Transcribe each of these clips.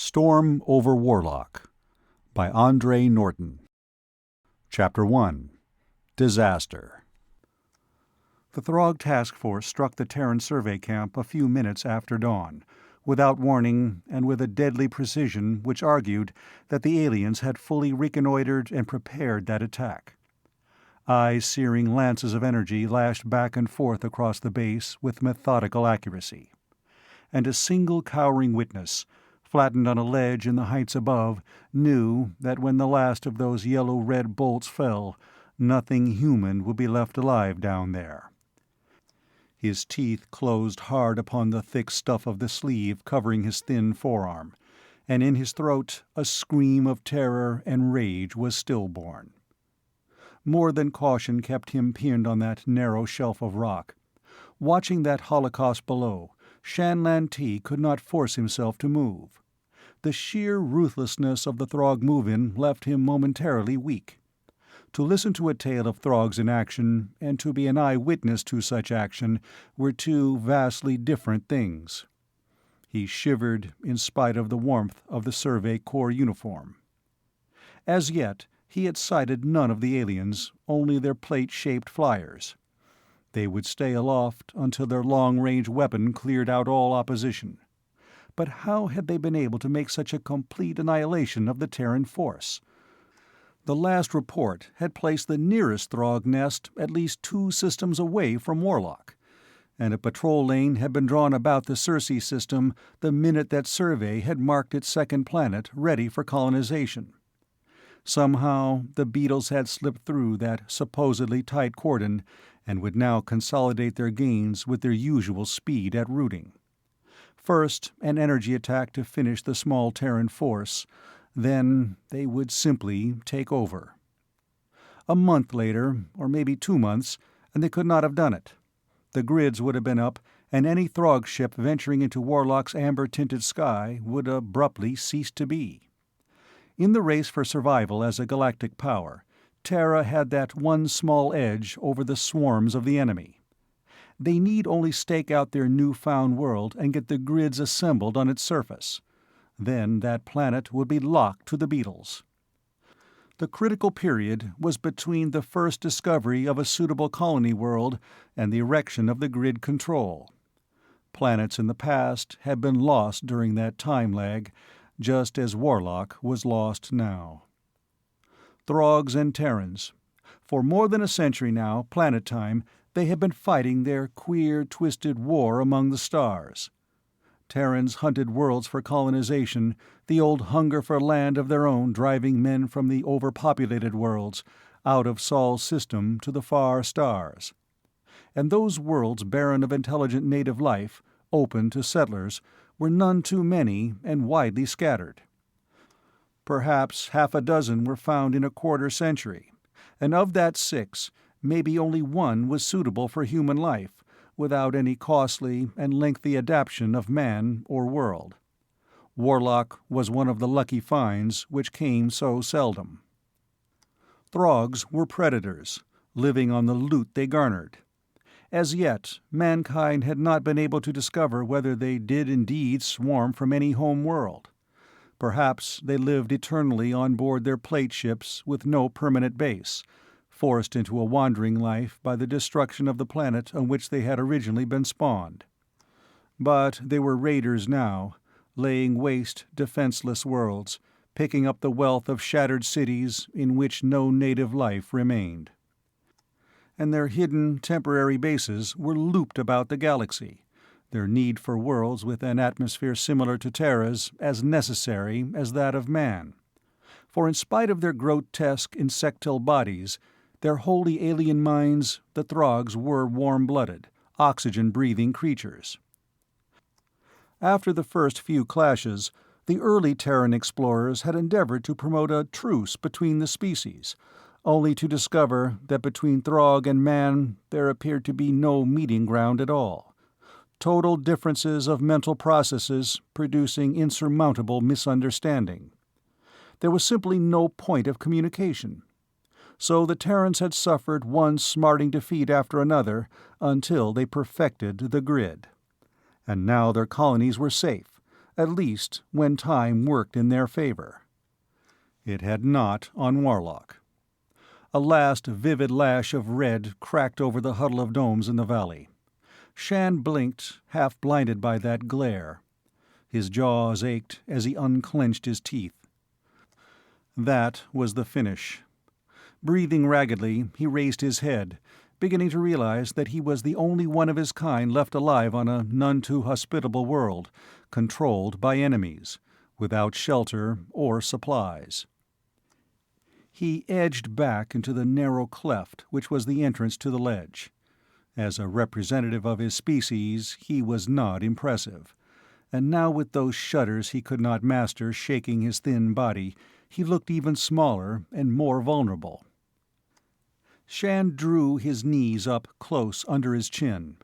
Storm Over Warlock by Andre Norton. Chapter 1. Disaster. The Throg task force struck the Terran survey camp a few minutes after dawn, without warning and with a deadly precision which argued that the aliens had fully reconnoitered and prepared that attack. Eye-searing lances of energy lashed back and forth across the base with methodical accuracy. And a single cowering witness, flattened on a ledge in the heights above, knew that when the last of those yellow-red bolts fell, nothing human would be left alive down there. His teeth closed hard upon the thick stuff of the sleeve covering his thin forearm, and in his throat a scream of terror and rage was stillborn. More than caution kept him pinned on that narrow shelf of rock. Watching that holocaust below, Shann Lantee could not force himself to move. The sheer ruthlessness of the Throg move-in left him momentarily weak. To listen to a tale of Throgs in action and to be an eye-witness to such action were two vastly different things. He shivered in spite of the warmth of the Survey Corps uniform. As yet, he had sighted none of the aliens, only their plate-shaped flyers. They would stay aloft until their long-range weapon cleared out all opposition. But how had they been able to make such a complete annihilation of the Terran force? The last report had placed the nearest Throg nest at least 2 systems away from Warlock, and a patrol lane had been drawn about the Sortie system the minute that survey had marked its second planet ready for colonization. Somehow the beetles had slipped through that supposedly tight cordon and would now consolidate their gains with their usual speed at rooting. First, an energy attack to finish the small Terran force, then they would simply take over. A month later, or maybe 2 months, and they could not have done it. The grids would have been up, and any Throg ship venturing into Warlock's amber-tinted sky would abruptly cease to be. In the race for survival as a galactic power, Terra had that one small edge over the swarms of the enemy. They need only stake out their newfound world and get the grids assembled on its surface. Then that planet would be locked to the beetles. The critical period was between the first discovery of a suitable colony world and the erection of the grid control. Planets in the past had been lost during that time lag, just as Warlock was lost now. Throgs and Terrans. For more than a century now, planet time, they had been fighting their queer, twisted war among the stars. Terrans hunted worlds for colonization, the old hunger for land of their own driving men from the overpopulated worlds, out of Sol's system to the far stars. And those worlds barren of intelligent native life, open to settlers, were none too many and widely scattered. Perhaps half a dozen were found in a quarter century, and of that 6, maybe only 1 was suitable for human life, without any costly and lengthy adaptation of man or world. Warlock was one of the lucky finds which came so seldom. Throgs were predators, living on the loot they garnered. As yet, mankind had not been able to discover whether they did indeed swarm from any home world. Perhaps they lived eternally on board their plate ships with no permanent base, forced into a wandering life by the destruction of the planet on which they had originally been spawned. But they were raiders now, laying waste defenseless worlds, picking up the wealth of shattered cities in which no native life remained. And their hidden, temporary bases were looped about the galaxy, their need for worlds with an atmosphere similar to Terra's as necessary as that of man. For in spite of their grotesque insectile bodies, their wholly alien minds, the Throgs were warm-blooded, oxygen-breathing creatures. After the first few clashes, the early Terran explorers had endeavored to promote a truce between the species, only to discover that between Throg and man there appeared to be no meeting ground at all. Total differences of mental processes producing insurmountable misunderstanding. There was simply no point of communication. So the Terrans had suffered one smarting defeat after another until they perfected the grid. And now their colonies were safe, at least when time worked in their favor. It had not on Warlock. A last vivid lash of red cracked over the huddle of domes in the valley. Shann blinked, half blinded by that glare. His jaws ached as he unclenched his teeth. That was the finish. Breathing raggedly, he raised his head, beginning to realize that he was the only one of his kind left alive on a none-too-hospitable world, controlled by enemies, without shelter or supplies. He edged back into the narrow cleft which was the entrance to the ledge. As a representative of his species, he was not impressive, and now with those shudders he could not master shaking his thin body, he looked even smaller and more vulnerable. Shann drew his knees up close under his chin.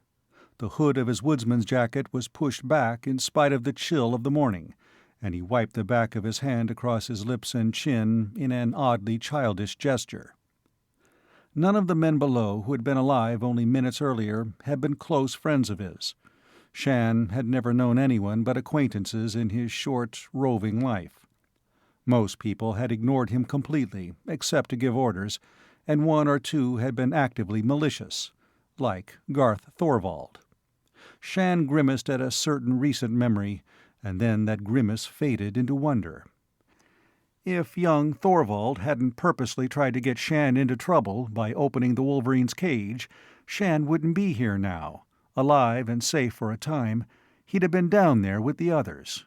The hood of his woodsman's jacket was pushed back in spite of the chill of the morning, and he wiped the back of his hand across his lips and chin in an oddly childish gesture. None of the men below who had been alive only minutes earlier had been close friends of his. Shann had never known anyone but acquaintances in his short, roving life. Most people had ignored him completely, except to give orders, and one or two had been actively malicious, like Garth Thorvald. Shann grimaced at a certain recent memory, and then that grimace faded into wonder. If young Thorvald hadn't purposely tried to get Shann into trouble by opening the Wolverine's cage, Shann wouldn't be here now, alive and safe for a time. He'd have been down there with the others.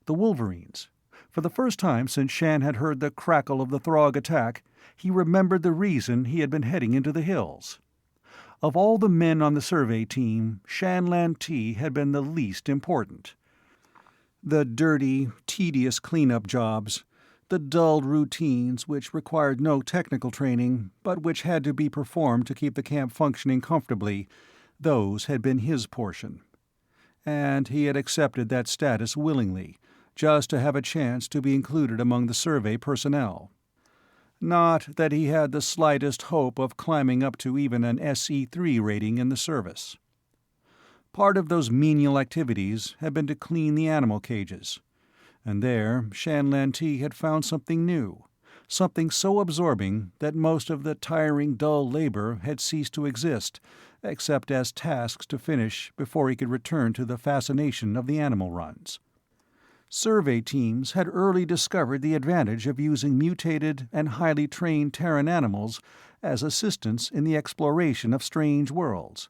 The Wolverines. For the first time since Shann had heard the crackle of the Throg attack, he remembered the reason he had been heading into the hills. Of all the men on the survey team, Shann Lantee had been the least important. The dirty, tedious cleanup jobs, the dull routines which required no technical training, but which had to be performed to keep the camp functioning comfortably, those had been his portion. And he had accepted that status willingly, just to have a chance to be included among the survey personnel. Not that he had the slightest hope of climbing up to even an SE3 rating in the service. Part of those menial activities had been to clean the animal cages, and there Shann Lantee had found something new, something so absorbing that most of the tiring, dull labor had ceased to exist, except as tasks to finish before he could return to the fascination of the animal runs. Survey teams had early discovered the advantage of using mutated and highly trained Terran animals as assistants in the exploration of strange worlds.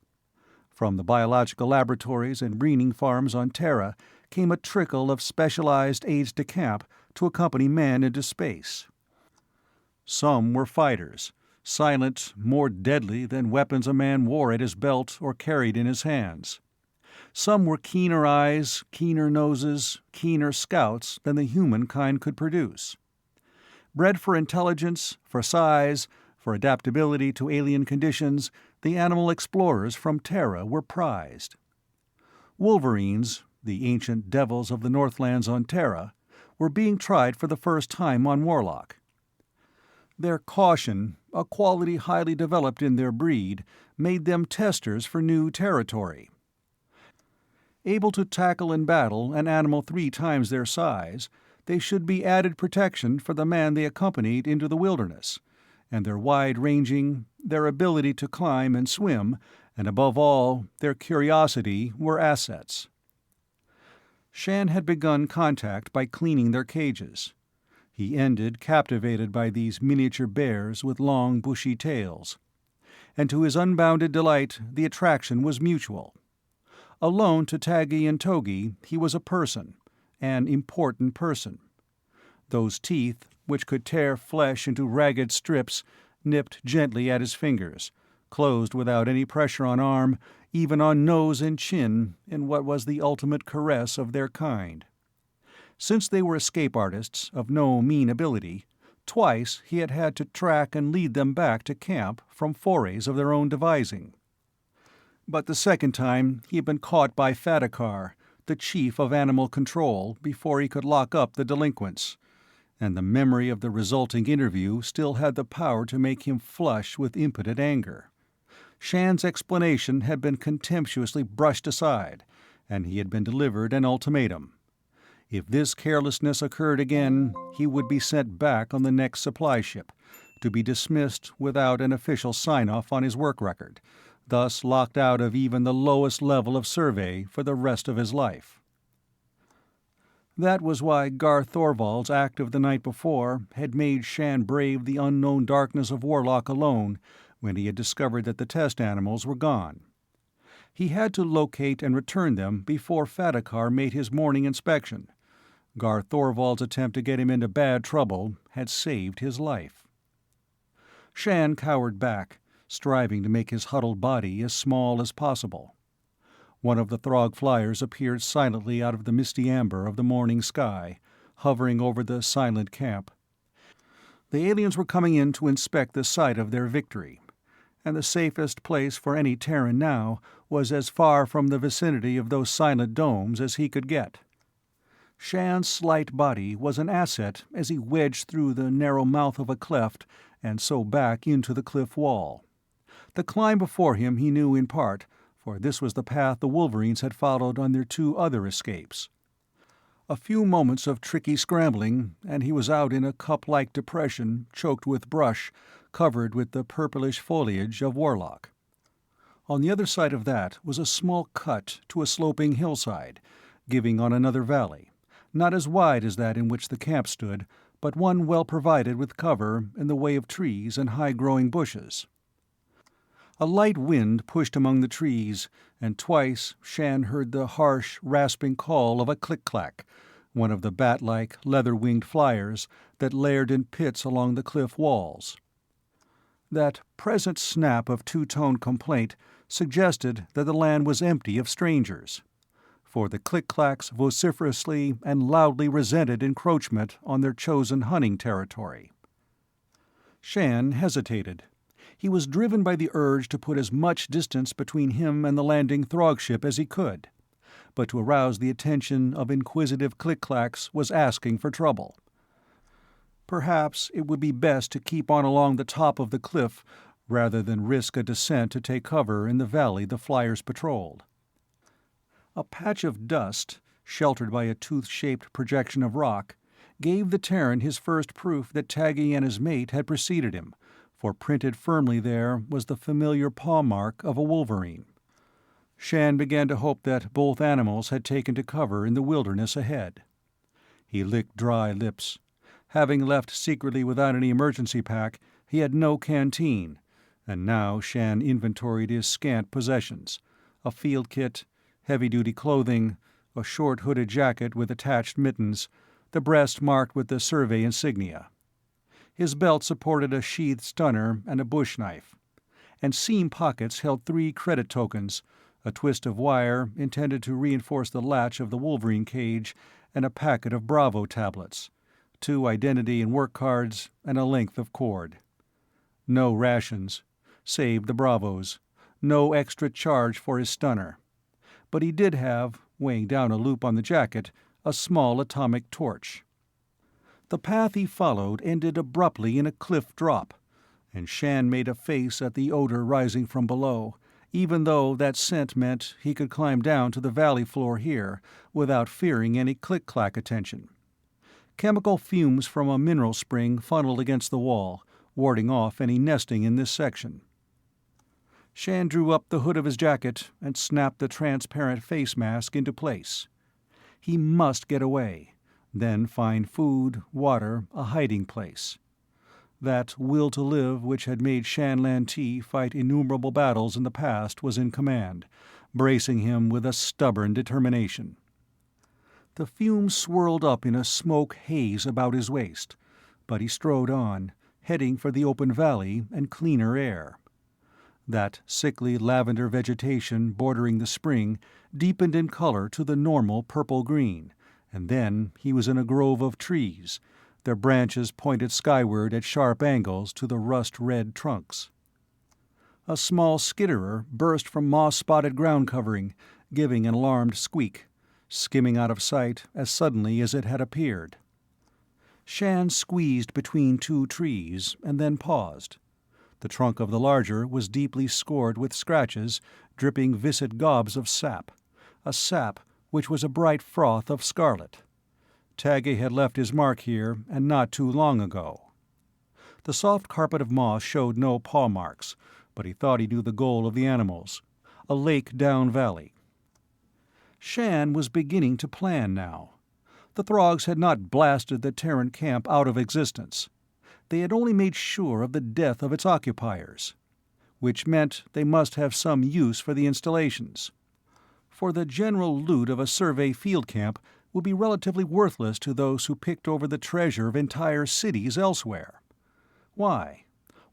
From the biological laboratories and breeding farms on Terra came a trickle of specialized aides-de-camp to accompany man into space. Some were fighters, silent, more deadly than weapons a man wore at his belt or carried in his hands. Some were keener eyes, keener noses, keener scouts than the human kind could produce. Bred for intelligence, for size, for adaptability to alien conditions, the animal explorers from Terra were prized. Wolverines, the ancient devils of the Northlands on Terra, were being tried for the first time on Warlock. Their caution, a quality highly developed in their breed, made them testers for new territory. Able to tackle in battle an animal 3 times their size, they should be added protection for the man they accompanied into the wilderness, and their wide-ranging, their ability to climb and swim, and above all, their curiosity were assets. Shann had begun contact by cleaning their cages. He ended captivated by these miniature bears with long, bushy tails. And to his unbounded delight, the attraction was mutual. Alone to Taggy and Togi, he was a person, an important person. Those teeth, which could tear flesh into ragged strips, nipped gently at his fingers, closed without any pressure on arm, even on nose and chin, in what was the ultimate caress of their kind. Since they were escape artists of no mean ability, twice he had had to track and lead them back to camp from forays of their own devising. But the second time he had been caught by Fadakar, the chief of animal control, before he could lock up the delinquents, and the memory of the resulting interview still had the power to make him flush with impotent anger. Shann's explanation had been contemptuously brushed aside, and he had been delivered an ultimatum: If this carelessness occurred again, he would be sent back on the next supply ship, to be dismissed without an official sign-off on his work record, thus locked out of even the lowest level of survey for the rest of his life. That was why Garth Thorvald's act of the night before had made Shann brave the unknown darkness of Warlock alone when he had discovered that the test animals were gone. He had to locate and return them before Fadakar made his morning inspection. Garth Thorvald's attempt to get him into bad trouble had saved his life. Shann cowered back, striving to make his huddled body as small as possible. One of the Throg flyers appeared silently out of the misty amber of the morning sky, hovering over the silent camp. The aliens were coming in to inspect the site of their victory, and the safest place for any Terran now was as far from the vicinity of those silent domes as he could get. Shann's slight body was an asset as he wedged through the narrow mouth of a cleft and so back into the cliff wall. The climb before him he knew in part, for this was the path the Wolverines had followed on their 2 other escapes. A few moments of tricky scrambling, and he was out in a cup-like depression choked with brush, covered with the purplish foliage of Warlock. On the other side of that was a small cut to a sloping hillside, giving on another valley, not as wide as that in which the camp stood, but one well provided with cover in the way of trees and high-growing bushes. A light wind pushed among the trees, and twice Shann heard the harsh, rasping call of a click-clack, one of the bat-like, leather-winged flyers that laired in pits along the cliff walls. That present snap of two-tone complaint suggested that the land was empty of strangers, for the click-clacks vociferously and loudly resented encroachment on their chosen hunting territory. Shann hesitated. He was driven by the urge to put as much distance between him and the landing Throg ship as he could, but to arouse the attention of inquisitive click-clacks was asking for trouble. Perhaps it would be best to keep on along the top of the cliff rather than risk a descent to take cover in the valley the flyers patrolled. A patch of dust, sheltered by a tooth-shaped projection of rock, gave the Terran his first proof that Taggy and his mate had preceded him, for printed firmly there was the familiar paw mark of a wolverine. Shann began to hope that both animals had taken to cover in the wilderness ahead. He licked dry lips. Having left secretly without any emergency pack, he had no canteen, and now Shann inventoried his scant possessions: a field kit, heavy-duty clothing, a short hooded jacket with attached mittens, the breast marked with the survey insignia. His belt supported a sheathed stunner and a bush knife, and seam pockets held 3 credit tokens, a twist of wire intended to reinforce the latch of the Wolverine cage, and a packet of Bravo tablets, 2 identity and work cards, and a length of cord. No rations. Saved the Bravos. No extra charge for his stunner. But he did have, weighing down a loop on the jacket, a small atomic torch. The path he followed ended abruptly in a cliff drop, and Shann made a face at the odor rising from below, even though that scent meant he could climb down to the valley floor here without fearing any click-clack attention. Chemical fumes from a mineral spring funneled against the wall, warding off any nesting in this section. Shann drew up the hood of his jacket and snapped the transparent face mask into place. He must get away, then find food, water, a hiding place. That will to live which had made Shann Lantee fight innumerable battles in the past was in command, bracing him with a stubborn determination. The fumes swirled up in a smoke haze about his waist, but he strode on, heading for the open valley and cleaner air. That sickly lavender vegetation bordering the spring deepened in color to the normal purple-green, and then he was in a grove of trees, their branches pointed skyward at sharp angles to the rust-red trunks. A small skitterer burst from moss-spotted ground covering, giving an alarmed squeak, skimming out of sight as suddenly as it had appeared. Shann squeezed between 2 trees and then paused. The trunk of the larger was deeply scored with scratches, dripping viscid gobs of sap, a sap which was a bright froth of scarlet. Taggy had left his mark here, and not too long ago. The soft carpet of moss showed no paw marks, but he thought he knew the goal of the animals, a lake down valley. Shann was beginning to plan now. The Throgs had not blasted the Terran camp out of existence. They had only made sure of the death of its occupiers, which meant they must have some use for the installations. For the general loot of a survey field camp would be relatively worthless to those who picked over the treasure of entire cities elsewhere. Why?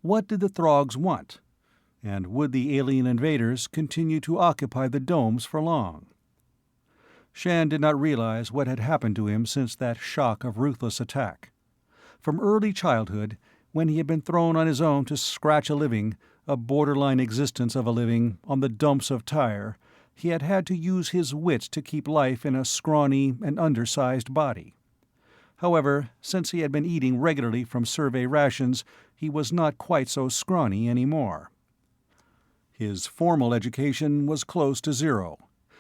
What did the Throgs want? And would the alien invaders continue to occupy the domes for long? Shann did not realize what had happened to him since that shock of ruthless attack. From early childhood, when he had been thrown on his own to scratch a living, a borderline existence of a living, on the dumps of Tyre, he had had to use his wits to keep life in a scrawny and undersized body. However, since he had been eating regularly from survey rations, he was not quite so scrawny anymore. His formal education was close to zero,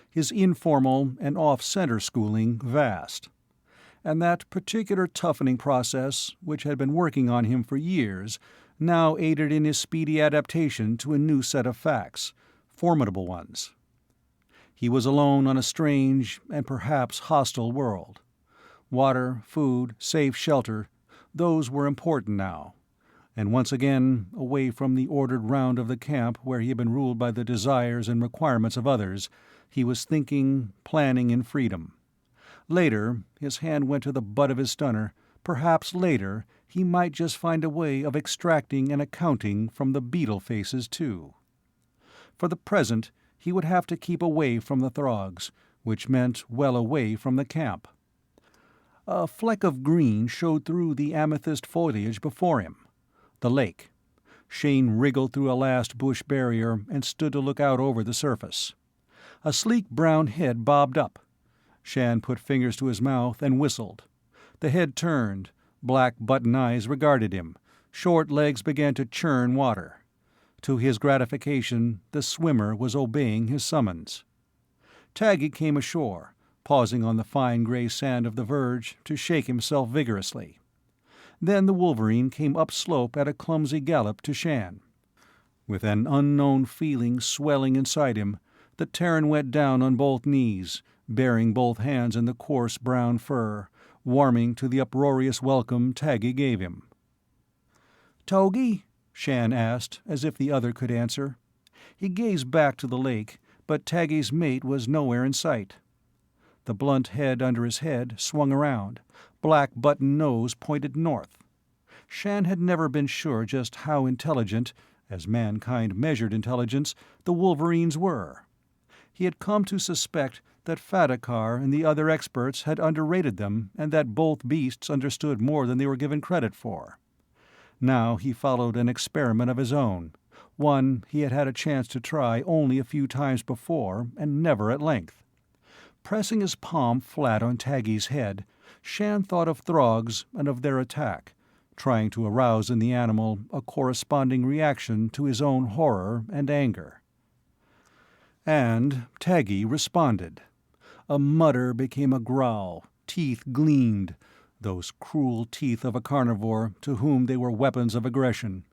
his informal and off-center schooling vast. And that particular toughening process, which had been working on him for years, now aided in his speedy adaptation to a new set of facts, formidable ones. He was alone on a strange and perhaps hostile world. Water, food, safe shelter, those were important now. And once again, away from the ordered round of the camp where he had been ruled by the desires and requirements of others, he was thinking, planning in freedom. Later, his hand went to the butt of his stunner. Perhaps later he might just find a way of extracting and accounting from the beetle faces too. For the present, he would have to keep away from the Throgs, which meant well away from the camp. A fleck of green showed through the amethyst foliage before him. The lake. Shane wriggled through a last bush barrier and stood to look out over the surface. A sleek brown head bobbed up. Shann put fingers to his mouth and whistled. The head turned. Black button eyes regarded him. Short legs began to churn water. To his gratification, the swimmer was obeying his summons. Taggy came ashore, pausing on the fine gray sand of the verge to shake himself vigorously. Then the wolverine came upslope at a clumsy gallop to Shann. With an unknown feeling swelling inside him, the Terran went down on both knees, burying both hands in the coarse brown fur, warming to the uproarious welcome Taggy gave him. "Togi?" Shann asked, as if the other could answer. He gazed back to the lake, but Taggy's mate was nowhere in sight. The blunt head under his head swung around. Black button nose pointed north. Shann had never been sure just how intelligent, as mankind measured intelligence, the wolverines were. He had come to suspect that Fadakar and the other experts had underrated them, and that both beasts understood more than they were given credit for. Now he followed an experiment of his own, one he had had a chance to try only a few times before, and never at length. Pressing his palm flat on Taggy's head, Shann thought of Throgs and of their attack, trying to arouse in the animal a corresponding reaction to his own horror and anger. And Taggy responded. A mutter became a growl, teeth gleamed, those cruel teeth of a carnivore to whom they were weapons of aggression.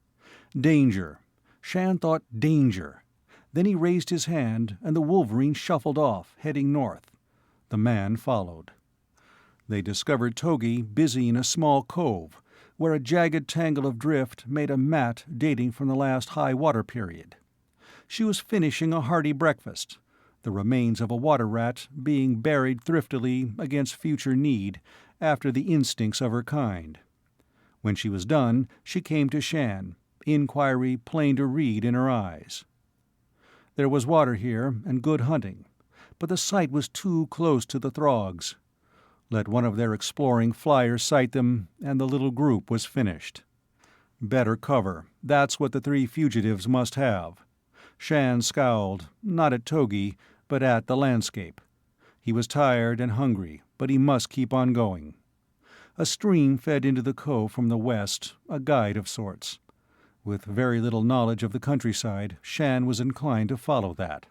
Danger. Shann thought danger. Then he raised his hand, and the wolverine shuffled off, heading north. The man followed. They discovered Togi busy in a small cove, where a jagged tangle of drift made a mat dating from the last high water period. She was finishing a hearty breakfast, the remains of a water rat being buried thriftily against future need after the instincts of her kind. When she was done, she came to Shann, inquiry plain to read in her eyes. There was water here and good hunting, but the site was too close to the Throgs. Let one of their exploring flyers sight them, and the little group was finished. Better cover, that's what the three fugitives must have. Shann scowled, not at Togi, but at the landscape. He was tired and hungry, but he must keep on going. A stream fed into the cove from the west, a guide of sorts. With very little knowledge of the countryside, Shann was inclined to follow that.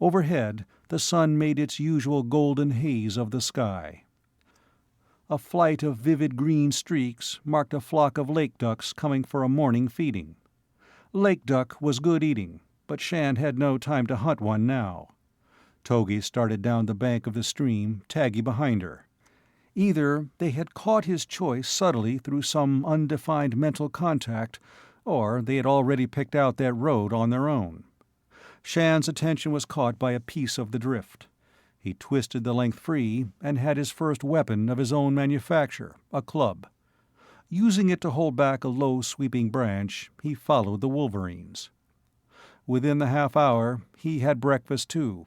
Overhead, the sun made its usual golden haze of the sky. A flight of vivid green streaks marked a flock of lake ducks coming for a morning feeding. Lake duck was good eating, but Shann had no time to hunt one now. Togi started down the bank of the stream, Taggy behind her. Either they had caught his choice subtly through some undefined mental contact, or they had already picked out that road on their own. Shann's attention was caught by a piece of the drift. He twisted the length free and had his first weapon of his own manufacture, a club. Using it to hold back a low sweeping branch, he followed the wolverines. Within the half hour he had breakfast too.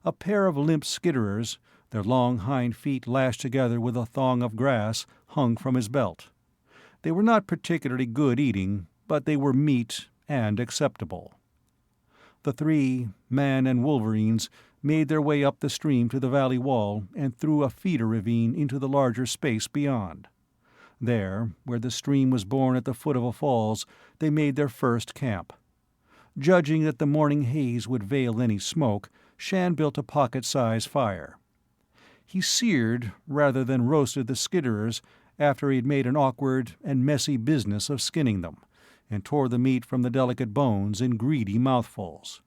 A pair of limp skitterers, their long hind feet lashed together with a thong of grass, hung from his belt. They were not particularly good eating, but they were meat and acceptable. The three, man and wolverines, made their way up the stream to the valley wall and through a feeder ravine into the larger space beyond. There, where the stream was born at the foot of a falls, they made their first camp. Judging that the morning haze would veil any smoke, Shann built a pocket-sized fire. He seared rather than roasted the skitterers after he had made an awkward and messy business of skinning them, and tore the meat from the delicate bones in greedy mouthfuls.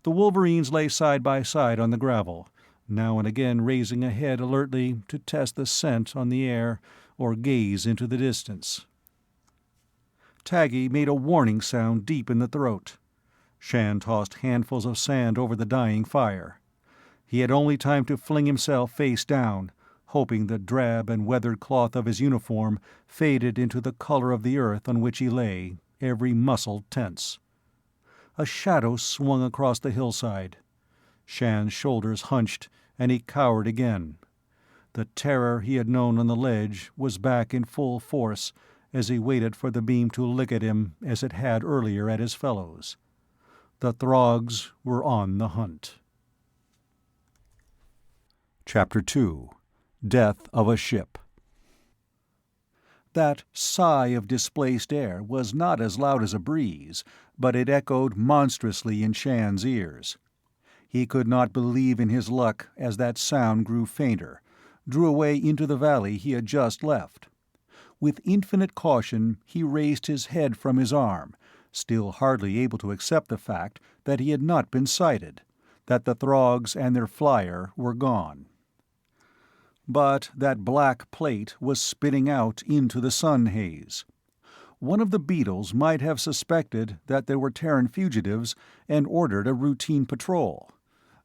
The wolverines lay side by side on the gravel, now and again raising a head alertly to test the scent on the air or gaze into the distance. Taggy made a warning sound deep in the throat. Shann tossed handfuls of sand over the dying fire. He had only time to fling himself face down, hoping the drab and weathered cloth of his uniform faded into the color of the earth on which he lay, every muscle tense. A shadow swung across the hillside. Shann's shoulders hunched, and he cowered again. The terror he had known on the ledge was back in full force as he waited for the beam to lick at him as it had earlier at his fellows. The Throgs were on the hunt. Chapter 2. Death of a Ship. That sigh of displaced air was not as loud as a breeze, but it echoed monstrously in Shann's ears. He could not believe in his luck as that sound grew fainter, drew away into the valley he had just left. With infinite caution he raised his head from his arm, still hardly able to accept the fact that he had not been sighted, that the Throgs and their flyer were gone. But that black plate was spitting out into the sun haze. One of the beetles might have suspected that there were Terran fugitives and ordered a routine patrol.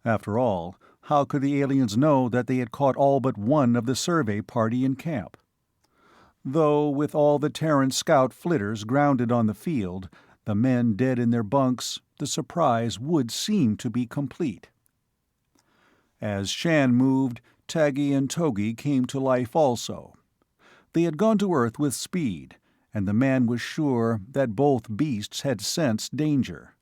After all, how could the aliens know that they had caught all but one of the survey party in camp? Though with all the Terran scout flitters grounded on the field, the men dead in their bunks, the surprise would seem to be complete. As Shann moved, Taggy and Togi came to life also. They had gone to Earth with speed, and the man was sure that both beasts had sensed danger.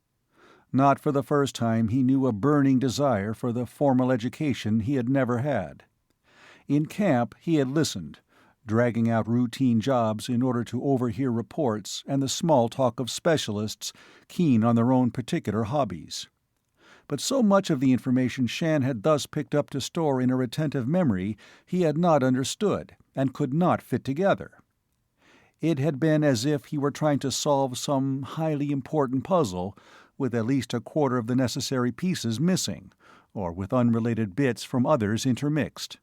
Not for the first time he knew a burning desire for the formal education he had never had. In camp he had listened, dragging out routine jobs in order to overhear reports and the small talk of specialists keen on their own particular hobbies. But so much of the information Shann had thus picked up to store in a retentive memory he had not understood and could not fit together. It had been as if he were trying to solve some highly important puzzle with at least a quarter of the necessary pieces missing, or with unrelated bits from others intermixed.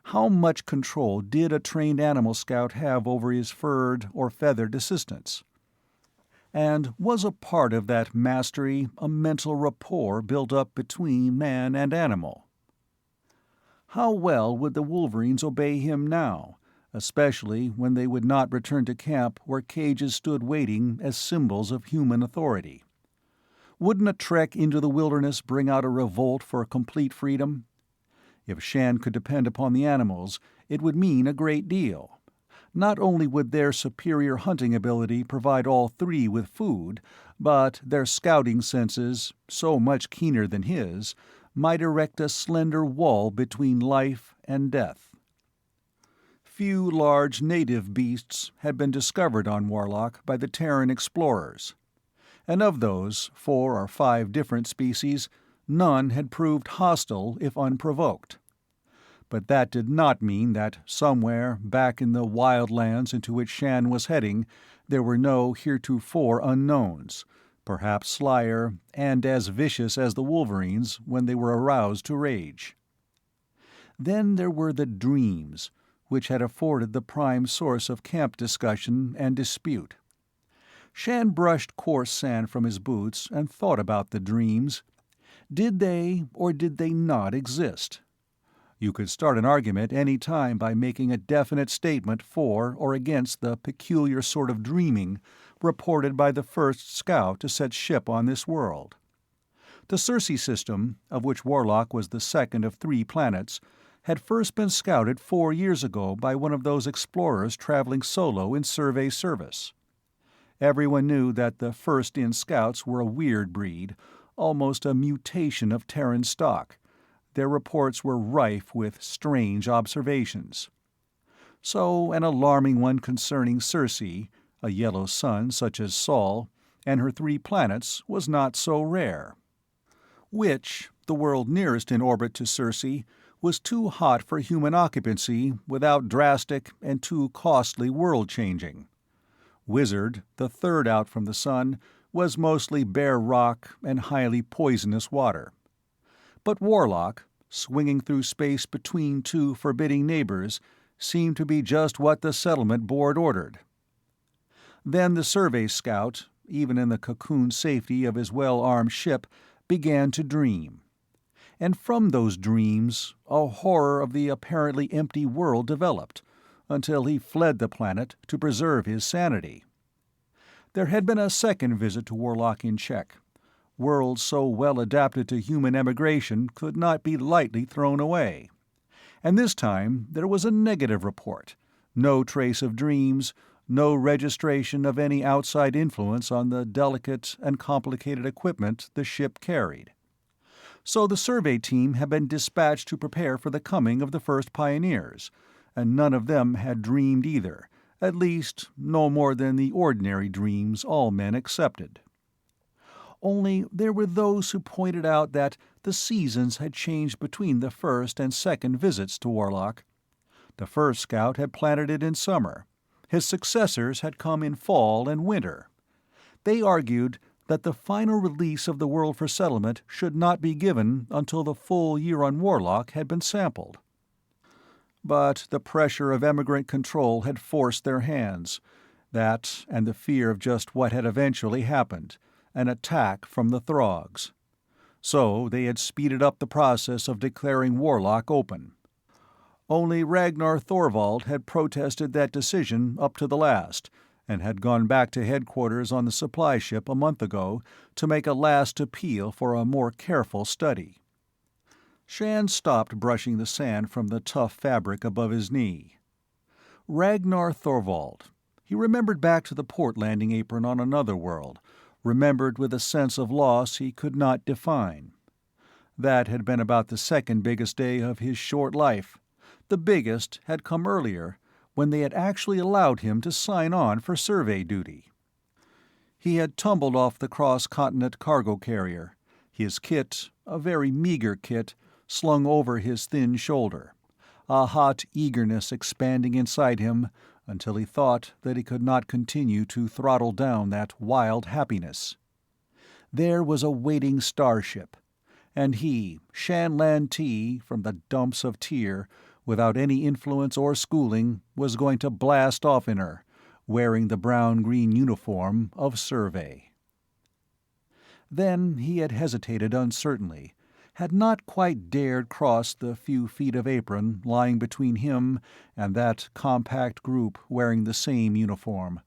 How much control did a trained animal scout have over his furred or feathered assistants? And was a part of that mastery a mental rapport built up between man and animal? How well would the wolverines obey him now, especially when they would not return to camp where cages stood waiting as symbols of human authority? Wouldn't a trek into the wilderness bring out a revolt for complete freedom? If Shann could depend upon the animals, it would mean a great deal. Not only would their superior hunting ability provide all three with food, but their scouting senses, so much keener than his, might erect a slender wall between life and death. Few large native beasts had been discovered on Warlock by the Terran explorers, and of those 4 or 5 different species, none had proved hostile if unprovoked. but that did not mean that somewhere back in the wild lands into which Shann was heading there were no heretofore unknowns, perhaps slyer and as vicious as the wolverines when they were aroused to rage. Then there were the dreams, which had afforded the prime source of camp discussion and dispute. Shann brushed coarse sand from his boots and thought about the dreams. Did they or did they not exist? You could start an argument any time by making a definite statement for or against the peculiar sort of dreaming reported by the first scout to set ship on this world. The Sortie system, of which Warlock was the second of 3 planets, had first been scouted 4 years ago by one of those explorers traveling solo in survey service. Everyone knew that the first-in scouts were a weird breed, almost a mutation of Terran stock. Their reports were rife with strange observations. So an alarming one concerning Sortie, a yellow sun such as Sol, and her 3 planets was not so rare. Which, the world nearest in orbit to Sortie, was too hot for human occupancy without drastic and too costly world-changing. Wizard, the third out from the sun, was mostly bare rock and highly poisonous water. But Warlock, swinging through space between 2 forbidding neighbors, seemed to be just what the settlement board ordered. Then the survey scout, even in the cocoon safety of his well-armed ship, began to dream. And from those dreams, a horror of the apparently empty world developed, until he fled the planet to preserve his sanity. There had been a second visit to Warlockian check. Worlds so well adapted to human emigration could not be lightly thrown away. And this time there was a negative report. No trace of dreams, no registration of any outside influence on the delicate and complicated equipment the ship carried. So the survey team had been dispatched to prepare for the coming of the first pioneers, and none of them had dreamed either, at least no more than the ordinary dreams all men accepted. Only there were those who pointed out that the seasons had changed between the first and second visits to Warlock. The first scout had planted it in summer. His successors had come in fall and winter. They argued that the final release of the world for settlement should not be given until the full year on Warlock had been sampled. But the pressure of emigrant control had forced their hands. That, and the fear of just what had eventually happened, an attack from the Throgs. So they had speeded up the process of declaring Warlock open. Only Ragnar Thorvald had protested that decision up to the last, and had gone back to headquarters on the supply ship a month ago to make a last appeal for a more careful study. Shann stopped brushing the sand from the tough fabric above his knee. Ragnar Thorvald. He remembered back to the port landing apron on another world, remembered with a sense of loss he could not define. That had been about the second biggest day of his short life. The biggest had come earlier, when they had actually allowed him to sign on for survey duty. He had tumbled off the cross-continent cargo carrier, his kit, a very meager kit, slung over his thin shoulder, a hot eagerness expanding inside him until he thought that he could not continue to throttle down that wild happiness. There was a waiting starship, and he, Shann Lantee, from the dumps of Tyr, without any influence or schooling, was going to blast off in her, wearing the brown-green uniform of survey. Then he had hesitated uncertainly, had not quite dared cross the few feet of apron lying between him and that compact group wearing the same uniform,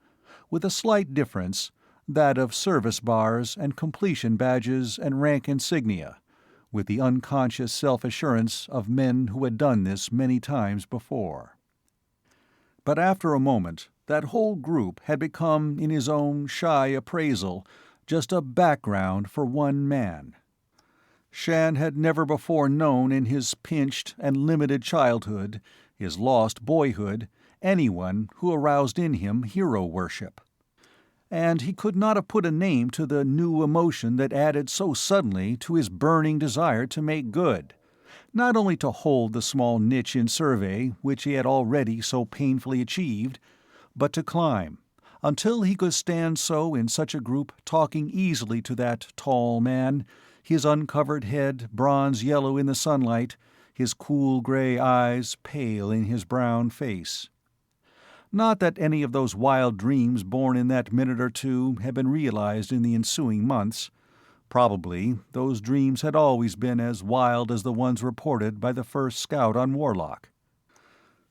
with a slight difference, that of service bars and completion badges and rank insignia, with the unconscious self-assurance of men who had done this many times before. But after a moment, that whole group had become, in his own shy appraisal, just a background for one man. Shann had never before known in his pinched and limited childhood, his lost boyhood, anyone who aroused in him hero worship. And he could not have put a name to the new emotion that added so suddenly to his burning desire to make good, not only to hold the small niche in survey which he had already so painfully achieved, but to climb, until he could stand so in such a group talking easily to that tall man, his uncovered head bronze-yellow in the sunlight, his cool grey eyes pale in his brown face. Not that any of those wild dreams born in that minute or two had been realized in the ensuing months. Probably those dreams had always been as wild as the ones reported by the first scout on Warlock.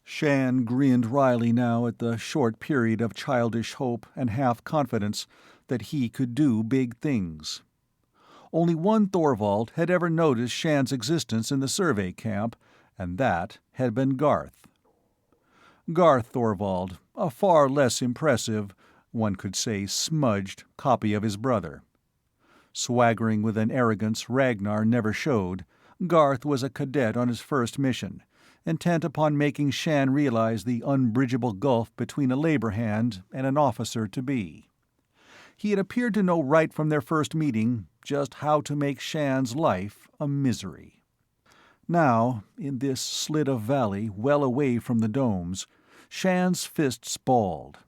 Shann grinned wryly now at the short period of childish hope and half-confidence that he could do big things. Only one Thorvald had ever noticed Shann's existence in the survey camp, and that had been Garth. Garth Thorvald, a far less impressive, one could say smudged, copy of his brother. Swaggering with an arrogance Ragnar never showed, Garth was a cadet on his first mission, intent upon making Shann realize the unbridgeable gulf between a labor hand and an officer-to-be. He had appeared to know right from their first meeting just how to make Shann's life a misery. Now, in this slit of valley well away from the domes, Shann's fists balled.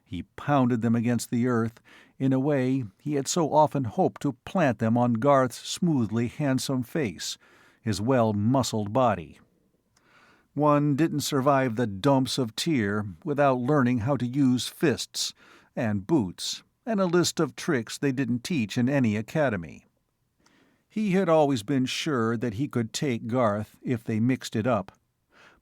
He pounded them against the earth in a way he had so often hoped to plant them on Garth's smoothly handsome face, his well-muscled body. One didn't survive the dumps of Tyr without learning how to use fists, and boots, and a list of tricks they didn't teach in any academy. He had always been sure that he could take Garth if they mixed it up,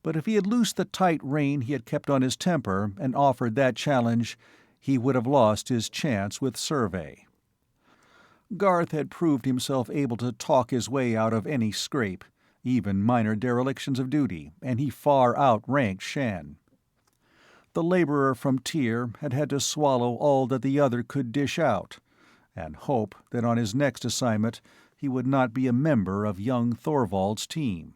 but if he had loosed the tight rein he had kept on his temper and offered that challenge, he would have lost his chance with Survey. Garth had proved himself able to talk his way out of any scrape, even minor derelictions of duty, and he far outranked Shann. The laborer from Tyr had had to swallow all that the other could dish out, and hope that on his next assignment he would not be a member of young Thorvald's team.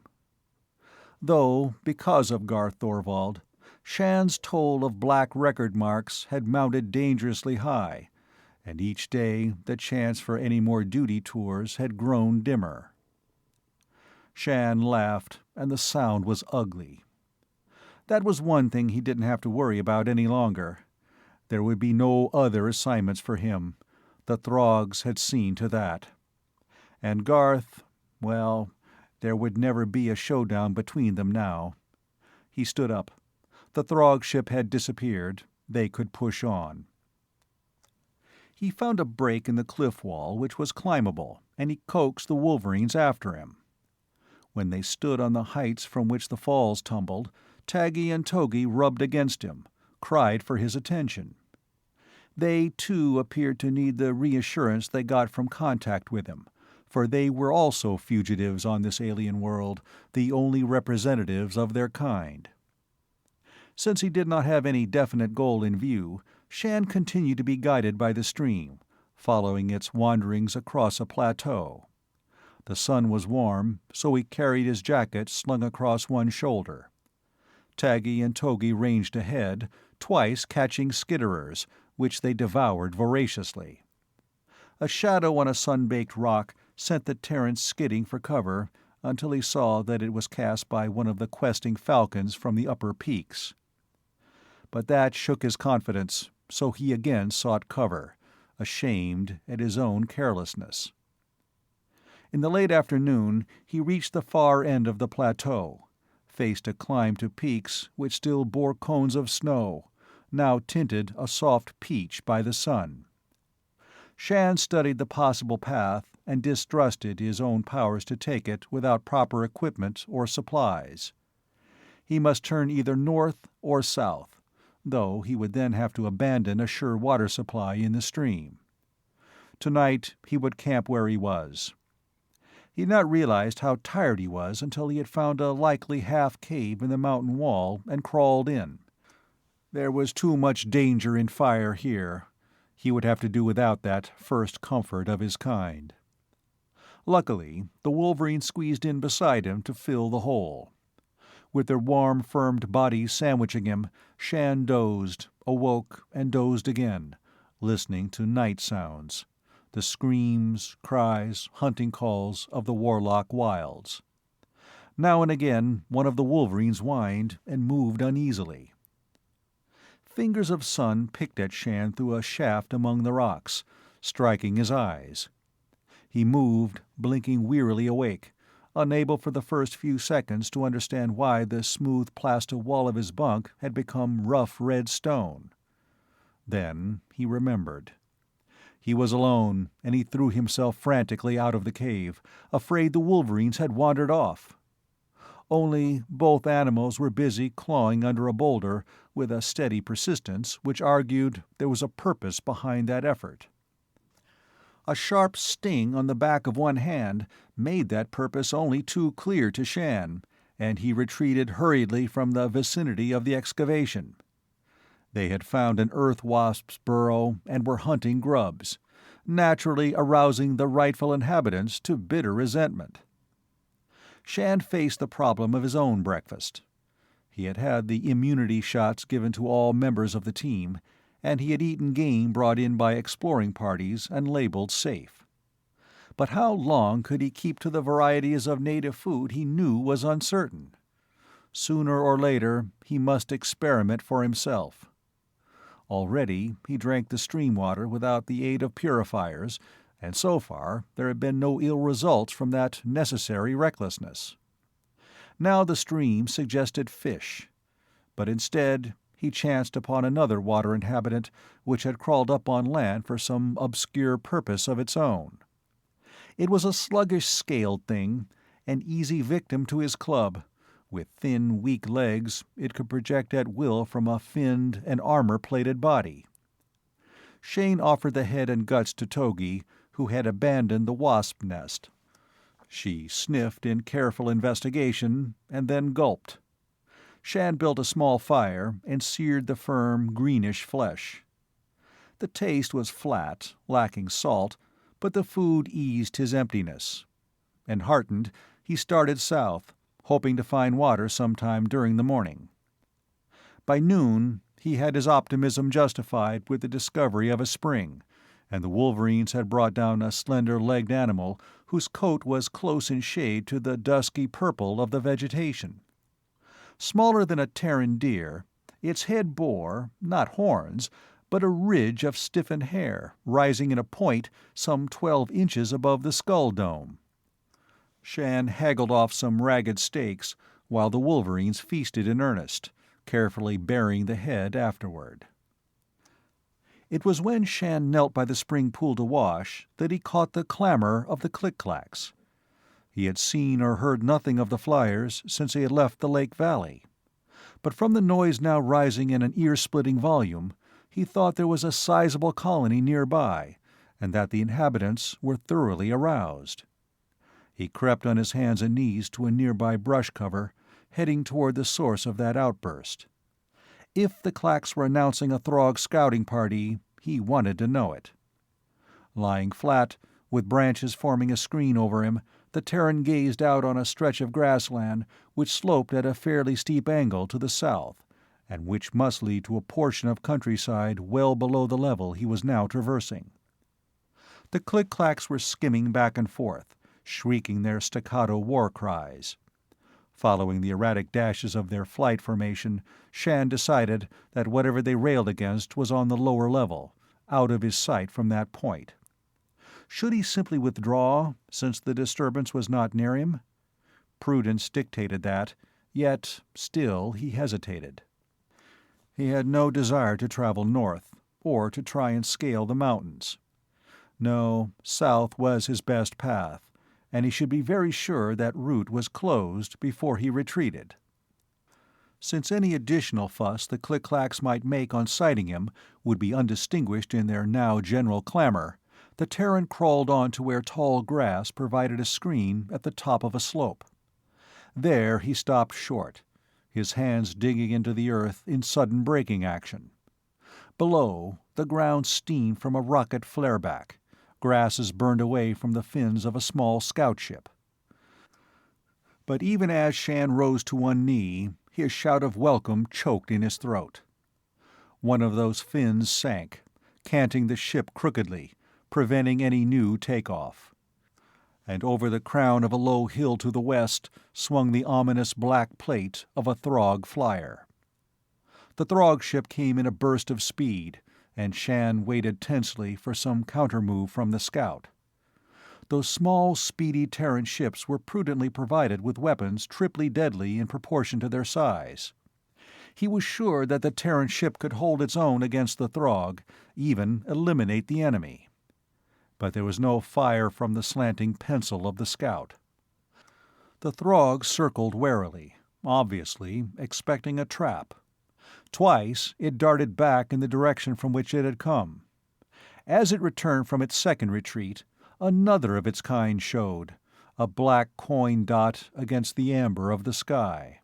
Though, because of Garth Thorvald, Shann's toll of black record marks had mounted dangerously high, and each day the chance for any more duty tours had grown dimmer. Shann laughed, and the sound was ugly. That was one thing he didn't have to worry about any longer. There would be no other assignments for him. The Throgs had seen to that. And Garth, well, there would never be a showdown between them now. He stood up. The Throg ship had disappeared. They could push on. He found a break in the cliff wall which was climbable, and he coaxed the wolverines after him. When they stood on the heights from which the falls tumbled, Taggy and Togi rubbed against him, cried for his attention. They, too, appeared to need the reassurance they got from contact with him, for they were also fugitives on this alien world, the only representatives of their kind. Since he did not have any definite goal in view, Shann continued to be guided by the stream, following its wanderings across a plateau. The sun was warm, so he carried his jacket slung across one shoulder. Taggy and Togi ranged ahead, twice catching skitterers, which they devoured voraciously. A shadow on a sun-baked rock sent the Terran skidding for cover until he saw that it was cast by one of the questing falcons from the upper peaks. But that shook his confidence, so he again sought cover, ashamed at his own carelessness. In the late afternoon he reached the far end of the plateau, faced a climb to peaks which still bore cones of snow, now tinted a soft peach by the sun. Shann studied the possible path and distrusted his own powers to take it without proper equipment or supplies. He must turn either north or south, though he would then have to abandon a sure water supply in the stream. Tonight he would camp where he was. He had not realized how tired he was until he had found a likely half-cave in the mountain wall and crawled in. There was too much danger in fire here. He would have to do without that first comfort of his kind. Luckily, the wolverine squeezed in beside him to fill the hole. With their warm, firmed bodies sandwiching him, Shann dozed, awoke, and dozed again, listening to night sounds. The screams, cries, hunting calls of the Warlock wilds. Now and again one of the wolverines whined and moved uneasily. Fingers of sun picked at Shann through a shaft among the rocks, striking his eyes. He moved, blinking wearily awake, unable for the first few seconds to understand why the smooth plaster wall of his bunk had become rough red stone. Then he remembered. He was alone, and he threw himself frantically out of the cave, afraid the wolverines had wandered off. Only both animals were busy clawing under a boulder with a steady persistence which argued there was a purpose behind that effort. A sharp sting on the back of one hand made that purpose only too clear to Shann, and he retreated hurriedly from the vicinity of the excavation. They had found an earth wasp's burrow and were hunting grubs, naturally arousing the rightful inhabitants to bitter resentment. Shann faced the problem of his own breakfast. He had had the immunity shots given to all members of the team, and he had eaten game brought in by exploring parties and labeled safe. But how long could he keep to the varieties of native food he knew was uncertain? Sooner or later he must experiment for himself. Already he drank the stream water without the aid of purifiers, and so far there had been no ill results from that necessary recklessness. Now the stream suggested fish, but instead he chanced upon another water inhabitant which had crawled up on land for some obscure purpose of its own. It was a sluggish scaled thing, an easy victim to his club. With thin, weak legs, it could project at will from a finned and armor-plated body. Shane offered the head and guts to Togi, who had abandoned the wasp nest. She sniffed in careful investigation, and then gulped. Shann built a small fire and seared the firm, greenish flesh. The taste was flat, lacking salt, but the food eased his emptiness. And heartened, he started south, hoping to find water sometime during the morning. By noon, he had his optimism justified with the discovery of a spring, and the wolverines had brought down a slender-legged animal whose coat was close in shade to the dusky purple of the vegetation. Smaller than a Terran deer, its head bore, not horns, but a ridge of stiffened hair rising in a point some 12 inches above the skull dome. Shann haggled off some ragged steaks while the wolverines feasted in earnest, carefully burying the head afterward. It was when Shann knelt by the spring pool to wash that he caught the clamor of the click-clacks. He had seen or heard nothing of the flyers since he had left the lake valley. But from the noise now rising in an ear-splitting volume, he thought there was a sizable colony nearby, and that the inhabitants were thoroughly aroused. He crept on his hands and knees to a nearby brush cover, heading toward the source of that outburst. If the clacks were announcing a Throg scouting party, he wanted to know it. Lying flat, with branches forming a screen over him, the Terran gazed out on a stretch of grassland which sloped at a fairly steep angle to the south, and which must lead to a portion of countryside well below the level he was now traversing. The click-clacks were skimming back and forth, shrieking their staccato war cries. Following the erratic dashes of their flight formation, Shann decided that whatever they railed against was on the lower level, out of his sight from that point. Should he simply withdraw, since the disturbance was not near him? Prudence dictated that, yet still he hesitated. He had no desire to travel north, or to try and scale the mountains. No, south was his best path, and he should be very sure that route was closed before he retreated. Since any additional fuss the click-clacks might make on sighting him would be undistinguished in their now general clamor, the Terran crawled on to where tall grass provided a screen at the top of a slope. There he stopped short, his hands digging into the earth in sudden braking action. Below, the ground steamed from a rocket flare-back, grasses burned away from the fins of a small scout ship. But even as Shann rose to one knee, his shout of welcome choked in his throat. One of those fins sank, canting the ship crookedly, preventing any new takeoff. and over the crown of a low hill to the west swung the ominous black plate of a Throg flyer. The Throg ship came in a burst of speed, and Shann waited tensely for some countermove from the scout. Those small, speedy Terran ships were prudently provided with weapons triply deadly in proportion to their size. He was sure that the Terran ship could hold its own against the Throg, even eliminate the enemy. But there was no fire from the slanting pencil of the scout. The Throg circled warily, obviously expecting a trap. Twice it darted back in the direction from which it had come. As it returned from its second retreat, another of its kind showed, a black coin dot against the amber of the sky.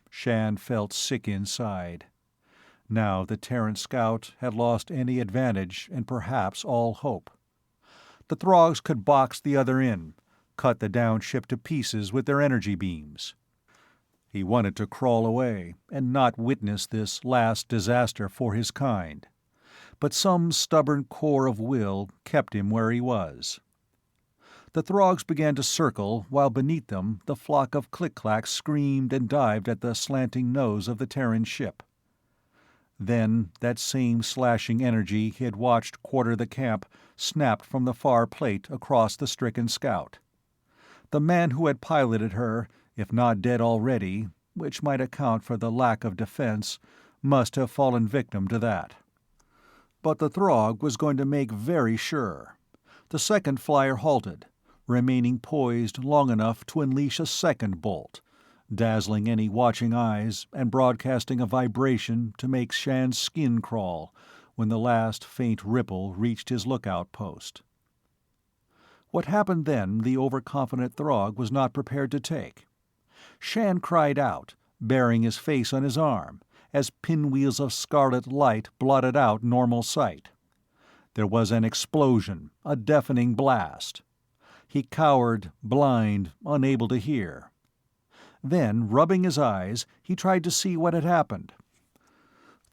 Shann felt sick inside. Now the Terran scout had lost any advantage and perhaps all hope. The Throgs could box the other in, cut the downed ship to pieces with their energy beams. He wanted to crawl away and not witness this last disaster for his kind, but some stubborn core of will kept him where he was. The Throgs began to circle while beneath them the flock of click-clacks screamed and dived at the slanting nose of the Terran ship. Then that same slashing energy he had watched quarter the camp snapped from the far plate across the stricken scout. The man who had piloted her, if not dead already, which might account for the lack of defense, must have fallen victim to that. But the Throg was going to make very sure. The second flyer halted, remaining poised long enough to unleash a second bolt, dazzling any watching eyes and broadcasting a vibration to make Shann's skin crawl when the last faint ripple reached his lookout post. What happened then the overconfident Throg was not prepared to take. Shann cried out, burying his face on his arm, as pinwheels of scarlet light blotted out normal sight. There was an explosion, a deafening blast. He cowered, blind, unable to hear. Then, rubbing his eyes, he tried to see what had happened.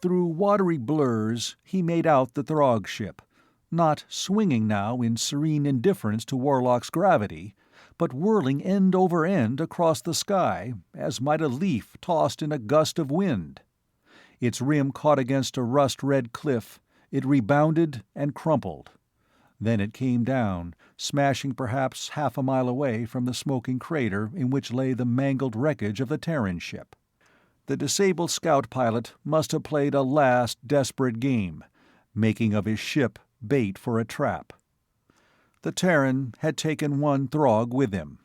Through watery blurs, he made out the Throg ship, not swinging now in serene indifference to Warlock's gravity, but whirling end over end across the sky, as might a leaf tossed in a gust of wind. Its rim caught against a rust-red cliff, it rebounded and crumpled. Then it came down, smashing perhaps half a mile away from the smoking crater in which lay the mangled wreckage of the Terran ship. The disabled scout pilot must have played a last desperate game, making of his ship bait for a trap. The Terran had taken one Throg with him.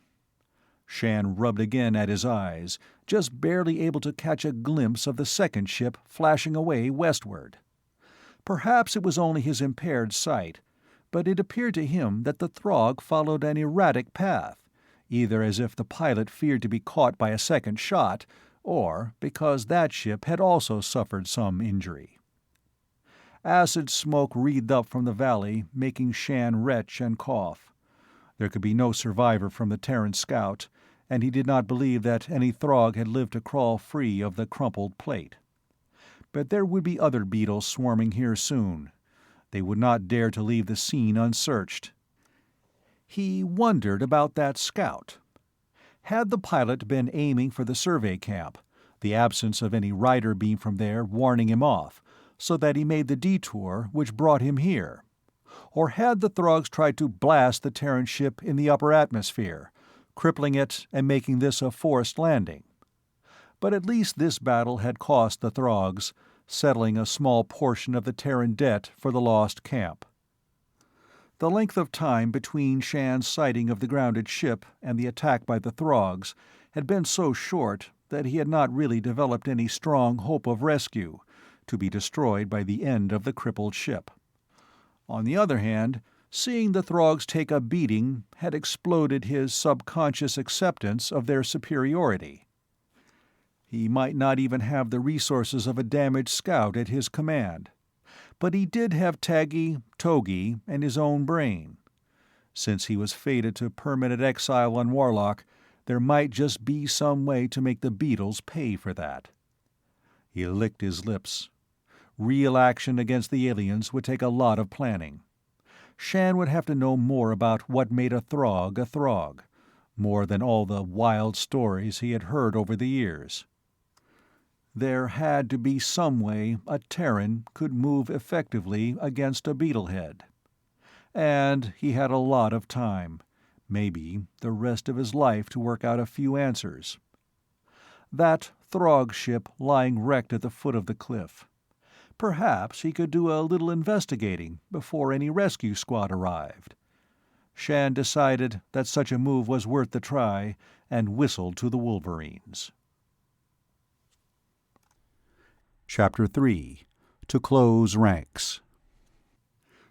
Shann rubbed again at his eyes, just barely able to catch a glimpse of the second ship flashing away westward. Perhaps it was only his impaired sight, but it appeared to him that the Throg followed an erratic path, either as if the pilot feared to be caught by a second shot, or because that ship had also suffered some injury. Acid smoke wreathed up from the valley, making Shann retch and cough. There could be no survivor from the Terran scout, and he did not believe that any Throg had lived to crawl free of the crumpled plate. But there would be other beetles swarming here soon. They would not dare to leave the scene unsearched. He wondered about that scout. Had the pilot been aiming for the survey camp, the absence of any rider beam from there warning him off, so that he made the detour which brought him here? Or had the Throgs tried to blast the Terran ship in the upper atmosphere, crippling it and making this a forced landing? But at least this battle had cost the Throgs, settling a small portion of the Terran debt for the lost camp. The length of time between Shann's sighting of the grounded ship and the attack by the Throgs had been so short that he had not really developed any strong hope of rescue, to be destroyed by the end of the crippled ship. On the other hand, seeing the Throgs take a beating had exploded his subconscious acceptance of their superiority. He might not even have the resources of a damaged scout at his command, but he did have Taggy, Togi, and his own brain. Since he was fated to permanent exile on Warlock, there might just be some way to make the beetles pay for that. He licked his lips. Real action against the aliens would take a lot of planning. Shann would have to know more about what made a Throg, more than all the wild stories he had heard over the years. There had to be some way a Terran could move effectively against a beetlehead. And he had a lot of time, maybe the rest of his life, to work out a few answers. That Throg ship lying wrecked at the foot of the cliff. Perhaps he could do a little investigating before any rescue squad arrived. Shann decided that such a move was worth the try, and whistled to the Wolverines. Chapter 3. To Close Ranks.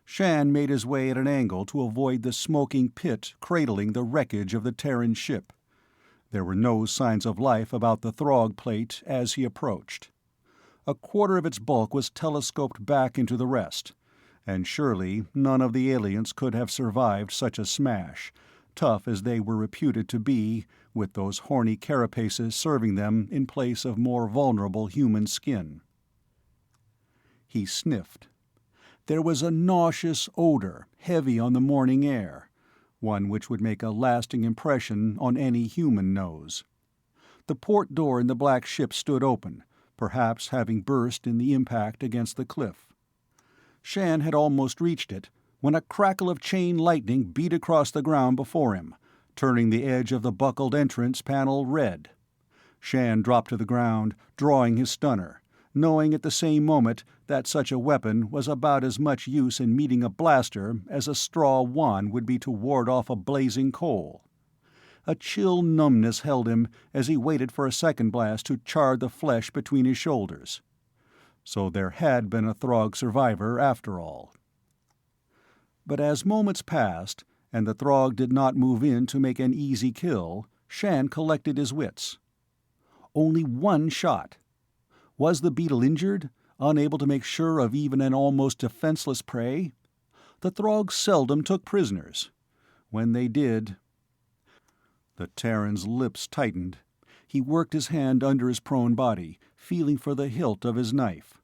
Shann made his way at an angle to avoid the smoking pit cradling the wreckage of the Terran ship. There were no signs of life about the Throg plate as he approached. A quarter of its bulk was telescoped back into the rest, and surely none of the aliens could have survived such a smash, tough as they were reputed to be, with those horny carapaces serving them in place of more vulnerable human skin. He sniffed. There was a nauseous odor, heavy on the morning air, one which would make a lasting impression on any human nose. The port door in the black ship stood open, perhaps having burst in the impact against the cliff. Shann had almost reached it when a crackle of chain lightning beat across the ground before him, turning the edge of the buckled entrance panel red. Shann dropped to the ground, drawing his stunner, knowing at the same moment that such a weapon was about as much use in meeting a blaster as a straw wand would be to ward off a blazing coal. A chill numbness held him as he waited for a second blast to char the flesh between his shoulders. So there had been a Throg survivor after all. But as moments passed, and the Throg did not move in to make an easy kill, Shann collected his wits. Only one shot. Was the beetle injured, unable to make sure of even an almost defenseless prey? The Throg seldom took prisoners. When they did— The Terran's lips tightened. He worked his hand under his prone body, feeling for the hilt of his knife.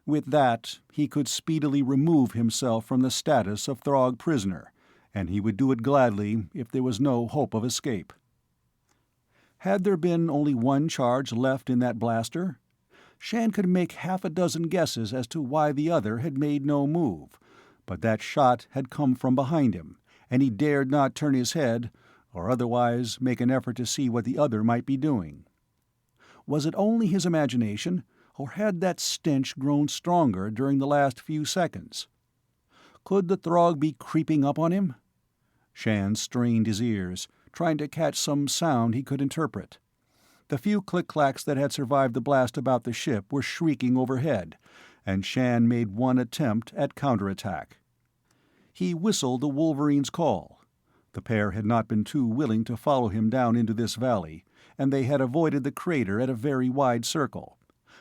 With that, he could speedily remove himself from the status of Throg prisoner, and he would do it gladly if there was no hope of escape. Had there been only one charge left in that blaster? Shann could make half a dozen guesses as to why the other had made no move, but that shot had come from behind him, and he dared not turn his head, or otherwise make an effort to see what the other might be doing. Was it only his imagination, or had that stench grown stronger during the last few seconds? Could the Throg be creeping up on him? Shann strained his ears, trying to catch some sound he could interpret. The few click-clacks that had survived the blast about the ship were shrieking overhead, and Shann made one attempt at counterattack. He whistled the Wolverine's call. The pair had not been too willing to follow him down into this valley, and they had avoided the crater at a very wide circle.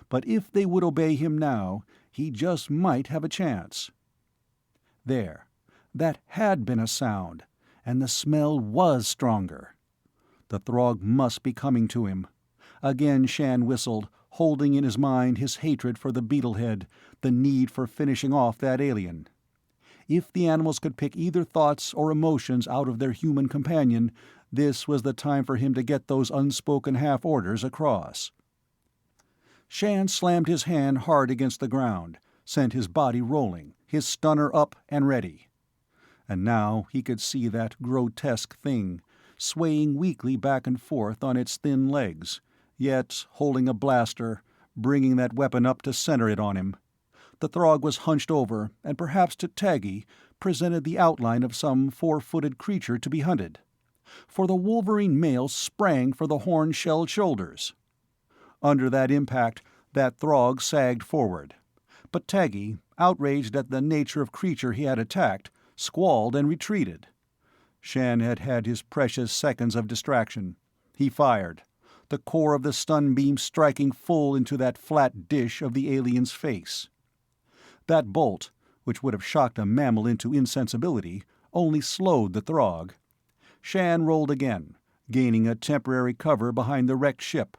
But if they would obey him now, he just might have a chance. There. That had been a sound, and the smell was stronger. The Throg must be coming to him. Again Shann whistled, holding in his mind his hatred for the beetlehead, the need for finishing off that alien. If the animals could pick either thoughts or emotions out of their human companion, this was the time for him to get those unspoken half-orders across. Shann slammed his hand hard against the ground, sent his body rolling, his stunner up and ready. And now he could see that grotesque thing, swaying weakly back and forth on its thin legs, yet holding a blaster, bringing that weapon up to center it on him. The Throg was hunched over, and perhaps to Taggy presented the outline of some four-footed creature to be hunted. For the Wolverine male sprang for the horn-shelled shoulders. Under that impact, that Throg sagged forward. But Taggy, outraged at the nature of creature he had attacked, squalled and retreated. Shann had had his precious seconds of distraction. He fired, the core of the stun beam striking full into that flat dish of the alien's face. That bolt, which would have shocked a mammal into insensibility, only slowed the Throg. Shann rolled again, gaining a temporary cover behind the wrecked ship.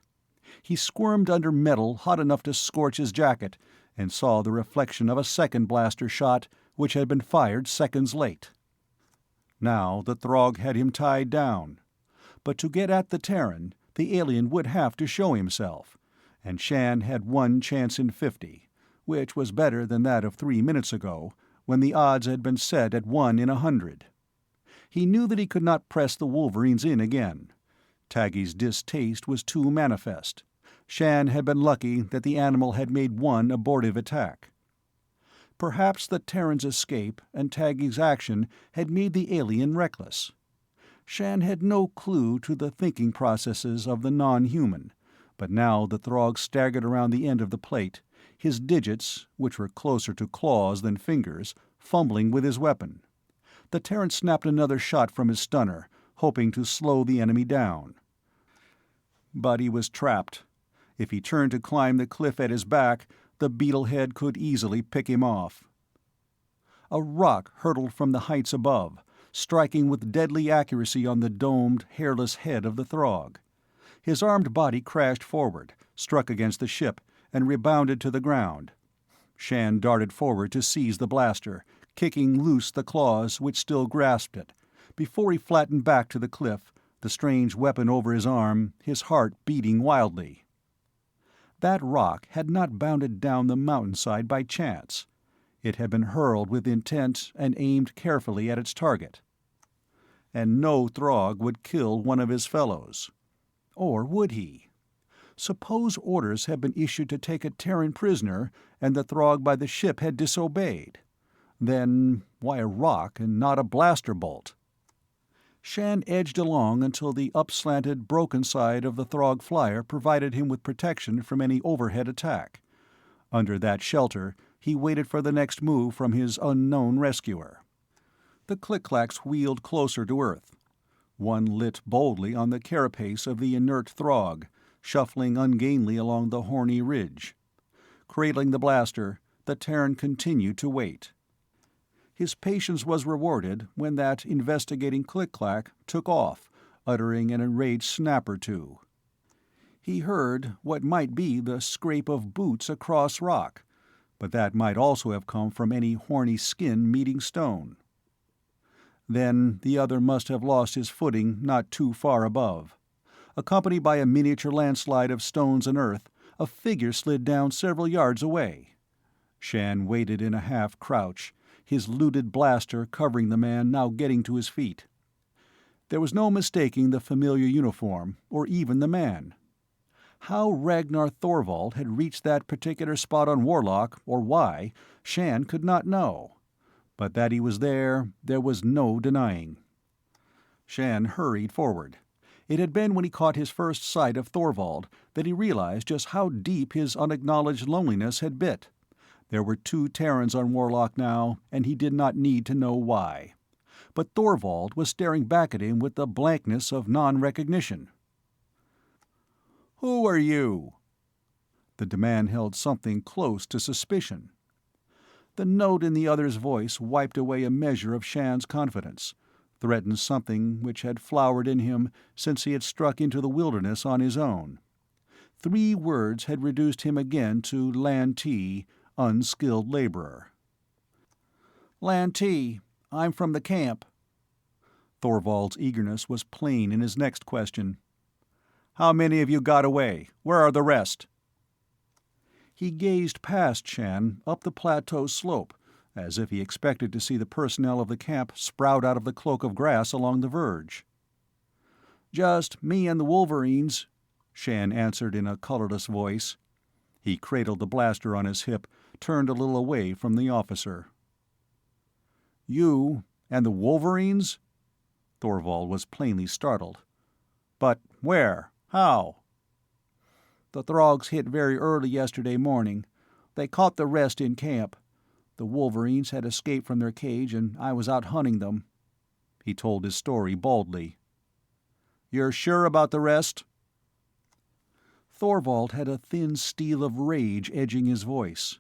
He squirmed under metal hot enough to scorch his jacket, and saw the reflection of a second blaster shot which had been fired seconds late. Now the Throg had him tied down. But to get at the Terran, the alien would have to show himself, and Shann had 1 chance in 50, which was better than that of 3 minutes ago, when the odds had been set at 1 in 100. He knew that he could not press the Wolverines in again. Taggy's distaste was too manifest. Shann had been lucky that the animal had made 1 abortive attack. Perhaps the Terran's escape and Taggy's action had made the alien reckless. Shann had no clue to the thinking processes of the non-human, but now the Throg staggered around the end of the plate, his digits, which were closer to claws than fingers, fumbling with his weapon. The Terran snapped another shot from his stunner, hoping to slow the enemy down. But he was trapped. If he turned to climb the cliff at his back, the beetlehead could easily pick him off. A rock hurtled from the heights above, striking with deadly accuracy on the domed, hairless head of the Throg. His armed body crashed forward, struck against the ship, and rebounded to the ground. Shann darted forward to seize the blaster, kicking loose the claws which still grasped it, before he flattened back to the cliff, the strange weapon over his arm, his heart beating wildly. That rock had not bounded down the mountainside by chance. It had been hurled with intent and aimed carefully at its target. And no Throg would kill one of his fellows. Or would he? Suppose orders had been issued to take a Terran prisoner, and the Throg by the ship had disobeyed. Then why a rock and not a blaster bolt? Shann edged along until the upslanted, broken side of the Throg flyer provided him with protection from any overhead attack. Under that shelter, he waited for the next move from his unknown rescuer. The click-clacks wheeled closer to Earth. One lit boldly on the carapace of the inert Throg, shuffling ungainly along the horny ridge. Cradling the blaster, the Terran continued to wait. His patience was rewarded when that investigating click-clack took off, uttering an enraged snap or two. He heard what might be the scrape of boots across rock, but that might also have come from any horny skin meeting stone. Then the other must have lost his footing not too far above. Accompanied by a miniature landslide of stones and earth, a figure slid down several yards away. Shann waited in a half-crouch, his looted blaster covering the man now getting to his feet. There was no mistaking the familiar uniform, or even the man. How Ragnar Thorvald had reached that particular spot on Warlock, or why, Shann could not know. But that he was there was no denying. Shann hurried forward. It had been when he caught his first sight of Thorvald that he realized just how deep his unacknowledged loneliness had bit. There were 2 Terrans on Warlock now, and he did not need to know why. But Thorvald was staring back at him with the blankness of non-recognition. "Who are you?" The demand held something close to suspicion. The note in the other's voice wiped away a measure of Shann's confidence, threatened something which had flowered in him since he had struck into the wilderness on his own. 3 words had reduced him again to Lantee, unskilled laborer. "Lantee, I'm from the camp." Thorvald's eagerness was plain in his next question. "How many have you got away? Where are the rest?" He gazed past Shann, up the plateau slope, as if he expected to see the personnel of the camp sprout out of the cloak of grass along the verge. "Just me and the Wolverines," Shann answered in a colorless voice. He cradled the blaster on his hip, turned a little away from the officer. "You and the Wolverines?" Thorvald was plainly startled. "But where? How?" "The Throgs hit very early yesterday morning. They caught the rest in camp. The Wolverines had escaped from their cage, and I was out hunting them." He told his story baldly. "You're sure about the rest?" Thorvald had a thin steel of rage edging his voice.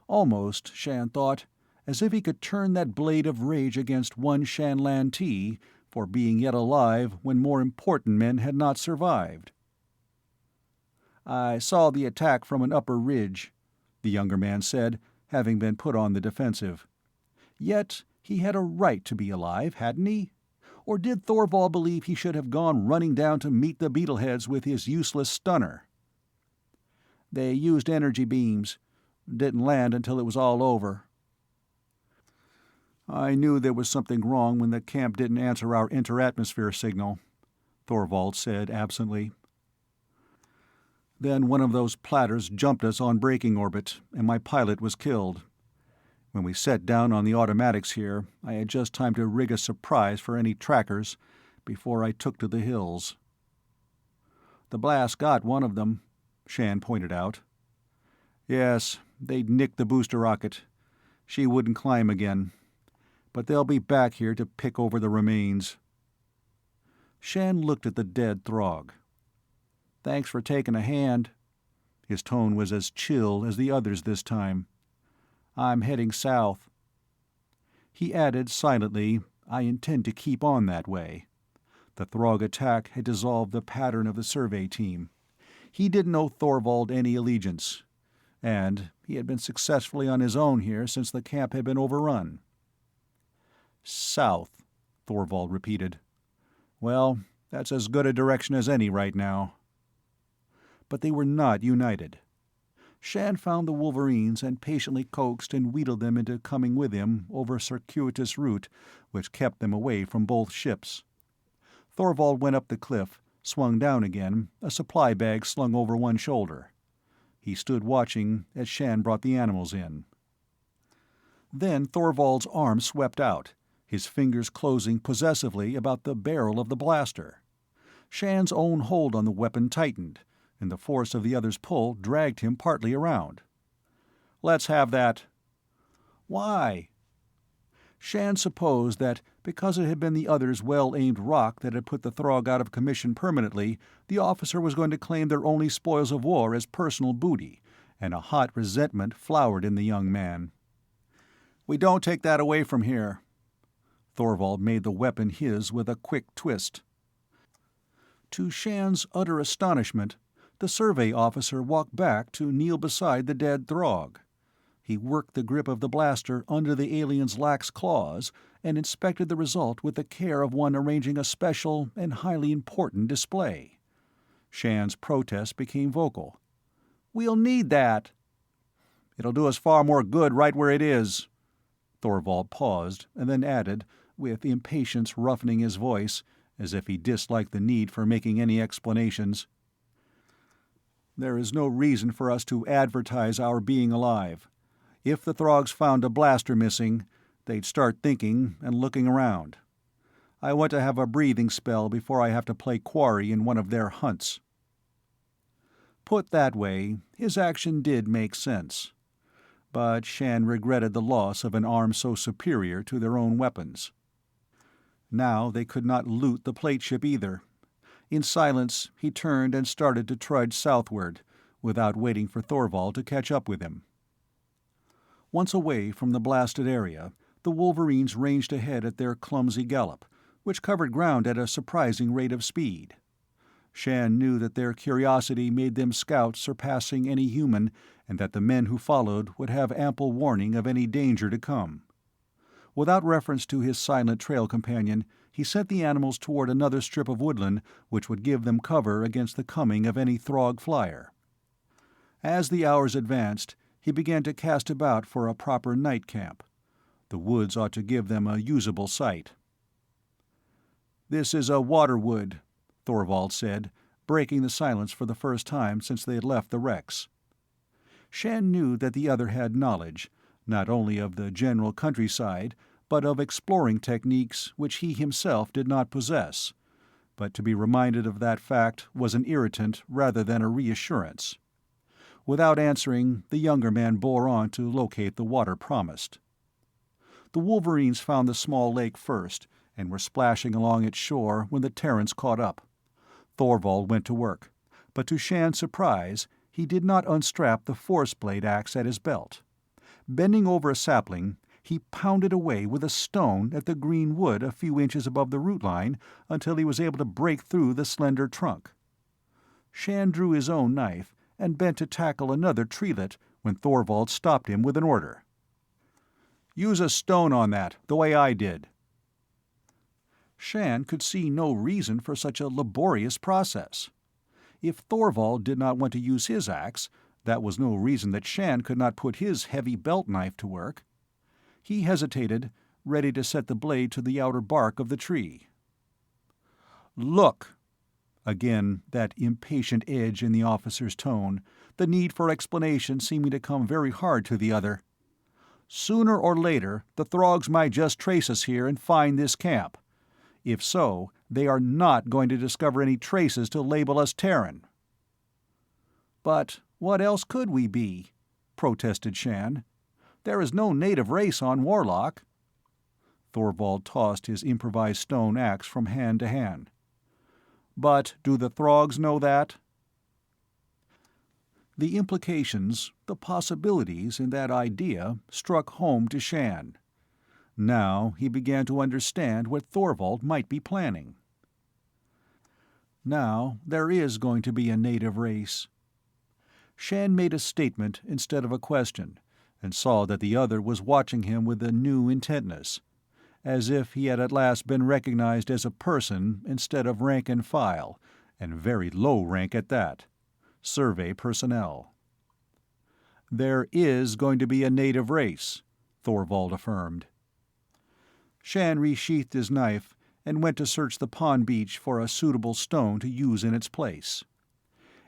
Almost, Shann thought, as if he could turn that blade of rage against one Shann Lantee for being yet alive when more important men had not survived. "I saw the attack from an upper ridge," the younger man said, having been put on the defensive. Yet he had a right to be alive, hadn't he? Or did Thorvald believe he should have gone running down to meet the beetleheads with his useless stunner? They used energy beams. Didn't land until it was all over. I knew there was something wrong when the camp didn't answer our inter-atmosphere signal, Thorvald said absently. Then one of those platters jumped us on braking orbit, and my pilot was killed. When we set down on the automatics here, I had just time to rig a surprise for any trackers before I took to the hills. The blast got one of them, Shann pointed out. Yes, they'd nicked the booster rocket. She wouldn't climb again. But they'll be back here to pick over the remains. Shann looked at the dead Throg. Thanks for taking a hand. His tone was as chill as the others this time. I'm heading south. He added silently, I intend to keep on that way. The Throg attack had dissolved the pattern of the survey team. He didn't owe Thorvald any allegiance, and he had been successfully on his own here since the camp had been overrun. South, Thorvald repeated. Well, that's as good a direction as any right now. But they were not united. Shann found the Wolverines and patiently coaxed and wheedled them into coming with him over a circuitous route which kept them away from both ships. Thorvald went up the cliff, swung down again, a supply bag slung over one shoulder. He stood watching as Shann brought the animals in. Then Thorvald's arm swept out, his fingers closing possessively about the barrel of the blaster. Shann's own hold on the weapon tightened, and the force of the other's pull dragged him partly around. "Let's have that." "Why?" Shann supposed that because it had been the other's well-aimed rock that had put the Throg out of commission permanently, the officer was going to claim their only spoils of war as personal booty, and a hot resentment flowered in the young man. "We don't take that away from here." Thorvald made the weapon his with a quick twist. To Shann's utter astonishment, the survey officer walked back to kneel beside the dead Throg. He worked the grip of the blaster under the alien's lax claws and inspected the result with the care of one arranging a special and highly important display. Shann's protest became vocal. "We'll need that." "It'll do us far more good right where it is." Thorvald paused, and then added, with impatience roughening his voice, as if he disliked the need for making any explanations, "There is no reason for us to advertise our being alive. If the Throgs found a blaster missing, they'd start thinking and looking around. I want to have a breathing spell before I have to play quarry in one of their hunts." Put that way, his action did make sense. But Shann regretted the loss of an arm so superior to their own weapons. Now they could not loot the plate ship either. In silence, he turned and started to trudge southward, without waiting for Thorvald to catch up with him. Once away from the blasted area, the Wolverines ranged ahead at their clumsy gallop, which covered ground at a surprising rate of speed. Shann knew that their curiosity made them scouts surpassing any human, and that the men who followed would have ample warning of any danger to come. Without reference to his silent trail companion, he sent the animals toward another strip of woodland which would give them cover against the coming of any Throg flyer. As the hours advanced, he began to cast about for a proper night camp. The woods ought to give them a usable site. "This is a water-wood," Thorvald said, breaking the silence for the first time since they had left the wrecks. Shann knew that the other had knowledge, not only of the general countryside, but of exploring techniques which he himself did not possess, but to be reminded of that fact was an irritant rather than a reassurance. Without answering, the younger man bore on to locate the water promised. The Wolverines found the small lake first, and were splashing along its shore when the Terrans caught up. Thorvald went to work, but to Shann's surprise, he did not unstrap the force-blade axe at his belt. Bending over a sapling, he pounded away with a stone at the green wood a few inches above the root line until he was able to break through the slender trunk. Shann drew his own knife and bent to tackle another treelet when Thorvald stopped him with an order. Use a stone on that, the way I did." Shann could see no reason for such a laborious process. If Thorvald did not want to use his axe, that was no reason that Shann could not put his heavy belt knife to work. He hesitated, ready to set the blade to the outer bark of the tree. "Look!" Again that impatient edge in the officer's tone, the need for explanation seeming to come very hard to the other. "Sooner or later, the Throgs might just trace us here and find this camp. If so, they are not going to discover any traces to label us Terran." "But what else could we be?" protested Shann. "There is no native race on Warlock." Thorvald tossed his improvised stone axe from hand to hand. "But do the Throgs know that?" The implications, the possibilities in that idea struck home to Shann. Now he began to understand what Thorvald might be planning. "Now there is going to be a native race." Shann made a statement instead of a question, and saw that the other was watching him with a new intentness, as if he had at last been recognized as a person instead of rank and file, and very low rank at that. Survey personnel. "There is going to be a native race," Thorvald affirmed. Shann resheathed his knife and went to search the pond beach for a suitable stone to use in its place.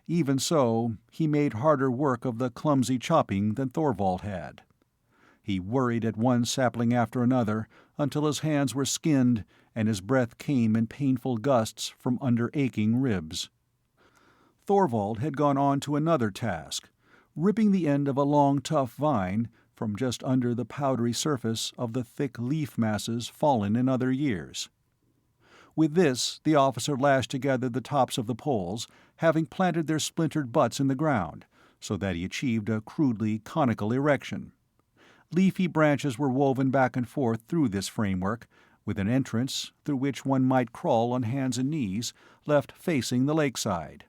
Even so, he made harder work of the clumsy chopping than Thorvald had. He worried at one sapling after another until his hands were skinned and his breath came in painful gusts from under aching ribs. Thorvald had gone on to another task, ripping the end of a long tough vine from just under the powdery surface of the thick leaf masses fallen in other years. With this, the officer lashed together the tops of the poles, having planted their splintered butts in the ground, so that he achieved a crudely conical erection. Leafy branches were woven back and forth through this framework, with an entrance through which one might crawl on hands and knees, left facing the lakeside.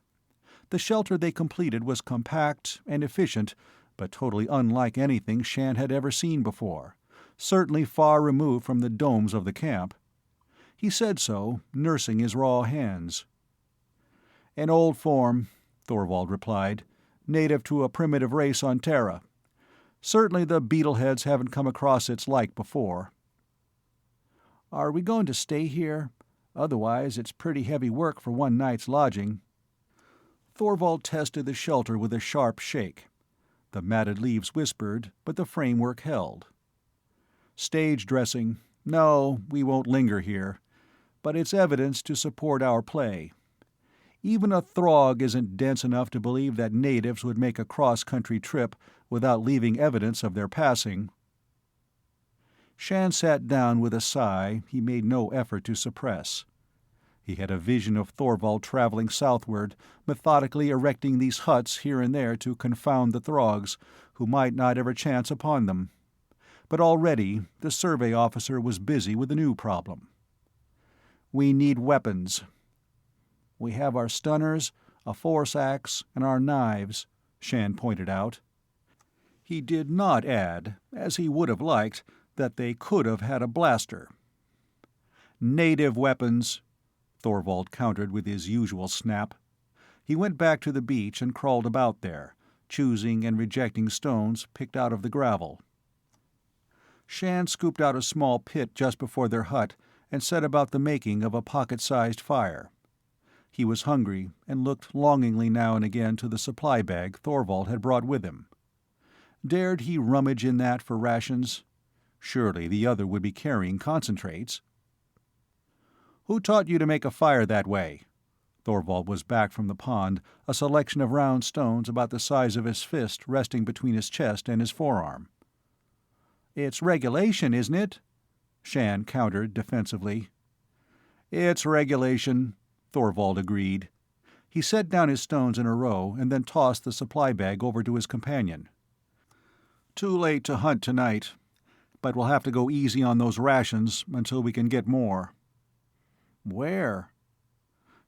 The shelter they completed was compact and efficient, but totally unlike anything Shann had ever seen before, certainly far removed from the domes of the camp. He said so, nursing his raw hands. "An old form," Thorvald replied, "native to a primitive race on Terra. Certainly the beetleheads haven't come across its like before." "Are we going to stay here? Otherwise it's pretty heavy work for one night's lodging." Thorvald tested the shelter with a sharp shake. The matted leaves whispered, but the framework held. "Stage dressing. No, we won't linger here. But it's evidence to support our play. Even a Throg isn't dense enough to believe that natives would make a cross-country trip without leaving evidence of their passing." Shann sat down with a sigh he made no effort to suppress. He had a vision of Thorvald traveling southward, methodically erecting these huts here and there to confound the Throgs, who might not ever chance upon them. But already the survey officer was busy with a new problem. "We need weapons." "We have our stunners, a force axe, and our knives," Shann pointed out. He did not add, as he would have liked, that they could have had a blaster. "Native weapons," Thorvald countered with his usual snap. He went back to the beach and crawled about there, choosing and rejecting stones picked out of the gravel. Shann scooped out a small pit just before their hut and set about the making of a pocket-sized fire. He was hungry and looked longingly now and again to the supply bag Thorvald had brought with him. Dared he rummage in that for rations? Surely the other would be carrying concentrates. "Who taught you to make a fire that way?" Thorvald was back from the pond, a selection of round stones about the size of his fist resting between his chest and his forearm. "It's regulation, isn't it?" Shann countered defensively. "It's regulation," Thorvald agreed. He set down his stones in a row and then tossed the supply bag over to his companion. "Too late to hunt tonight, but we'll have to go easy on those rations until we can get more." "Where?"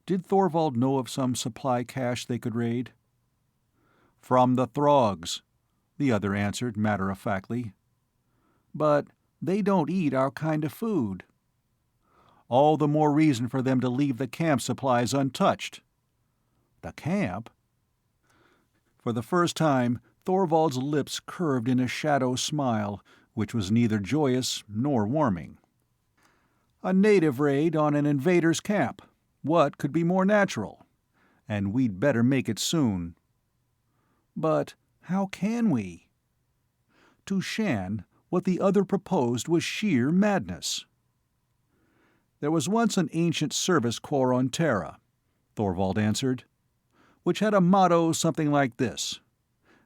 Did Thorvald know of some supply cache they could raid? "From the Throgs," the other answered matter-of-factly. "But They don't eat our kind of food." "All the more reason for them to leave the camp supplies untouched." "The camp?" For the first time, Thorvald's lips curved in a shadow smile, which was neither joyous nor warming. "A native raid on an invader's camp. What could be more natural? And we'd better make it soon." "But how can we?" To Shann, what the other proposed was sheer madness. "There was once an ancient service corps on Terra," Thorvald answered, "which had a motto something like this: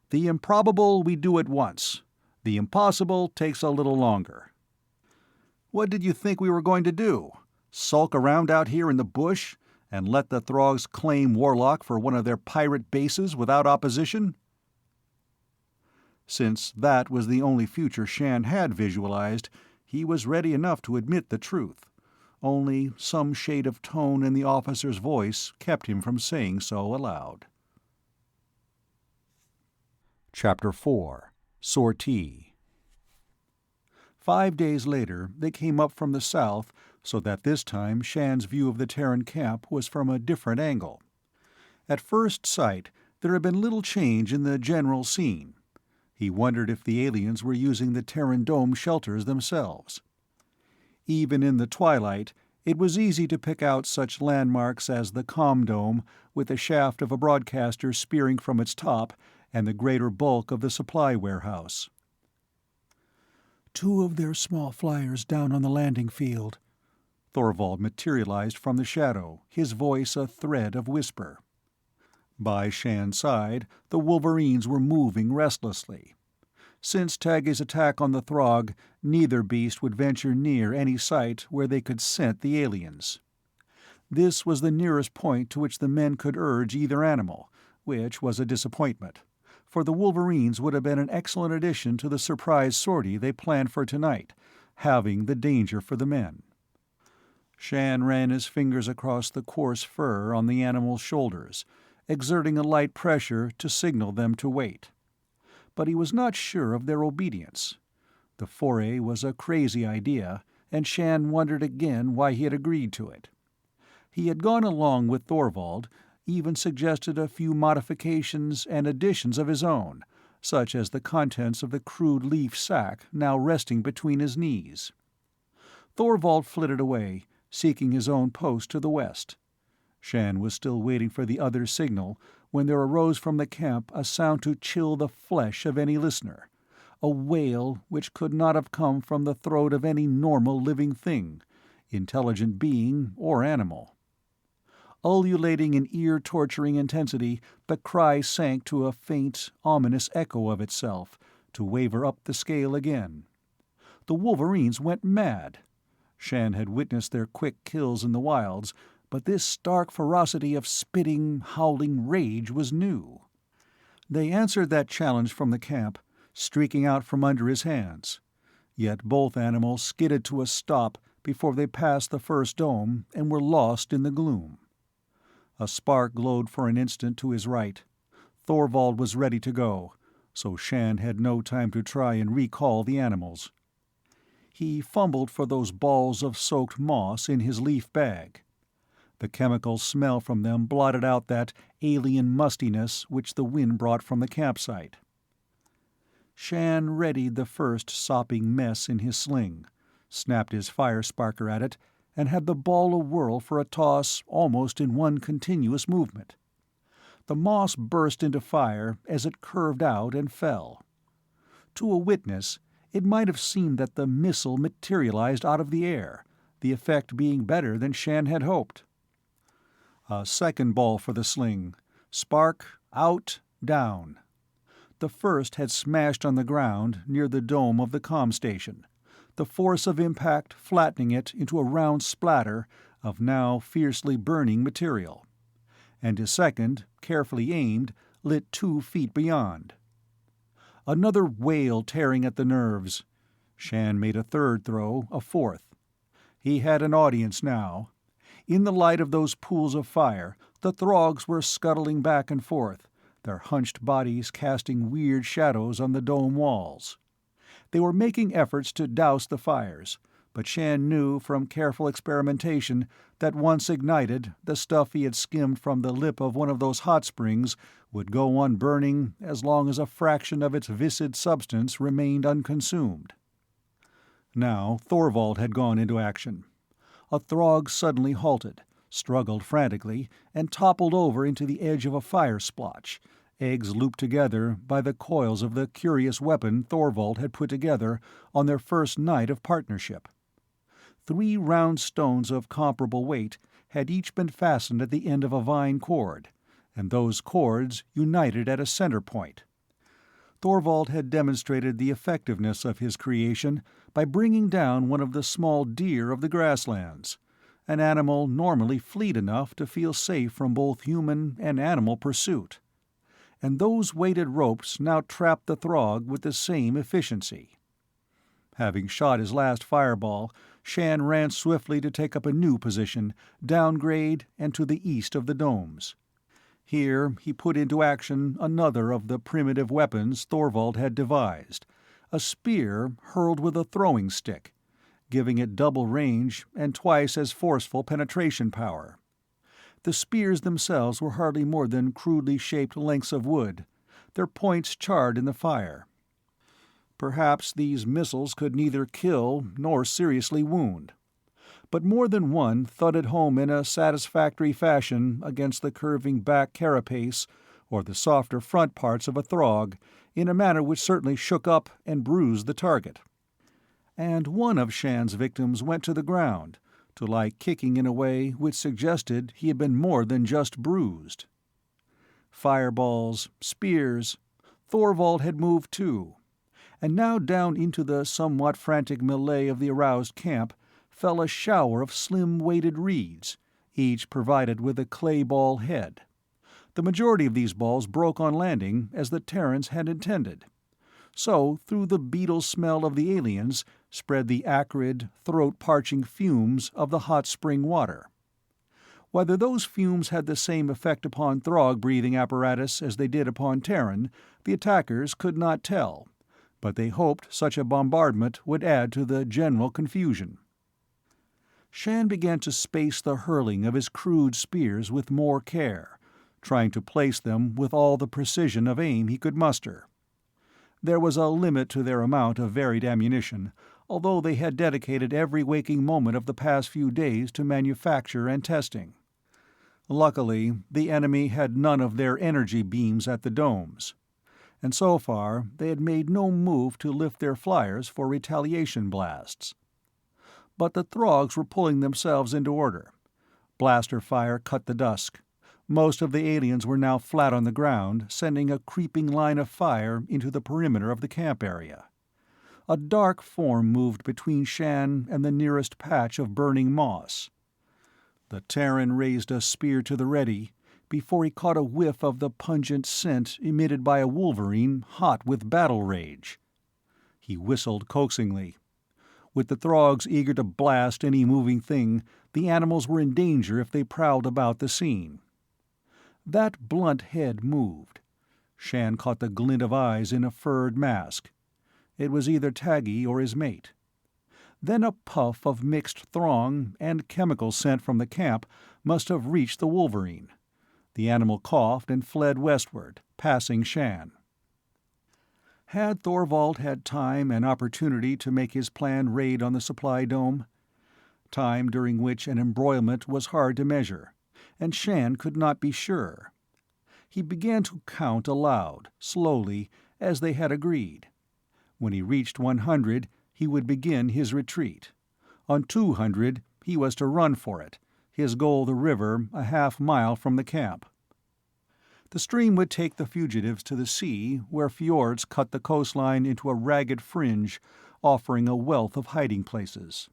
'The improbable we do at once. The impossible takes a little longer.' What did you think we were going to do? Sulk around out here in the bush and let the Throgs claim Warlock for one of their pirate bases without opposition?" Since that was the only future Shann had visualized, he was ready enough to admit the truth. Only some shade of tone in the officer's voice kept him from saying so aloud. Chapter 4. Sortie. 5 days later they came up from the south, so that this time Shann's view of the Terran camp was from a different angle. At first sight there had been little change in the general scene. He wondered if the aliens were using the Terran dome shelters themselves. Even in the twilight, it was easy to pick out such landmarks as the comm dome, with the shaft of a broadcaster spearing from its top, and the greater bulk of the supply warehouse. "2 of their small flyers down on the landing field." Thorvald materialized from the shadow, his voice a thread of whisper. By Shann's side, the wolverines were moving restlessly. Since Tagg's attack on the Throg, neither beast would venture near any site where they could scent the aliens. This was the nearest point to which the men could urge either animal, which was a disappointment, for the wolverines would have been an excellent addition to the surprise sortie they planned for tonight, halving the danger for the men. Shann ran his fingers across the coarse fur on the animals' shoulders, exerting a light pressure to signal them to wait. But he was not sure of their obedience. The foray was a crazy idea, and Shann wondered again why he had agreed to it. He had gone along with Thorvald, even suggested a few modifications and additions of his own, such as the contents of the crude leaf sack now resting between his knees. Thorvald flitted away, seeking his own post to the west. Shann was still waiting for the other's signal when there arose from the camp a sound to chill the flesh of any listener, a wail which could not have come from the throat of any normal living thing, intelligent being or animal. Ululating in ear-torturing intensity, the cry sank to a faint, ominous echo of itself, to waver up the scale again. The wolverines went mad. Shann had witnessed their quick kills in the wilds, but this stark ferocity of spitting, howling rage was new. They answered that challenge from the camp, streaking out from under his hands. Yet both animals skidded to a stop before they passed the first dome and were lost in the gloom. A spark glowed for an instant to his right. Thorvald was ready to go, so Shann had no time to try and recall the animals. He fumbled for those balls of soaked moss in his leaf bag. The chemical smell from them blotted out that alien mustiness which the wind brought from the campsite. Shann readied the first sopping mess in his sling, snapped his fire sparker at it, and had the ball a-whirl for a toss almost in one continuous movement. The moss burst into fire as it curved out and fell. To a witness, it might have seemed that the missile materialized out of the air, the effect being better than Shann had hoped. A second ball for the sling. Spark, out, down. The first had smashed on the ground near the dome of the comm station, the force of impact flattening it into a round splatter of now fiercely burning material. And his second, carefully aimed, lit 2 feet beyond. Another wail tearing at the nerves. Shann made a third throw, a fourth. He had an audience now. In the light of those pools of fire, the Throgs were scuttling back and forth, their hunched bodies casting weird shadows on the dome walls. They were making efforts to douse the fires, but Shann knew from careful experimentation that once ignited, the stuff he had skimmed from the lip of one of those hot springs would go on burning as long as a fraction of its viscid substance remained unconsumed. Now Thorvald had gone into action. A Throg suddenly halted, struggled frantically, and toppled over into the edge of a fire splotch, eggs looped together by the coils of the curious weapon Thorvald had put together on their first night of partnership. 3 round stones of comparable weight had each been fastened at the end of a vine cord, and those cords united at a center point. Thorvald had demonstrated the effectiveness of his creation by bringing down one of the small deer of the grasslands, an animal normally fleet enough to feel safe from both human and animal pursuit. And those weighted ropes now trapped the Throg with the same efficiency. Having shot his last fireball, Shann ran swiftly to take up a new position, downgrade and to the east of the domes. Here he put into action another of the primitive weapons Thorvald had devised, a spear hurled with a throwing stick, giving it double range and twice as forceful penetration power. The spears themselves were hardly more than crudely shaped lengths of wood, their points charred in the fire. Perhaps these missiles could neither kill nor seriously wound, but more than one thudded home in a satisfactory fashion against the curving back carapace or the softer front parts of a Throg, in a manner which certainly shook up and bruised the target. And one of Shann's victims went to the ground, to lie kicking in a way which suggested he had been more than just bruised. Fireballs, spears, Thorvald had moved too, and now down into the somewhat frantic melee of the aroused camp fell a shower of slim-weighted reeds, each provided with a clay ball head. The majority of these balls broke on landing, as the Terrans had intended. So, through the beetle smell of the aliens, spread the acrid, throat-parching fumes of the hot spring water. Whether those fumes had the same effect upon Throg-breathing apparatus as they did upon Terran, the attackers could not tell, but they hoped such a bombardment would add to the general confusion. Shann began to space the hurling of his crude spears with more care, trying to place them with all the precision of aim he could muster. There was a limit to their amount of varied ammunition, although they had dedicated every waking moment of the past few days to manufacture and testing. Luckily, the enemy had none of their energy beams at the domes, and so far they had made no move to lift their flyers for retaliation blasts. But the Throgs were pulling themselves into order. Blaster fire cut the dusk. Most of the aliens were now flat on the ground, sending a creeping line of fire into the perimeter of the camp area. A dark form moved between Shann and the nearest patch of burning moss. The Terran raised a spear to the ready, before he caught a whiff of the pungent scent emitted by a wolverine hot with battle rage. He whistled coaxingly. With the Throgs eager to blast any moving thing, the animals were in danger if they prowled about the scene. That blunt head moved. Shann caught the glint of eyes in a furred mask. It was either Taggy or his mate. Then a puff of mixed throng and chemical scent from the camp must have reached the wolverine. The animal coughed and fled westward, passing Shann. Had Thorvald had time and opportunity to make his planned raid on the supply dome? Time during which an embroilment was hard to measure, and Shann could not be sure. He began to count aloud, slowly, as they had agreed. When he reached 100, he would begin his retreat. On 200, he was to run for it, his goal the river a half-mile from the camp. The stream would take the fugitives to the sea, where fjords cut the coastline into a ragged fringe, offering a wealth of hiding places.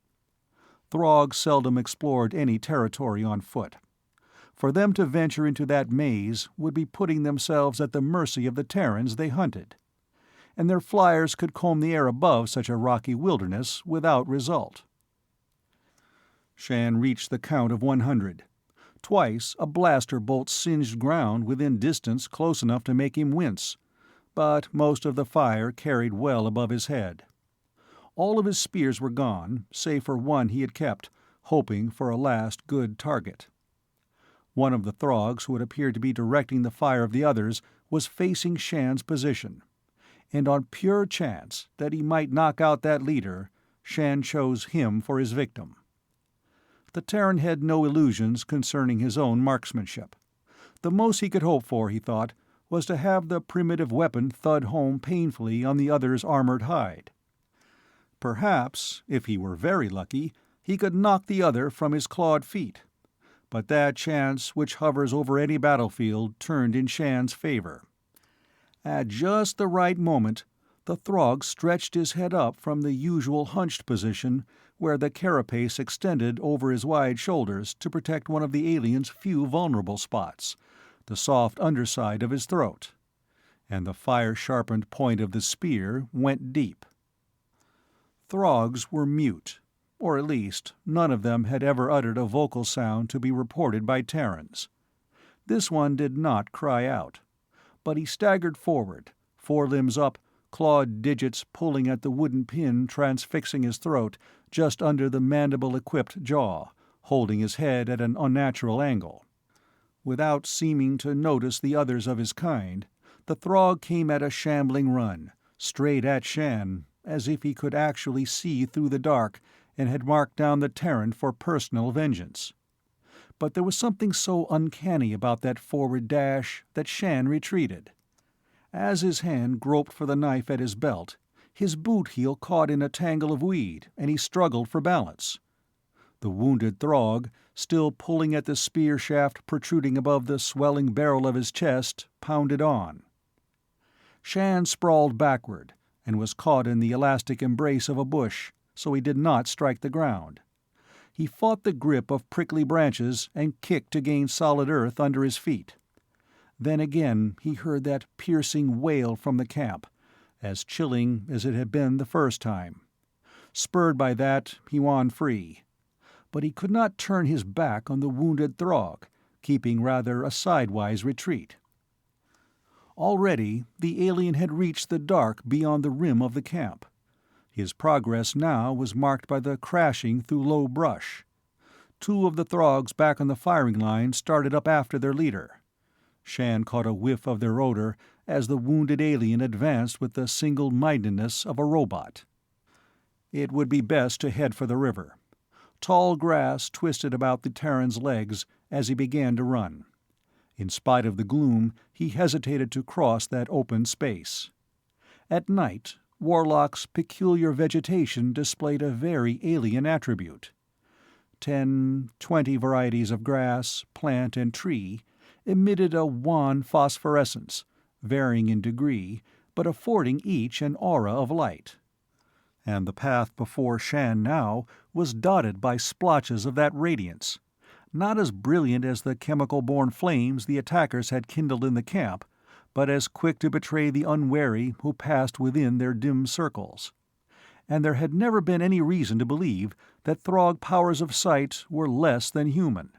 Throg seldom explored any territory on foot. For them to venture into that maze would be putting themselves at the mercy of the Terrans they hunted, and their flyers could comb the air above such a rocky wilderness without result. Shann reached the count of 100. Twice a blaster bolt singed ground within distance close enough to make him wince, but most of the fire carried well above his head. All of his spears were gone, save for one he had kept, hoping for a last good target. One of the Throgs who had appeared to be directing the fire of the others was facing Shann's position, and on pure chance that he might knock out that leader, Shann chose him for his victim. The Terran had no illusions concerning his own marksmanship. The most he could hope for, he thought, was to have the primitive weapon thud home painfully on the other's armored hide. Perhaps, if he were very lucky, he could knock the other from his clawed feet. But that chance which hovers over any battlefield turned in Shann's favor. At just the right moment, the Throg stretched his head up from the usual hunched position where the carapace extended over his wide shoulders to protect one of the alien's few vulnerable spots, the soft underside of his throat. And the fire-sharpened point of the spear went deep. Throgs were mute, or at least none of them had ever uttered a vocal sound to be reported by Terrans. This one did not cry out, but he staggered forward, forelimbs up, clawed digits pulling at the wooden pin transfixing his throat just under the mandible-equipped jaw, holding his head at an unnatural angle. Without seeming to notice the others of his kind, the Throg came at a shambling run, straight at Shann, as if he could actually see through the dark and had marked down the Terran for personal vengeance. But there was something so uncanny about that forward dash that Shann retreated. As his hand groped for the knife at his belt, his boot heel caught in a tangle of weed, and he struggled for balance. The wounded Throg, still pulling at the spear shaft protruding above the swelling barrel of his chest, pounded on. Shann sprawled backward, and was caught in the elastic embrace of a bush, so he did not strike the ground. He fought the grip of prickly branches and kicked to gain solid earth under his feet. Then again he heard that piercing wail from the camp, as chilling as it had been the first time. Spurred by that, he won free. But he could not turn his back on the wounded Throg, keeping rather a sidewise retreat. Already the alien had reached the dark beyond the rim of the camp. His progress now was marked by the crashing through low brush. Two of the Throgs back on the firing line started up after their leader. Shann caught a whiff of their odor as the wounded alien advanced with the single-mindedness of a robot. It would be best to head for the river. Tall grass twisted about the Terran's legs as he began to run. In spite of the gloom, he hesitated to cross that open space. At night, Warlock's peculiar vegetation displayed a very alien attribute. 10, 20 varieties of grass, plant, and tree emitted a wan phosphorescence, varying in degree, but affording each an aura of light. And the path before Shann now was dotted by splotches of that radiance, not as brilliant as the chemical-born flames the attackers had kindled in the camp, but as quick to betray the unwary who passed within their dim circles. And there had never been any reason to believe that Throg powers of sight were less than human.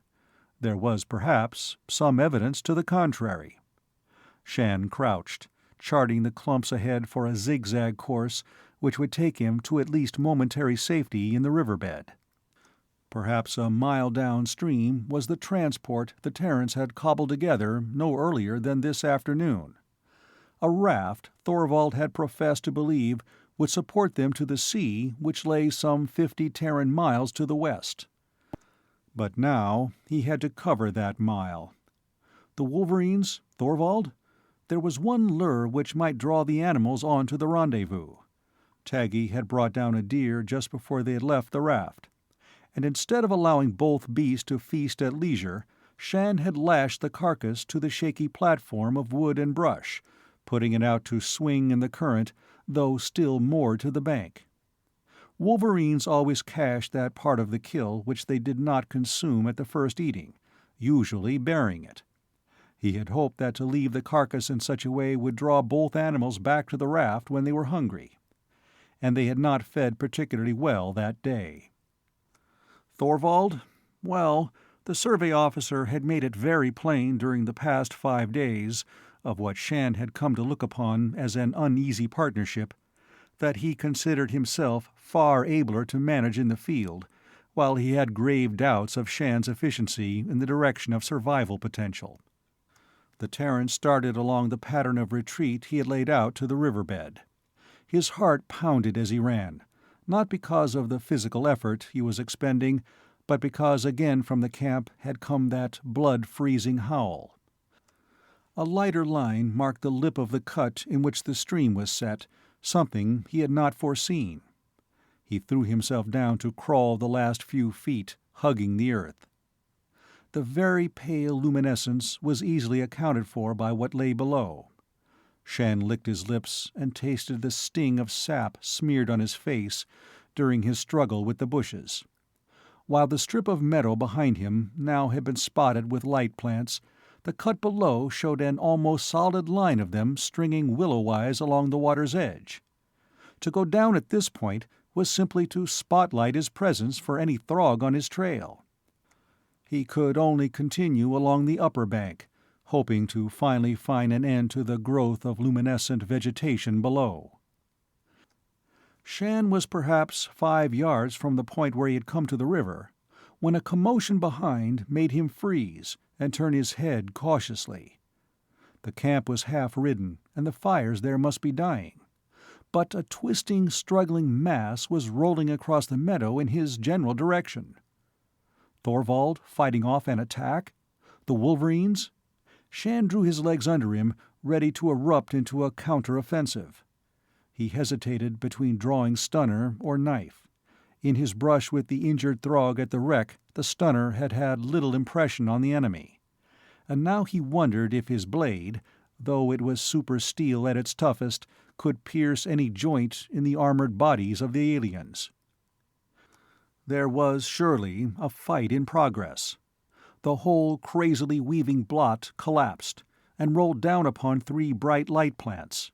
There was, perhaps, some evidence to the contrary. Shann crouched, charting the clumps ahead for a zigzag course which would take him to at least momentary safety in the riverbed. Perhaps a mile downstream was the transport the Terrans had cobbled together no earlier than this afternoon. A raft Thorvald had professed to believe would support them to the sea which lay some 50 Terran miles to the west. But now he had to cover that mile. The wolverines, Thorvald? There was one lure which might draw the animals on to the rendezvous. Taggy had brought down a deer just before they had left the raft, and instead of allowing both beasts to feast at leisure, Shann had lashed the carcass to the shaky platform of wood and brush, putting it out to swing in the current, though still moored to the bank. Wolverines always cached that part of the kill which they did not consume at the first eating, usually burying it. He had hoped that to leave the carcass in such a way would draw both animals back to the raft when they were hungry. And they had not fed particularly well that day. Thorvald? Well, the survey officer had made it very plain during the past 5 days, of what Shann had come to look upon as an uneasy partnership, that he considered himself far abler to manage in the field, while he had grave doubts of Shann's efficiency in the direction of survival potential. The Terran started along the pattern of retreat he had laid out to the riverbed. His heart pounded as he ran, not because of the physical effort he was expending, but because again from the camp had come that blood-freezing howl. A lighter line marked the lip of the cut in which the stream was set, something he had not foreseen. He threw himself down to crawl the last few feet, hugging the earth. The very pale luminescence was easily accounted for by what lay below. Shann licked his lips and tasted the sting of sap smeared on his face during his struggle with the bushes. While the strip of meadow behind him now had been spotted with light plants, the cut below showed an almost solid line of them stringing willow-wise along the water's edge. To go down at this point was simply to spotlight his presence for any Throg on his trail. He could only continue along the upper bank, hoping to finally find an end to the growth of luminescent vegetation below. Shann was perhaps 5 yards from the point where he had come to the river, when a commotion behind made him freeze and turn his head cautiously. The camp was half-ridden, and the fires there must be dying. But a twisting, struggling mass was rolling across the meadow in his general direction. Thorvald fighting off an attack? The Wolverines? Shann drew his legs under him, ready to erupt into a counter-offensive. He hesitated between drawing stunner or knife. In his brush with the injured Throg at the wreck, the stunner had had little impression on the enemy. And now he wondered if his blade, though it was super steel at its toughest, could pierce any joint in the armored bodies of the aliens. There was surely a fight in progress. The whole crazily weaving blot collapsed, and rolled down upon 3 bright light plants.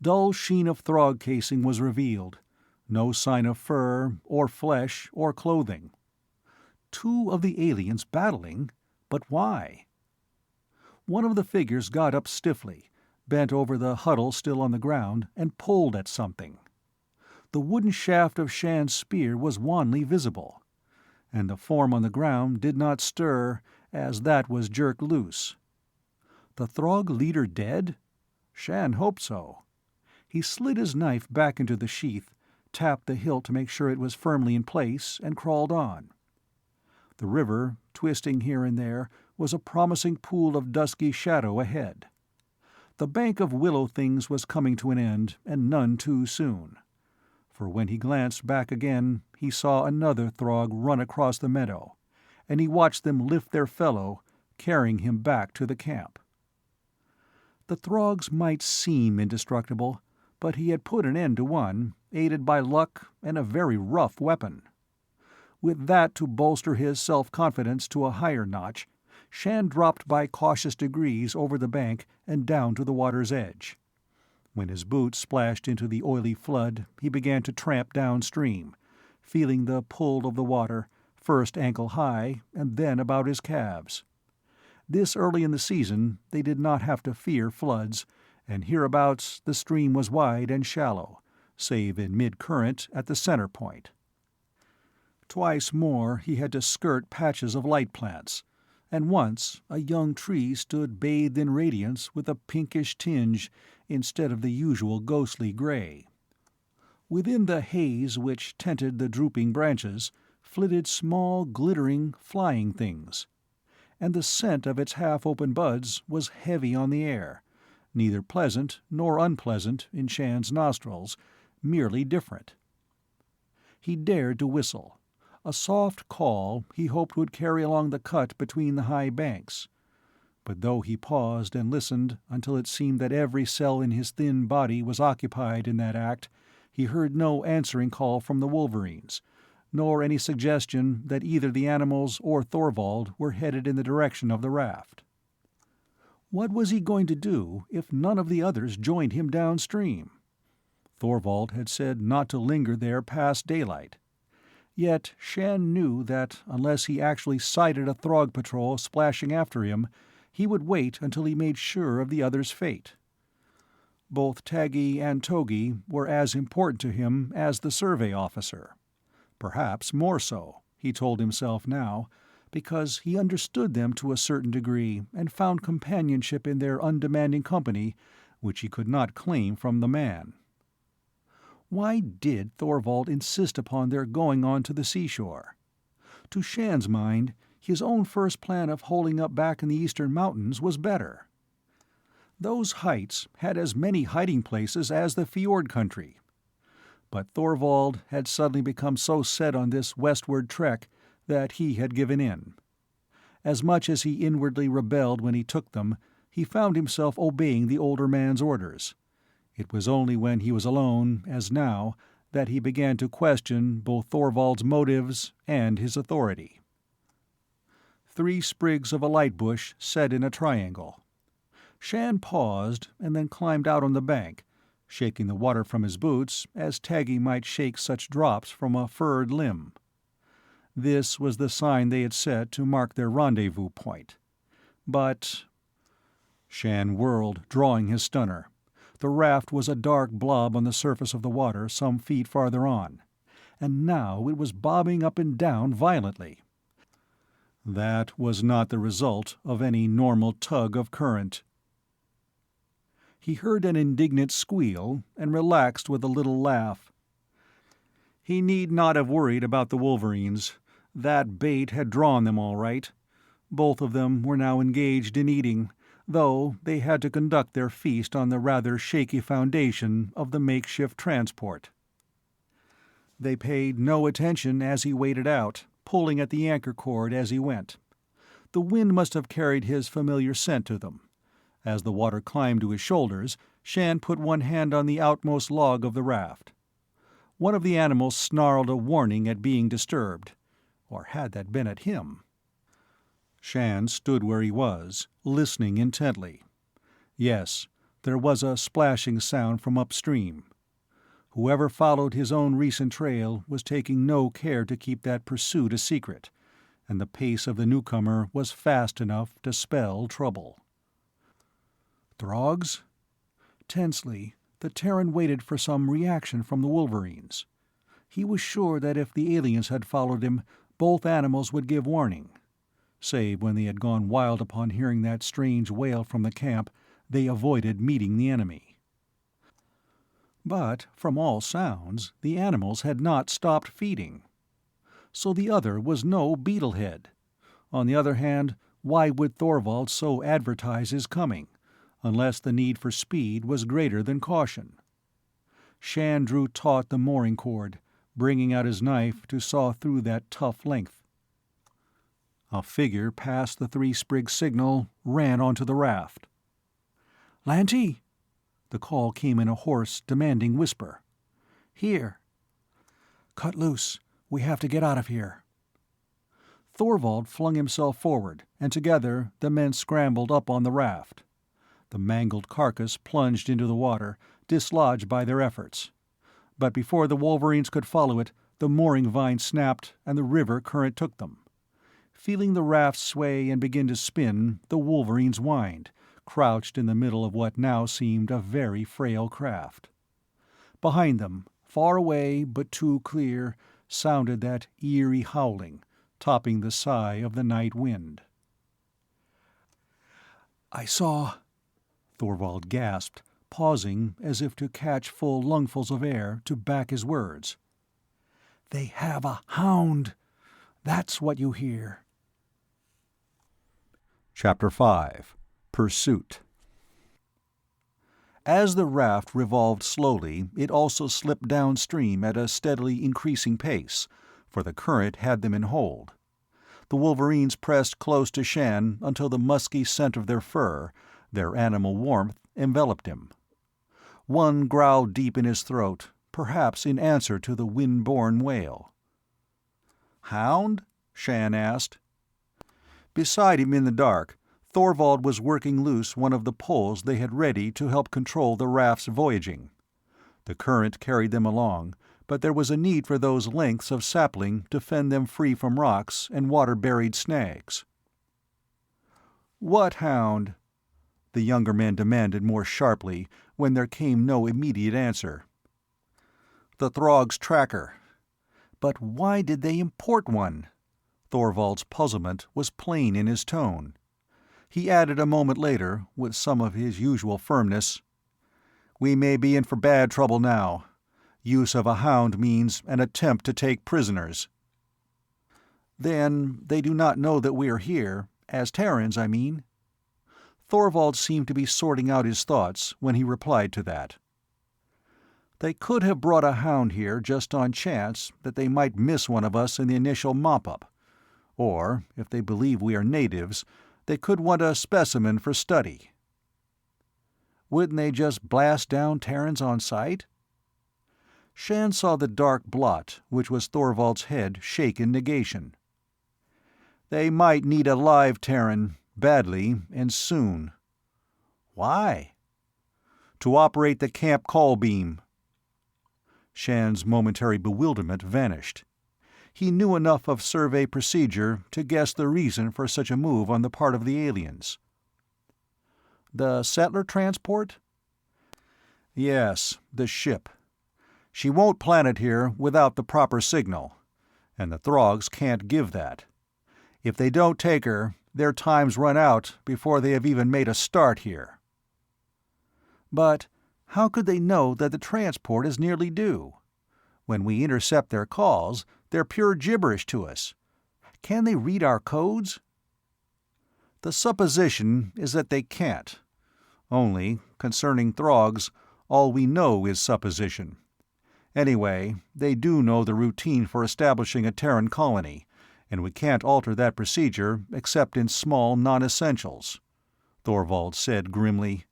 Dull sheen of Throg casing was revealed, no sign of fur, or flesh, or clothing. 2 of the aliens battling? But why? One of the figures got up stiffly, bent over the huddle still on the ground, and pulled at something. The wooden shaft of Shann's spear was wanly visible, and the form on the ground did not stir as that was jerked loose. The Throg leader dead? Shann hoped so. He slid his knife back into the sheath, tapped the hilt to make sure it was firmly in place, and crawled on. The river, twisting here and there, was a promising pool of dusky shadow ahead. The bank of willow things was coming to an end, and none too soon. For when he glanced back again, he saw another Throg run across the meadow, and he watched them lift their fellow, carrying him back to the camp. The Throgs might seem indestructible, but he had put an end to one, aided by luck and a very rough weapon. With that to bolster his self-confidence to a higher notch, Shann dropped by cautious degrees over the bank and down to the water's edge. When his boots splashed into the oily flood, he began to tramp downstream, feeling the pull of the water, first ankle-high and then about his calves. This early in the season they did not have to fear floods, and hereabouts the stream was wide and shallow, save in mid-current at the center point. Twice more he had to skirt patches of light plants, and once a young tree stood bathed in radiance with a pinkish tinge instead of the usual ghostly gray. Within the haze which tinted the drooping branches flitted small, glittering, flying things, and the scent of its half-open buds was heavy on the air, neither pleasant nor unpleasant in Shann's nostrils, merely different. He dared to whistle, a soft call he hoped would carry along the cut between the high banks. But though he paused and listened until it seemed that every cell in his thin body was occupied in that act, he heard no answering call from the Wolverines, nor any suggestion that either the animals or Thorvald were headed in the direction of the raft. What was he going to do if none of the others joined him downstream? Thorvald had said not to linger there past daylight. Yet Shann knew that unless he actually sighted a Throg patrol splashing after him, he would wait until he made sure of the others' fate. Both Taggy and Togi were as important to him as the survey officer. Perhaps more so, he told himself now, because he understood them to a certain degree and found companionship in their undemanding company which he could not claim from the man. Why did Thorvald insist upon their going on to the seashore? To Shann's mind, his own first plan of holding up back in the eastern mountains was better. Those heights had as many hiding places as the fjord country. But Thorvald had suddenly become so set on this westward trek that he had given in. As much as he inwardly rebelled when he took them, he found himself obeying the older man's orders. It was only when he was alone, as now, that he began to question both Thorvald's motives and his authority. 3 sprigs of a light bush set in a triangle. Shann paused and then climbed out on the bank, shaking the water from his boots as Taggy might shake such drops from a furred limb. This was the sign they had set to mark their rendezvous point. But Shann whirled, drawing his stunner. The raft was a dark blob on the surface of the water some feet farther on, and now it was bobbing up and down violently. That was not the result of any normal tug of current. He heard an indignant squeal and relaxed with a little laugh. He need not have worried about the wolverines. That bait had drawn them all right. Both of them were now engaged in eating, though they had to conduct their feast on the rather shaky foundation of the makeshift transport. They paid no attention as he waded out, pulling at the anchor cord as he went. The wind must have carried his familiar scent to them. As the water climbed to his shoulders, Shann put one hand on the outmost log of the raft. One of the animals snarled a warning at being disturbed. Or had that been at him? Shann stood where he was, listening intently. Yes, there was a splashing sound from upstream. Whoever followed his own recent trail was taking no care to keep that pursuit a secret, and the pace of the newcomer was fast enough to spell trouble. Throgs? Tensely, the Terran waited for some reaction from the wolverines. He was sure that if the aliens had followed him, both animals would give warning. Save when they had gone wild upon hearing that strange wail from the camp, they avoided meeting the enemy. But, from all sounds, the animals had not stopped feeding. So the other was no beetlehead. On the other hand, why would Thorvald so advertise his coming, unless the need for speed was greater than caution? Shann drew taut the mooring cord, bringing out his knife to saw through that tough length. A figure passed the 3-sprig signal, ran onto the raft. "Lantee!" The call came in a hoarse, demanding whisper. "Here." "Cut loose. We have to get out of here." Thorvald flung himself forward, and together the men scrambled up on the raft. The mangled carcass plunged into the water, dislodged by their efforts. But before the wolverines could follow it, the mooring vine snapped and the river current took them. Feeling the raft sway and begin to spin, the wolverines whined, crouched in the middle of what now seemed a very frail craft. Behind them, far away but too clear, sounded that eerie howling, topping the sigh of the night wind. "I saw—" Thorvald gasped, pausing as if to catch full lungfuls of air to back his words. "They have a hound! That's what you hear." Chapter 5. Pursuit. As the raft revolved slowly, it also slipped downstream at a steadily increasing pace, for the current had them in hold. The wolverines pressed close to Shann until the musky scent of their fur, their animal warmth, enveloped him. One growled deep in his throat, perhaps in answer to the wind-borne wail. "Hound?" Shann asked. Beside him in the dark, Thorvald was working loose one of the poles they had ready to help control the raft's voyaging. The current carried them along, but there was a need for those lengths of sapling to fend them free from rocks and water-buried snags. "What hound?" the younger man demanded more sharply, when there came no immediate answer. "The Throg's tracker. But why did they import one?" Thorvald's puzzlement was plain in his tone. He added a moment later, with some of his usual firmness, "We may be in for bad trouble now. Use of a Hound means an attempt to take prisoners." "Then they do not know that we are here, as Terrans, I mean?" Thorvald seemed to be sorting out his thoughts when he replied to that. "They could have brought a Hound here just on chance that they might miss one of us in the initial mop-up. Or, if they believe we are natives, they could want a specimen for study." "Wouldn't they just blast down Terrans on sight?" Shann saw the dark blot, which was Thorvald's head, shake in negation. "They might need a live Terran, badly, and soon." "Why?" "To operate the camp call beam." Shann's momentary bewilderment vanished. He knew enough of survey procedure to guess the reason for such a move on the part of the aliens. "The settler transport?" "Yes, the ship. She won't planet here without the proper signal, and the Throgs can't give that. If they don't take her, their time's run out before they have even made a start here." "But how could they know that the transport is nearly due? When we intercept their calls, they're pure gibberish to us. Can they read our codes?" "The supposition is that they can't. Only, concerning Throgs, all we know is supposition. Anyway, they do know the routine for establishing a Terran colony, and we can't alter that procedure except in small non-essentials," Thorvald said grimly.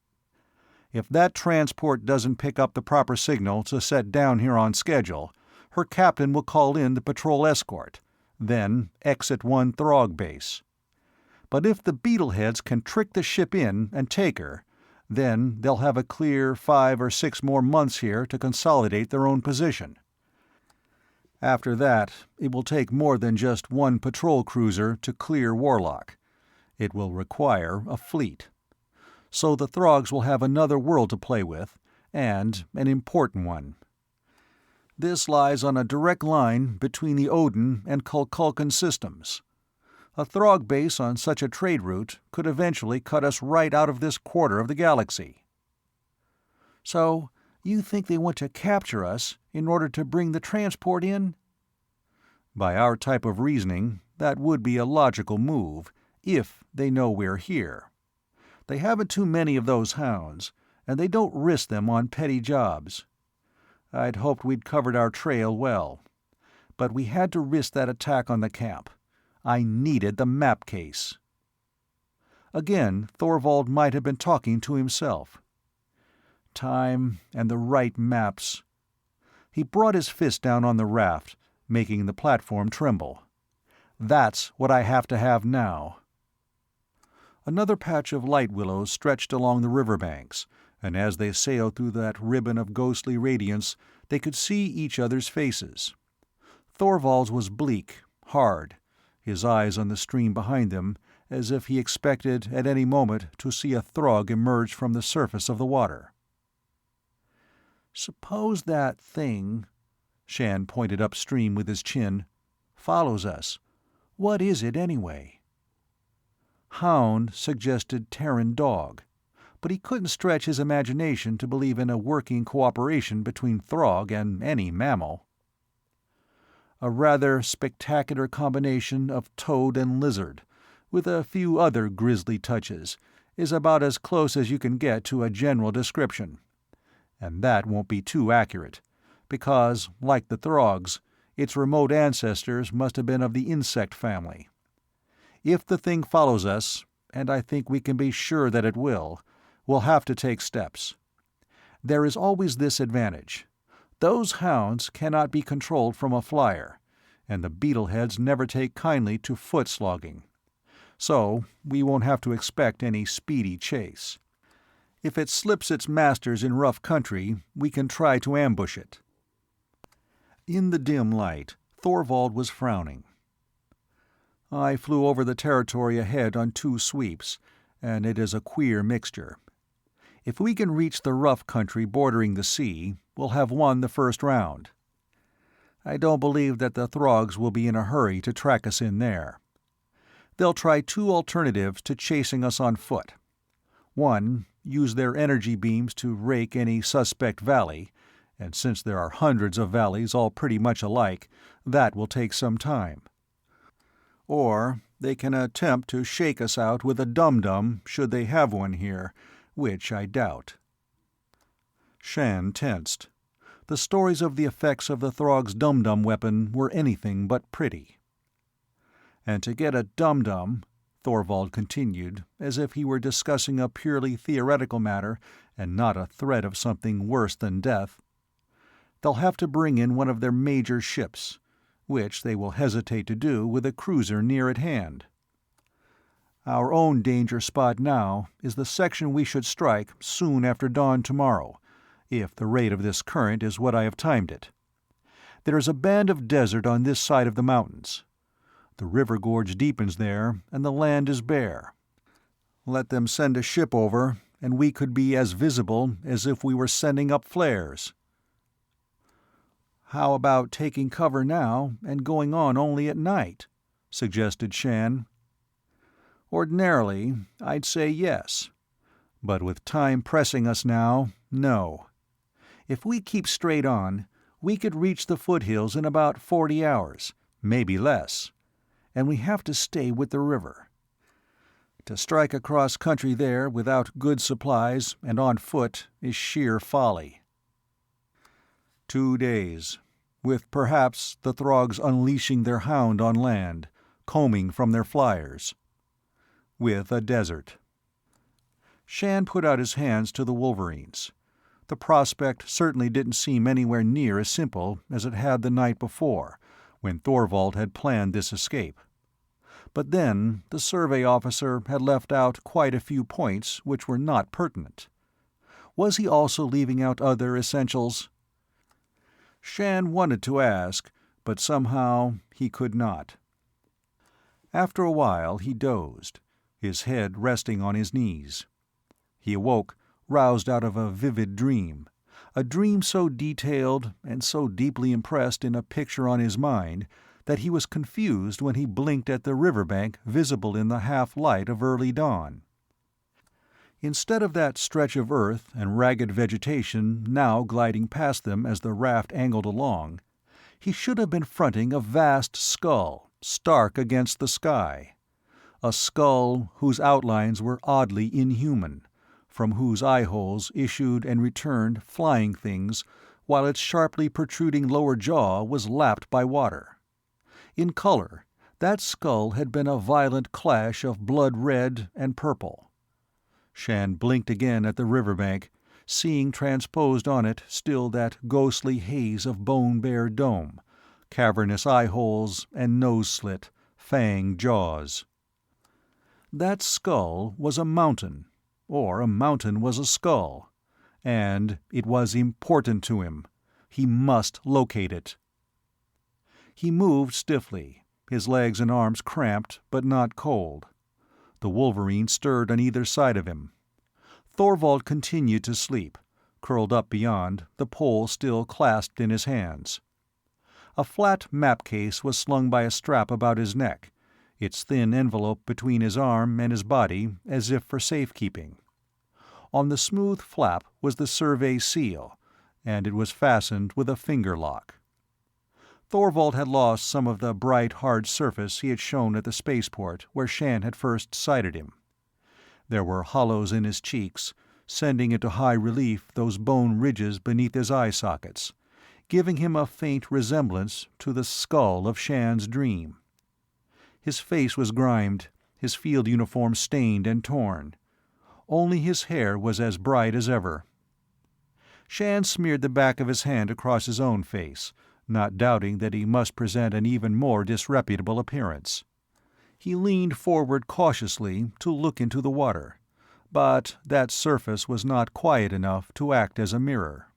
"If that transport doesn't pick up the proper signal to set down here on schedule, her captain will call in the patrol escort, then exit one Throg base. But if the Beetleheads can trick the ship in and take her, then they'll have a clear 5 or 6 more months here to consolidate their own position. After that, it will take more than just one patrol cruiser to clear Warlock. It will require a fleet. So the Throgs will have another world to play with, and an important one. This lies on a direct line between the Odin and Kukulkan systems. A Throg base on such a trade route could eventually cut us right out of this quarter of the galaxy." "So, you think they want to capture us in order to bring the transport in?" "By our type of reasoning, that would be a logical move, if they know we're here. They haven't too many of those Hounds, and they don't risk them on petty jobs. I'd hoped we'd covered our trail well. But we had to risk that attack on the camp. I needed the map case." Again, Thorvald might have been talking to himself. Time and the right maps. He brought his fist down on the raft, making the platform tremble. "That's what I have to have now." Another patch of light willows stretched along the riverbanks, and as they sailed through that ribbon of ghostly radiance, they could see each other's faces. Thorvald's was bleak, hard, his eyes on the stream behind them, as if he expected at any moment to see a Throg emerge from the surface of the water. "Suppose that thing," Shann pointed upstream with his chin, "follows us. What is it, anyway?" Hound suggested Terran dog, but he couldn't stretch his imagination to believe in a working cooperation between Throg and any mammal. "A rather spectacular combination of toad and lizard, with a few other grisly touches, is about as close as you can get to a general description. And that won't be too accurate, because, like the Throgs, its remote ancestors must have been of the insect family. If the thing follows us, and I think we can be sure that it will, we'll have to take steps. There is always this advantage. Those Hounds cannot be controlled from a flyer, and the Beetleheads never take kindly to foot-slogging. So we won't have to expect any speedy chase. If it slips its masters in rough country, we can try to ambush it." In the dim light, Thorvald was frowning. "I flew over the territory ahead on 2 sweeps, and it is a queer mixture. If we can reach the rough country bordering the sea, we'll have won the first round. I don't believe that the Throgs will be in a hurry to track us in there. They'll try two alternatives to chasing us on foot. One, use their energy beams to rake any suspect valley, and since there are hundreds of valleys all pretty much alike, that will take some time. Or they can attempt to shake us out with a dum-dum should they have one here, which I doubt. Shann tensed. The stories of the effects of the Throg's dum-dum weapon were anything but pretty. And to get a dum-dum, Thorvald continued, as if he were discussing a purely theoretical matter and not a threat of something worse than death, they'll have to bring in one of their major ships, which they will hesitate to do with a cruiser near at hand. Our own danger spot now is the section we should strike soon after dawn tomorrow, if the rate of this current is what I have timed it. There is a band of desert on this side of the mountains. The river gorge deepens there, and the land is bare. Let them send a ship over, and we could be as visible as if we were sending up flares. "How about taking cover now and going on only at night?" suggested Shann. "Ordinarily, I'd say yes. But with time pressing us now, no. If we keep straight on, we could reach the foothills in about 40 hours, maybe less. And we have to stay with the river. To strike across country there without good supplies and on foot is sheer folly. 2 days, with perhaps the Throgs unleashing their Hound on land, combing from their flyers. With a desert." Shann put out his hands to the wolverines. The prospect certainly didn't seem anywhere near as simple as it had the night before, when Thorvald had planned this escape. But then the survey officer had left out quite a few points which were not pertinent. Was he also leaving out other essentials? Shann wanted to ask, but somehow he could not. After a while he dozed, his head resting on his knees. He awoke, roused out of a vivid dream, a dream so detailed and so deeply impressed in a picture on his mind that he was confused when he blinked at the riverbank visible in the half-light of early dawn. Instead of that stretch of earth and ragged vegetation now gliding past them as the raft angled along, he should have been fronting a vast skull, stark against the sky. A skull whose outlines were oddly inhuman, from whose eye-holes issued and returned flying things, while its sharply protruding lower jaw was lapped by water. In color, that skull had been a violent clash of blood-red and purple. Shann blinked again at the riverbank, seeing transposed on it still that ghostly haze of bone-bare dome, cavernous eye-holes and nose-slit, fanged jaws. That skull was a mountain, or a mountain was a skull, and it was important to him. He must locate it. He moved stiffly, his legs and arms cramped but not cold. The wolverine stirred on either side of him. Thorvald continued to sleep, curled up beyond, the pole still clasped in his hands. A flat map case was slung by a strap about his neck, its thin envelope between his arm and his body as if for safekeeping. On the smooth flap was the survey seal, and it was fastened with a finger lock. Thorvald had lost some of the bright, hard surface he had shown at the spaceport where Shann had first sighted him. There were hollows in his cheeks, sending into high relief those bone ridges beneath his eye sockets, giving him a faint resemblance to the skull of Shann's dream. His face was grimed, his field uniform stained and torn. Only his hair was as bright as ever. Shann smeared the back of his hand across his own face, not doubting that he must present an even more disreputable appearance. He leaned forward cautiously to look into the water, but that surface was not quiet enough to act as a mirror.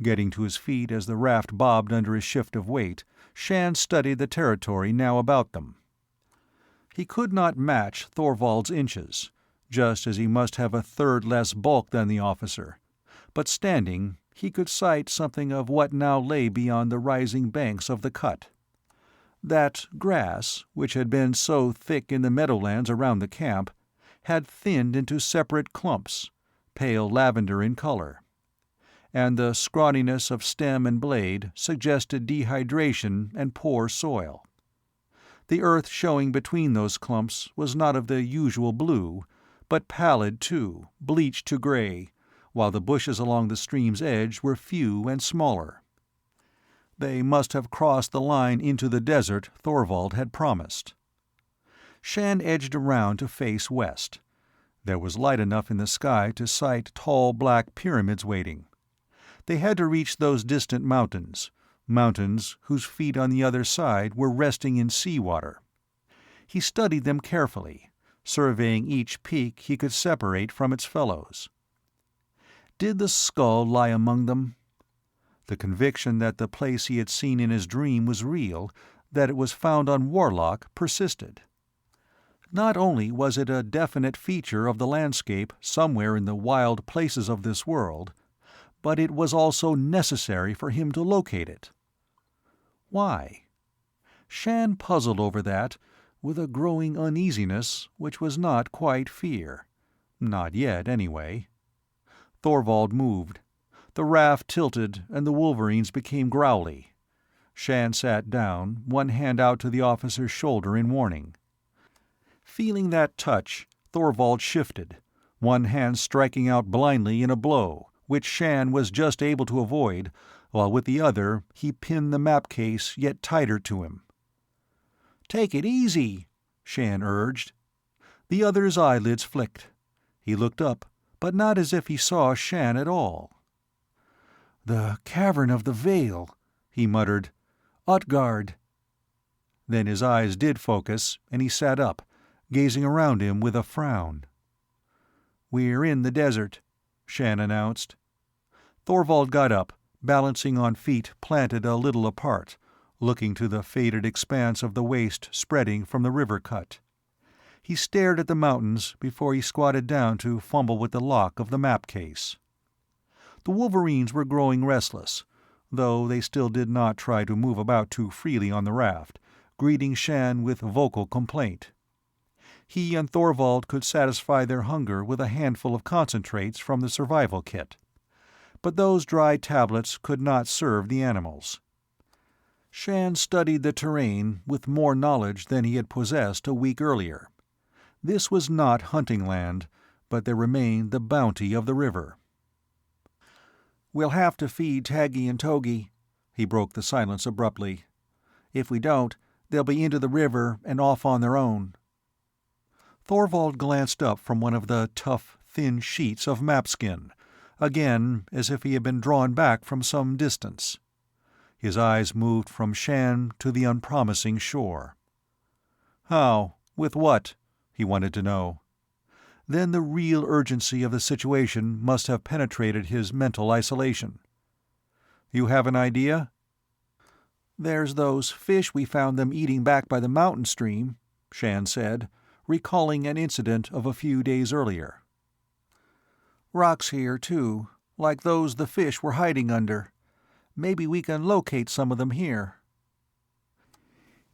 Getting to his feet as the raft bobbed under his shift of weight, Shann studied the territory now about them. He could not match Thorvald's inches, just as he must have a third less bulk than the officer, but standing he could sight something of what now lay beyond the rising banks of the cut. That grass, which had been so thick in the meadowlands around the camp, had thinned into separate clumps, pale lavender in color, and the scrawniness of stem and blade suggested dehydration and poor soil. The earth showing between those clumps was not of the usual blue, but pallid too, bleached to gray, while the bushes along the stream's edge were few and smaller. They must have crossed the line into the desert Thorvald had promised. Shann edged around to face west. There was light enough in the sky to sight tall black pyramids waiting. They had to reach those distant mountains whose feet on the other side were resting in seawater. He studied them carefully, surveying each peak he could separate from its fellows. Did the skull lie among them? The conviction that the place he had seen in his dream was real, that it was found on Warlock, persisted. Not only was it a definite feature of the landscape somewhere in the wild places of this world, but it was also necessary for him to locate it. Why? Shann puzzled over that, with a growing uneasiness which was not quite fear. Not yet, anyway. Thorvald moved. The raft tilted, and the wolverines became growly. Shann sat down, one hand out to the officer's shoulder in warning. Feeling that touch, Thorvald shifted, one hand striking out blindly in a blow, which Shann was just able to avoid, while with the other he pinned the map case yet tighter to him. "Take it easy," Shann urged. The other's eyelids flicked. He looked up, but not as if he saw Shann at all. "The Cavern of the Veil," he muttered. "Utgaard." Then his eyes did focus, and he sat up, gazing around him with a frown. "We're in the desert," Shann announced. Thorvald got up, balancing on feet planted a little apart, looking to the faded expanse of the waste spreading from the river cut. He stared at the mountains before he squatted down to fumble with the lock of the map case. The wolverines were growing restless, though they still did not try to move about too freely on the raft, greeting Shann with vocal complaint. He and Thorvald could satisfy their hunger with a handful of concentrates from the survival kit. But those dry tablets could not serve the animals. Shann studied the terrain with more knowledge than he had possessed a week earlier. This was not hunting land, but there remained the bounty of the river. "We'll have to feed Taggy and Togi," he broke the silence abruptly. "If we don't, they'll be into the river and off on their own." Thorvald glanced up from one of the tough, thin sheets of mapskin, again as if he had been drawn back from some distance. His eyes moved from Shann to the unpromising shore. "How? With what?" he wanted to know. Then the real urgency of the situation must have penetrated his mental isolation. "You have an idea?" "There's those fish we found them eating back by the mountain stream," Shann said, recalling an incident of a few days earlier. "Rocks here, too, like those the fish were hiding under. Maybe we can locate some of them here."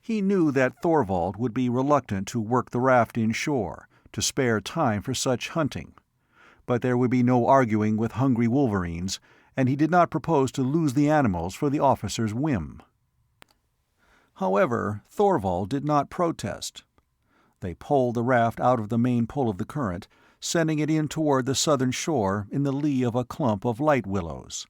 He knew that Thorvald would be reluctant to work the raft inshore, to spare time for such hunting. But there would be no arguing with hungry wolverines, and he did not propose to lose the animals for the officer's whim. However, Thorvald did not protest. They poled the raft out of the main pull of the current, sending it in toward the southern shore in the lee of a clump of light willows.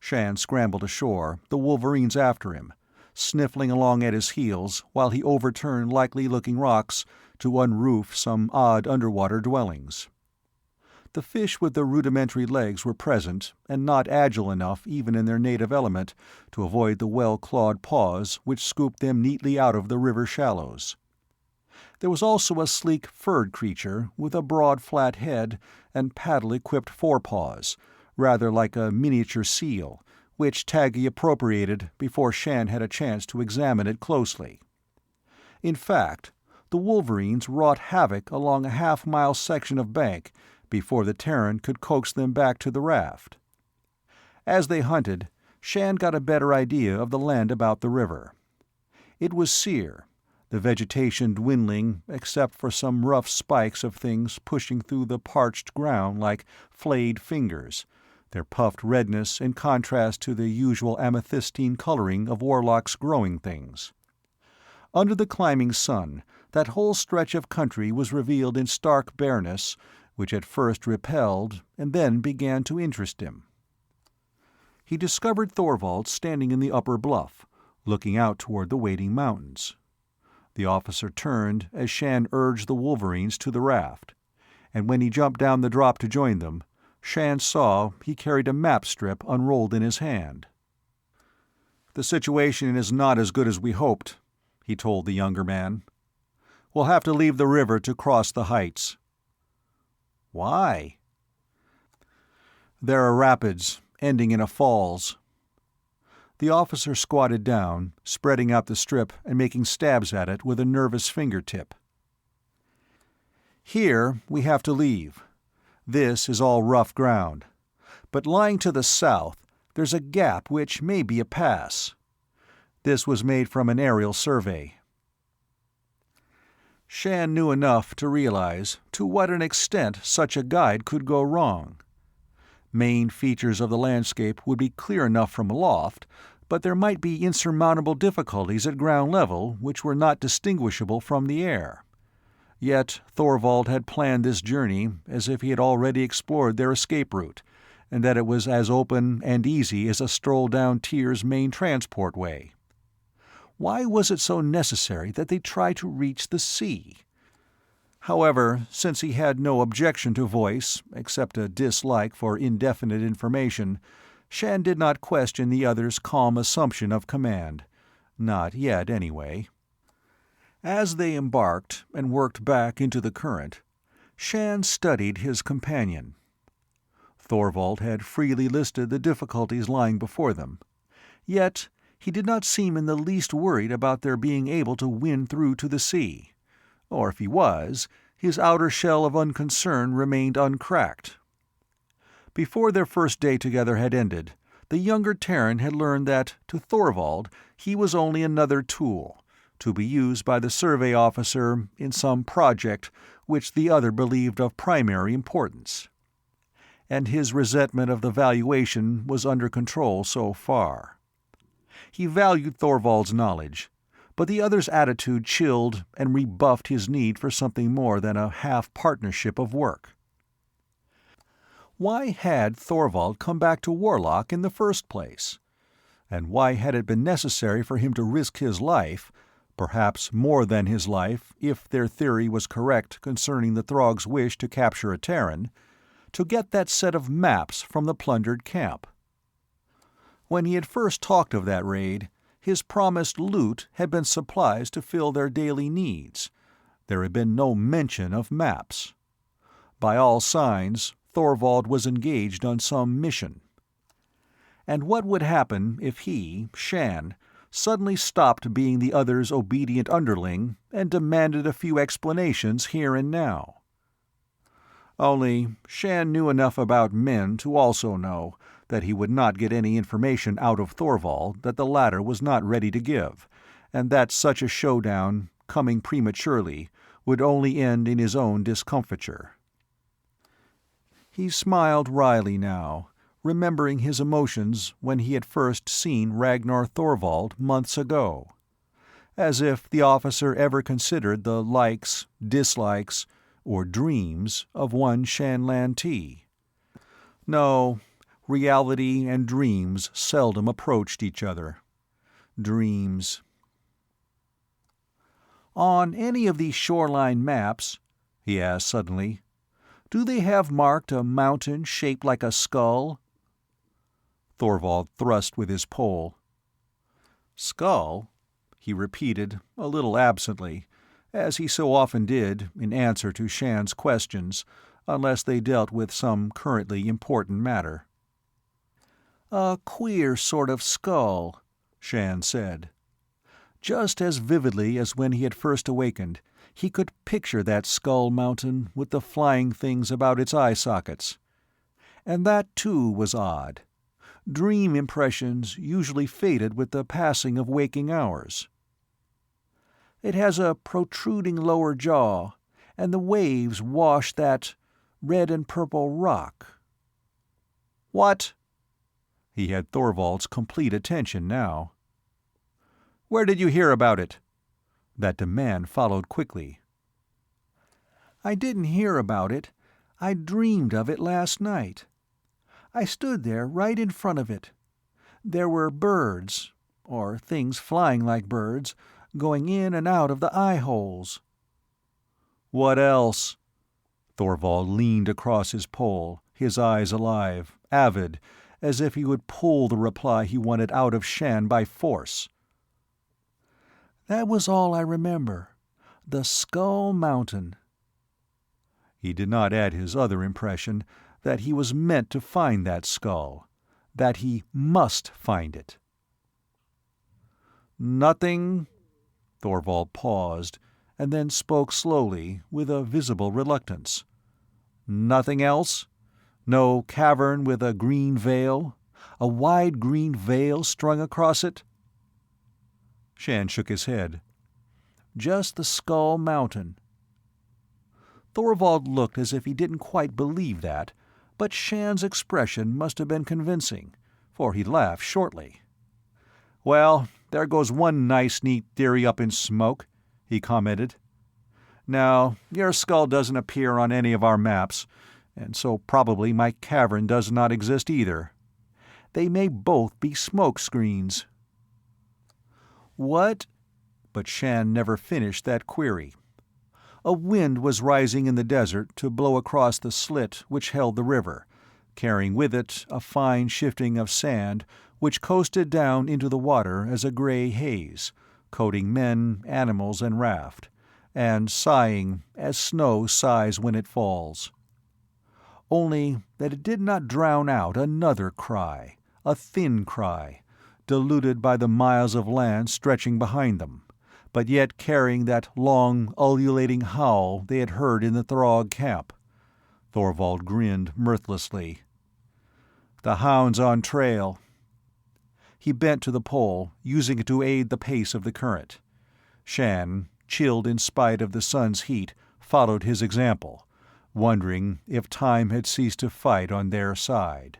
Shann scrambled ashore, the wolverines after him, sniffling along at his heels while he overturned likely-looking rocks to unroof some odd underwater dwellings. The fish with the rudimentary legs were present, and not agile enough even in their native element to avoid the well-clawed paws which scooped them neatly out of the river shallows. There was also a sleek furred creature with a broad flat head and paddle-equipped forepaws, rather like a miniature seal, which Taggy appropriated before Shann had a chance to examine it closely. In fact, the wolverines wrought havoc along a half-mile section of bank before the Terran could coax them back to the raft. As they hunted, Shann got a better idea of the land about the river. It was sere, the vegetation dwindling except for some rough spikes of things pushing through the parched ground like flayed fingers, their puffed redness in contrast to the usual amethystine coloring of Warlock's growing things. Under the climbing sun, that whole stretch of country was revealed in stark bareness, which at first repelled and then began to interest him. He discovered Thorvald standing in the upper bluff, looking out toward the waiting mountains. The officer turned as Shann urged the wolverines to the raft, and when he jumped down the drop to join them, Shann saw he carried a map strip unrolled in his hand. "The situation is not as good as we hoped," he told the younger man. "We'll have to leave the river to cross the heights." "Why?" "There are rapids, ending in a falls." The officer squatted down, spreading out the strip and making stabs at it with a nervous fingertip. "Here we have to leave. This is all rough ground. But lying to the south, there's a gap which may be a pass. This was made from an aerial survey." Shann knew enough to realize to what an extent such a guide could go wrong. Main features of the landscape would be clear enough from aloft, but there might be insurmountable difficulties at ground level which were not distinguishable from the air. Yet Thorvald had planned this journey as if he had already explored their escape route, and that it was as open and easy as a stroll down Tyr's main transport way. Why was it so necessary that they try to reach the sea? However, since he had no objection to voice, except a dislike for indefinite information, Shann did not question the other's calm assumption of command. Not yet, anyway. As they embarked and worked back into the current, Shann studied his companion. Thorvald had freely listed the difficulties lying before them. Yet he did not seem in the least worried about their being able to win through to the sea. Or if he was, his outer shell of unconcern remained uncracked. Before their first day together had ended, the younger Terran had learned that, to Thorvald, he was only another tool, to be used by the survey officer in some project which the other believed of primary importance. And his resentment of the valuation was under control so far. He valued Thorvald's knowledge, but the other's attitude chilled and rebuffed his need for something more than a half-partnership of work. Why had Thorvald come back to Warlock in the first place? And why had it been necessary for him to risk his life, perhaps more than his life if their theory was correct concerning the Throg's wish to capture a Terran, to get that set of maps from the plundered camp? When he had first talked of that raid, his promised loot had been supplies to fill their daily needs. There had been no mention of maps. By all signs, Thorvald was engaged on some mission. And what would happen if he, Shann, suddenly stopped being the other's obedient underling and demanded a few explanations here and now? Only, Shann knew enough about men to also know that he would not get any information out of Thorvald that the latter was not ready to give, and that such a showdown, coming prematurely, would only end in his own discomfiture. He smiled wryly now, remembering his emotions when he had first seen Ragnar Thorvald months ago. As if the officer ever considered the likes, dislikes, or dreams of one Shann Lantee. No, reality and dreams seldom approached each other. Dreams. "On any of these shoreline maps," he asked suddenly, "do they have marked a mountain shaped like a skull?" Thorvald thrust with his pole. "Skull?" he repeated, a little absently, as he so often did in answer to Shann's questions, unless they dealt with some currently important matter. "A queer sort of skull," Shann said. Just as vividly as when he had first awakened, He could picture that skull mountain with the flying things about its eye sockets. And that, too, was odd. Dream impressions usually faded with the passing of waking hours. It has a protruding lower jaw, and the waves wash that red and purple rock. What? He had Thorvald's complete attention now. Where did you hear about it? That demand followed quickly. I didn't hear about it. I dreamed of it last night. I stood there right in front of it. There were birds, or things flying like birds, going in and out of the eye-holes. What else? Thorvald leaned across his pole, his eyes alive, avid, as if he would pull the reply he wanted out of Shann by force. That was all I remember. The Skull Mountain. He did not add his other impression, that he was meant to find that skull, that he must find it. Nothing? Thorvald paused, and then spoke slowly, with a visible reluctance. Nothing else? No cavern with a green veil? A wide green veil strung across it? Shann shook his head. Just the Skull Mountain. Thorvald looked as if he didn't quite believe that, but Shann's expression must have been convincing, for he laughed shortly. Well, there goes one nice, neat theory up in smoke, he commented. Now, your skull doesn't appear on any of our maps, and so probably my cavern does not exist either. They may both be smoke screens. What? But Shann never finished that query. A wind was rising in the desert to blow across the slit which held the river, carrying with it a fine shifting of sand which coasted down into the water as a grey haze, coating men, animals, and raft, and sighing as snow sighs when it falls. Only that it did not drown out another cry, a thin cry, diluted by the miles of land stretching behind them, but yet carrying that long, ululating howl they had heard in the Throg camp. Thorvald grinned mirthlessly. The Hound's on trail. He bent to the pole, using it to aid the pace of the current. Shann, chilled in spite of the sun's heat, followed his example, wondering if time had ceased to fight on their side.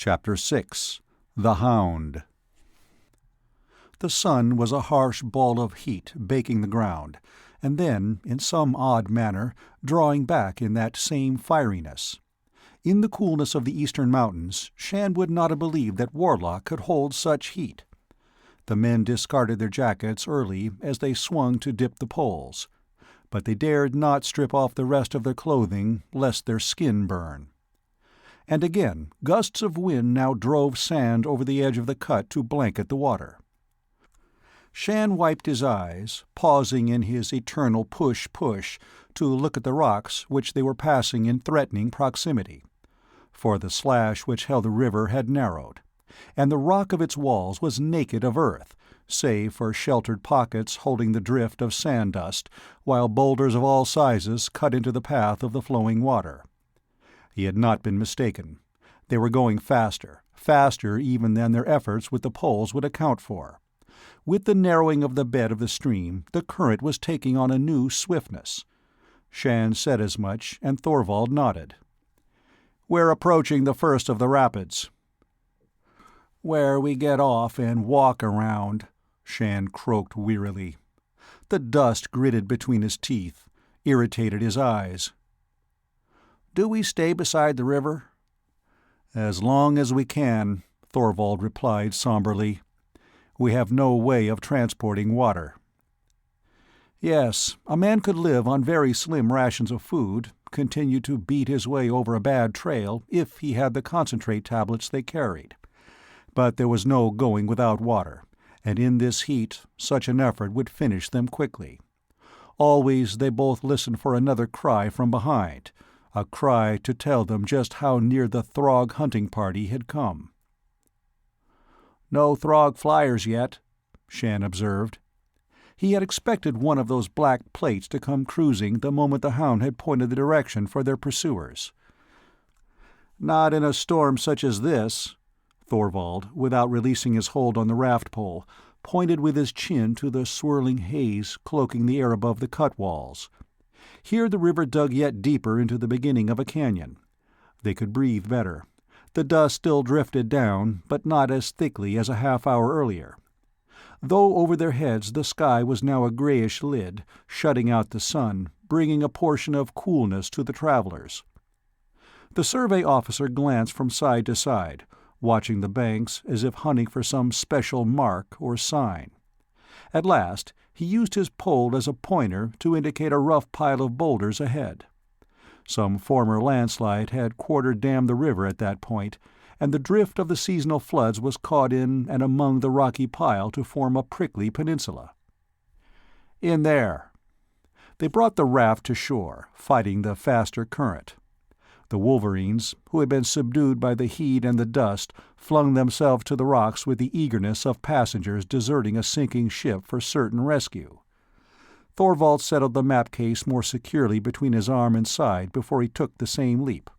Chapter 6. The Hound. The sun was a harsh ball of heat baking the ground, and then, in some odd manner, drawing back in that same fieriness. In the coolness of the eastern mountains, Shann would not have believed that Warlock could hold such heat. The men discarded their jackets early as they swung to dip the poles, but they dared not strip off the rest of their clothing lest their skin burn. And again, gusts of wind now drove sand over the edge of the cut to blanket the water. Shann wiped his eyes, pausing in his eternal push-push to look at the rocks which they were passing in threatening proximity. For the slash which held the river had narrowed, and the rock of its walls was naked of earth, save for sheltered pockets holding the drift of sand dust, while boulders of all sizes cut into the path of the flowing water. He had not been mistaken. They were going faster, faster even than their efforts with the poles would account for. With the narrowing of the bed of the stream, the current was taking on a new swiftness. Shann said as much, and Thorvald nodded. "We're approaching the first of the rapids." "Where we get off and walk around," Shann croaked wearily. The dust gritted between his teeth, irritated his eyes. "Do we stay beside the river?" "As long as we can," Thorvald replied somberly. "We have no way of transporting water." Yes, a man could live on very slim rations of food, continue to beat his way over a bad trail if he had the concentrate tablets they carried. But there was no going without water, and in this heat such an effort would finish them quickly. Always they both listened for another cry from behind, a cry to tell them just how near the Throg hunting party had come. "No Throg flyers yet," Shann observed. He had expected one of those black plates to come cruising the moment the Hound had pointed the direction for their pursuers. "Not in a storm such as this," Thorvald, without releasing his hold on the raft pole, pointed with his chin to the swirling haze cloaking the air above the cut walls. Here the river dug yet deeper into the beginning of a canyon. They could breathe better. The dust still drifted down, but not as thickly as a half-hour earlier. Though over their heads the sky was now a grayish lid, shutting out the sun, bringing a portion of coolness to the travelers. The survey officer glanced from side to side, watching the banks as if hunting for some special mark or sign. At last he used his pole as a pointer to indicate a rough pile of boulders ahead. Some former landslide had quarter-dammed the river at that point, and the drift of the seasonal floods was caught in and among the rocky pile to form a prickly peninsula. "In there." They brought the raft to shore, fighting the faster current. The wolverines, who had been subdued by the heat and the dust, flung themselves to the rocks with the eagerness of passengers deserting a sinking ship for certain rescue. Thorvald settled the map case more securely between his arm and side before he took the same leap.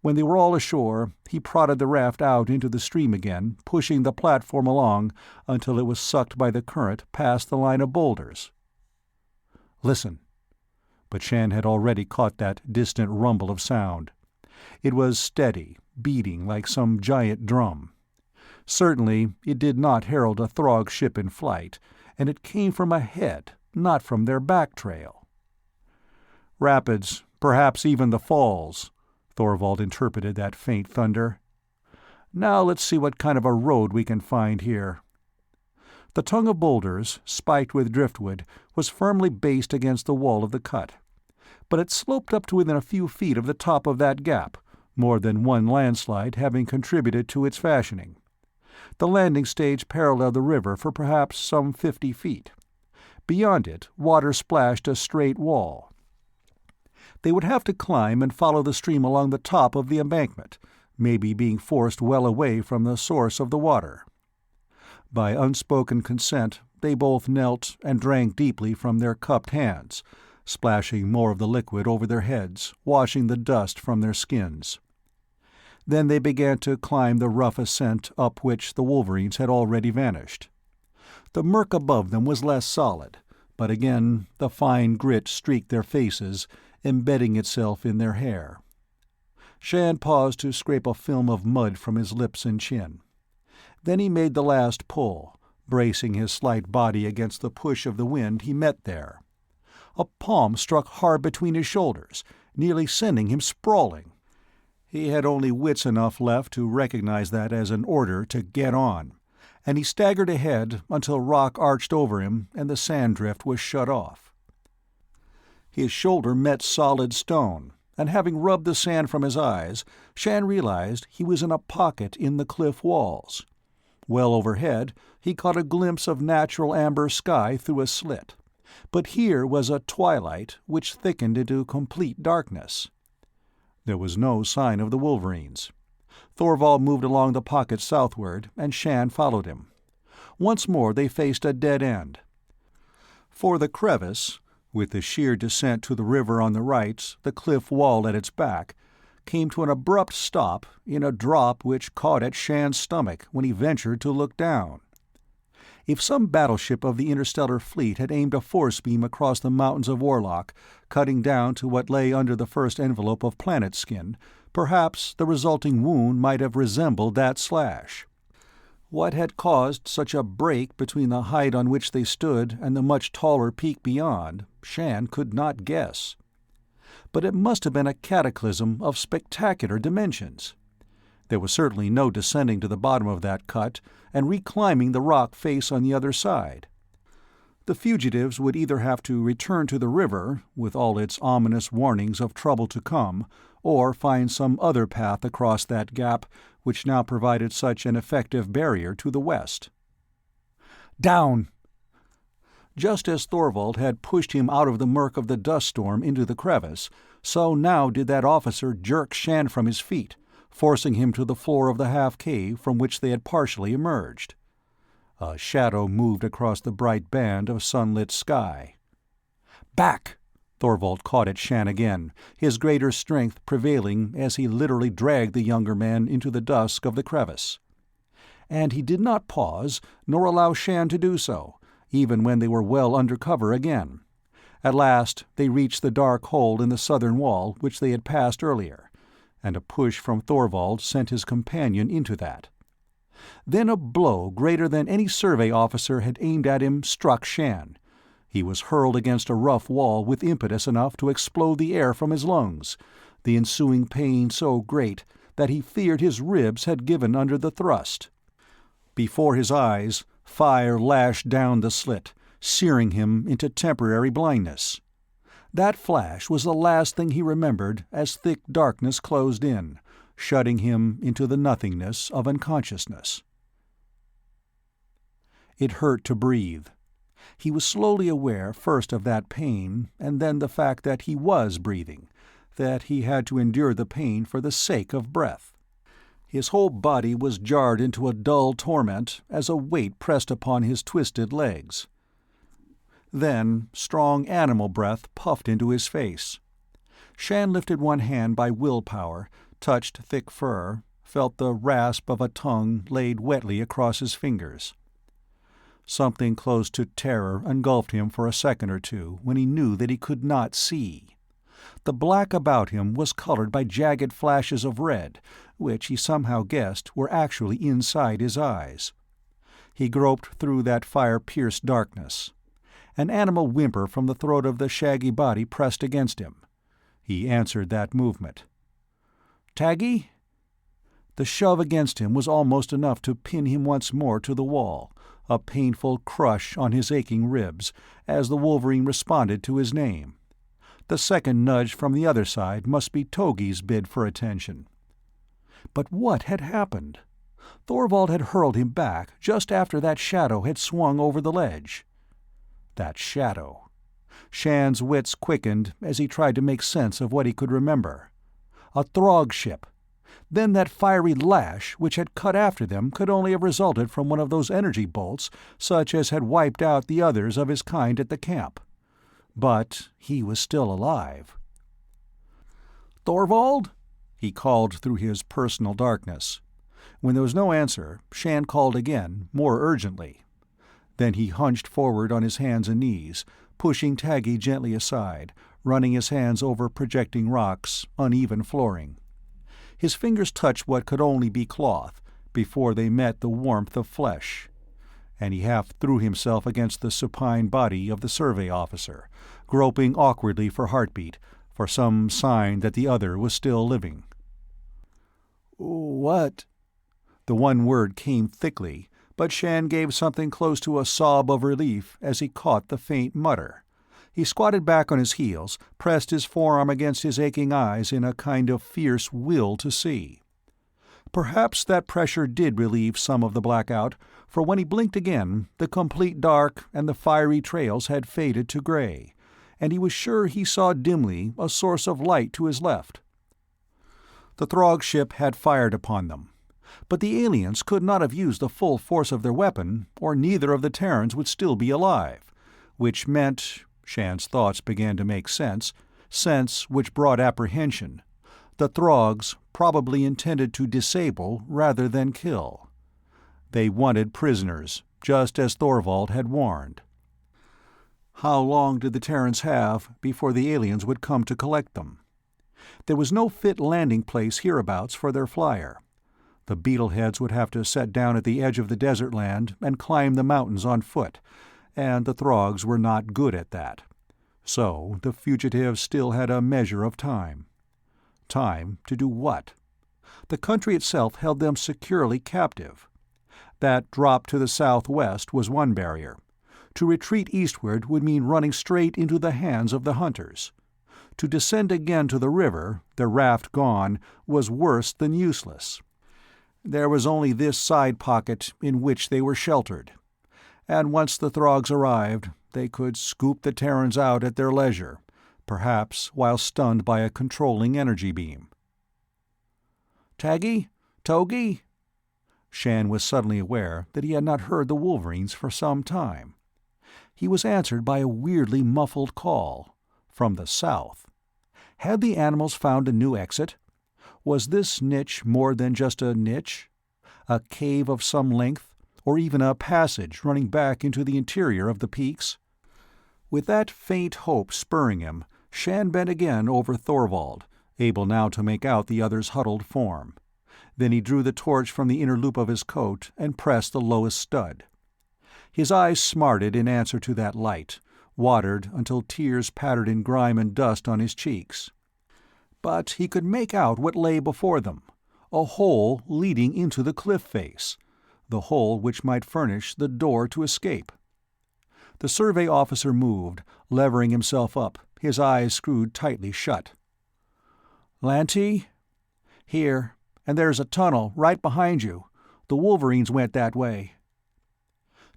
When they were all ashore, he prodded the raft out into the stream again, pushing the platform along until it was sucked by the current past the line of boulders. "Listen." But Shann had already caught that distant rumble of sound. It was steady, beating like some giant drum. Certainly it did not herald a Throg ship in flight, and it came from ahead, not from their back trail. "Rapids, perhaps even the falls," Thorvald interpreted that faint thunder. "Now let's see what kind of a road we can find here." The tongue of boulders, spiked with driftwood, was firmly based against the wall of the cut. But it sloped up to within a few feet of the top of that gap, more than one landslide having contributed to its fashioning. The landing stage paralleled the river for perhaps some 50 feet. Beyond it, water splashed a straight wall. They would have to climb and follow the stream along the top of the embankment, maybe being forced well away from the source of the water. By unspoken consent, they both knelt and drank deeply from their cupped hands, splashing more of the liquid over their heads, washing the dust from their skins. Then they began to climb the rough ascent up which the wolverines had already vanished. The murk above them was less solid, but again the fine grit streaked their faces, embedding itself in their hair. Shann paused to scrape a film of mud from his lips and chin. Then he made the last pull, bracing his slight body against the push of the wind he met there. A palm struck hard between his shoulders, nearly sending him sprawling. He had only wits enough left to recognize that as an order to get on, and he staggered ahead until rock arched over him and the sand drift was shut off. His shoulder met solid stone, and having rubbed the sand from his eyes, Shann realized he was in a pocket in the cliff walls. Well overhead, he caught a glimpse of natural amber sky through a slit, but here was a twilight which thickened into complete darkness. There was no sign of the wolverines. Thorvald moved along the pocket southward, and Shann followed him. Once more they faced a dead end. For the crevice, with the sheer descent to the river on the right, the cliff wall at its back, came to an abrupt stop in a drop which caught at Shann's stomach when he ventured to look down. If some battleship of the interstellar fleet had aimed a force beam across the mountains of Warlock, cutting down to what lay under the first envelope of planet skin, perhaps the resulting wound might have resembled that slash. What had caused such a break between the height on which they stood and the much taller peak beyond, Shann could not guess. But it must have been a cataclysm of spectacular dimensions. There was certainly no descending to the bottom of that cut and reclimbing the rock face on the other side. The fugitives would either have to return to the river, with all its ominous warnings of trouble to come, or find some other path across that gap which now provided such an effective barrier to the west. "Down!" Just as Thorvald had pushed him out of the murk of the dust storm into the crevice, so now did that officer jerk Shann from his feet, forcing him to the floor of the half-cave from which they had partially emerged. A shadow moved across the bright band of sunlit sky. "Back!" Thorvald caught at Shann again, his greater strength prevailing as he literally dragged the younger man into the dusk of the crevice. And he did not pause, nor allow Shann to do so, even when they were well under cover again. At last they reached the dark hole in the southern wall which they had passed earlier, and a push from Thorvald sent his companion into that. Then a blow greater than any survey officer had aimed at him struck Shann. He was hurled against a rough wall with impetus enough to explode the air from his lungs, the ensuing pain so great that he feared his ribs had given under the thrust. Before his eyes, fire lashed down the slit, searing him into temporary blindness. That flash was the last thing he remembered as thick darkness closed in, shutting him into the nothingness of unconsciousness. It hurt to breathe. He was slowly aware first of that pain, and then the fact that he was breathing, that he had to endure the pain for the sake of breath. His whole body was jarred into a dull torment as a weight pressed upon his twisted legs. Then strong animal breath puffed into his face. Shann lifted one hand by willpower, touched thick fur, felt the rasp of a tongue laid wetly across his fingers. Something close to terror engulfed him for a second or two when he knew that he could not see. The black about him was colored by jagged flashes of red, which he somehow guessed were actually inside his eyes. He groped through that fire-pierced darkness. An animal whimper from the throat of the shaggy body pressed against him. He answered that movement. "Taggy?" The shove against him was almost enough to pin him once more to the wall, a painful crush on his aching ribs, as the wolverine responded to his name. The second nudge from the other side must be Togi's bid for attention. But what had happened? Thorvald had hurled him back just after that shadow had swung over the ledge. That shadow. Shann's wits quickened as he tried to make sense of what he could remember. A Throg ship. Then that fiery lash which had cut after them could only have resulted from one of those energy bolts such as had wiped out the others of his kind at the camp. But he was still alive. "Thorvald?" he called through his personal darkness. When there was no answer, Shann called again, more urgently. Then he hunched forward on his hands and knees, pushing Taggy gently aside, running his hands over projecting rocks, uneven flooring. His fingers touched what could only be cloth, before they met the warmth of flesh, and he half threw himself against the supine body of the survey officer, groping awkwardly for heartbeat, for some sign that the other was still living. "What?" The one word came thickly, but Shann gave something close to a sob of relief as he caught the faint mutter. He squatted back on his heels, pressed his forearm against his aching eyes in a kind of fierce will to see. Perhaps that pressure did relieve some of the blackout, for when he blinked again, the complete dark and the fiery trails had faded to gray, and he was sure he saw dimly a source of light to his left. The Throg ship had fired upon them, but the aliens could not have used the full force of their weapon, or neither of the Terrans would still be alive, which meant, Shann's thoughts began to make sense which brought apprehension. The Throgs probably intended to disable rather than kill. They wanted prisoners, just as Thorvald had warned. How long did the Terrans have before the aliens would come to collect them? There was no fit landing place hereabouts for their flyer. The beetleheads would have to set down at the edge of the desert land and climb the mountains on foot, and the Throgs were not good at that. So the fugitives still had a measure of time. Time to do what? The country itself held them securely captive. That drop to the southwest was one barrier. To retreat eastward would mean running straight into the hands of the hunters. To descend again to the river, their raft gone, was worse than useless. There was only this side pocket in which they were sheltered. And once the Throgs arrived, they could scoop the Terrans out at their leisure, perhaps while stunned by a controlling energy beam. "Taggy? Togi?" Shann was suddenly aware that he had not heard the wolverines for some time. He was answered by a weirdly muffled call from the south. Had the animals found a new exit? Was this niche more than just a niche? A cave of some length, or even a passage running back into the interior of the peaks? With that faint hope spurring him, Shann bent again over Thorvald, able now to make out the other's huddled form. Then he drew the torch from the inner loop of his coat and pressed the lowest stud. His eyes smarted in answer to that light, watered until tears pattered in grime and dust on his cheeks. But he could make out what lay before them, a hole leading into the cliff face, the hole which might furnish the door to escape. The survey officer moved, levering himself up, his eyes screwed tightly shut. "Lantee? Here, and there's a tunnel right behind you. The wolverines went that way."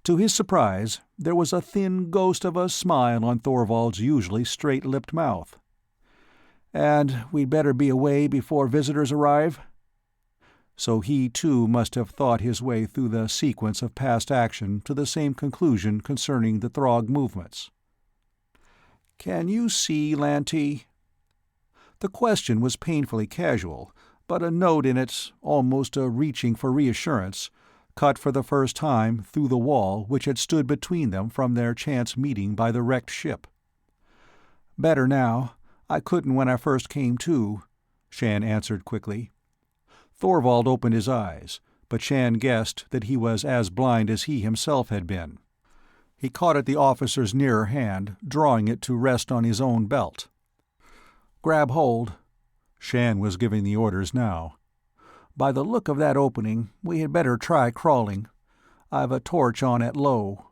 To his surprise, there was a thin ghost of a smile on Thorvald's usually straight-lipped mouth. "And we'd better be away before visitors arrive?" So he too must have thought his way through the sequence of past action to the same conclusion concerning the Throg movements. "Can you see, Lantee?" The question was painfully casual, but a note in it, almost a reaching for reassurance, cut for the first time through the wall which had stood between them from their chance meeting by the wrecked ship. "Better now. I couldn't when I first came to," Shann answered quickly. Thorvald opened his eyes, but Shann guessed that he was as blind as he himself had been. He caught at the officer's nearer hand, drawing it to rest on his own belt. "Grab hold." Shann was giving the orders now. "By the look of that opening, we had better try crawling. I've a torch on at low."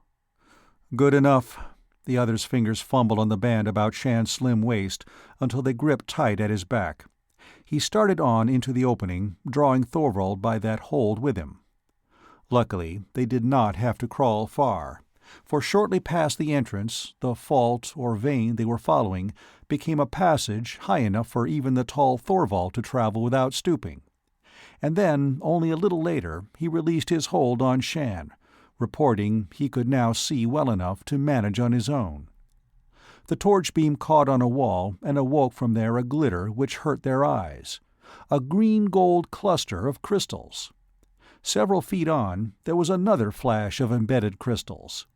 "Good enough." The other's fingers fumbled on the band about Shann's slim waist until they gripped tight at his back. He started on into the opening, drawing Thorvald by that hold with him. Luckily, they did not have to crawl far, for shortly past the entrance, the fault or vein they were following became a passage high enough for even the tall Thorvald to travel without stooping. And then, only a little later, he released his hold on Shann, reporting he could now see well enough to manage on his own. The torch beam caught on a wall and awoke from there a glitter which hurt their eyes, a green-gold cluster of crystals. Several feet on, there was another flash of embedded crystals.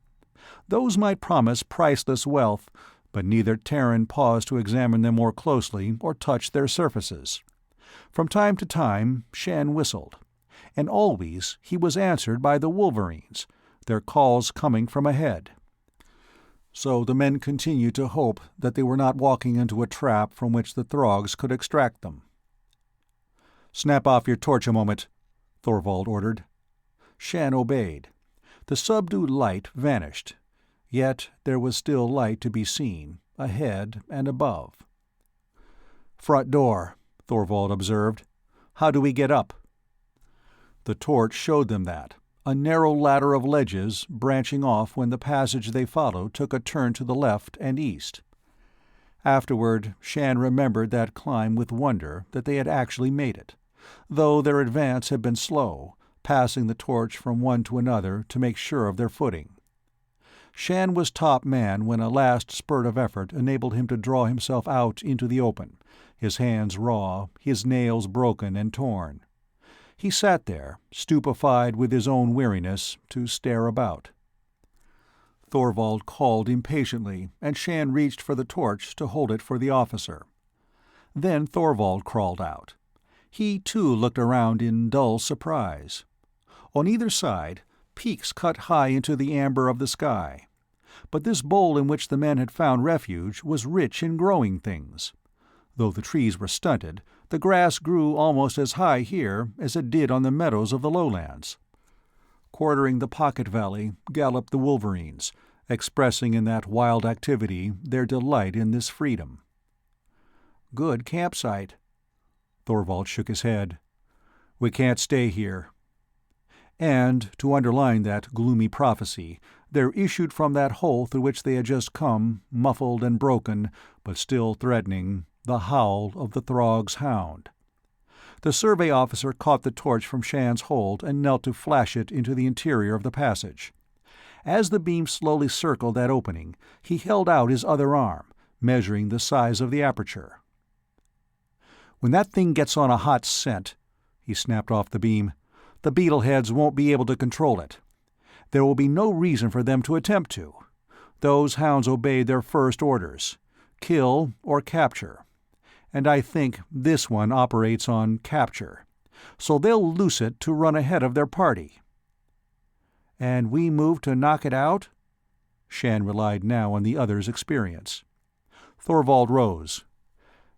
Those might promise priceless wealth, but neither Terran paused to examine them more closely or touch their surfaces. From time to time, Shann whistled, and always he was answered by the wolverines, their calls coming from ahead. So the men continued to hope that they were not walking into a trap from which the Throgs could extract them. "Snap off your torch a moment," Thorvald ordered. Shann obeyed. The subdued light vanished, yet there was still light to be seen, ahead and above. "Front door," Thorvald observed. "How do we get up?" The torch showed them that, a narrow ladder of ledges branching off when the passage they followed took a turn to the left and east. Afterward, Shann remembered that climb with wonder that they had actually made it, though their advance had been slow, passing the torch from one to another to make sure of their footing. Shann was top man when a last spurt of effort enabled him to draw himself out into the open, his hands raw, his nails broken and torn. He sat there, stupefied with his own weariness, to stare about. Thorvald called impatiently, and Shann reached for the torch to hold it for the officer. Then Thorvald crawled out. He too looked around in dull surprise. On either side, peaks cut high into the amber of the sky. But this bowl in which the men had found refuge was rich in growing things. Though the trees were stunted, the grass grew almost as high here as it did on the meadows of the lowlands. Quartering the pocket valley galloped the wolverines, expressing in that wild activity their delight in this freedom. "Good campsite." Thorvald shook his head. "We can't stay here." And, to underline that gloomy prophecy, there issued from that hole through which they had just come, muffled and broken, but still threatening, the howl of the Throg's Hound. The survey officer caught the torch from Shann's hold and knelt to flash it into the interior of the passage. As the beam slowly circled that opening, he held out his other arm, measuring the size of the aperture. "When that thing gets on a hot scent," he snapped off the beam, "the beetleheads won't be able to control it. There will be no reason for them to attempt to. Those hounds obeyed their first orders: kill or capture. And I think this one operates on capture. So they'll loose it to run ahead of their party." "And we move to knock it out?" Shann relied now on the other's experience. Thorvald rose.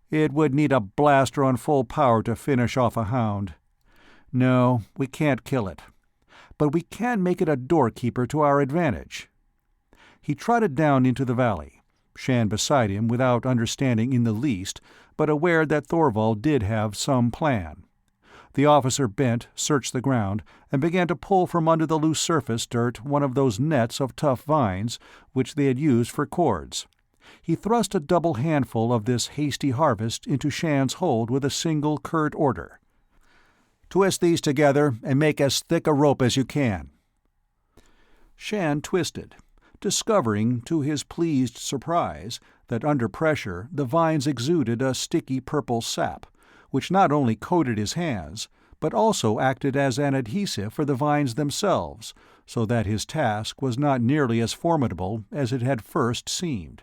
"It would need a blaster on full power to finish off a hound. No, we can't kill it. But we can make it a doorkeeper to our advantage." He trotted down into the valley, Shann beside him without understanding in the least, but aware that Thorvald did have some plan. The officer bent, searched the ground, and began to pull from under the loose surface dirt one of those nets of tough vines which they had used for cords. He thrust a double handful of this hasty harvest into Shann's hold with a single curt order. "Twist these together and make as thick a rope as you can." Shann twisted, discovering, to his pleased surprise, that under pressure the vines exuded a sticky purple sap, which not only coated his hands, but also acted as an adhesive for the vines themselves, so that his task was not nearly as formidable as it had first seemed.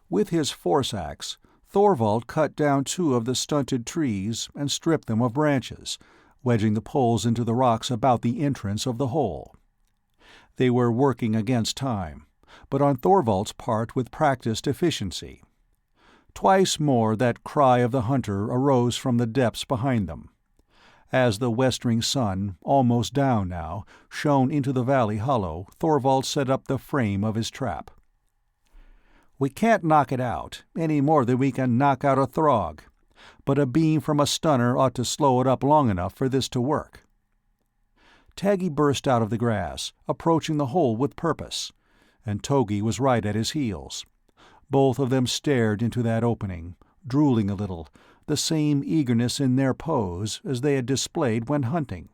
With his force-axe, Thorvald cut down 2 of the stunted trees and stripped them of branches, wedging the poles into the rocks about the entrance of the hole. They were working against time, but on Thorvald's part with practiced efficiency. Twice more that cry of the hunter arose from the depths behind them. As the westering sun, almost down now, shone into the valley hollow, Thorvald set up the frame of his trap. "We can't knock it out, any more than we can knock out a Throg, but a beam from a stunner ought to slow it up long enough for this to work." Taggy burst out of the grass, approaching the hole with purpose, and Togi was right at his heels. Both of them stared into that opening, drooling a little, the same eagerness in their pose as they had displayed when hunting.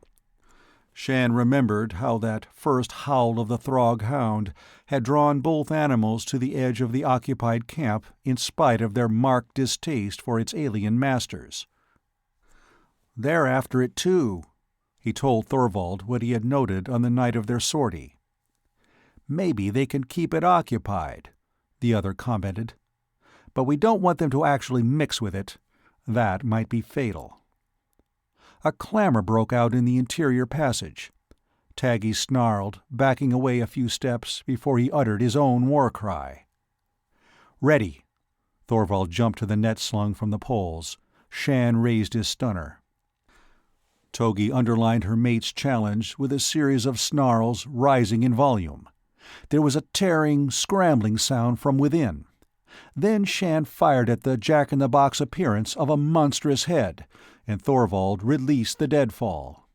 Shann remembered how that first howl of the Throg hound had drawn both animals to the edge of the occupied camp in spite of their marked distaste for its alien masters. "They're after it too," he told Thorvald what he had noted on the night of their sortie. "Maybe they can keep it occupied," the other commented. "But we don't want them to actually mix with it. That might be fatal." A clamor broke out in the interior passage. Taggy snarled, backing away a few steps before he uttered his own war cry. "Ready!" Thorvald jumped to the net slung from the poles. Shann raised his stunner. Togi underlined her mate's challenge with a series of snarls rising in volume. There was a tearing, scrambling sound from within. Then Shann fired at the jack-in-the-box appearance of a monstrous head, and Thorvald released the deadfall.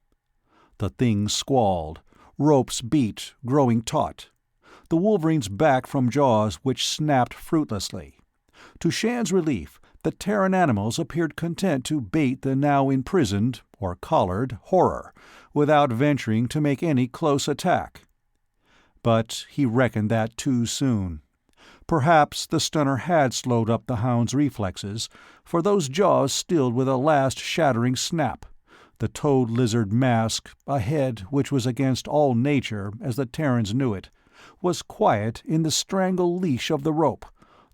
The thing squalled, ropes beat, growing taut. The wolverines backed from jaws which snapped fruitlessly. To Shann's relief, the Terran animals appeared content to bait the now imprisoned, or collared, horror, without venturing to make any close attack. But he reckoned that too soon. Perhaps the stunner had slowed up the hound's reflexes, for those jaws stilled with a last shattering snap. The toad lizard mask, a head which was against all nature as the Terrans knew it, was quiet in the strangle leash of the rope,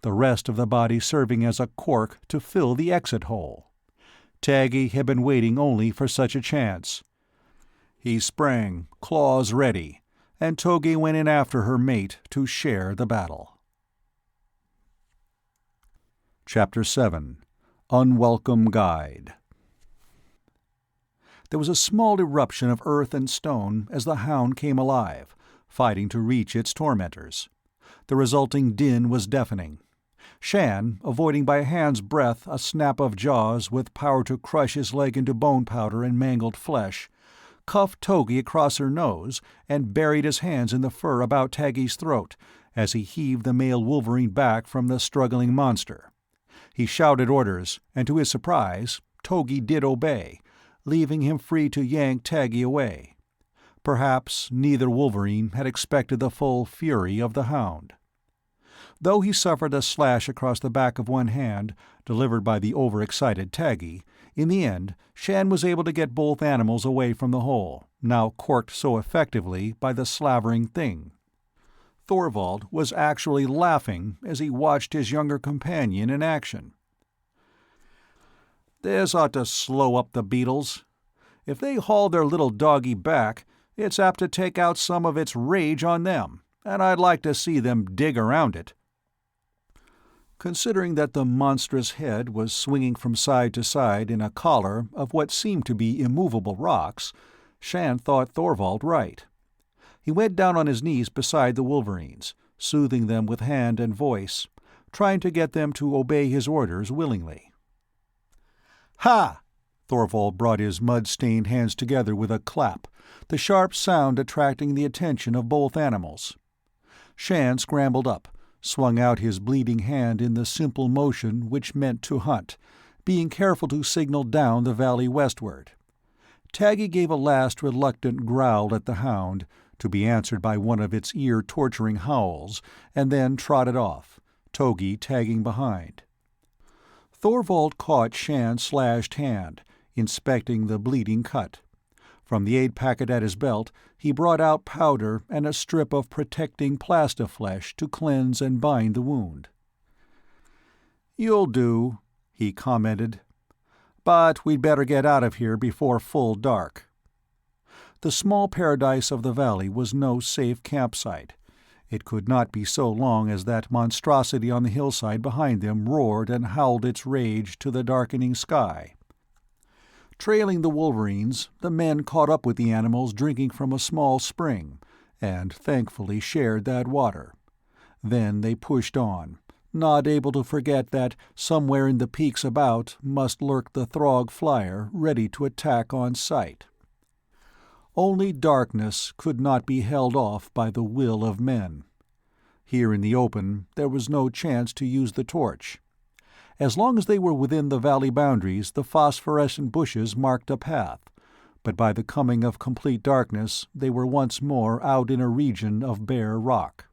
the rest of the body serving as a cork to fill the exit hole. Taggy had been waiting only for such a chance. He sprang, claws ready, and Togi went in after her mate to share the battle. Chapter 7. Unwelcome Guide. There was a small eruption of earth and stone as the Hound came alive, fighting to reach its tormentors. The resulting din was deafening. Shann, avoiding by a hand's breadth a snap of jaws with power to crush his leg into bone powder and mangled flesh, cuffed Togi across her nose and buried his hands in the fur about Taggy's throat as he heaved the male wolverine back from the struggling monster. He shouted orders, and to his surprise, Togi did obey, leaving him free to yank Taggy away. Perhaps neither wolverine had expected the full fury of the Hound. Though he suffered a slash across the back of one hand, delivered by the overexcited Taggy, in the end Shann was able to get both animals away from the hole, now corked so effectively by the slavering thing. Thorvald was actually laughing as he watched his younger companion in action. "This ought to slow up the beetles. If they haul their little doggy back, it's apt to take out some of its rage on them, and I'd like to see them dig around it." Considering that the monstrous head was swinging from side to side in a collar of what seemed to be immovable rocks, Shann thought Thorvald right. He went down on his knees beside the wolverines, soothing them with hand and voice, trying to get them to obey his orders willingly. "Ha!" Thorvald brought his mud-stained hands together with a clap, the sharp sound attracting the attention of both animals. Shann scrambled up, swung out his bleeding hand in the simple motion which meant to hunt, being careful to signal down the valley westward. Taggy gave a last reluctant growl at the Hound, to be answered by one of its ear-torturing howls, and then trotted off, Togi tagging behind. Thorvald caught Shann's slashed hand, inspecting the bleeding cut. From the aid packet at his belt, he brought out powder and a strip of protecting plastiflesh to cleanse and bind the wound. "You'll do," he commented. "But we'd better get out of here before full dark." The small paradise of the valley was no safe campsite. It could not be so long as that monstrosity on the hillside behind them roared and howled its rage to the darkening sky. Trailing the wolverines, the men caught up with the animals drinking from a small spring, and thankfully shared that water. Then they pushed on, not able to forget that somewhere in the peaks about must lurk the Throg flyer ready to attack on sight. Only darkness could not be held off by the will of men. Here in the open there was no chance to use the torch. As long as they were within the valley boundaries, the phosphorescent bushes marked a path, but by the coming of complete darkness they were once more out in a region of bare rock.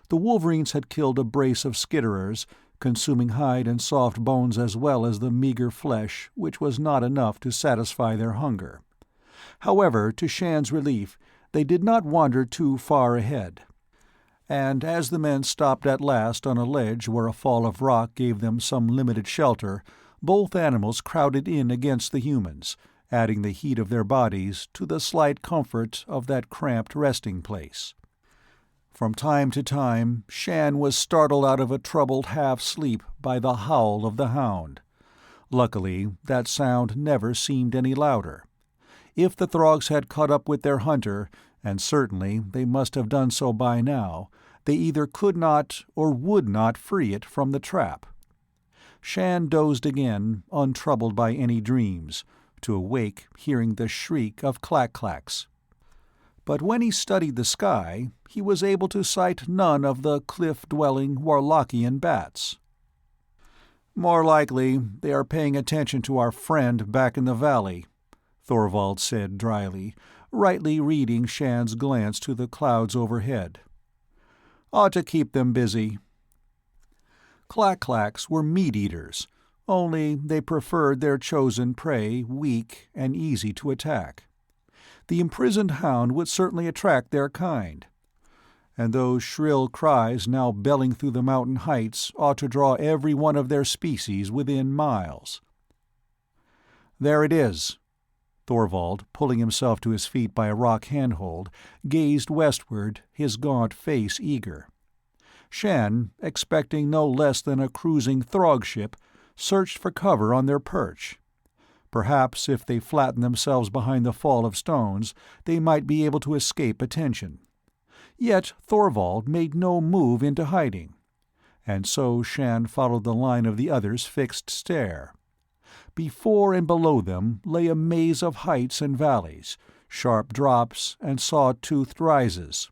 The wolverines had killed a brace of skitterers, consuming hide and soft bones as well as the meager flesh, which was not enough to satisfy their hunger. However, to Shann's relief, they did not wander too far ahead. And as the men stopped at last on a ledge where a fall of rock gave them some limited shelter, both animals crowded in against the humans, adding the heat of their bodies to the slight comfort of that cramped resting place. From time to time, Shann was startled out of a troubled half-sleep by the howl of the Hound. Luckily, that sound never seemed any louder. If the Throgs had caught up with their hunter, and certainly they must have done so by now, they either could not or would not free it from the trap. Shann dozed again, untroubled by any dreams, to awake hearing the shriek of clack-clacks. But when he studied the sky, he was able to sight none of the cliff-dwelling Warlockian bats. "More likely they are paying attention to our friend back in the valley," Thorvald said dryly, rightly reading Shann's glance to the clouds overhead. "Ought to keep them busy." Clack-clacks were meat-eaters, only they preferred their chosen prey weak and easy to attack. The imprisoned Hound would certainly attract their kind. And those shrill cries now belling through the mountain heights ought to draw every one of their species within miles. "There it is." Thorvald, pulling himself to his feet by a rock handhold, gazed westward, his gaunt face eager. Shann, expecting no less than a cruising Throg ship, searched for cover on their perch. Perhaps if they flattened themselves behind the fall of stones, they might be able to escape attention. Yet Thorvald made no move into hiding. And so Shann followed the line of the other's fixed stare. Before and below them lay a maze of heights and valleys, sharp drops and saw-toothed rises.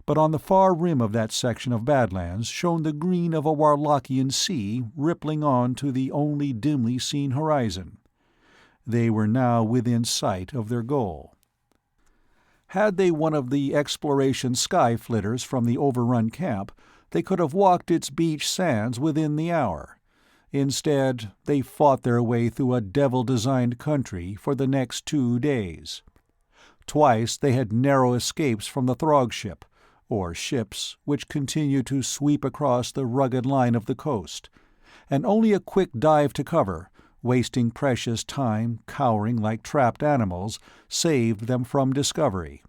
But on the far rim of that section of Badlands shone the green of a Warlockian sea rippling on to the only dimly seen horizon. They were now within sight of their goal. Had they one of the exploration sky flitters from the overrun camp, they could have walked its beach sands within the hour. Instead, they fought their way through a devil-designed country for the next 2 days. Twice they had narrow escapes from the Throg ship, or ships which continued to sweep across the rugged line of the coast, and only a quick dive to cover, wasting precious time cowering like trapped animals, saved them from discovery.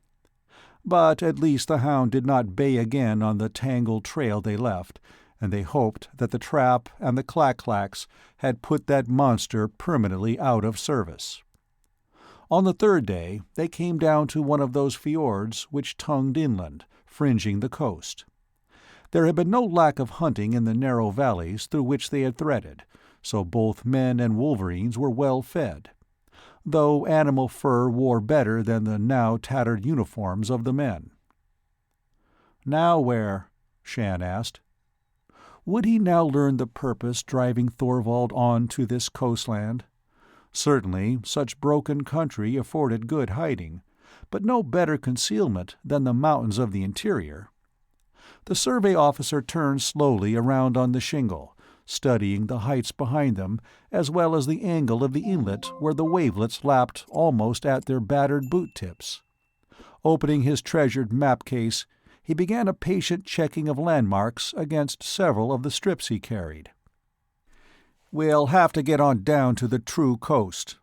But at least the Hound did not bay again on the tangled trail they left, and they hoped that the trap and the clack-clacks had put that monster permanently out of service. On the 3rd day they came down to one of those fjords which tongued inland, fringing the coast. There had been no lack of hunting in the narrow valleys through which they had threaded, so both men and wolverines were well fed, though animal fur wore better than the now tattered uniforms of the men. "Now where?" Shann asked. Would he now learn the purpose driving Thorvald on to this coastland? Certainly such broken country afforded good hiding, but no better concealment than the mountains of the interior. The survey officer turned slowly around on the shingle, studying the heights behind them as well as the angle of the inlet where the wavelets lapped almost at their battered boot-tips. Opening his treasured map-case, he began a patient checking of landmarks against several of the strips he carried. "We'll have to get on down to the true coast."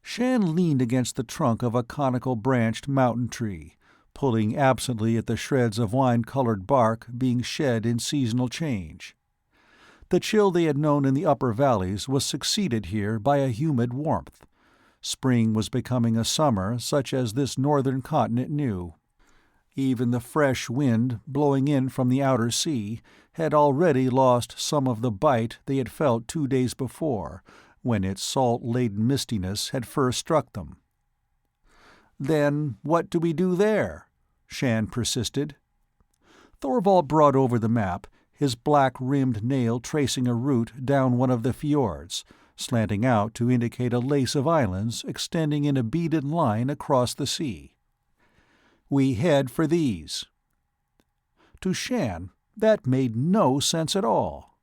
Shann leaned against the trunk of a conical-branched mountain tree, pulling absently at the shreds of wine-colored bark being shed in seasonal change. The chill they had known in the upper valleys was succeeded here by a humid warmth. Spring was becoming a summer such as this northern continent knew. Even the fresh wind blowing in from the outer sea had already lost some of the bite they had felt 2 days before, when its salt-laden mistiness had first struck them. "Then what do we do there?" Shann persisted. Thorvald brought over the map, his black-rimmed nail tracing a route down one of the fjords, slanting out to indicate a lace of islands extending in a beaded line across the sea. "We head for these." To Shann, that made no sense at all.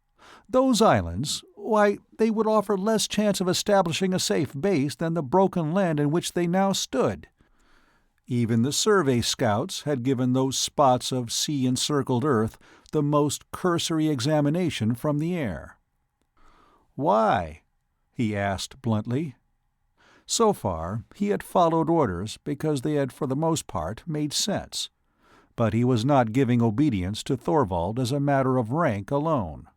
Those islands, why, they would offer less chance of establishing a safe base than the broken land in which they now stood. Even the survey scouts had given those spots of sea-encircled earth the most cursory examination from the air. "Why?" he asked bluntly. So far, he had followed orders because they had for the most part made sense, but he was not giving obedience to Thorvald as a matter of rank alone.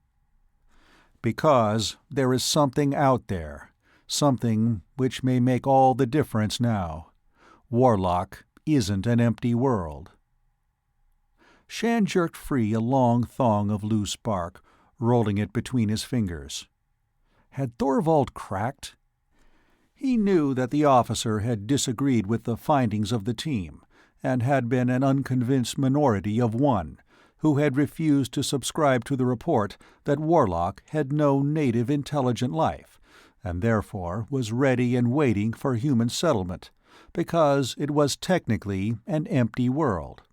"Because there is something out there, something which may make all the difference now. Warlock isn't an empty world." Shann jerked free a long thong of loose bark, rolling it between his fingers. Had Thorvald cracked? He knew that the officer had disagreed with the findings of the team, and had been an unconvinced minority of one, who had refused to subscribe to the report that Warlock had no native intelligent life, and therefore was ready and waiting for human settlement, because it was technically an empty world.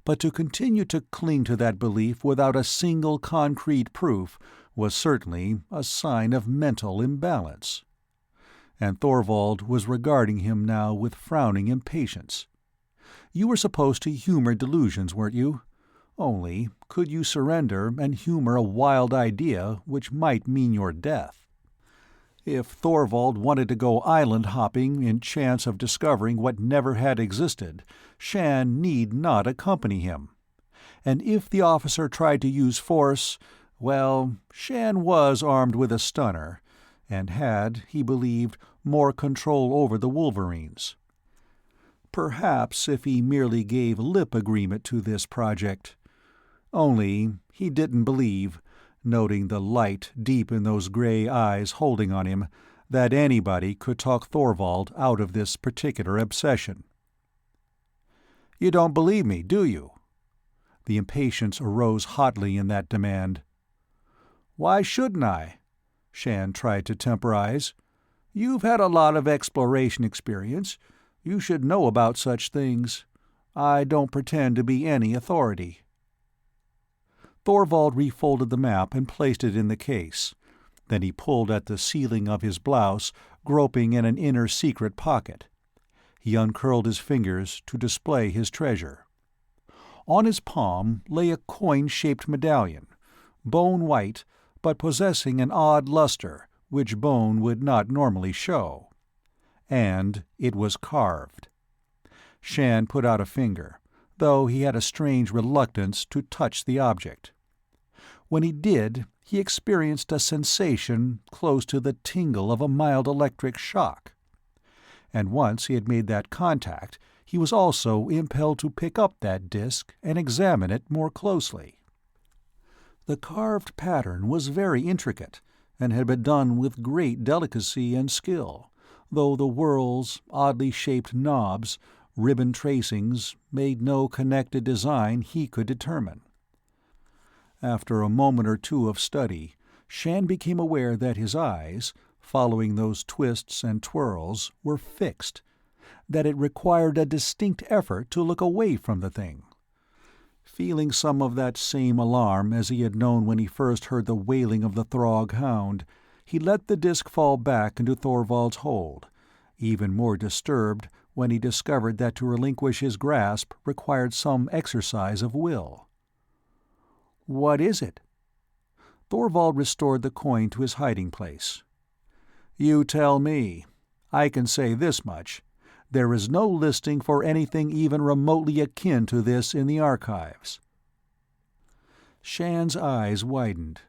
But to continue to cling to that belief without a single concrete proof was certainly a sign of mental imbalance. And Thorvald was regarding him now with frowning impatience. You were supposed to humor delusions, weren't you? Only, could you surrender and humor a wild idea which might mean your death? If Thorvald wanted to go island-hopping in chance of discovering what never had existed, Shann need not accompany him. And if the officer tried to use force, well, Shann was armed with a stunner, and had, he believed, more control over the wolverines. Perhaps if he merely gave lip agreement to this project. Only he didn't believe, noting the light deep in those gray eyes holding on him, that anybody could talk Thorvald out of this particular obsession. "You don't believe me, do you?" The impatience arose hotly in that demand. "Why shouldn't I?" Shann tried to temporize. You've had a lot of exploration experience. You should know about such things. I don't pretend to be any authority." Thorvald refolded the map and placed it in the case. Then he pulled at the ceiling of his blouse, groping in an inner secret pocket. He uncurled his fingers to display his treasure. On his palm lay a coin-shaped medallion, bone-white, but possessing an odd luster which bone would not normally show. And it was carved. Shann put out a finger, though he had a strange reluctance to touch the object. When he did, he experienced a sensation close to the tingle of a mild electric shock. And once he had made that contact, he was also impelled to pick up that disk and examine it more closely. The carved pattern was very intricate, and had been done with great delicacy and skill, though the whorls, oddly shaped knobs, ribbon tracings made no connected design he could determine. After a moment or two of study, Shann became aware that his eyes, following those twists and twirls, were fixed, that it required a distinct effort to look away from the thing. Feeling some of that same alarm as he had known when he first heard the wailing of the Throg Hound, he let the disk fall back into Thorvald's hold, even more disturbed when he discovered that to relinquish his grasp required some exercise of will. "What is it?" Thorvald restored the coin to his hiding place. "You tell me. I can say this much. There is no listing for anything even remotely akin to this in the archives." Shann's eyes widened.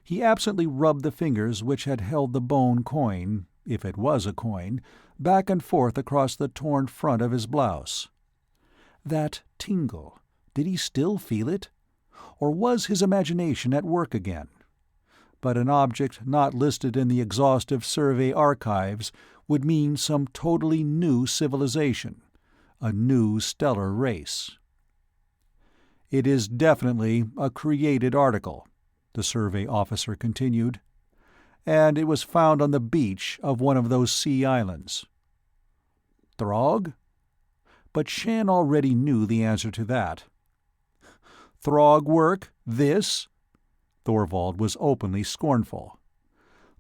He absently rubbed the fingers which had held the bone coin, if it was a coin, back and forth across the torn front of his blouse. That tingle, did he still feel it? Or was his imagination at work again? But an object not listed in the exhaustive survey archives would mean some totally new civilization, a new stellar race. "It is definitely a created article," the survey officer continued, "and it was found on the beach of one of those sea islands." "Throg?" But Shann already knew the answer to that. "Throg work? This?" Thorvald was openly scornful.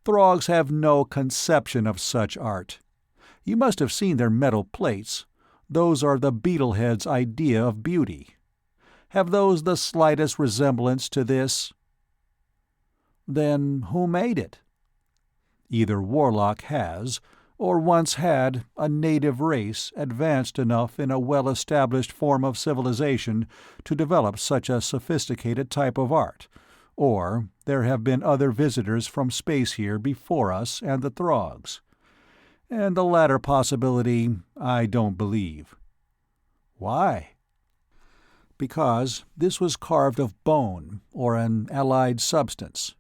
"Throgs have no conception of such art. You must have seen their metal plates. Those are the beetleheads' idea of beauty. Have those the slightest resemblance to this?" "Then who made it?" "Either Warlock has, or once had, a native race advanced enough in a well-established form of civilization to develop such a sophisticated type of art, or there have been other visitors from space here before us and the Throgs. And the latter possibility I don't believe." "Why?" "Because this was carved of bone, or an allied substance.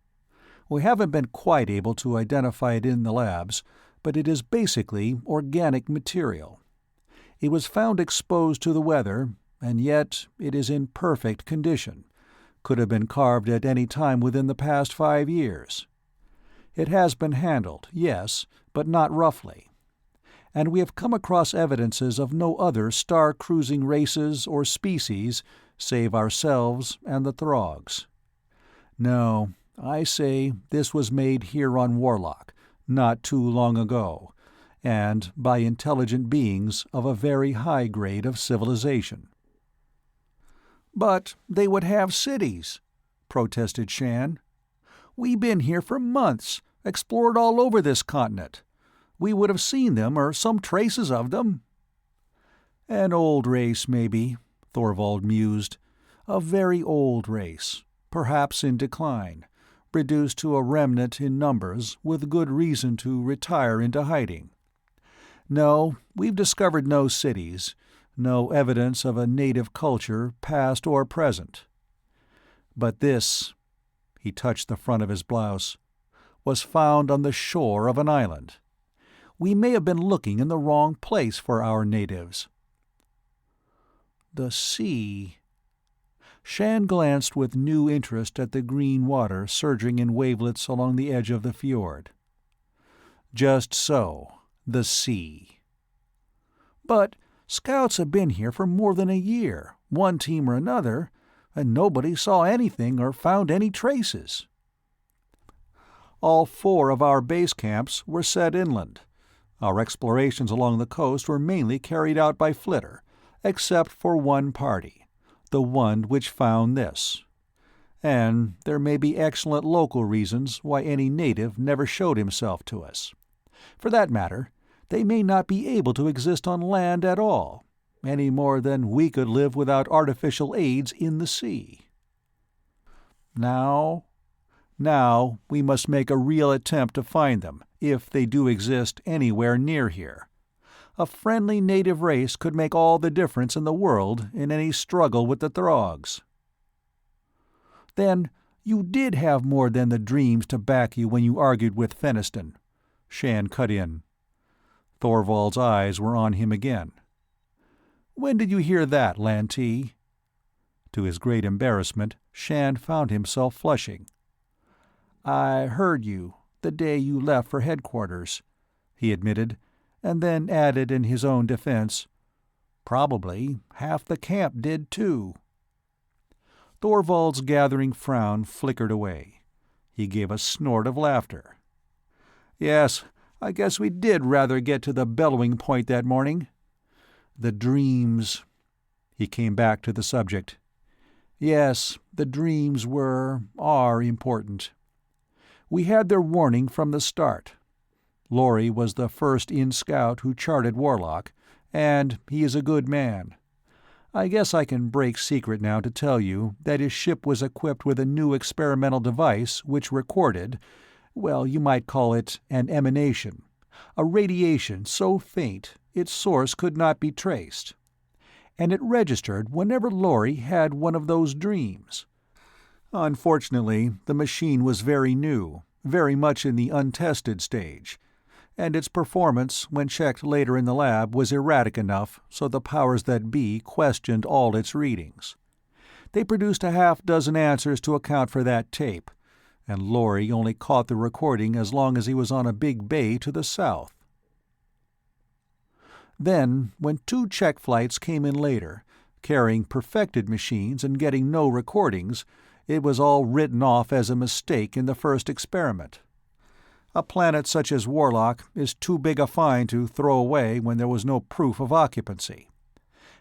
We haven't been quite able to identify it in the labs, but it is basically organic material. It was found exposed to the weather, and yet it is in perfect condition. Could have been carved at any time within the past 5 years. It has been handled, yes, but not roughly. And we have come across evidences of no other star-cruising races or species save ourselves and the Throgs. No, I say this was made here on Warlock, not too long ago, and by intelligent beings of a very high grade of civilization." "But they would have cities," protested Shann. "We been here for months, explored all over this continent. We would have seen them, or some traces of them." "An old race, maybe," Thorvald mused. "A very old race, perhaps in decline, reduced to a remnant in numbers with good reason to retire into hiding. No, we've discovered no cities, no evidence of a native culture, past or present. But this," he touched the front of his blouse, "was found on the shore of an island. We may have been looking in the wrong place for our natives." "The sea." Shann glanced with new interest at the green water surging in wavelets along the edge of the fjord. Just so, the sea. But scouts have been here for more than a year, one team or another, and nobody saw anything or found any traces. All 4 of our base camps were set inland. Our explorations along the coast were mainly carried out by Flitter, except for one party, the one which found this. And there may be excellent local reasons why any native never showed himself to us. For that matter, they may not be able to exist on land at all, any more than we could live without artificial aids in the sea. Now we must make a real attempt to find them, if they do exist anywhere near here. A friendly native race could make all the difference in the world in any struggle with the Throgs. Then you did have more than the dreams to back you when you argued with Feniston, Shann cut in. Thorvald's eyes were on him again. When did you hear that, Lantee? To his great embarrassment, Shann found himself flushing. I heard you, the day you left for headquarters, he admitted, and then added in his own defense, probably half the camp did too. Thorvald's gathering frown flickered away. He gave a snort of laughter. Yes, I guess we did rather get to the bellowing point that morning. The dreams. He came back to the subject. Yes, the dreams are important. We had their warning from the start. Laurie was the first in-scout who charted Warlock, and he is a good man. I guess I can break secret now to tell you that his ship was equipped with a new experimental device which recorded, well, you might call it an emanation, a radiation so faint its source could not be traced. And it registered whenever Laurie had one of those dreams. Unfortunately, the machine was very new, very much in the untested stage, and its performance, when checked later in the lab, was erratic enough so the powers that be questioned all its readings. They produced a half-dozen answers to account for that tape, and Laurie only caught the recording as long as he was on a big bay to the south. Then, when 2 check flights came in later, carrying perfected machines and getting no recordings, it was all written off as a mistake in the first experiment. A planet such as Warlock is too big a find to throw away when there was no proof of occupancy.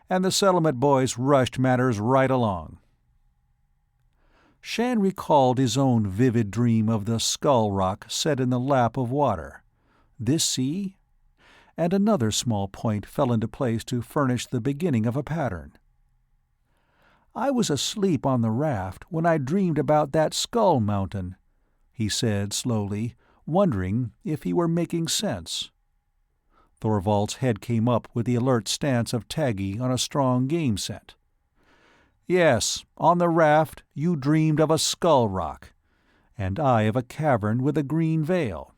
And the settlement boys rushed matters right along. Shann recalled his own vivid dream of the skull rock set in the lap of water. This sea? And another small point fell into place to furnish the beginning of a pattern. I was asleep on the raft when I dreamed about that skull mountain, he said slowly, wondering if he were making sense. Thorvald's head came up with the alert stance of Taggy on a strong game scent. Yes, on the raft you dreamed of a skull rock, and I of a cavern with a green veil.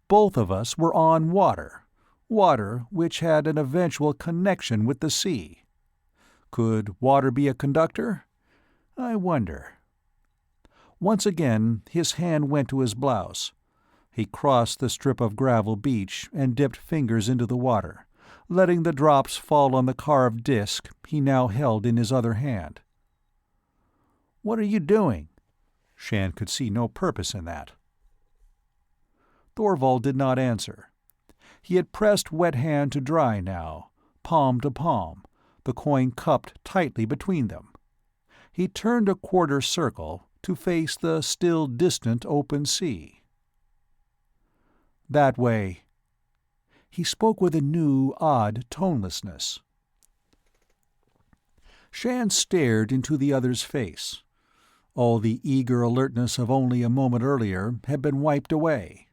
Both of us were on water which had an eventual connection with the sea. Could water be a conductor? I wonder. Once again his hand went to his blouse. He crossed the strip of gravel beach and dipped fingers into the water, letting the drops fall on the carved disc he now held in his other hand. "What are you doing?" Shann could see no purpose in that. Thorvald did not answer. He had pressed wet hand to dry now, palm to palm, the coin cupped tightly between them. He turned a quarter circle to face the still distant open sea. "That way." He spoke with a new, odd tonelessness. Shann stared into the other's face. All the eager alertness of only a moment earlier had been wiped away.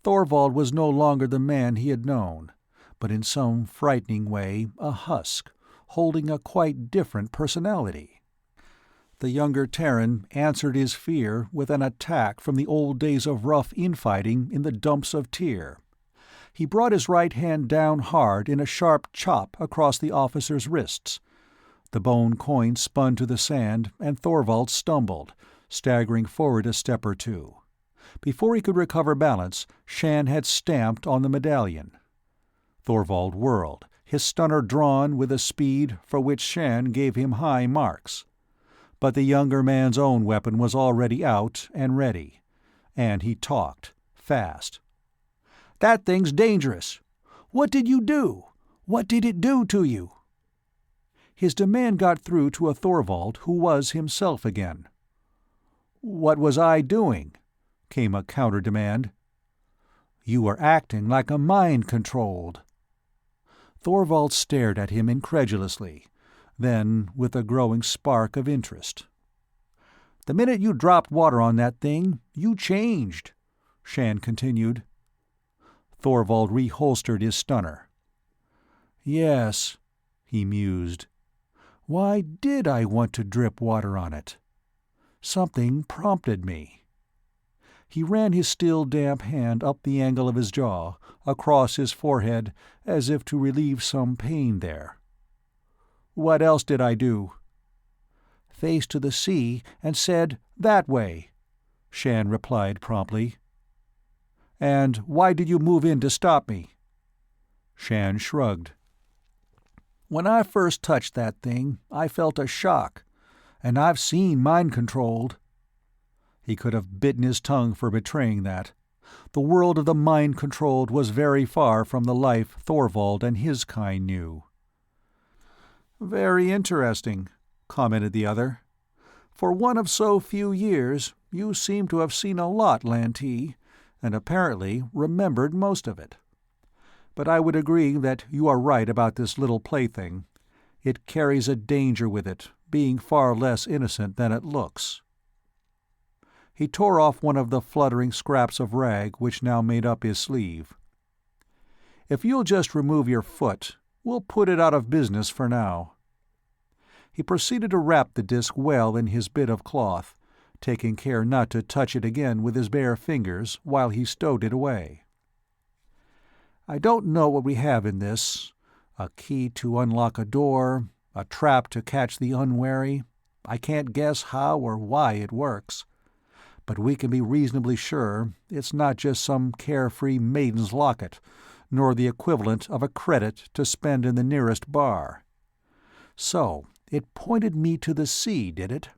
Thorvald was no longer the man he had known, but in some frightening way a husk, holding a quite different personality. The younger Terran answered his fear with an attack from the old days of rough infighting in the dumps of Tyr. He brought his right hand down hard in a sharp chop across the officer's wrists. The bone coin spun to the sand, and Thorvald stumbled, staggering forward a step or two. Before he could recover balance, Shann had stamped on the medallion. Thorvald whirled, his stunner drawn with a speed for which Shann gave him high marks. But the younger man's own weapon was already out and ready. And he talked, fast. "That thing's dangerous. What did you do? What did it do to you?" His demand got through to a Thorvald who was himself again. "What was I doing?" came a counter-demand. "You were acting like a mind-controlled." Thorvald stared at him incredulously, then with a growing spark of interest. "The minute you dropped water on that thing, you changed," Shann continued. Thorvald reholstered his stunner. "Yes," he mused. "Why did I want to drip water on it? Something prompted me." He ran his still damp hand up the angle of his jaw, across his forehead, as if to relieve some pain there. "What else did I do?" "Face to the sea and said, 'That way,'" Shann replied promptly. "And why did you move in to stop me?" Shann shrugged. "When I first touched that thing, I felt a shock. And I've seen mind-controlled." He could have bitten his tongue for betraying that. The world of the mind-controlled was very far from the life Thorvald and his kind knew. "Very interesting," commented the other. "For one of so few years, you seem to have seen a lot, Lantee, and apparently remembered most of it. But I would agree that you are right about this little plaything. It carries a danger with it, being far less innocent than it looks." He tore off one of the fluttering scraps of rag which now made up his sleeve. "If you'll just remove your foot, we'll put it out of business for now." He proceeded to wrap the disk well in his bit of cloth, taking care not to touch it again with his bare fingers while he stowed it away. "I don't know what we have in this. A key to unlock a door, a trap to catch the unwary. I can't guess how or why it works. But we can be reasonably sure it's not just some carefree maiden's locket, nor the equivalent of a credit to spend in the nearest bar. So, it pointed me to the sea, did it?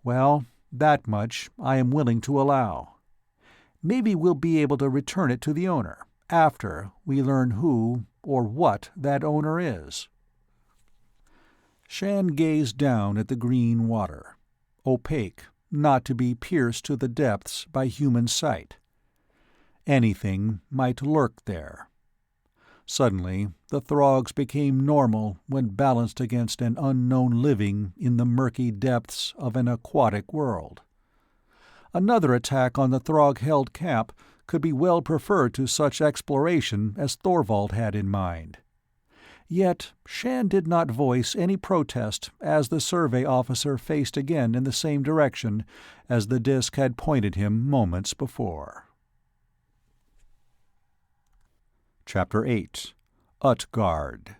Well, that much I am willing to allow. Maybe we'll be able to return it to the owner, after we learn who or what that owner is." Shann gazed down at the green water, opaque, not to be pierced to the depths by human sight. Anything might lurk there. Suddenly, the Throgs became normal when balanced against an unknown living in the murky depths of an aquatic world. Another attack on the Throg-held camp could be well preferred to such exploration as Thorvald had in mind. Yet Shann did not voice any protest as the survey officer faced again in the same direction as the disk had pointed him moments before. Chapter 8. Utgaard.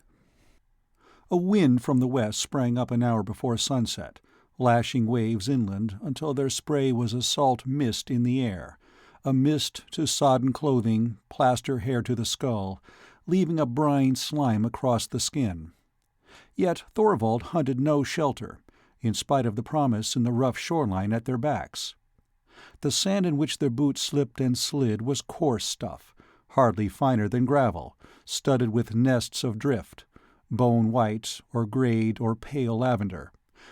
A wind from the west sprang up an hour before sunset, lashing waves inland until their spray was a salt mist in the air, a mist to sodden clothing, plaster hair to the skull, leaving a brine slime across the skin. Yet Thorvald hunted no shelter, in spite of the promise in the rough shoreline at their backs. The sand in which their boots slipped and slid was coarse stuff, hardly finer than gravel, studded with nests of drift, bone-white or grayed or pale lavender,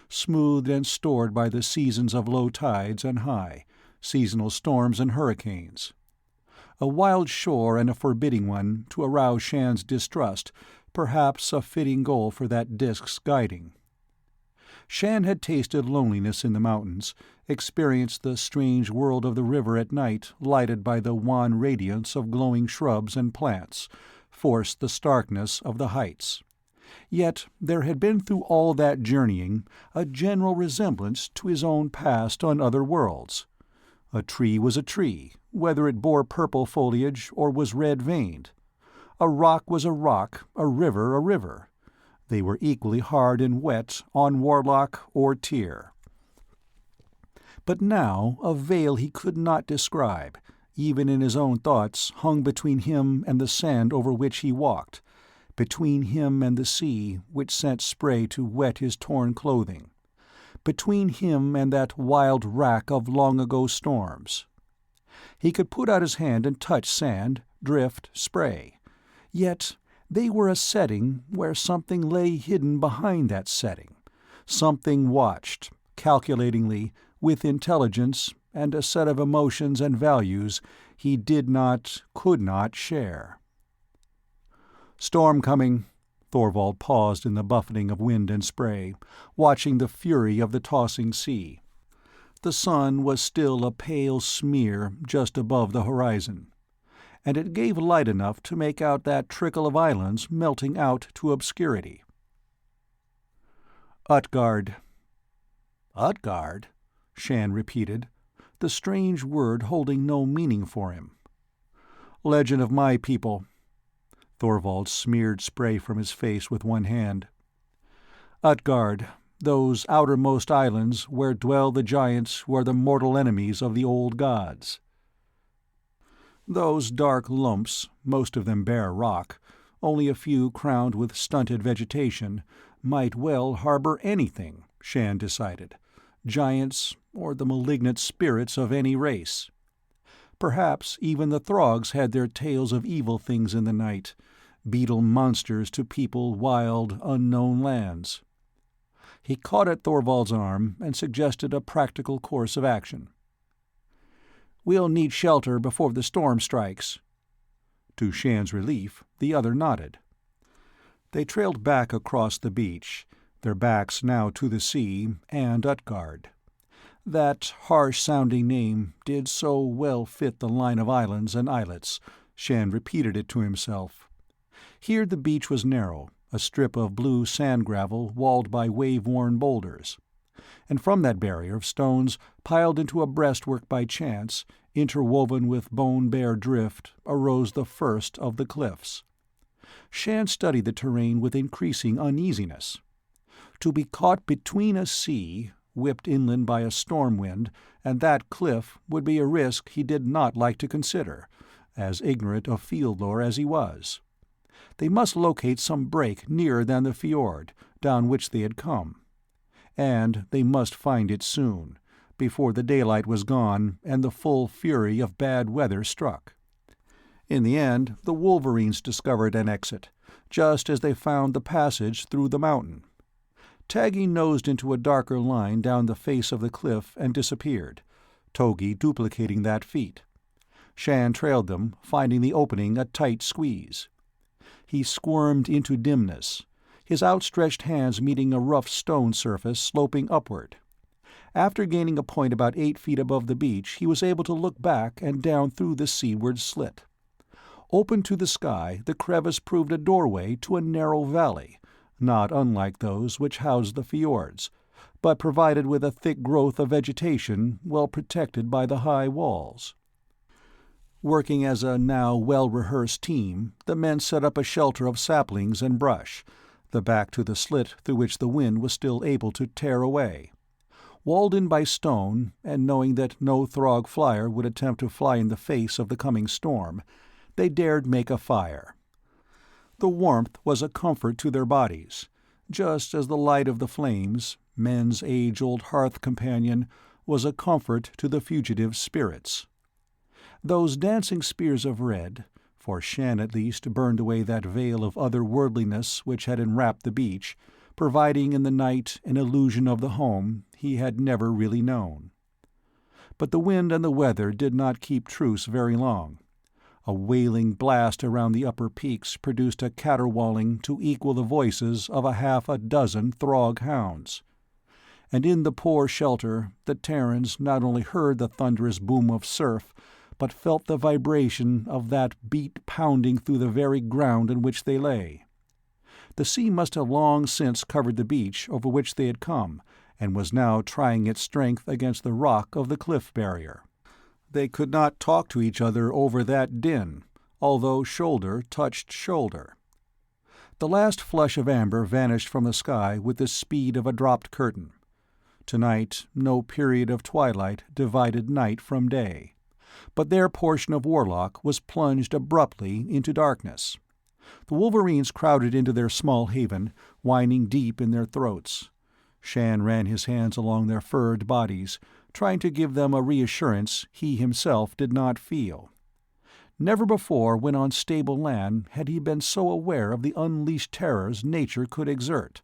smoothed and stored by the seasons of low tides and high, seasonal storms and hurricanes. A wild shore and a forbidding one to arouse Shann's distrust, perhaps a fitting goal for that disk's guiding. Shann had tasted loneliness in the mountains, experienced the strange world of the river at night lighted by the wan radiance of glowing shrubs and plants, forced the starkness of the heights. Yet there had been through all that journeying a general resemblance to his own past on other worlds. A tree was a tree, whether it bore purple foliage or was red-veined. A rock was a rock, a river a river. They were equally hard and wet on Warlock or Tyr. But now a veil he could not describe, even in his own thoughts, hung between him and the sand over which he walked, between him and the sea which sent spray to wet his torn clothing, between him and that wild wrack of long-ago storms. He could put out his hand and touch sand, drift, spray. Yet they were a setting where something lay hidden behind that setting. Something watched, calculatingly, with intelligence and a set of emotions and values he could not share. "Storm coming." Thorvald paused in the buffeting of wind and spray, watching the fury of the tossing sea. The sun was still a pale smear just above the horizon, and it gave light enough to make out that trickle of islands melting out to obscurity. "Utgaard." "Utgaard?" Shann repeated, the strange word holding no meaning for him. "Legend of my people." Thorvald smeared spray from his face with one hand. "Utgaard, those outermost islands where dwell the giants who are the mortal enemies of the old gods. Those dark lumps, most of them bare rock, only a few crowned with stunted vegetation, might well harbor anything, Shann decided. Giants, or the malignant spirits of any race. Perhaps even the Throgs had their tales of evil things in the night, beetle monsters to people wild, unknown lands. He caught at Thorvald's arm and suggested a practical course of action. "We'll need shelter before the storm strikes." To Shann's relief, the other nodded. They trailed back across the beach, their backs now to the sea and Utgaard. That harsh-sounding name did so well fit the line of islands and islets. Shann repeated it to himself. Here the beach was narrow, a strip of blue sand gravel walled by wave-worn boulders. And from that barrier of stones, piled into a breastwork by chance, interwoven with bone-bare drift, arose the first of the cliffs. Shann studied the terrain with increasing uneasiness. To be caught between a sea, whipped inland by a storm wind, and that cliff would be a risk he did not like to consider, as ignorant of field lore as he was. They must locate some break nearer than the fjord, down which they had come. And they must find it soon, before the daylight was gone and the full fury of bad weather struck. In the end, the wolverines discovered an exit, just as they found the passage through the mountain. Taggy nosed into a darker line down the face of the cliff and disappeared, Togi duplicating that feat. Shann trailed them, finding the opening a tight squeeze. He squirmed into dimness, his outstretched hands meeting a rough stone surface sloping upward. After gaining a point about 8 feet above the beach, he was able to look back and down through the seaward slit. Open to the sky, the crevice proved a doorway to a narrow valley, not unlike those which housed the fjords, but provided with a thick growth of vegetation well protected by the high walls. Working as a now well-rehearsed team, the men set up a shelter of saplings and brush, the back to the slit through which the wind was still able to tear away. Walled in by stone, and knowing that no Throg flyer would attempt to fly in the face of the coming storm, they dared make a fire. The warmth was a comfort to their bodies, just as the light of the flames, men's age-old hearth companion, was a comfort to the fugitive spirits. Those dancing spears of red, for Shann at least burned away that veil of otherworldliness which had enwrapped the beach, providing in the night an illusion of the home he had never really known. But the wind and the weather did not keep truce very long. A wailing blast around the upper peaks produced a caterwauling to equal the voices of half a dozen Throg hounds. And in the poor shelter, the Terrans not only heard the thunderous boom of surf, but felt the vibration of that beat pounding through the very ground in which they lay. The sea must have long since covered the beach over which they had come, and was now trying its strength against the rock of the cliff barrier. They could not talk to each other over that din, although shoulder touched shoulder. The last flush of amber vanished from the sky with the speed of a dropped curtain. Tonight, no period of twilight divided night from day, but their portion of Warlock was plunged abruptly into darkness. The wolverines crowded into their small haven, whining deep in their throats. Shann ran his hands along their furred bodies, trying to give them a reassurance he himself did not feel. Never before when on stable land had he been so aware of the unleashed terrors nature could exert.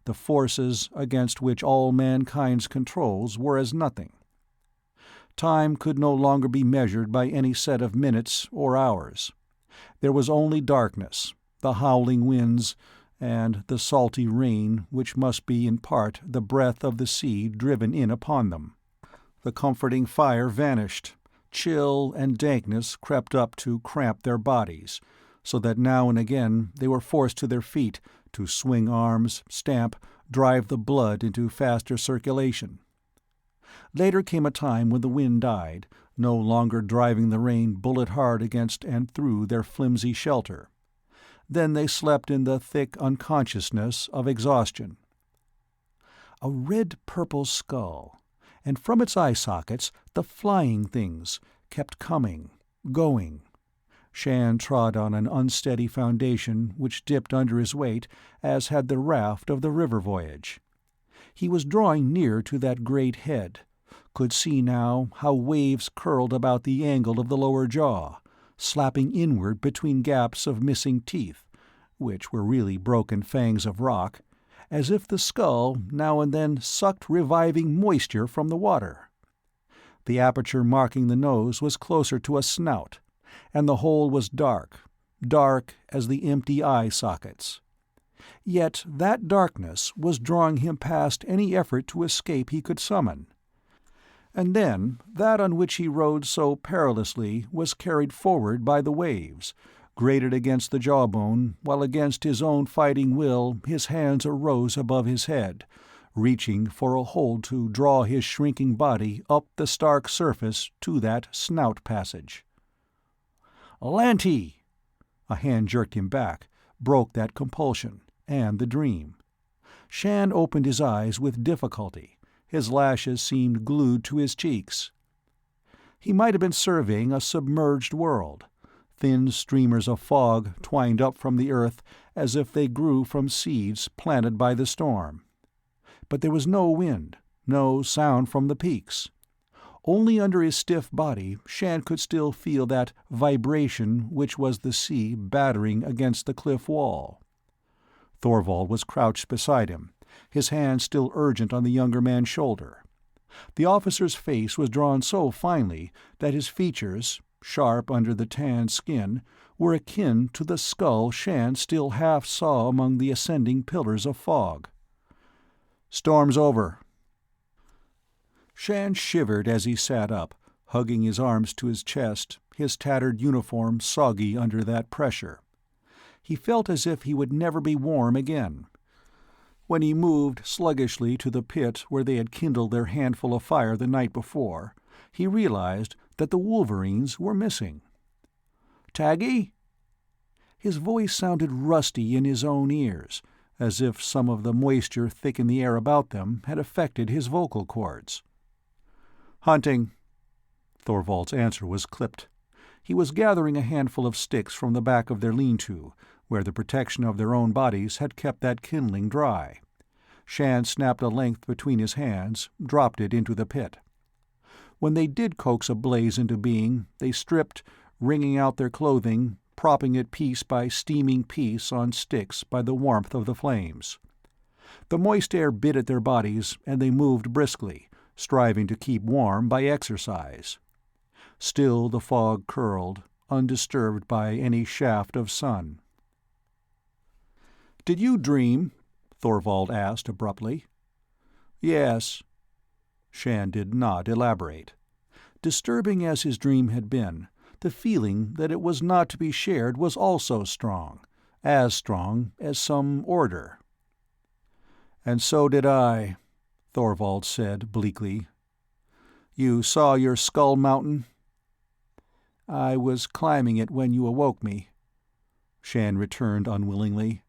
The forces against which all mankind's controls were as nothing. Time could no longer be measured by any set of minutes or hours. There was only darkness, the howling winds, and the salty rain which must be in part the breath of the sea driven in upon them. The comforting fire vanished. Chill and dankness crept up to cramp their bodies, so that now and again they were forced to their feet to swing arms, stamp, drive the blood into faster circulation. Later came a time when the wind died, no longer driving the rain bullet-hard against and through their flimsy shelter. Then they slept in the thick unconsciousness of exhaustion. A red-purple skull, and from its eye sockets the flying things kept coming, going. Shann trod on an unsteady foundation which dipped under his weight, as had the raft of the river voyage. He was drawing near to that great head, could see now how waves curled about the angle of the lower jaw, slapping inward between gaps of missing teeth, which were really broken fangs of rock, as if the skull now and then sucked reviving moisture from the water. The aperture marking the nose was closer to a snout, and the hole was dark, dark as the empty eye sockets. Yet that darkness was drawing him past any effort to escape he could summon. And then that on which he rode so perilously was carried forward by the waves, grated against the jawbone, while against his own fighting will his hands arose above his head, reaching for a hold to draw his shrinking body up the stark surface to that snout passage. "Lantee!" A hand jerked him back, broke that compulsion, and the dream. Shann opened his eyes with difficulty. His lashes seemed glued to his cheeks. He might have been surveying a submerged world. Thin streamers of fog twined up from the earth as if they grew from seeds planted by the storm. But there was no wind, no sound from the peaks. Only under his stiff body Shann could still feel that vibration which was the sea battering against the cliff wall. Thorvald was crouched beside him, his hand still urgent on the younger man's shoulder. The officer's face was drawn so finely that his features, sharp under the tanned skin, were akin to the skull Shann still half saw among the ascending pillars of fog. "Storm's over." Shann shivered as he sat up, hugging his arms to his chest, his tattered uniform soggy under that pressure. He felt as if he would never be warm again. When he moved sluggishly to the pit where they had kindled their handful of fire the night before, he realized that the wolverines were missing. "Taggy?" His voice sounded rusty in his own ears, as if some of the moisture thick in the air about them had affected his vocal cords. "Hunting." Thorvald's answer was clipped. He was gathering a handful of sticks from the back of their lean-to, where the protection of their own bodies had kept that kindling dry. Shann snapped a length between his hands, dropped it into the pit. When they did coax a blaze into being, they stripped, wringing out their clothing, propping it piece by steaming piece on sticks by the warmth of the flames. The moist air bit at their bodies, and they moved briskly, striving to keep warm by exercise. Still the fog curled, undisturbed by any shaft of sun. "Did you dream?" Thorvald asked abruptly. "Yes." Shann did not elaborate. Disturbing as his dream had been, the feeling that it was not to be shared was also strong as some order. "And so did I," Thorvald said bleakly. "You saw your skull mountain?" "I was climbing it when you awoke me," Shann returned unwillingly.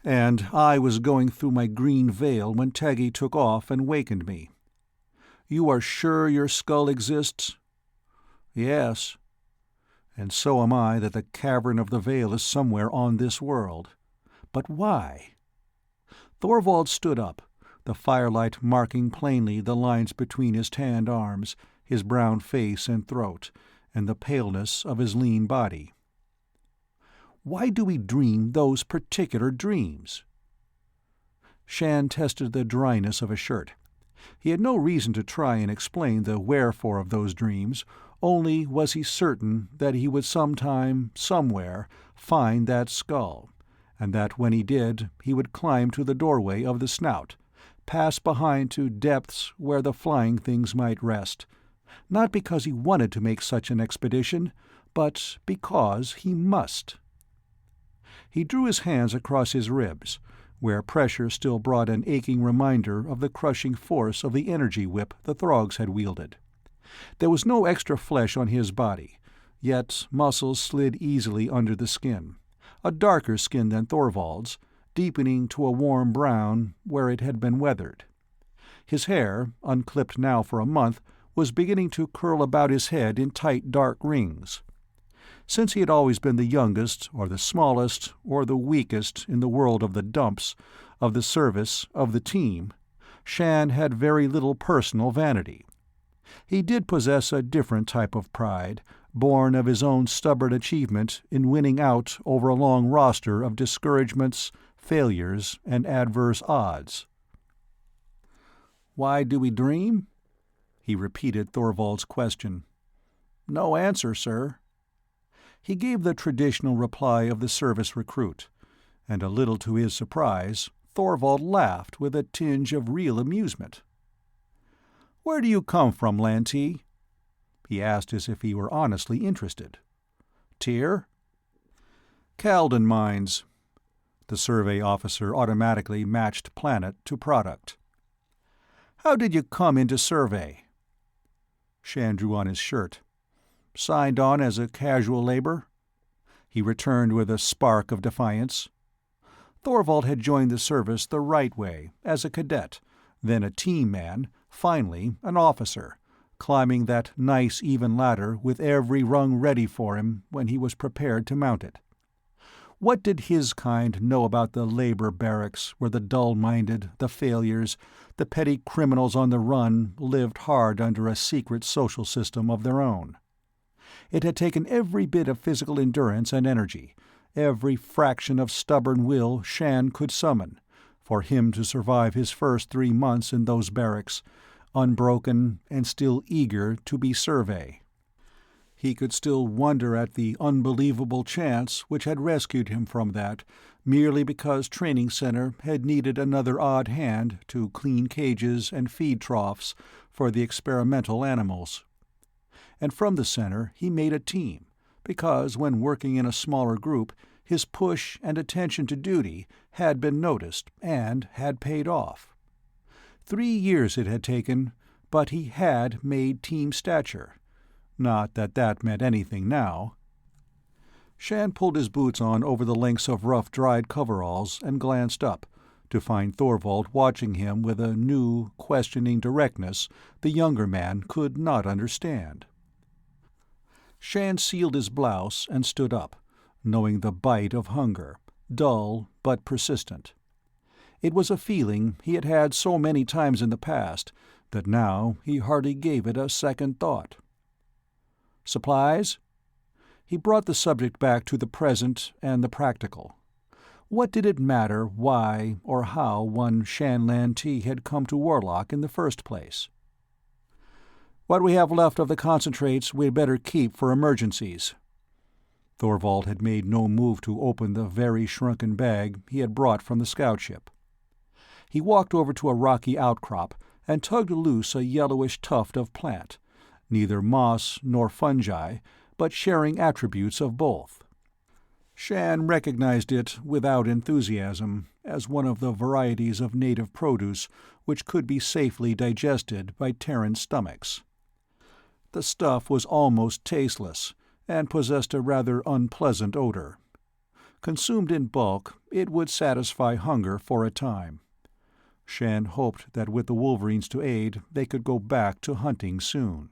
And I was going through my green veil when Teggy took off and wakened me. You are sure your skull exists? Yes. And so am I that the cavern of the veil is somewhere on this world. But why? Thorvald stood up, the firelight marking plainly the lines between his tanned arms, his brown face and throat, and the paleness of his lean body. Why do we dream those particular dreams? Shann tested the dryness of a shirt. He had no reason to try and explain the wherefore of those dreams, only was he certain that he would sometime, somewhere, find that skull, and that when he did, he would climb to the doorway of the snout, pass behind to depths where the flying things might rest, not because he wanted to make such an expedition, but because he must. He drew his hands across his ribs, where pressure still brought an aching reminder of the crushing force of the energy whip the Throgs had wielded. There was no extra flesh on his body, yet muscles slid easily under the skin, a darker skin than Thorvald's, deepening to a warm brown where it had been weathered. His hair, unclipped now for a month, was beginning to curl about his head in tight dark rings. Since he had always been the youngest, or the smallest, or the weakest in the world of the dumps, of the service, of the team, Shann had very little personal vanity. He did possess a different type of pride, born of his own stubborn achievement in winning out over a long roster of discouragements, failures, and adverse odds. "Why do we dream?" He repeated Thorvald's question. "No answer, sir." He gave the traditional reply of the service recruit, and a little to his surprise, Thorvald laughed with a tinge of real amusement. "Where do you come from, Lantee?" He asked as if he were honestly interested. "Tyr?" "Calden Mines." The survey officer automatically matched planet to product. "How did you come into survey?" Shann drew on his shirt. "Signed on as a casual labor?" He returned with a spark of defiance. Thorvald had joined the service the right way, as a cadet, then a team man, finally an officer, climbing that nice even ladder with every rung ready for him when he was prepared to mount it. What did his kind know about the labor barracks where the dull-minded, the failures, the petty criminals on the run lived hard under a secret social system of their own? It had taken every bit of physical endurance and energy, every fraction of stubborn will Shann could summon, for him to survive his first 3 months in those barracks, unbroken and still eager to be survey. He could still wonder at the unbelievable chance which had rescued him from that, merely because Training Center had needed another odd hand to clean cages and feed troughs for the experimental animals. And from the center he made a team, because when working in a smaller group, his push and attention to duty had been noticed and had paid off. 3 years it had taken, but he had made team stature. Not that that meant anything now. Shann pulled his boots on over the lengths of rough dried coveralls and glanced up, to find Thorvald watching him with a new, questioning directness the younger man could not understand. Shann sealed his blouse and stood up, knowing the bite of hunger, dull but persistent. It was a feeling he had had so many times in the past that now he hardly gave it a second thought. "Supplies?" He brought the subject back to the present and the practical. What did it matter why or how one Shann Lantee had come to Warlock in the first place? "What we have left of the concentrates we'd better keep for emergencies." Thorvald had made no move to open the very shrunken bag he had brought from the scout ship. He walked over to a rocky outcrop and tugged loose a yellowish tuft of plant, neither moss nor fungi, but sharing attributes of both. Shann recognized it without enthusiasm as one of the varieties of native produce which could be safely digested by Terran stomachs. The stuff was almost tasteless, and possessed a rather unpleasant odor. Consumed in bulk, it would satisfy hunger for a time. Shann hoped that with the wolverines to aid, they could go back to hunting soon.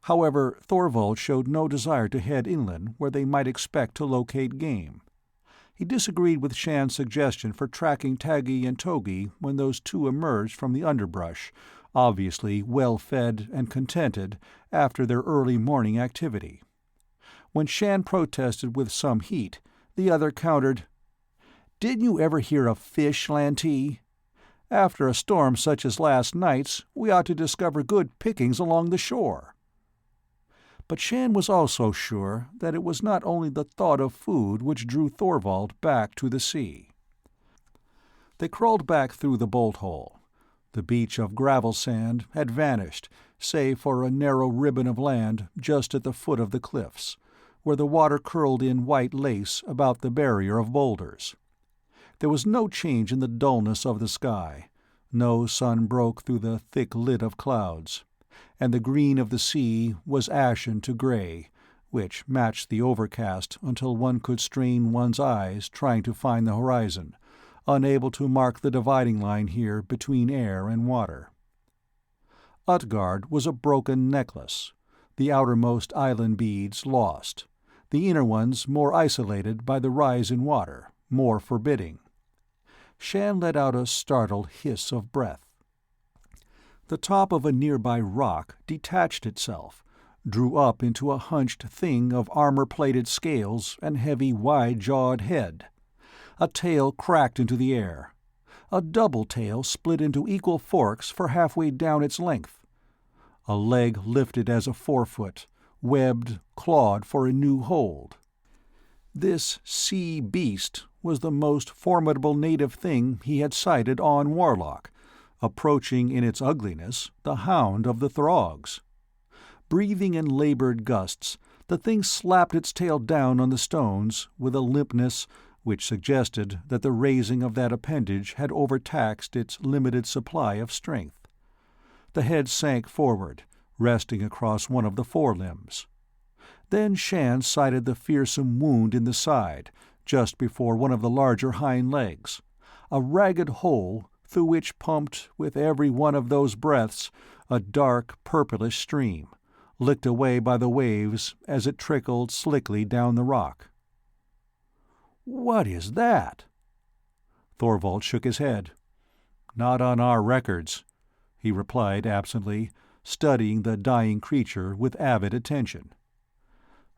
However, Thorvald showed no desire to head inland where they might expect to locate game. He disagreed with Shann's suggestion for tracking Taggy and Togi when those two emerged from the underbrush, obviously well-fed and contented after their early morning activity. When Shann protested with some heat, the other countered, "Didn't you ever hear of fish, Lantee? After a storm such as last night's, we ought to discover good pickings along the shore." But Shann was also sure that it was not only the thought of food which drew Thorvald back to the sea. They crawled back through the bolt-hole. The beach of gravel sand had vanished, save for a narrow ribbon of land just at the foot of the cliffs, where the water curled in white lace about the barrier of boulders. There was no change in the dullness of the sky. No sun broke through the thick lid of clouds, and the green of the sea was ashen to grey, which matched the overcast until one could strain one's eyes trying to find the horizon, unable to mark the dividing line here between air and water. Utgaard was a broken necklace, the outermost island beads lost, the inner ones more isolated by the rise in water, more forbidding. Shann let out a startled hiss of breath. The top of a nearby rock detached itself, drew up into a hunched thing of armor-plated scales and heavy wide-jawed head. A tail cracked into the air. A double tail split into equal forks for halfway down its length. A leg lifted as a forefoot, webbed, clawed for a new hold. This sea beast was the most formidable native thing he had sighted on Warlock, approaching in its ugliness the Hound of the Throgs. Breathing in labored gusts, the thing slapped its tail down on the stones with a limpness which suggested that the raising of that appendage had overtaxed its limited supply of strength. The head sank forward, resting across one of the forelimbs. Then Shann sighted the fearsome wound in the side, just before one of the larger hind legs, a ragged hole through which pumped, with every one of those breaths, a dark, purplish stream, licked away by the waves as it trickled slickly down the rock. "What is that?" Thorvald shook his head. "Not on our records," he replied absently, studying the dying creature with avid attention.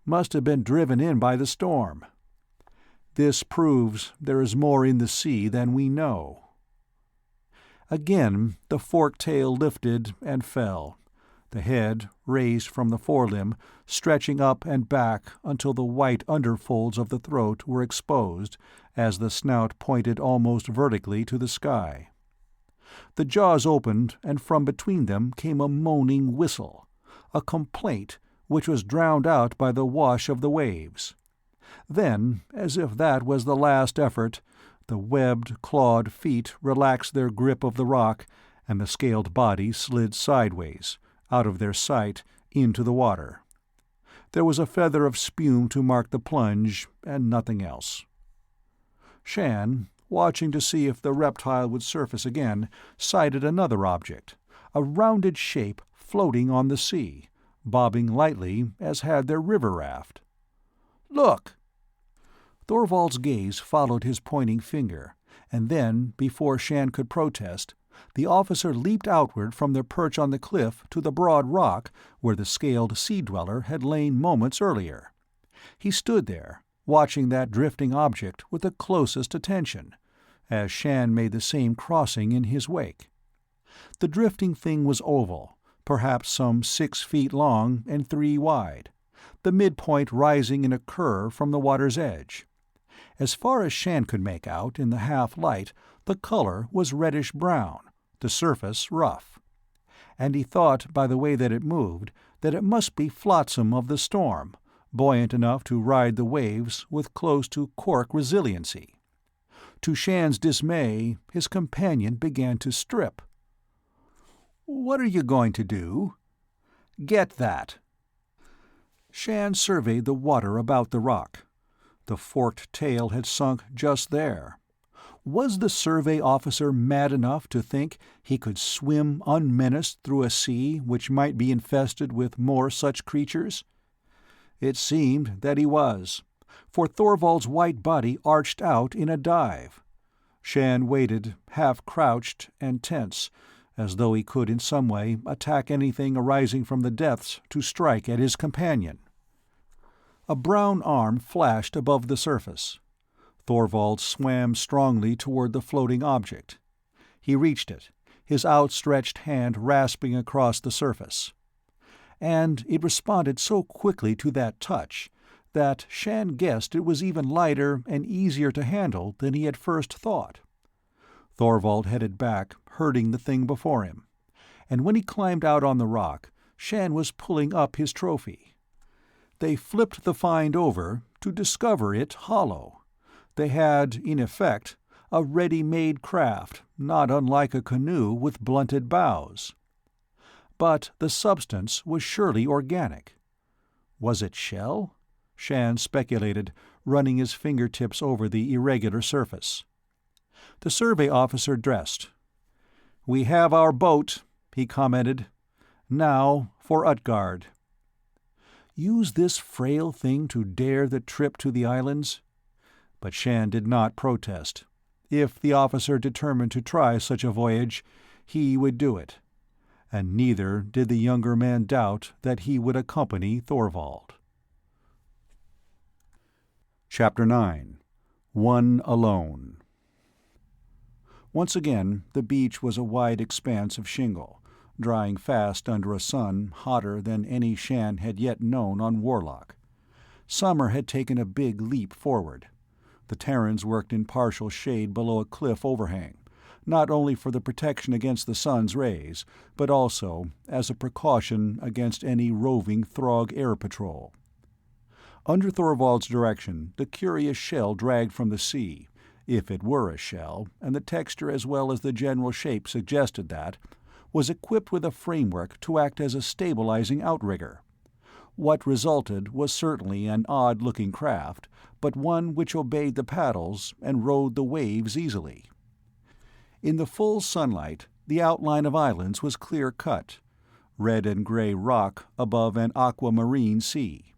"Must have been driven in by the storm. This proves there is more in the sea than we know." Again the forked tail lifted and fell, the head, raised from the forelimb, stretching up and back until the white underfolds of the throat were exposed as the snout pointed almost vertically to the sky. The jaws opened, and from between them came a moaning whistle, a complaint which was drowned out by the wash of the waves. Then, as if that was the last effort, the webbed, clawed feet relaxed their grip of the rock, and the scaled body slid sideways, out of their sight, into the water. There was a feather of spume to mark the plunge, and nothing else. Shann, watching to see if the reptile would surface again, sighted another object, a rounded shape floating on the sea, bobbing lightly as had their river raft. "Look!" Thorvald's gaze followed his pointing finger, and then, before Shann could protest, the officer leaped outward from their perch on the cliff to the broad rock where the scaled sea-dweller had lain moments earlier. He stood there, watching that drifting object with the closest attention, as Shann made the same crossing in his wake. The drifting thing was oval, perhaps some 6 feet long and 3 wide, the midpoint rising in a curve from the water's edge. As far as Shann could make out in the half-light, the color was reddish-brown, the surface rough. And he thought by the way that it moved that it must be flotsam of the storm, buoyant enough to ride the waves with close to cork resiliency. To Shann's dismay, his companion began to strip. "What are you going to do?" "Get that." Shann surveyed the water about the rock. The forked tail had sunk just there. Was the survey officer mad enough to think he could swim unmenaced through a sea which might be infested with more such creatures? It seemed that he was, for Thorvald's white body arched out in a dive. Shann waited, half-crouched and tense, as though he could in some way attack anything arising from the depths to strike at his companion. A brown arm flashed above the surface. Thorvald swam strongly toward the floating object. He reached it, his outstretched hand rasping across the surface. And it responded so quickly to that touch that Shann guessed it was even lighter and easier to handle than he had first thought. Thorvald headed back, herding the thing before him, and when he climbed out on the rock, Shann was pulling up his trophy. They flipped the find over to discover it hollow. They had, in effect, a ready-made craft, not unlike a canoe with blunted bows. But the substance was surely organic. Was it shell? Shann speculated, running his fingertips over the irregular surface. The survey officer dressed. "We have our boat," he commented. "Now for Utgaard." Use this frail thing to dare the trip to the islands? But Shann did not protest. If the officer determined to try such a voyage, he would do it. And neither did the younger man doubt that he would accompany Thorvald. Chapter 9. One Alone. Once again, the beach was a wide expanse of shingle, drying fast under a sun hotter than any Shann had yet known on Warlock. Summer had taken a big leap forward. The Terrans worked in partial shade below a cliff overhang, not only for the protection against the sun's rays, but also as a precaution against any roving Throg air patrol. Under Thorvald's direction, the curious shell dragged from the sea, if it were a shell, and the texture as well as the general shape suggested that, was equipped with a framework to act as a stabilizing outrigger. What resulted was certainly an odd-looking craft, but one which obeyed the paddles and rode the waves easily. In the full sunlight, the outline of islands was clear-cut, red and gray rock above an aquamarine sea.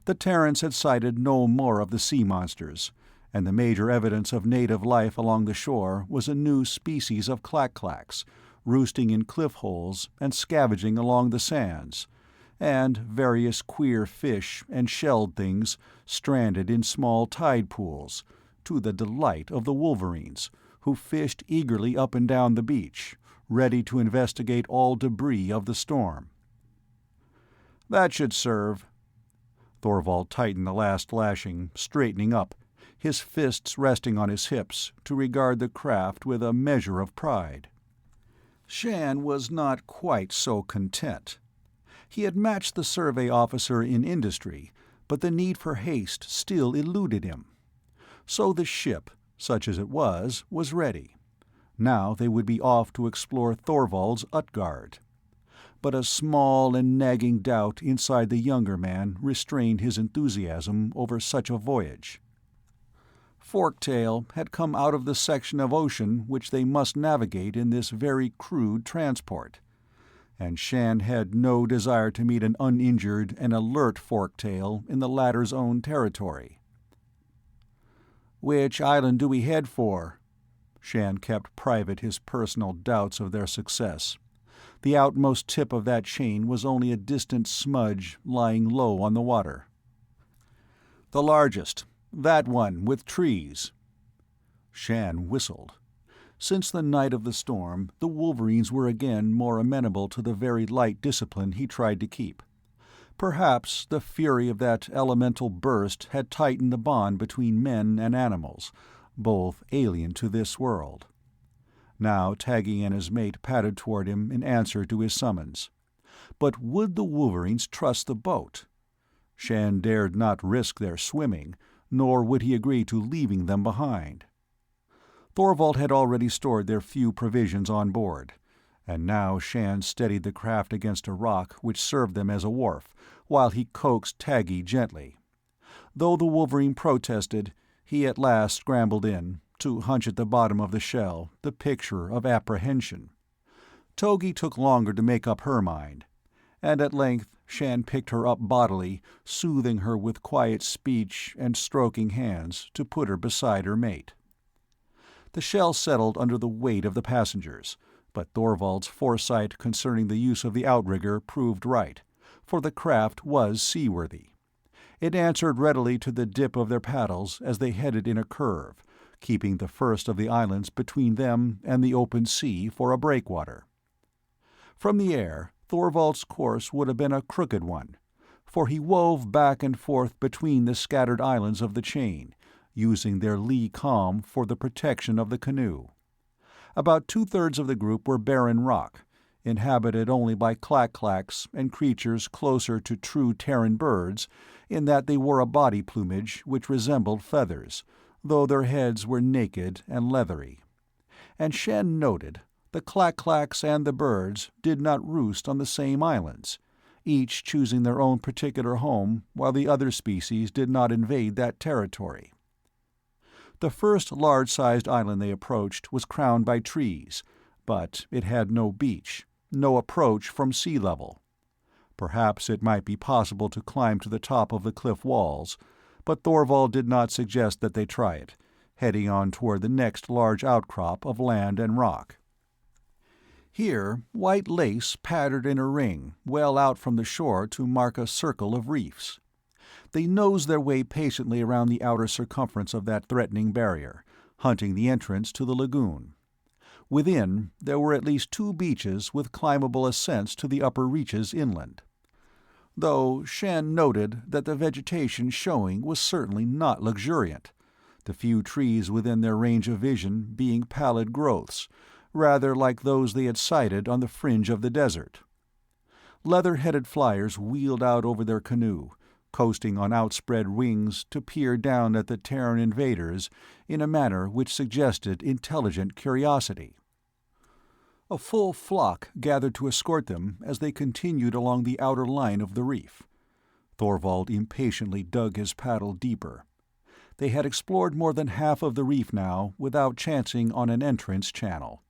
The Terrans had sighted no more of the sea monsters, and the major evidence of native life along the shore was a new species of clack-clacks, roosting in cliff holes and scavenging along the sands, and various queer fish and shelled things stranded in small tide pools, to the delight of the wolverines, who fished eagerly up and down the beach, ready to investigate all debris of the storm. "That should serve." Thorvald tightened the last lashing, straightening up, his fists resting on his hips, to regard the craft with a measure of pride. Shann was not quite so content. He had matched the survey officer in industry, but the need for haste still eluded him. So the ship, such as it was ready. Now they would be off to explore Thorvald's Utgaard. But a small and nagging doubt inside the younger man restrained his enthusiasm over such a voyage. Forktail had come out of the section of ocean which they must navigate in this very crude transport, and Shann had no desire to meet an uninjured and alert Forktail in the latter's own territory. "Which island do we head for?" Shann kept private his personal doubts of their success. The outmost tip of that chain was only a distant smudge lying low on the water. "The largest. That one, with trees." Shann whistled. Since the night of the storm, the wolverines were again more amenable to the very light discipline he tried to keep. Perhaps the fury of that elemental burst had tightened the bond between men and animals, both alien to this world. Now Taggy and his mate padded toward him in answer to his summons. But would the wolverines trust the boat? Shann dared not risk their swimming, nor would he agree to leaving them behind. Thorvald had already stored their few provisions on board, and now Shann steadied the craft against a rock which served them as a wharf, while he coaxed Taggy gently. Though the wolverine protested, he at last scrambled in, to hunch at the bottom of the shell, the picture of apprehension. Togi took longer to make up her mind, and at length Shann picked her up bodily, soothing her with quiet speech and stroking hands to put her beside her mate. The shell settled under the weight of the passengers, but Thorvald's foresight concerning the use of the outrigger proved right, for the craft was seaworthy. It answered readily to the dip of their paddles as they headed in a curve, keeping the first of the islands between them and the open sea for a breakwater. From the air, Thorvald's course would have been a crooked one, for he wove back and forth between the scattered islands of the chain, using their lee calm for the protection of the canoe. About 2/3 of the group were barren rock, inhabited only by clack-clacks and creatures closer to true Terran birds in that they wore a body plumage which resembled feathers, though their heads were naked and leathery. And Shann noted the clack-clacks and the birds did not roost on the same islands, each choosing their own particular home, while the other species did not invade that territory. The first large-sized island they approached was crowned by trees, but it had no beach, no approach from sea level. Perhaps it might be possible to climb to the top of the cliff walls, but Thorvald did not suggest that they try it, heading on toward the next large outcrop of land and rock. Here, white lace patterned in a ring well out from the shore to mark a circle of reefs. They nosed their way patiently around the outer circumference of that threatening barrier, hunting the entrance to the lagoon. Within, there were at least 2 beaches with climbable ascents to the upper reaches inland, though Shann noted that the vegetation showing was certainly not luxuriant, the few trees within their range of vision being pallid growths, rather like those they had sighted on the fringe of the desert. Leather-headed flyers wheeled out over their canoe, coasting on outspread wings to peer down at the Terran invaders in a manner which suggested intelligent curiosity. A full flock gathered to escort them as they continued along the outer line of the reef. Thorvald impatiently dug his paddle deeper. They had explored more than half of the reef now without chancing on an entrance channel.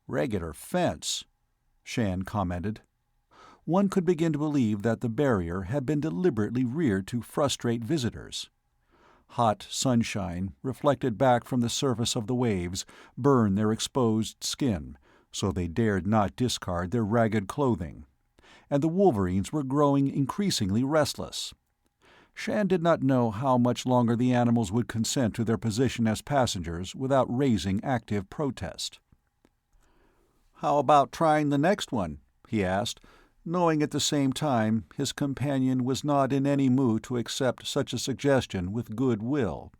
"Regular fence," Shann commented. One could begin to believe that the barrier had been deliberately reared to frustrate visitors. Hot sunshine, reflected back from the surface of the waves, burned their exposed skin, so they dared not discard their ragged clothing, and the wolverines were growing increasingly restless. Shann did not know how much longer the animals would consent to their position as passengers without raising active protest. "How about trying the next one?" he asked, knowing at the same time his companion was not in any mood to accept such a suggestion with good will.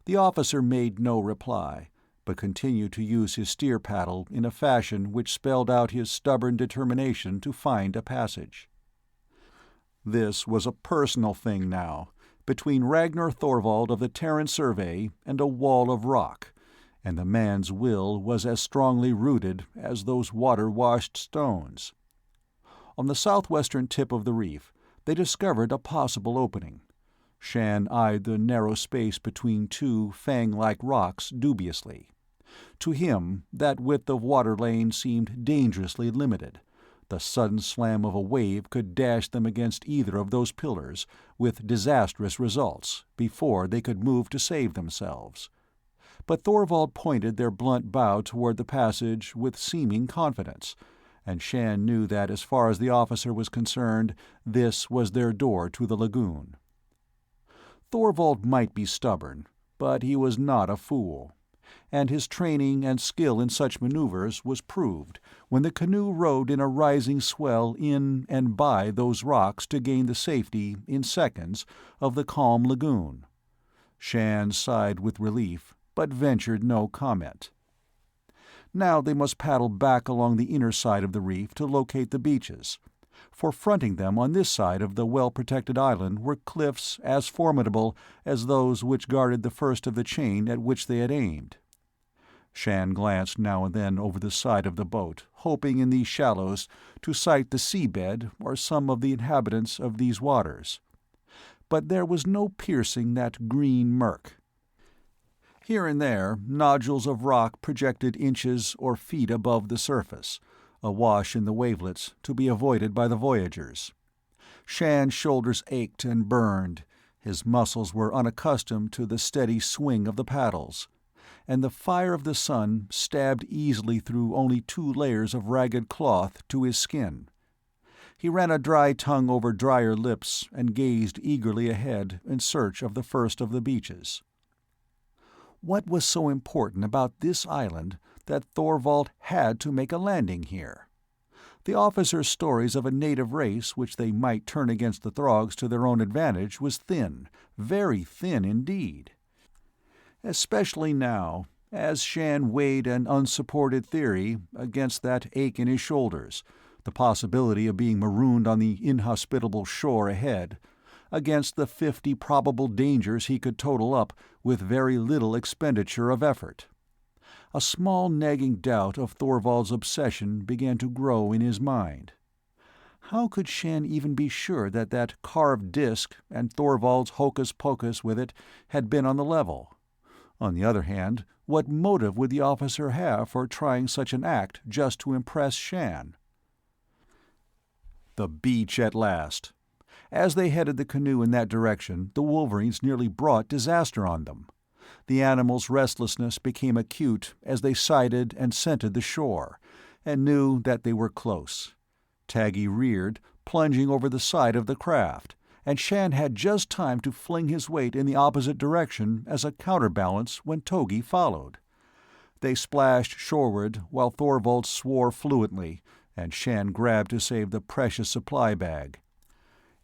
The officer made no reply, but continued to use his steer-paddle in a fashion which spelled out his stubborn determination to find a passage. This was a personal thing now, between Ragnar Thorvald of the Terran Survey and a wall of rock, and the man's will was as strongly rooted as those water-washed stones. On the southwestern tip of the reef, they discovered a possible opening. Shann eyed the narrow space between 2 fang-like rocks dubiously. To him, that width of water lane seemed dangerously limited. The sudden slam of a wave could dash them against either of those pillars, with disastrous results, before they could move to save themselves. But Thorvald pointed their blunt bow toward the passage with seeming confidence, and Shann knew that as far as the officer was concerned, this was their door to the lagoon. Thorvald might be stubborn, but he was not a fool, and his training and skill in such maneuvers was proved when the canoe rode in a rising swell in and by those rocks to gain the safety, in seconds, of the calm lagoon. Shann sighed with relief, but ventured no comment. Now they must paddle back along the inner side of the reef to locate the beaches, for fronting them on this side of the well-protected island were cliffs as formidable as those which guarded the first of the chain at which they had aimed. Shann glanced now and then over the side of the boat, hoping in these shallows to sight the seabed or some of the inhabitants of these waters. but there was no piercing that green murk. Here and there, nodules of rock projected inches or feet above the surface, awash in the wavelets, to be avoided by the voyagers. Shann's shoulders ached and burned, his muscles were unaccustomed to the steady swing of the paddles, and the fire of the sun stabbed easily through only 2 layers of ragged cloth to his skin. He ran a dry tongue over drier lips and gazed eagerly ahead in search of the first of the beaches. What was so important about this island that Thorvald had to make a landing here? The officers' stories of a native race which they might turn against the Throgs to their own advantage was thin, very thin indeed. Especially now, as Shann weighed an unsupported theory against that ache in his shoulders, the possibility of being marooned on the inhospitable shore ahead, against the 50 probable dangers he could total up with very little expenditure of effort. A small nagging doubt of Thorvald's obsession began to grow in his mind. How could Shann even be sure that that carved disc and Thorvald's hocus-pocus with it had been on the level? On the other hand, what motive would the officer have for trying such an act just to impress Shann? The beach at last. As they headed the canoe in that direction, the wolverines nearly brought disaster on them. The animals' restlessness became acute as they sighted and scented the shore, and knew that they were close. Taggy reared, plunging over the side of the craft, and Shann had just time to fling his weight in the opposite direction as a counterbalance when Togi followed. They splashed shoreward while Thorvald swore fluently, and Shann grabbed to save the precious supply bag.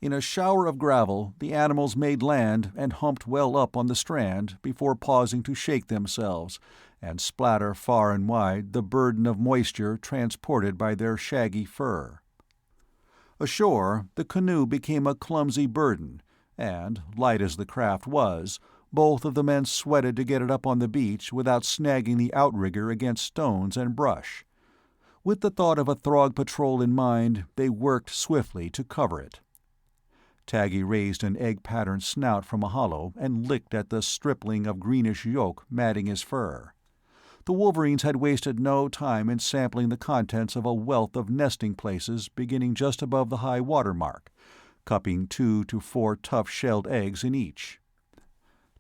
In a shower of gravel, the animals made land and humped well up on the strand before pausing to shake themselves and splatter far and wide the burden of moisture transported by their shaggy fur. Ashore, the canoe became a clumsy burden, and, light as the craft was, both of the men sweated to get it up on the beach without snagging the outrigger against stones and brush. With the thought of a Throg patrol in mind, they worked swiftly to cover it. Taggy raised an egg-patterned snout from a hollow and licked at the stripling of greenish yolk matting his fur. The wolverines had wasted no time in sampling the contents of a wealth of nesting places beginning just above the high water mark, cupping 2 to 4 tough-shelled eggs in each.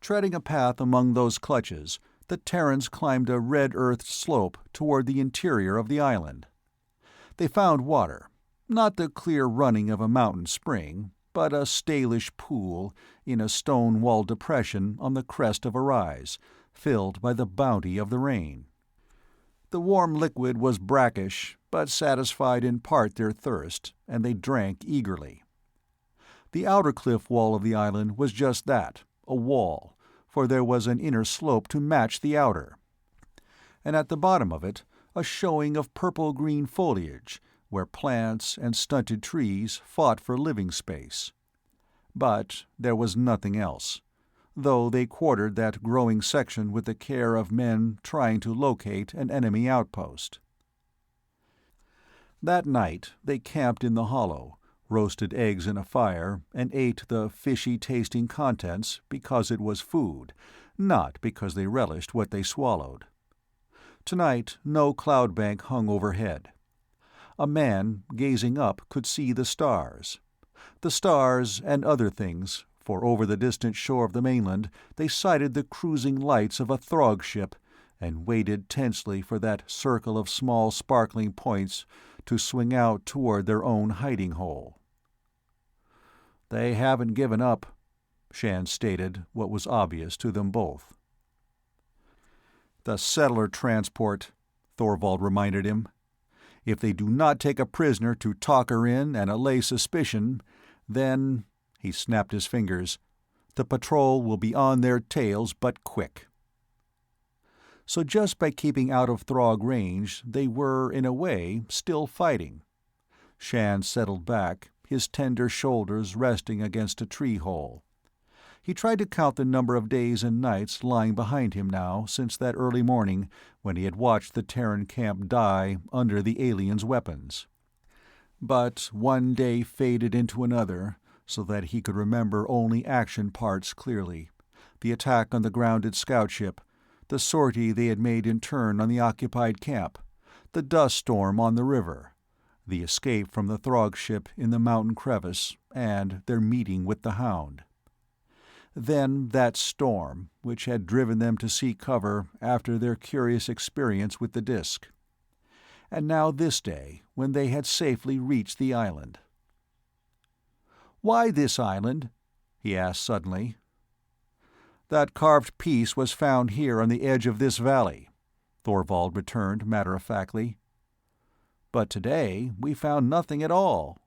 Treading a path among those clutches, the Terrans climbed a red-earthed slope toward the interior of the island. They found water, not the clear running of a mountain spring, but a stalish pool in a stone-walled depression on the crest of a rise, filled by the bounty of the rain. The warm liquid was brackish, but satisfied in part their thirst, and they drank eagerly. The outer cliff wall of the island was just that, a wall, for there was an inner slope to match the outer. And at the bottom of it, a showing of purple-green foliage, where plants and stunted trees fought for living space. But there was nothing else, though they quartered that growing section with the care of men trying to locate an enemy outpost. That night they camped in the hollow, roasted eggs in a fire, and ate the fishy-tasting contents because it was food, not because they relished what they swallowed. Tonight no cloud bank hung overhead. A man, gazing up, could see the stars. The stars and other things, for over the distant shore of the mainland they sighted the cruising lights of a Throg ship, and waited tensely for that circle of small sparkling points to swing out toward their own hiding-hole. "They haven't given up," Shann stated what was obvious to them both. "The settler transport," Thorvald reminded him. "If they do not take a prisoner to talk her in and allay suspicion, then," he snapped his fingers, "the patrol will be on their tails but quick." So just by keeping out of Throg range, they were, in a way, still fighting. Shann settled back, his tender shoulders resting against a tree-hole. He tried to count the number of days and nights lying behind him now since that early morning when he had watched the Terran camp die under the aliens' weapons. But one day faded into another, so that he could remember only action parts clearly: the attack on the grounded scout ship, the sortie they had made in turn on the occupied camp, the dust storm on the river, the escape from the Throg ship in the mountain crevice, and their meeting with the Hound. Then that storm, which had driven them to seek cover after their curious experience with the disk. And now this day, when they had safely reached the island. "Why this island?" he asked suddenly. "That carved piece was found here on the edge of this valley," Thorvald returned matter-of-factly. "But today we found nothing at all.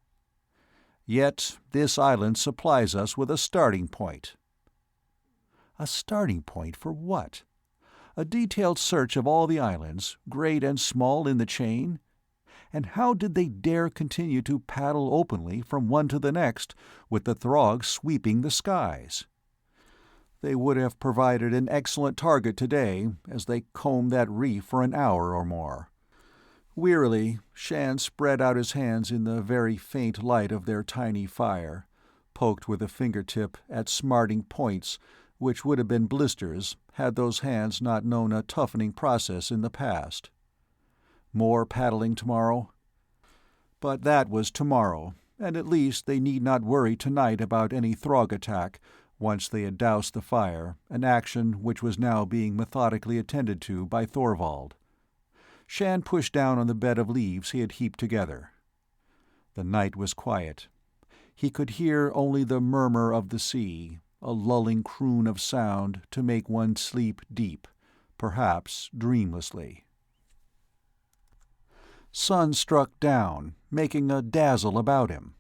Yet this island supplies us with a starting point." A starting point for what? A detailed search of all the islands, great and small, in the chain? And how did they dare continue to paddle openly from one to the next, with the Throg sweeping the skies? They would have provided an excellent target today, as they combed that reef for an hour or more. Wearily, Shann spread out his hands in the very faint light of their tiny fire, poked with a fingertip at smarting points which would have been blisters had those hands not known a toughening process in the past. More paddling tomorrow? But that was tomorrow, and at least they need not worry tonight about any Throg attack once they had doused the fire, an action which was now being methodically attended to by Thorvald. Shann pushed down on the bed of leaves he had heaped together. The night was quiet. He could hear only the murmur of the sea, a lulling croon of sound to make one sleep deep, perhaps dreamlessly. Sun struck down, making a dazzle about him.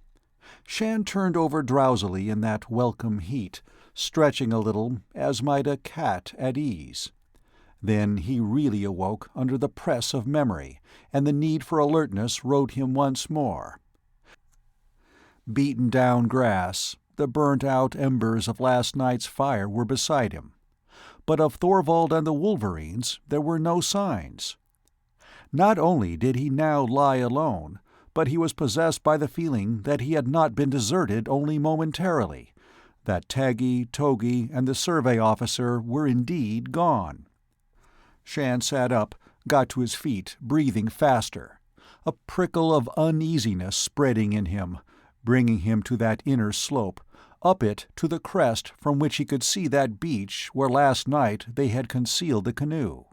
Shann turned over drowsily in that welcome heat, stretching a little as might a cat at ease. Then he really awoke under the press of memory, and the need for alertness rode him once more. Beaten down grass, the burnt-out embers of last night's fire were beside him, but of Thorvald and the Wolverines there were no signs. Not only did he now lie alone, but he was possessed by the feeling that he had not been deserted only momentarily, that Taggy, Togi, and the survey officer were indeed gone. Shann sat up, got to his feet, breathing faster, a prickle of uneasiness spreading in him, bringing him to that inner slope, up it to the crest from which he could see that beach where last night they had concealed the canoe.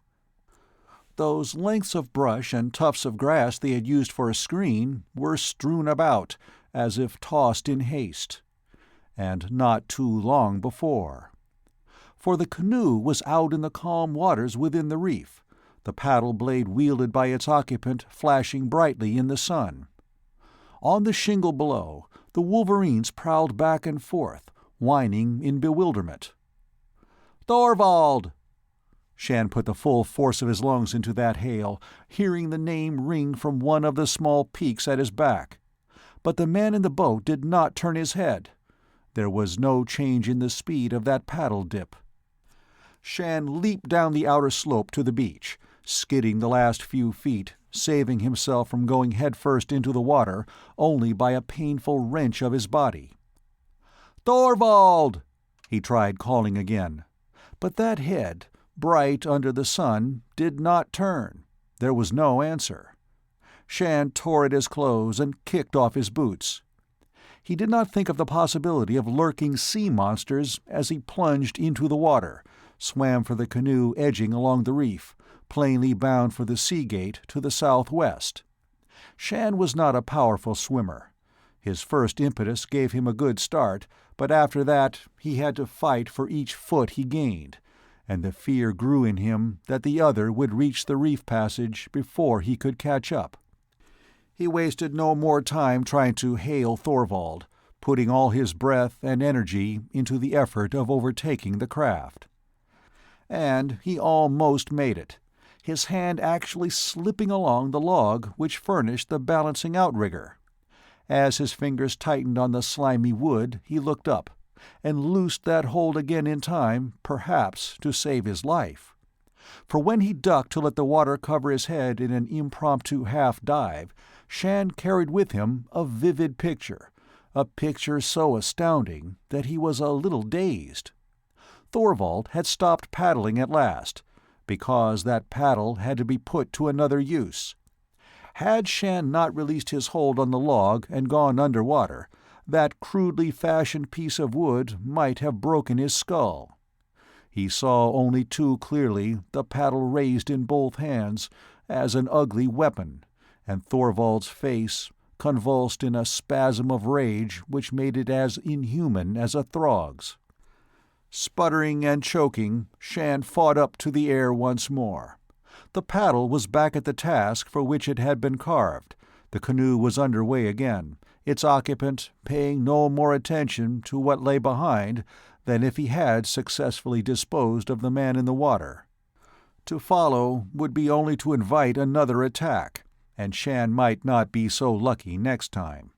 Those lengths of brush and tufts of grass they had used for a screen were strewn about, as if tossed in haste. And not too long before. For the canoe was out in the calm waters within the reef, the paddle blade wielded by its occupant flashing brightly in the sun. On the shingle below, the Wolverines prowled back and forth, whining in bewilderment. "Thorvald!" Shann put the full force of his lungs into that hail, hearing the name ring from one of the small peaks at his back. But the man in the boat did not turn his head. There was no change in the speed of that paddle dip. Shann leaped down the outer slope to the beach, skidding the last few feet, saving himself from going headfirst into the water only by a painful wrench of his body. "Thorvald!" he tried calling again. But that head, bright under the sun, did not turn. There was no answer. Shann tore at his clothes and kicked off his boots. He did not think of the possibility of lurking sea monsters as he plunged into the water, swam for the canoe edging along the reef, plainly bound for the sea gate to the southwest. Shann was not a powerful swimmer. His first impetus gave him a good start, but after that he had to fight for each foot he gained, and the fear grew in him that the other would reach the reef passage before he could catch up. He wasted no more time trying to hail Thorvald, putting all his breath and energy into the effort of overtaking the craft. And he almost made it, his hand actually slipping along the log which furnished the balancing outrigger. As his fingers tightened on the slimy wood, he looked up, and loosed that hold again in time, perhaps, to save his life. For when he ducked to let the water cover his head in an impromptu half-dive, Shann carried with him a vivid picture, a picture so astounding that he was a little dazed. Thorvald had stopped paddling at last, because that paddle had to be put to another use. Had Shann not released his hold on the log and gone under water, that crudely fashioned piece of wood might have broken his skull. He saw only too clearly the paddle raised in both hands as an ugly weapon, and Thorvald's face, convulsed in a spasm of rage which made it as inhuman as a Throg's. Sputtering and choking, Shann fought up to the air once more. The paddle was back at the task for which it had been carved. The canoe was under way again, its occupant paying no more attention to what lay behind than if he had successfully disposed of the man in the water. To follow would be only to invite another attack, and Shann might not be so lucky next time.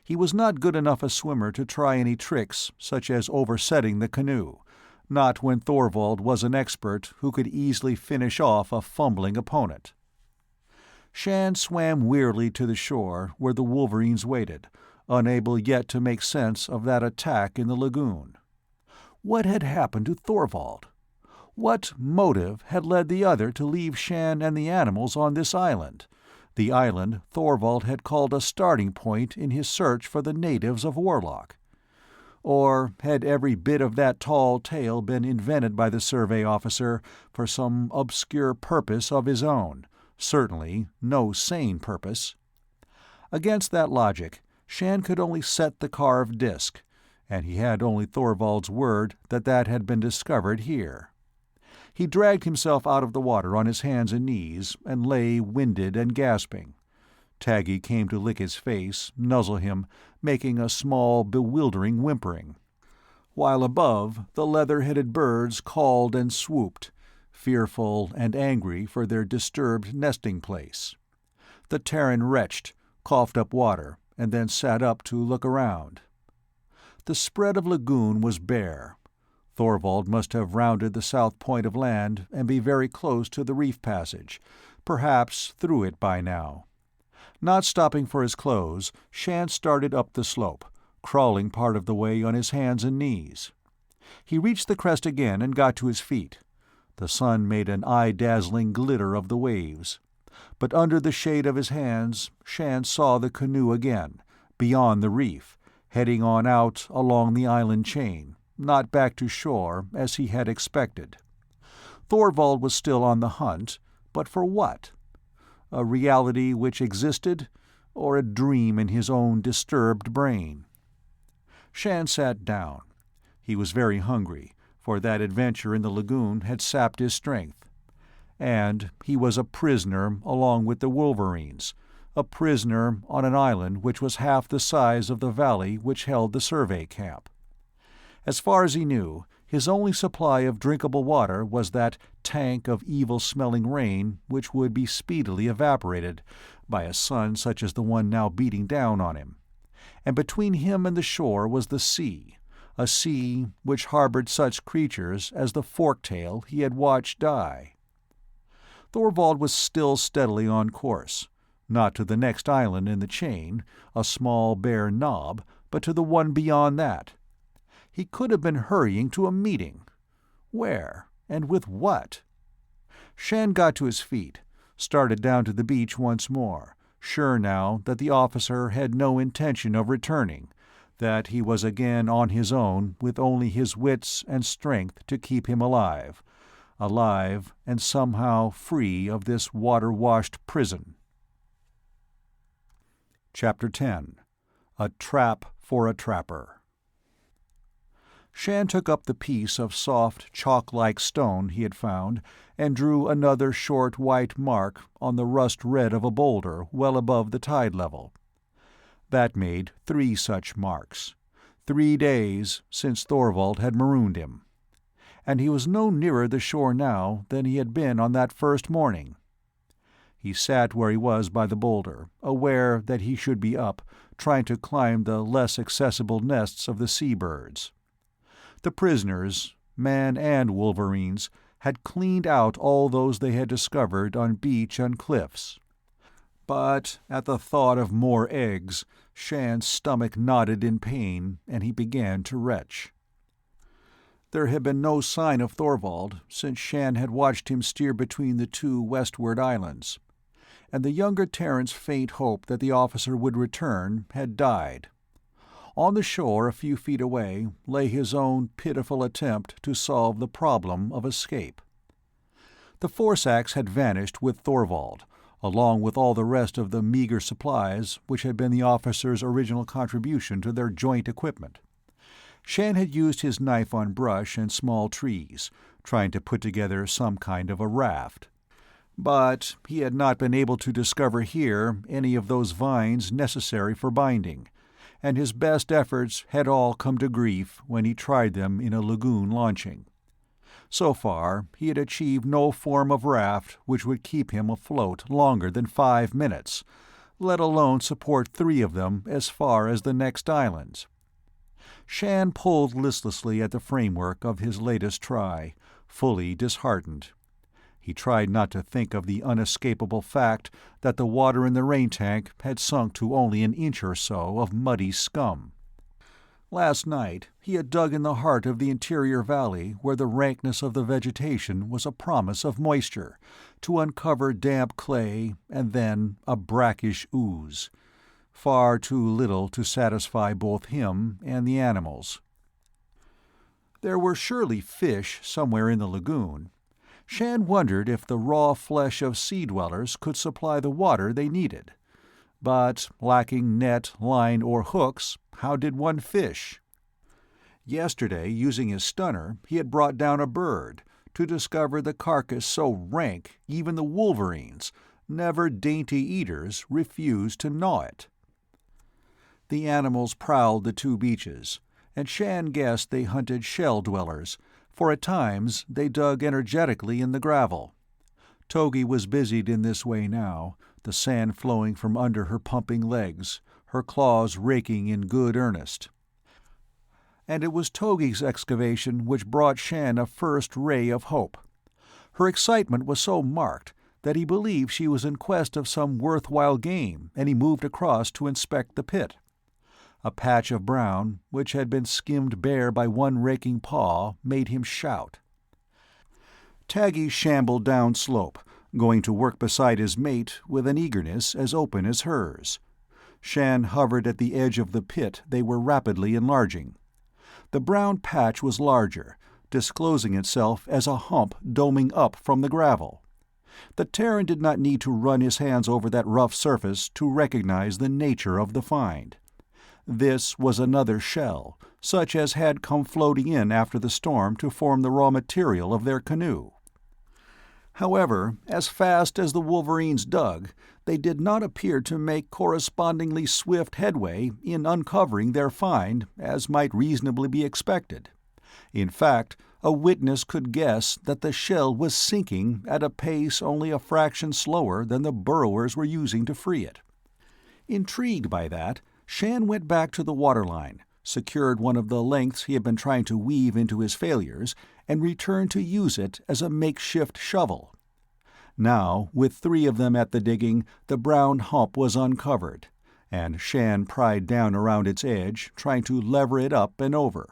He was not good enough a swimmer to try any tricks such as oversetting the canoe, not when Thorvald was an expert who could easily finish off a fumbling opponent. Shann swam wearily to the shore where the wolverines waited, unable yet to make sense of that attack in the lagoon. What had happened to Thorvald? What motive had led the other to leave Shann and the animals on this island, the island Thorvald had called a starting point in his search for the natives of Warlock? Or had every bit of that tall tale been invented by the survey officer for some obscure purpose of his own, certainly no sane purpose? Against that logic, Shann could only set the carved disk, and he had only Thorvald's word that that had been discovered here. He dragged himself out of the water on his hands and knees, and lay winded and gasping. Taggy came to lick his face, nuzzle him, making a small, bewildering whimpering. While above, the leather-headed birds called and swooped, fearful and angry for their disturbed nesting place. The Terran retched, coughed up water, and then sat up to look around. The spread of lagoon was bare. Thorvald must have rounded the south point of land and be very close to the reef passage, perhaps through it by now. Not stopping for his clothes, Shann started up the slope, crawling part of the way on his hands and knees. He reached the crest again and got to his feet. The sun made an eye-dazzling glitter of the waves. But under the shade of his hands, Shann saw the canoe again, beyond the reef, heading on out along the island chain, not back to shore as he had expected. Thorvald was still on the hunt, but for what? A reality which existed, or a dream in his own disturbed brain? Shann sat down. He was very hungry, for that adventure in the lagoon had sapped his strength. And he was a prisoner along with the wolverines, a prisoner on an island which was half the size of the valley which held the survey camp. As far as he knew, his only supply of drinkable water was that tank of evil-smelling rain which would be speedily evaporated by a sun such as the one now beating down on him. And between him and the shore was the sea, a sea which harbored such creatures as the forktail he had watched die. Thorvald was still steadily on course, not to the next island in the chain, a small bare knob, but to the one beyond that. He could have been hurrying to a meeting. Where, and with what? Shann got to his feet, started down to the beach once more, sure now that the officer had no intention of returning, that he was again on his own with only his wits and strength to keep him alive and somehow free of this water-washed prison. Chapter 10. A Trap for a Trapper. Shann took up the piece of soft, chalk-like stone he had found and drew another short white mark on the rust-red of a boulder well above the tide level. That made 3 such marks. 3 days since Thorvald had marooned him. And he was no nearer the shore now than he had been on that first morning. He sat where he was by the boulder, aware that he should be up, trying to climb the less accessible nests of the sea-birds. The prisoners, man and wolverines, had cleaned out all those they had discovered on beach and cliffs. But at the thought of more eggs, Shann's stomach knotted in pain, and he began to retch. There had been no sign of Thorvald since Shann had watched him steer between the two westward islands, and the younger Terran's faint hope that the officer would return had died. On the shore a few feet away lay his own pitiful attempt to solve the problem of escape. The force-axe had vanished with Thorvald, along with all the rest of the meager supplies which had been the officer's original contribution to their joint equipment. Shann had used his knife on brush and small trees, trying to put together some kind of a raft. But he had not been able to discover here any of those vines necessary for binding, and his best efforts had all come to grief when he tried them in a lagoon launching. So far, he had achieved no form of raft which would keep him afloat longer than 5 minutes, let alone support 3 of them as far as the next islands. Shann pulled listlessly at the framework of his latest try, fully disheartened. He tried not to think of the unescapable fact that the water in the rain tank had sunk to only an inch or so of muddy scum. Last night he had dug in the heart of the interior valley where the rankness of the vegetation was a promise of moisture, to uncover damp clay and then a brackish ooze. Far too little to satisfy both him and the animals. There were surely fish somewhere in the lagoon. Shann wondered if the raw flesh of sea-dwellers could supply the water they needed. But, lacking net, line, or hooks, how did one fish? Yesterday, using his stunner, he had brought down a bird, to discover the carcass so rank even the wolverines, never dainty eaters, refused to gnaw it. The animals prowled the 2 beaches, and Shann guessed they hunted shell-dwellers, for at times they dug energetically in the gravel. Togi was busied in this way now, the sand flowing from under her pumping legs, her claws raking in good earnest. And it was Togi's excavation which brought Shann a first ray of hope. Her excitement was so marked that he believed she was in quest of some worthwhile game, and he moved across to inspect the pit. A patch of brown, which had been skimmed bare by one raking paw, made him shout. Taggy shambled down slope, going to work beside his mate with an eagerness as open as hers. Shann hovered at the edge of the pit they were rapidly enlarging. The brown patch was larger, disclosing itself as a hump doming up from the gravel. The Terran did not need to run his hands over that rough surface to recognize the nature of the find. This was another shell, such as had come floating in after the storm to form the raw material of their canoe. However, as fast as the wolverines dug, they did not appear to make correspondingly swift headway in uncovering their find, as might reasonably be expected. In fact, a witness could guess that the shell was sinking at a pace only a fraction slower than the burrowers were using to free it. Intrigued by that, Shann went back to the waterline, secured one of the lengths he had been trying to weave into his failures, and returned to use it as a makeshift shovel. Now, with 3 of them at the digging, the brown hump was uncovered, and Shann pried down around its edge, trying to lever it up and over.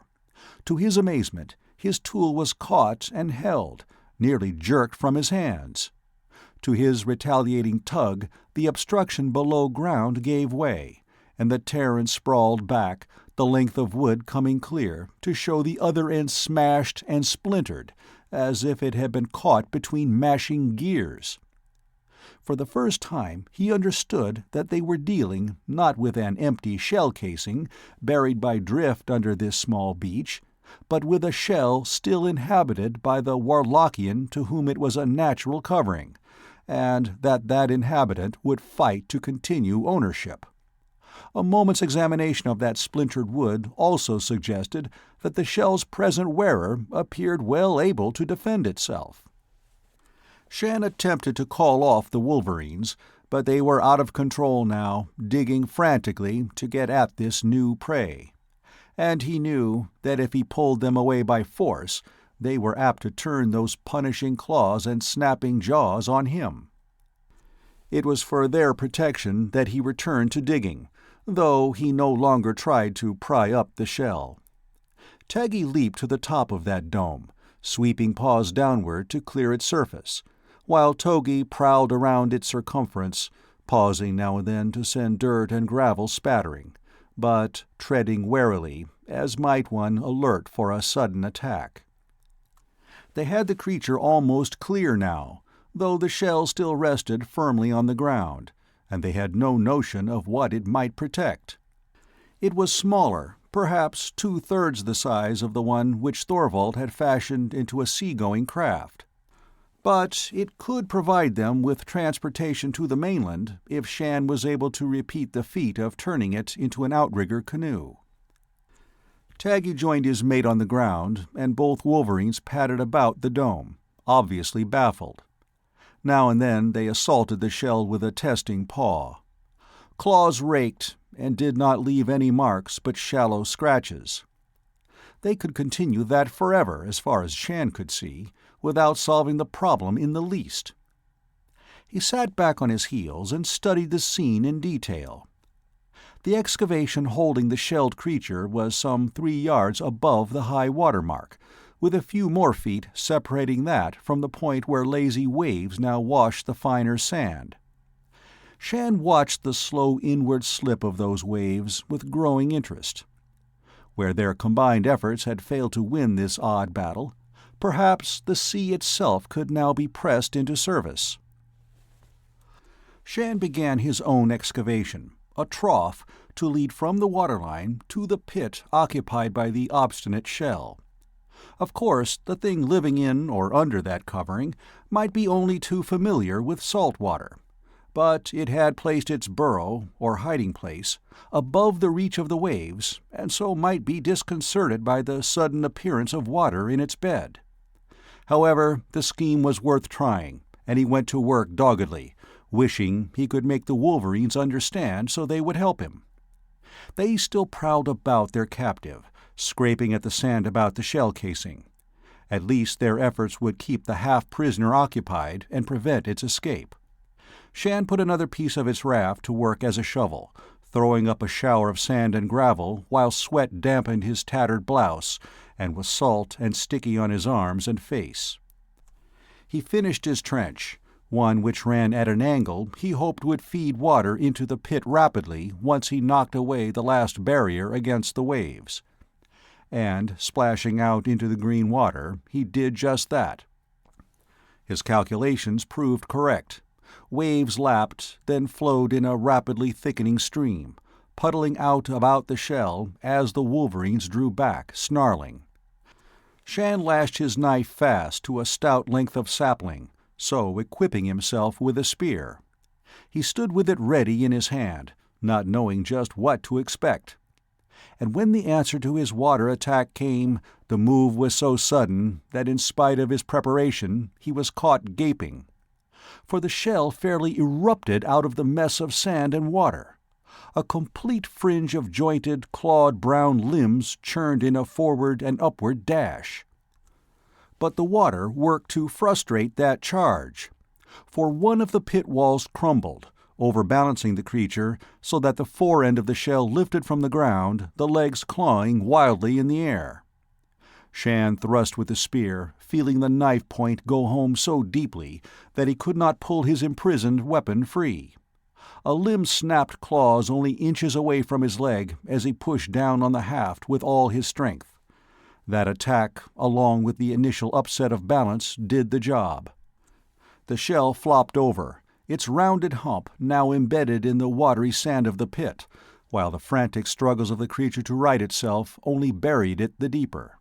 To his amazement, his tool was caught and held, nearly jerked from his hands. To his retaliating tug, the obstruction below ground gave way, and the Terran sprawled back, the length of wood coming clear, to show the other end smashed and splintered, as if it had been caught between mashing gears. For the first time he understood that they were dealing not with an empty shell casing, buried by drift under this small beach, but with a shell still inhabited by the Warlockian to whom it was a natural covering, and that inhabitant would fight to continue ownership. A moment's examination of that splintered wood also suggested that the shell's present wearer appeared well able to defend itself. Shann attempted to call off the wolverines, but they were out of control now, digging frantically to get at this new prey. And he knew that if he pulled them away by force, they were apt to turn those punishing claws and snapping jaws on him. It was for their protection that he returned to digging, though he no longer tried to pry up the shell. Taggy leaped to the top of that dome, sweeping paws downward to clear its surface, while Togi prowled around its circumference, pausing now and then to send dirt and gravel spattering, but treading warily, as might one alert for a sudden attack. They had the creature almost clear now, though the shell still rested firmly on the ground, and they had no notion of what it might protect. It was smaller, perhaps 2/3 the size of the one which Thorvald had fashioned into a seagoing craft. But it could provide them with transportation to the mainland if Shann was able to repeat the feat of turning it into an outrigger canoe. Taggy joined his mate on the ground, and both wolverines padded about the dome, obviously baffled. Now and then they assaulted the shell with a testing paw. Claws raked, and did not leave any marks but shallow scratches. They could continue that forever, as far as Shann could see, without solving the problem in the least. He sat back on his heels and studied the scene in detail. The excavation holding the shelled creature was some 3 yards above the high water mark, with a few more feet separating that from the point where lazy waves now washed the finer sand. Shann watched the slow inward slip of those waves with growing interest. Where their combined efforts had failed to win this odd battle, perhaps the sea itself could now be pressed into service. Shann began his own excavation, a trough to lead from the waterline to the pit occupied by the obstinate shell. Of course, the thing living in or under that covering might be only too familiar with salt water, but it had placed its burrow, or hiding place, above the reach of the waves, and so might be disconcerted by the sudden appearance of water in its bed. However, the scheme was worth trying, and he went to work doggedly, wishing he could make the wolverines understand so they would help him. They still prowled about their captive, scraping at the sand about the shell casing. At least their efforts would keep the half-prisoner occupied and prevent its escape. Shann put another piece of its raft to work as a shovel, throwing up a shower of sand and gravel while sweat dampened his tattered blouse and was salt and sticky on his arms and face. He finished his trench, one which ran at an angle he hoped would feed water into the pit rapidly once he knocked away the last barrier against the waves. And, splashing out into the green water, he did just that. His calculations proved correct. Waves lapped, then flowed in a rapidly thickening stream, puddling out about the shell as the wolverines drew back, snarling. Shann lashed his knife fast to a stout length of sapling, so equipping himself with a spear. He stood with it ready in his hand, not knowing just what to expect. And when the answer to his water attack came, the move was so sudden that in spite of his preparation he was caught gaping. For the shell fairly erupted out of the mess of sand and water. A complete fringe of jointed, clawed brown limbs churned in a forward and upward dash. But the water worked to frustrate that charge, for one of the pit walls crumbled, overbalancing the creature so that the fore end of the shell lifted from the ground, the legs clawing wildly in the air. Shann thrust with the spear, feeling the knife point go home so deeply that he could not pull his imprisoned weapon free. A limb snapped claws only inches away from his leg as he pushed down on the haft with all his strength. That attack, along with the initial upset of balance, did the job. The shell flopped over, its rounded hump now embedded in the watery sand of the pit, while the frantic struggles of the creature to right itself only buried it the deeper.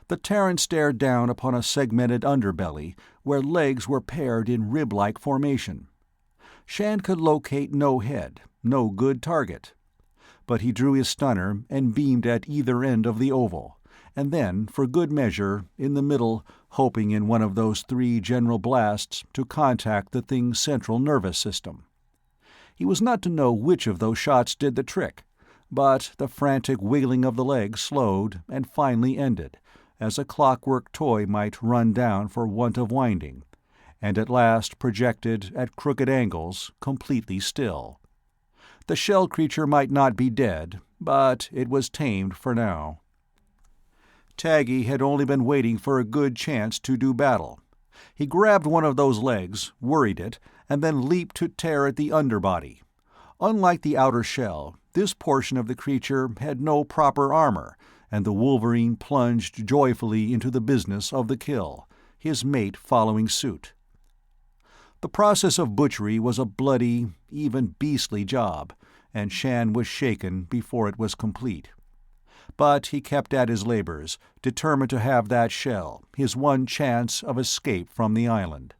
The Terran stared down upon a segmented underbelly where legs were paired in rib-like formation. Shann could locate no head, no good target. But he drew his stunner and beamed at either end of the oval, and then, for good measure, in the middle, hoping in one of those 3 general blasts to contact the thing's central nervous system. He was not to know which of those shots did the trick, but the frantic wiggling of the legs slowed and finally ended, as a clockwork toy might run down for want of winding, and at last projected, at crooked angles, completely still. The shell creature might not be dead, but it was tamed for now. Taggy had only been waiting for a good chance to do battle. He grabbed one of those legs, worried it, and then leaped to tear at the underbody. Unlike the outer shell, this portion of the creature had no proper armor, and the wolverine plunged joyfully into the business of the kill, his mate following suit. The process of butchery was a bloody, even beastly job, and Shann was shaken before it was complete. But he kept at his labors, determined to have that shell, his one chance of escape from the island.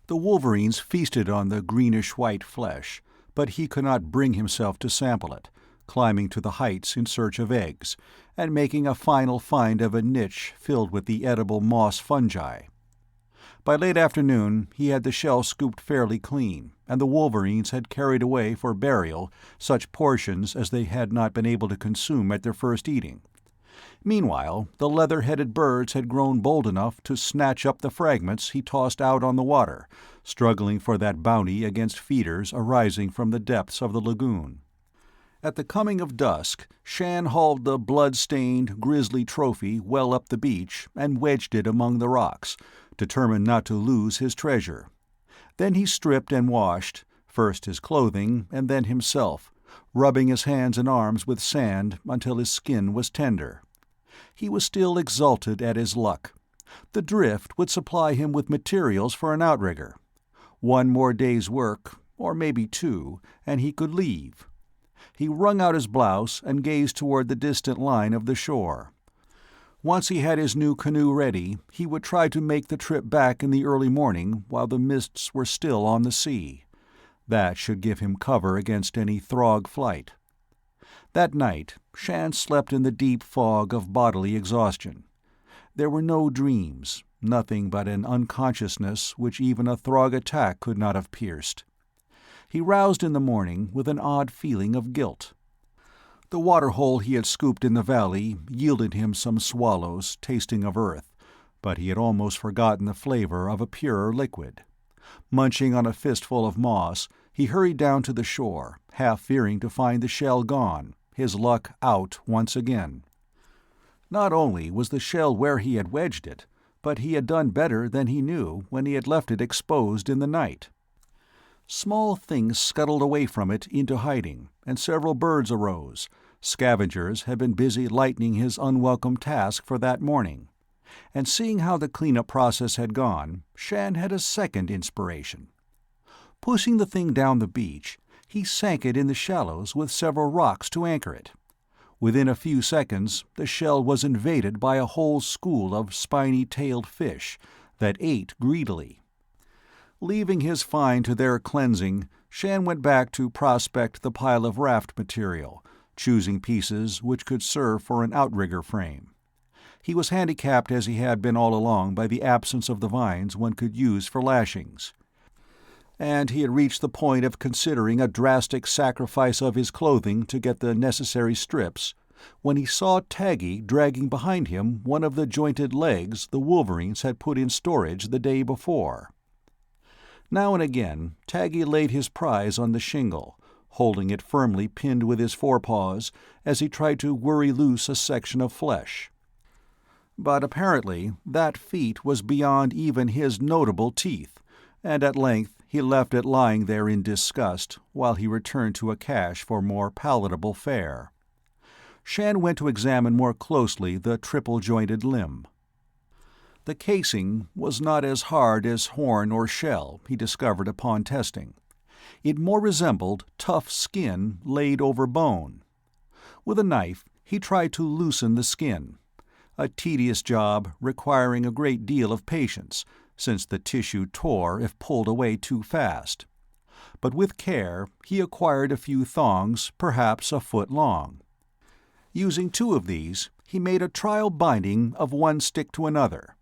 The wolverines feasted on the greenish-white flesh, but he could not bring himself to sample it, climbing to the heights in search of eggs, and making a final find of a niche filled with the edible moss fungi. By late afternoon he had the shell scooped fairly clean, and the wolverines had carried away for burial such portions as they had not been able to consume at their first eating. Meanwhile, the leather-headed birds had grown bold enough to snatch up the fragments he tossed out on the water, struggling for that bounty against feeders arising from the depths of the lagoon. At the coming of dusk, Shann hauled the blood-stained, grisly trophy well up the beach and wedged it among the rocks, determined not to lose his treasure. Then he stripped and washed, first his clothing and then himself, rubbing his hands and arms with sand until his skin was tender. He was still exulted at his luck. The drift would supply him with materials for an outrigger. One more day's work, or maybe two, and he could leave. He wrung out his blouse and gazed toward the distant line of the shore. Once he had his new canoe ready, he would try to make the trip back in the early morning while the mists were still on the sea. That should give him cover against any Throg flight. That night, Shann slept in the deep fog of bodily exhaustion. There were no dreams, nothing but an unconsciousness which even a Throg attack could not have pierced. He roused in the morning with an odd feeling of guilt. The waterhole he had scooped in the valley yielded him some swallows tasting of earth, but he had almost forgotten the flavor of a purer liquid. Munching on a fistful of moss, he hurried down to the shore, half fearing to find the shell gone, his luck out once again. Not only was the shell where he had wedged it, but he had done better than he knew when he had left it exposed in the night. Small things scuttled away from it into hiding, and several birds arose. Scavengers had been busy lightening his unwelcome task for that morning. And seeing how the cleanup process had gone, Shann had a second inspiration. Pushing the thing down the beach, he sank it in the shallows with several rocks to anchor it. Within a few seconds, the shell was invaded by a whole school of spiny-tailed fish that ate greedily. Leaving his find to their cleansing, Shann went back to prospect the pile of raft material, choosing pieces which could serve for an outrigger frame. He was handicapped as he had been all along by the absence of the vines one could use for lashings. And he had reached the point of considering a drastic sacrifice of his clothing to get the necessary strips, when he saw Taggy dragging behind him one of the jointed legs the wolverines had put in storage the day before. Now and again, Taggy laid his prize on the shingle, holding it firmly pinned with his forepaws as he tried to worry loose a section of flesh. But apparently that feat was beyond even his notable teeth, and at length he left it lying there in disgust while he returned to a cache for more palatable fare. Shann went to examine more closely the triple-jointed limb. The casing was not as hard as horn or shell, he discovered upon testing. It more resembled tough skin laid over bone. With a knife, he tried to loosen the skin, a tedious job requiring a great deal of patience, since the tissue tore if pulled away too fast. But with care, he acquired a few thongs, perhaps a foot long. Using two of these, he made a trial binding of one stick to another,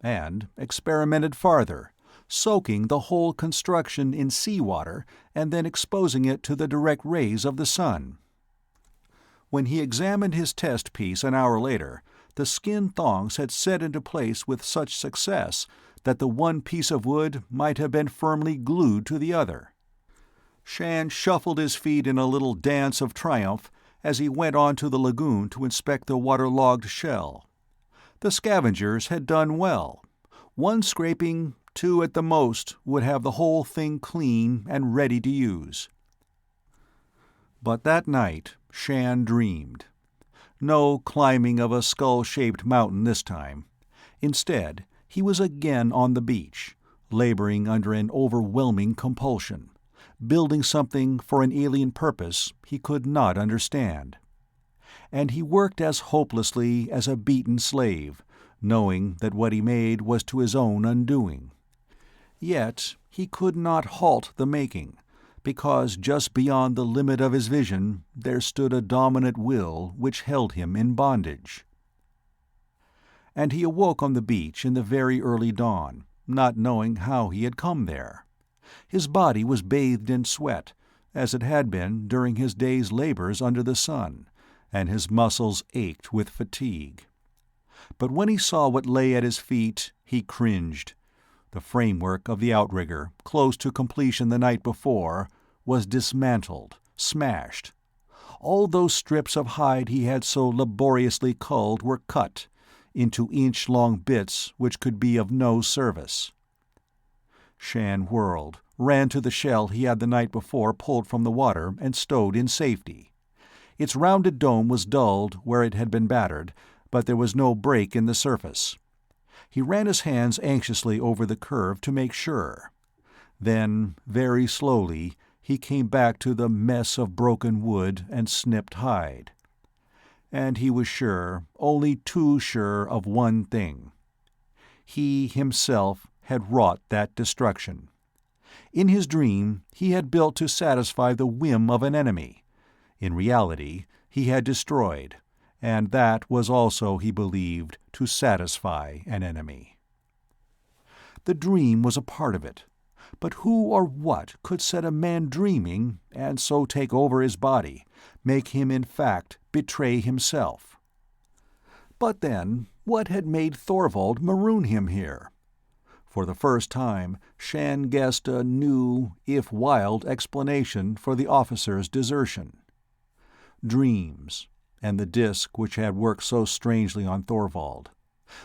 and experimented farther, soaking the whole construction in seawater and then exposing it to the direct rays of the sun. When he examined his test piece an hour later, the skin thongs had set into place with such success that the one piece of wood might have been firmly glued to the other. Shann shuffled his feet in a little dance of triumph as he went on to the lagoon to inspect the waterlogged shell. The scavengers had done well. One scraping, two at the most, would have the whole thing clean and ready to use. But that night Shann dreamed. No climbing of a skull-shaped mountain this time. Instead, he was again on the beach, laboring under an overwhelming compulsion, building something for an alien purpose he could not understand. And he worked as hopelessly as a beaten slave, knowing that what he made was to his own undoing. Yet he could not halt the making, because just beyond the limit of his vision there stood a dominant will which held him in bondage. And he awoke on the beach in the very early dawn, not knowing how he had come there. His body was bathed in sweat, as it had been during his day's labors under the sun, and his muscles ached with fatigue. But when he saw what lay at his feet, he cringed. The framework of the outrigger, close to completion the night before, was dismantled, smashed. All those strips of hide he had so laboriously culled were cut into inch-long bits which could be of no service. Shann whirled, ran to the shell he had the night before pulled from the water and stowed in safety. Its rounded dome was dulled where it had been battered, but there was no break in the surface. He ran his hands anxiously over the curve to make sure. Then, very slowly, he came back to the mess of broken wood and snipped hide. And he was sure, only too sure, of one thing. He himself had wrought that destruction. In his dream, he had built to satisfy the whim of an enemy. In reality, he had destroyed, and that was also, he believed, to satisfy an enemy. The dream was a part of it, but who or what could set a man dreaming and so take over his body, make him in fact betray himself? But then, what had made Thorvald maroon him here? For the first time, Shann guessed a new, if wild, explanation for the officer's desertion. Dreams, and the disk which had worked so strangely on Thorvald.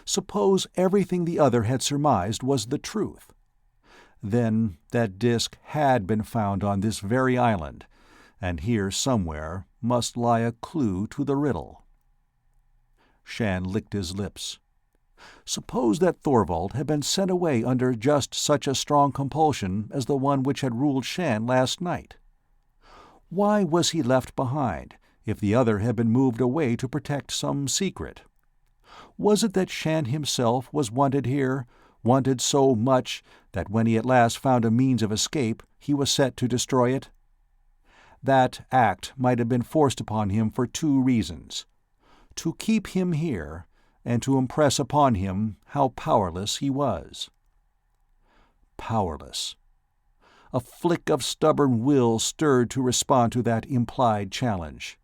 Suppose everything the other had surmised was the truth. Then that disk had been found on this very island, and here somewhere must lie a clue to the riddle. Shann licked his lips. Suppose that Thorvald had been sent away under just such a strong compulsion as the one which had ruled Shann last night. Why was he left behind, if the other had been moved away to protect some secret? Was it that Shann himself was wanted here, wanted so much that when he at last found a means of escape he was set to destroy it? That act might have been forced upon him for two reasons: to keep him here, and to impress upon him how powerless he was. Powerless. A flick of stubborn will stirred to respond to that implied challenge.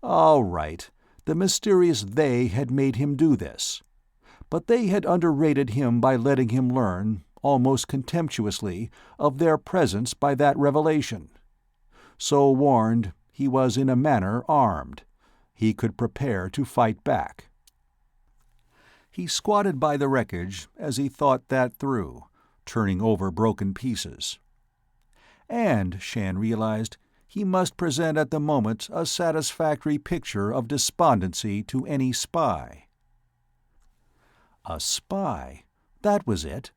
All right, the mysterious they had made him do this. But they had underrated him by letting him learn, almost contemptuously, of their presence by that revelation. So warned, he was in a manner armed. He could prepare to fight back. He squatted by the wreckage as he thought that through, turning over broken pieces. And, Shann realized, he must present at the moment a satisfactory picture of despondency to any spy. A spy. That was it.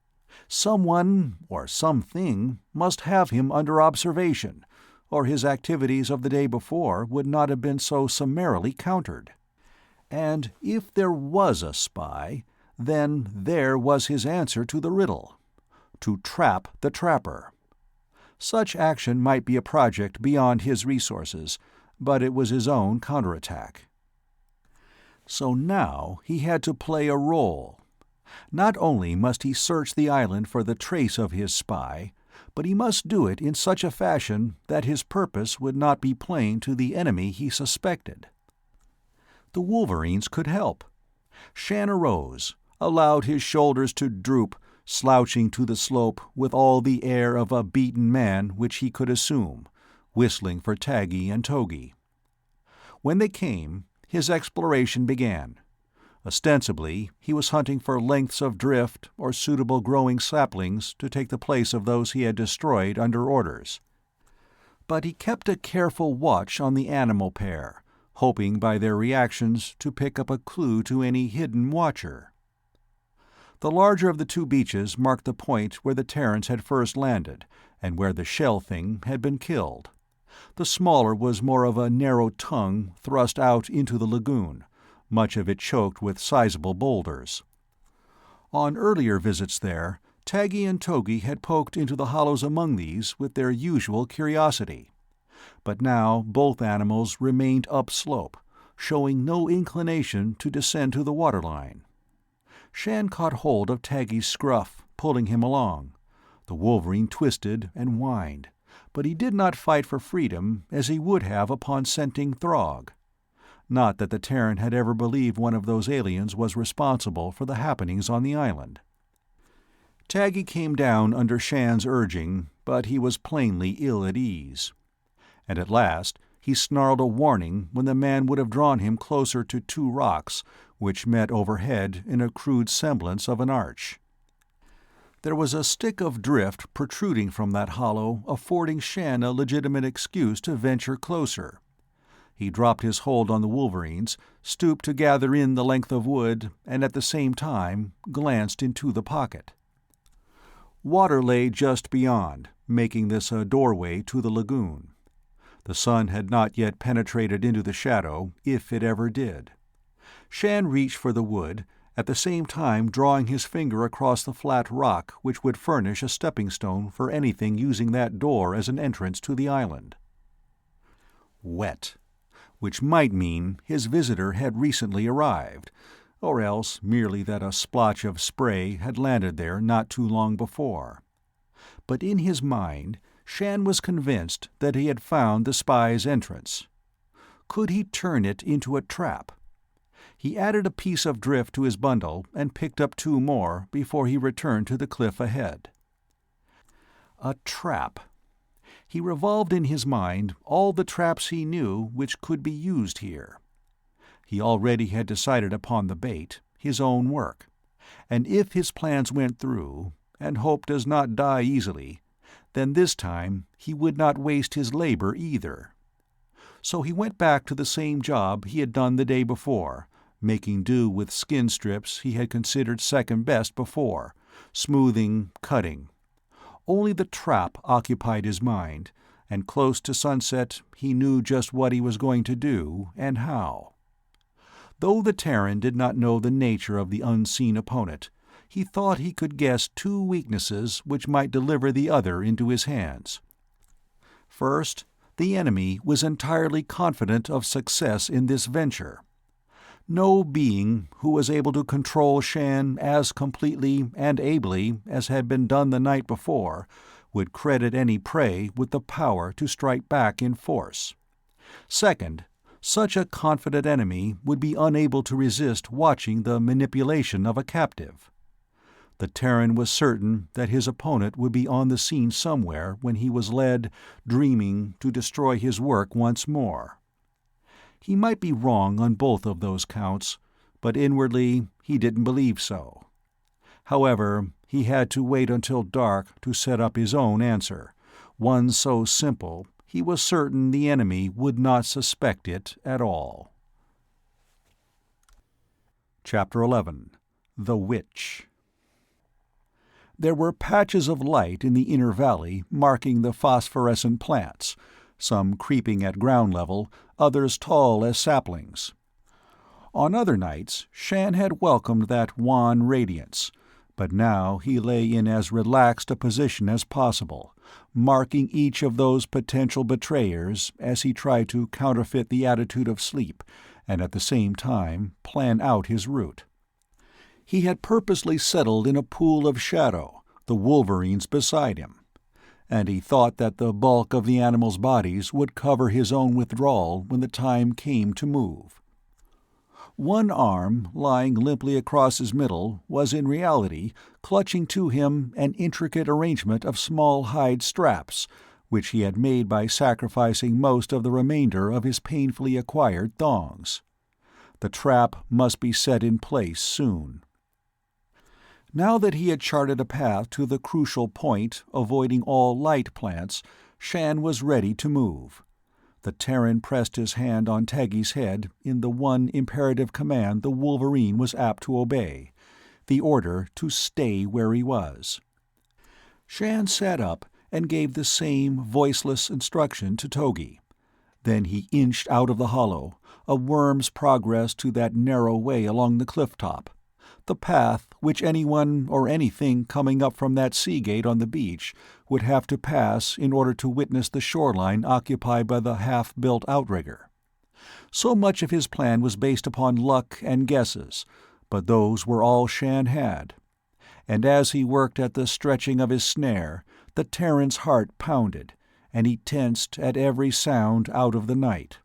Someone, or something, must have him under observation, or his activities of the day before would not have been so summarily countered. And if there was a spy, then there was his answer to the riddle: to trap the trapper. Such action might be a project beyond his resources, but it was his own counterattack. So now he had to play a role. Not only must he search the island for the trace of his spy, but he must do it in such a fashion that his purpose would not be plain to the enemy he suspected. The Wolverines could help. Shann arose, allowed his shoulders to droop, slouching to the slope with all the air of a beaten man which he could assume, whistling for Taggy and Togi. When they came, his exploration began. Ostensibly, he was hunting for lengths of drift or suitable growing saplings to take the place of those he had destroyed under orders. But he kept a careful watch on the animal pair, hoping by their reactions to pick up a clue to any hidden watcher. The larger of the two beaches marked the point where the Terrans had first landed, and where the shell thing had been killed. The smaller was more of a narrow tongue thrust out into the lagoon, much of it choked with sizable boulders. On earlier visits there, Taggy and Togi had poked into the hollows among these with their usual curiosity. But now both animals remained upslope, showing no inclination to descend to the waterline. Shann caught hold of Taggy's scruff, pulling him along. The wolverine twisted and whined, but he did not fight for freedom as he would have upon scenting Throg. Not that the Terran had ever believed one of those aliens was responsible for the happenings on the island. Taggy came down under Shann's urging, but he was plainly ill at ease. And at last he snarled a warning when the man would have drawn him closer to two rocks, which met overhead in a crude semblance of an arch. There was a stick of drift protruding from that hollow, affording Shann a legitimate excuse to venture closer. He dropped his hold on the wolverines, stooped to gather in the length of wood, and at the same time glanced into the pocket. Water lay just beyond, making this a doorway to the lagoon. The sun had not yet penetrated into the shadow, if it ever did. Shann reached for the wood, at the same time drawing his finger across the flat rock which would furnish a stepping-stone for anything using that door as an entrance to the island. Wet. Which might mean his visitor had recently arrived, or else merely that a splotch of spray had landed there not too long before. But in his mind, Shann was convinced that he had found the spy's entrance. Could he turn it into a trap? He added a piece of drift to his bundle and picked up two more before he returned to the cliff ahead. A trap. He revolved in his mind all the traps he knew which could be used here. He already had decided upon the bait, his own work, and if his plans went through, and hope does not die easily, then this time he would not waste his labor either. So he went back to the same job he had done the day before, making do with skin strips he had considered second best before, smoothing, cutting. Only the trap occupied his mind, and close to sunset he knew just what he was going to do and how. Though the Terran did not know the nature of the unseen opponent, he thought he could guess two weaknesses which might deliver the other into his hands. First, the enemy was entirely confident of success in this venture. No being who was able to control Shann as completely and ably as had been done the night before would credit any prey with the power to strike back in force. Second, such a confident enemy would be unable to resist watching the manipulation of a captive. The Terran was certain that his opponent would be on the scene somewhere when he was led, dreaming, to destroy his work once more. He might be wrong on both of those counts, but inwardly he didn't believe so. However, he had to wait until dark to set up his own answer, one so simple he was certain the enemy would not suspect it at all. Chapter 11. The Witch. There were patches of light in the inner valley marking the phosphorescent plants, some creeping at ground level, others tall as saplings. On other nights Shann had welcomed that wan radiance, but now he lay in as relaxed a position as possible, marking each of those potential betrayers as he tried to counterfeit the attitude of sleep and at the same time plan out his route. He had purposely settled in a pool of shadow, the wolverines beside him, and he thought that the bulk of the animals' bodies would cover his own withdrawal when the time came to move. One arm, lying limply across his middle, was in reality clutching to him an intricate arrangement of small hide straps, which he had made by sacrificing most of the remainder of his painfully acquired thongs. The trap must be set in place soon. Now that he had charted a path to the crucial point, avoiding all light plants, Shann was ready to move. The Terran pressed his hand on Taggi's head in the one imperative command the Wolverine was apt to obey, the order to stay where he was. Shann sat up and gave the same voiceless instruction to Togi. Then he inched out of the hollow, a worm's progress to that narrow way along the cliff top, the path which anyone or anything coming up from that sea gate on the beach would have to pass in order to witness the shoreline occupied by the half-built outrigger. So much of his plan was based upon luck and guesses, but those were all Shann had. And as he worked at the stretching of his snare, the Terran's heart pounded, and he tensed at every sound out of the night.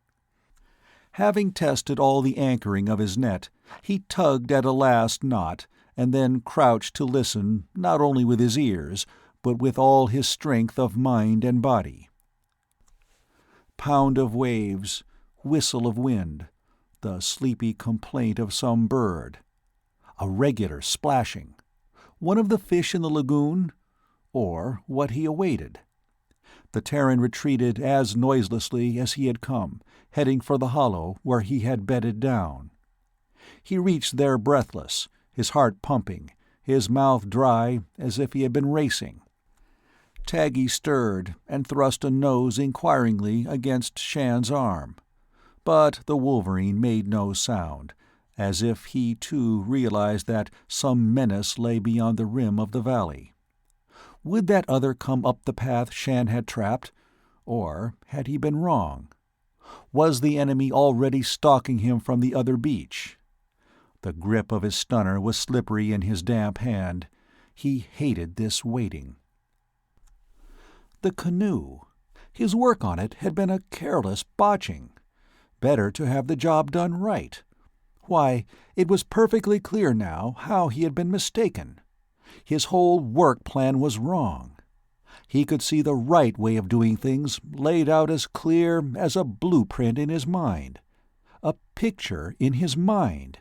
Having tested all the anchoring of his net, he tugged at a last knot, and then crouched to listen not only with his ears, but with all his strength of mind and body. Pound of waves, whistle of wind, the sleepy complaint of some bird. A regular splashing. One of the fish in the lagoon? Or what he awaited? The Terran retreated as noiselessly as he had come, heading for the hollow where he had bedded down. He reached there breathless, his heart pumping, his mouth dry as if he had been racing. Taggi stirred and thrust a nose inquiringly against Shann's arm. But the Wolverine made no sound, as if he too realized that some menace lay beyond the rim of the valley. Would that other come up the path Shann had trapped? Or had he been wrong? Was the enemy already stalking him from the other beach? The grip of his stunner was slippery in his damp hand. He hated this waiting. The canoe. His work on it had been a careless botching. Better to have the job done right. Why, it was perfectly clear now how he had been mistaken. His whole work plan was wrong. He could see the right way of doing things laid out as clear as a blueprint in his mind. A picture in his mind.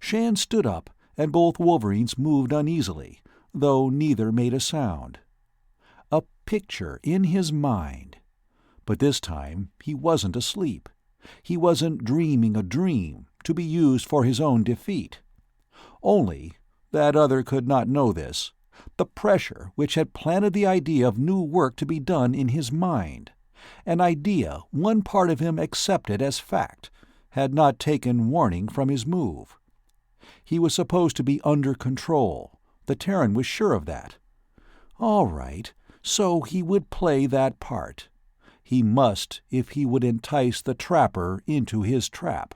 Shann stood up, and both Wolverines moved uneasily, though neither made a sound. A picture in his mind. But this time he wasn't asleep. He wasn't dreaming a dream, to be used for his own defeat. Only, that other could not know this, the pressure which had planted the idea of new work to be done in his mind, an idea one part of him accepted as fact, had not taken warning from his move. He was supposed to be under control. The Terran was sure of that. All right, so he would play that part. He must if he would entice the trapper into his trap.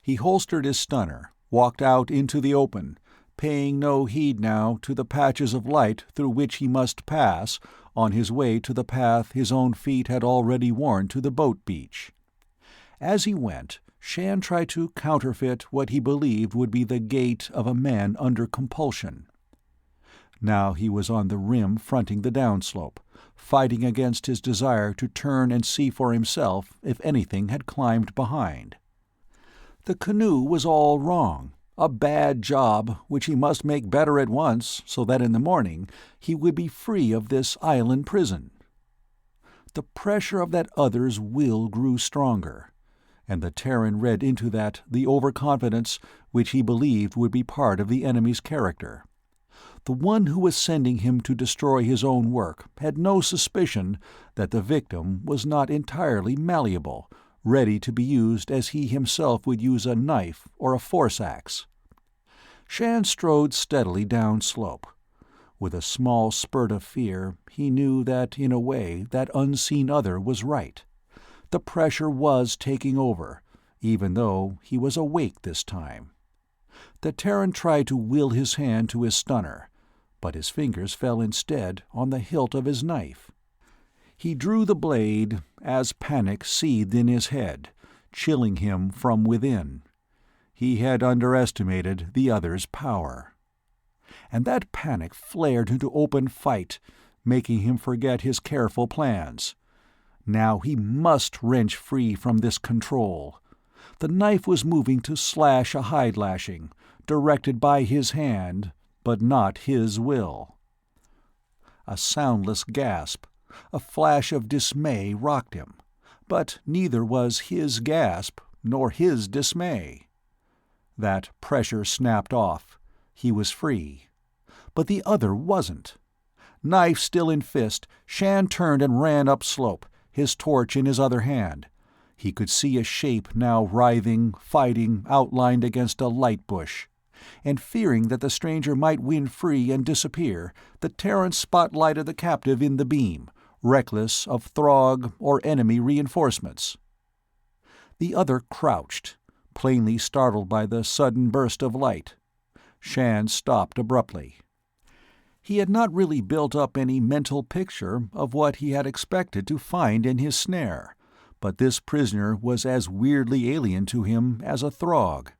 He holstered his stunner, walked out into the open, paying no heed now to the patches of light through which he must pass on his way to the path his own feet had already worn to the boat beach. As he went, Shann tried to counterfeit what he believed would be the gait of a man under compulsion. Now he was on the rim fronting the downslope, fighting against his desire to turn and see for himself if anything had climbed behind. The canoe was all wrong, a bad job which he must make better at once so that in the morning he would be free of this island prison. The pressure of that other's will grew stronger, and the Terran read into that the overconfidence which he believed would be part of the enemy's character. The one who was sending him to destroy his own work had no suspicion that the victim was not entirely malleable, ready to be used as he himself would use a knife or a force-axe. Shann strode steadily down slope. With a small spurt of fear, he knew that in a way that unseen other was right. The pressure was taking over, even though he was awake this time. The Terran tried to will his hand to his stunner, but his fingers fell instead on the hilt of his knife. He drew the blade as panic seethed in his head, chilling him from within. He had underestimated the other's power. And that panic flared into open fight, making him forget his careful plans. Now he must wrench free from this control. The knife was moving to slash a hide lashing, directed by his hand, but not his will. A soundless gasp, a flash of dismay rocked him, but neither was his gasp nor his dismay. That pressure snapped off. He was free. But the other wasn't. Knife still in fist, Shann turned and ran upslope, his torch in his other hand. He could see a shape now writhing, fighting, outlined against a light bush. And fearing that the stranger might win free and disappear, the Terran spotlighted the captive in the beam, reckless of Throg or enemy reinforcements. The other crouched, plainly startled by the sudden burst of light. Shann stopped abruptly. He had not really built up any mental picture of what he had expected to find in his snare, but this prisoner was as weirdly alien to him as a Throg.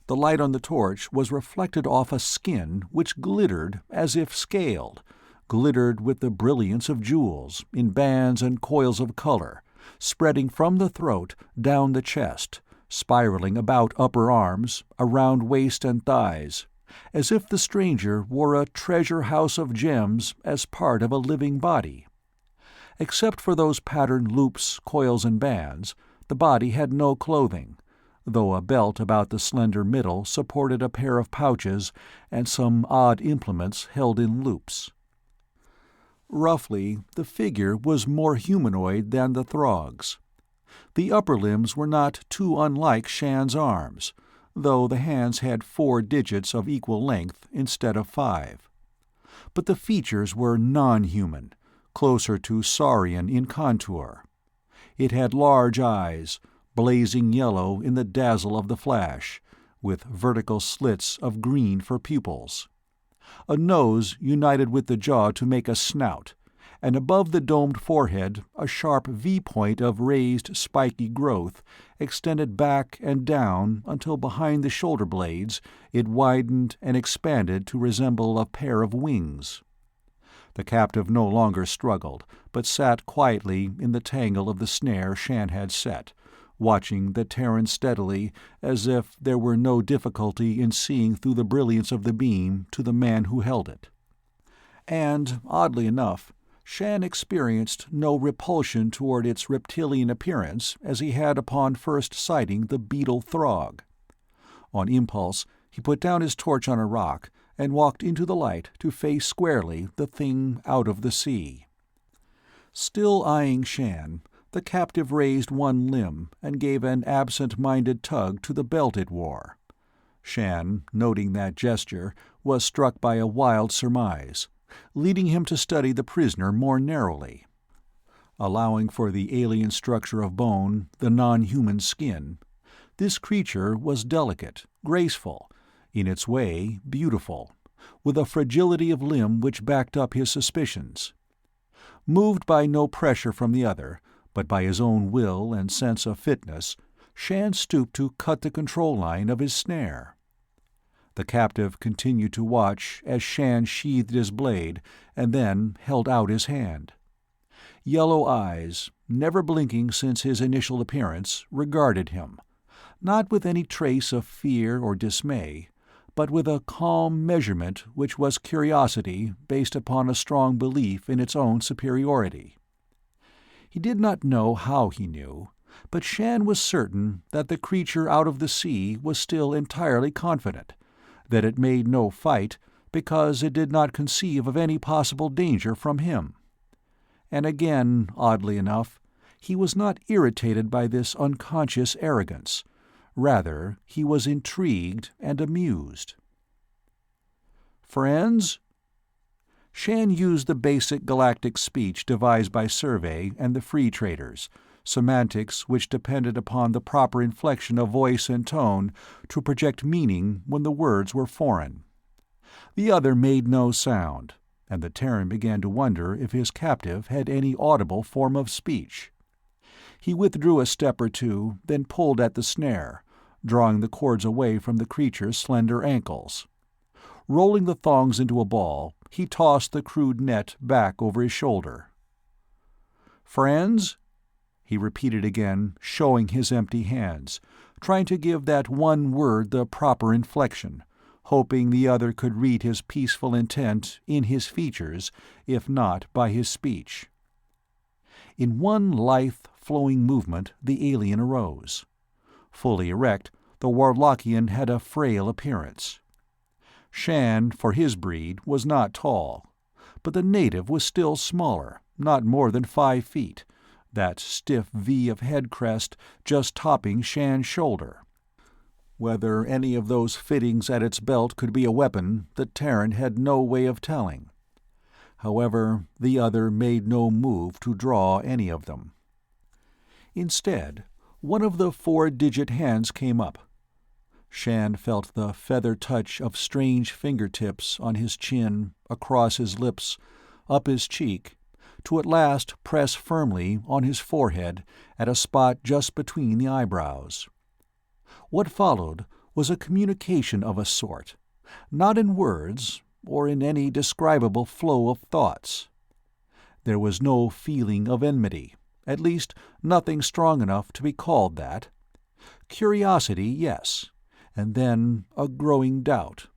The light on the torch was reflected off a skin which glittered as if scaled, glittered with the brilliance of jewels, in bands and coils of color, spreading from the throat down the chest, spiraling about upper arms, around waist and thighs, as if the stranger wore a treasure house of gems as part of a living body. Except for those patterned loops, coils, and bands, the body had no clothing, though a belt about the slender middle supported a pair of pouches and some odd implements held in loops. Roughly, the figure was more humanoid than the Throg's. The upper limbs were not too unlike Shann's arms, though the hands had 4 digits of equal length instead of 5. But the features were non-human, closer to saurian in contour. It had large eyes, blazing yellow in the dazzle of the flash, with vertical slits of green for pupils. A nose united with the jaw to make a snout, and above the domed forehead a sharp V-point of raised, spiky growth extended back and down until behind the shoulder blades it widened and expanded to resemble a pair of wings. The captive no longer struggled, but sat quietly in the tangle of the snare Shann had set, watching the Terran steadily, as if there were no difficulty in seeing through the brilliance of the beam to the man who held it. And, oddly enough, Shann experienced no repulsion toward its reptilian appearance as he had upon first sighting the beetle Throg. On impulse, he put down his torch on a rock and walked into the light to face squarely the thing out of the sea. Still eyeing Shann, the captive raised one limb and gave an absent-minded tug to the belt it wore. Shann, noting that gesture, was struck by a wild surmise, leading him to study the prisoner more narrowly. Allowing for the alien structure of bone, the non-human skin, this creature was delicate, graceful, in its way beautiful, with a fragility of limb which backed up his suspicions. Moved by no pressure from the other, but by his own will and sense of fitness, Shann stooped to cut the control line of his snare. The captive continued to watch as Shann sheathed his blade and then held out his hand. Yellow eyes, never blinking since his initial appearance, regarded him, not with any trace of fear or dismay, but with a calm measurement which was curiosity based upon a strong belief in its own superiority. He did not know how he knew, but Shann was certain that the creature out of the sea was still entirely confident, that it made no fight because it did not conceive of any possible danger from him. And again, oddly enough, he was not irritated by this unconscious arrogance. Rather, he was intrigued and amused. "Friends?" Shann used the basic galactic speech devised by Survey and the Free Traders, semantics which depended upon the proper inflection of voice and tone to project meaning when the words were foreign. The other made no sound, and the Terran began to wonder if his captive had any audible form of speech. He withdrew a step or two, then pulled at the snare, drawing the cords away from the creature's slender ankles. Rolling the thongs into a ball, he tossed the crude net back over his shoulder. "Friends?" he repeated again, showing his empty hands, trying to give that one word the proper inflection, hoping the other could read his peaceful intent in his features, if not by his speech. In one lithe, flowing movement the alien arose. Fully erect, the Warlockian had a frail appearance. Shann, for his breed, was not tall, but the native was still smaller, not more than 5 feet, that stiff V of head crest just topping Shann's shoulder. Whether any of those fittings at its belt could be a weapon, the Terran had no way of telling. However, the other made no move to draw any of them. Instead, one of the 4-digit hands came up. Shann felt the feather touch of strange fingertips on his chin, across his lips, up his cheek, to at last press firmly on his forehead at a spot just between the eyebrows. What followed was a communication of a sort, not in words, or in any describable flow of thoughts. There was no feeling of enmity, at least nothing strong enough to be called that. Curiosity, yes, and then a growing doubt,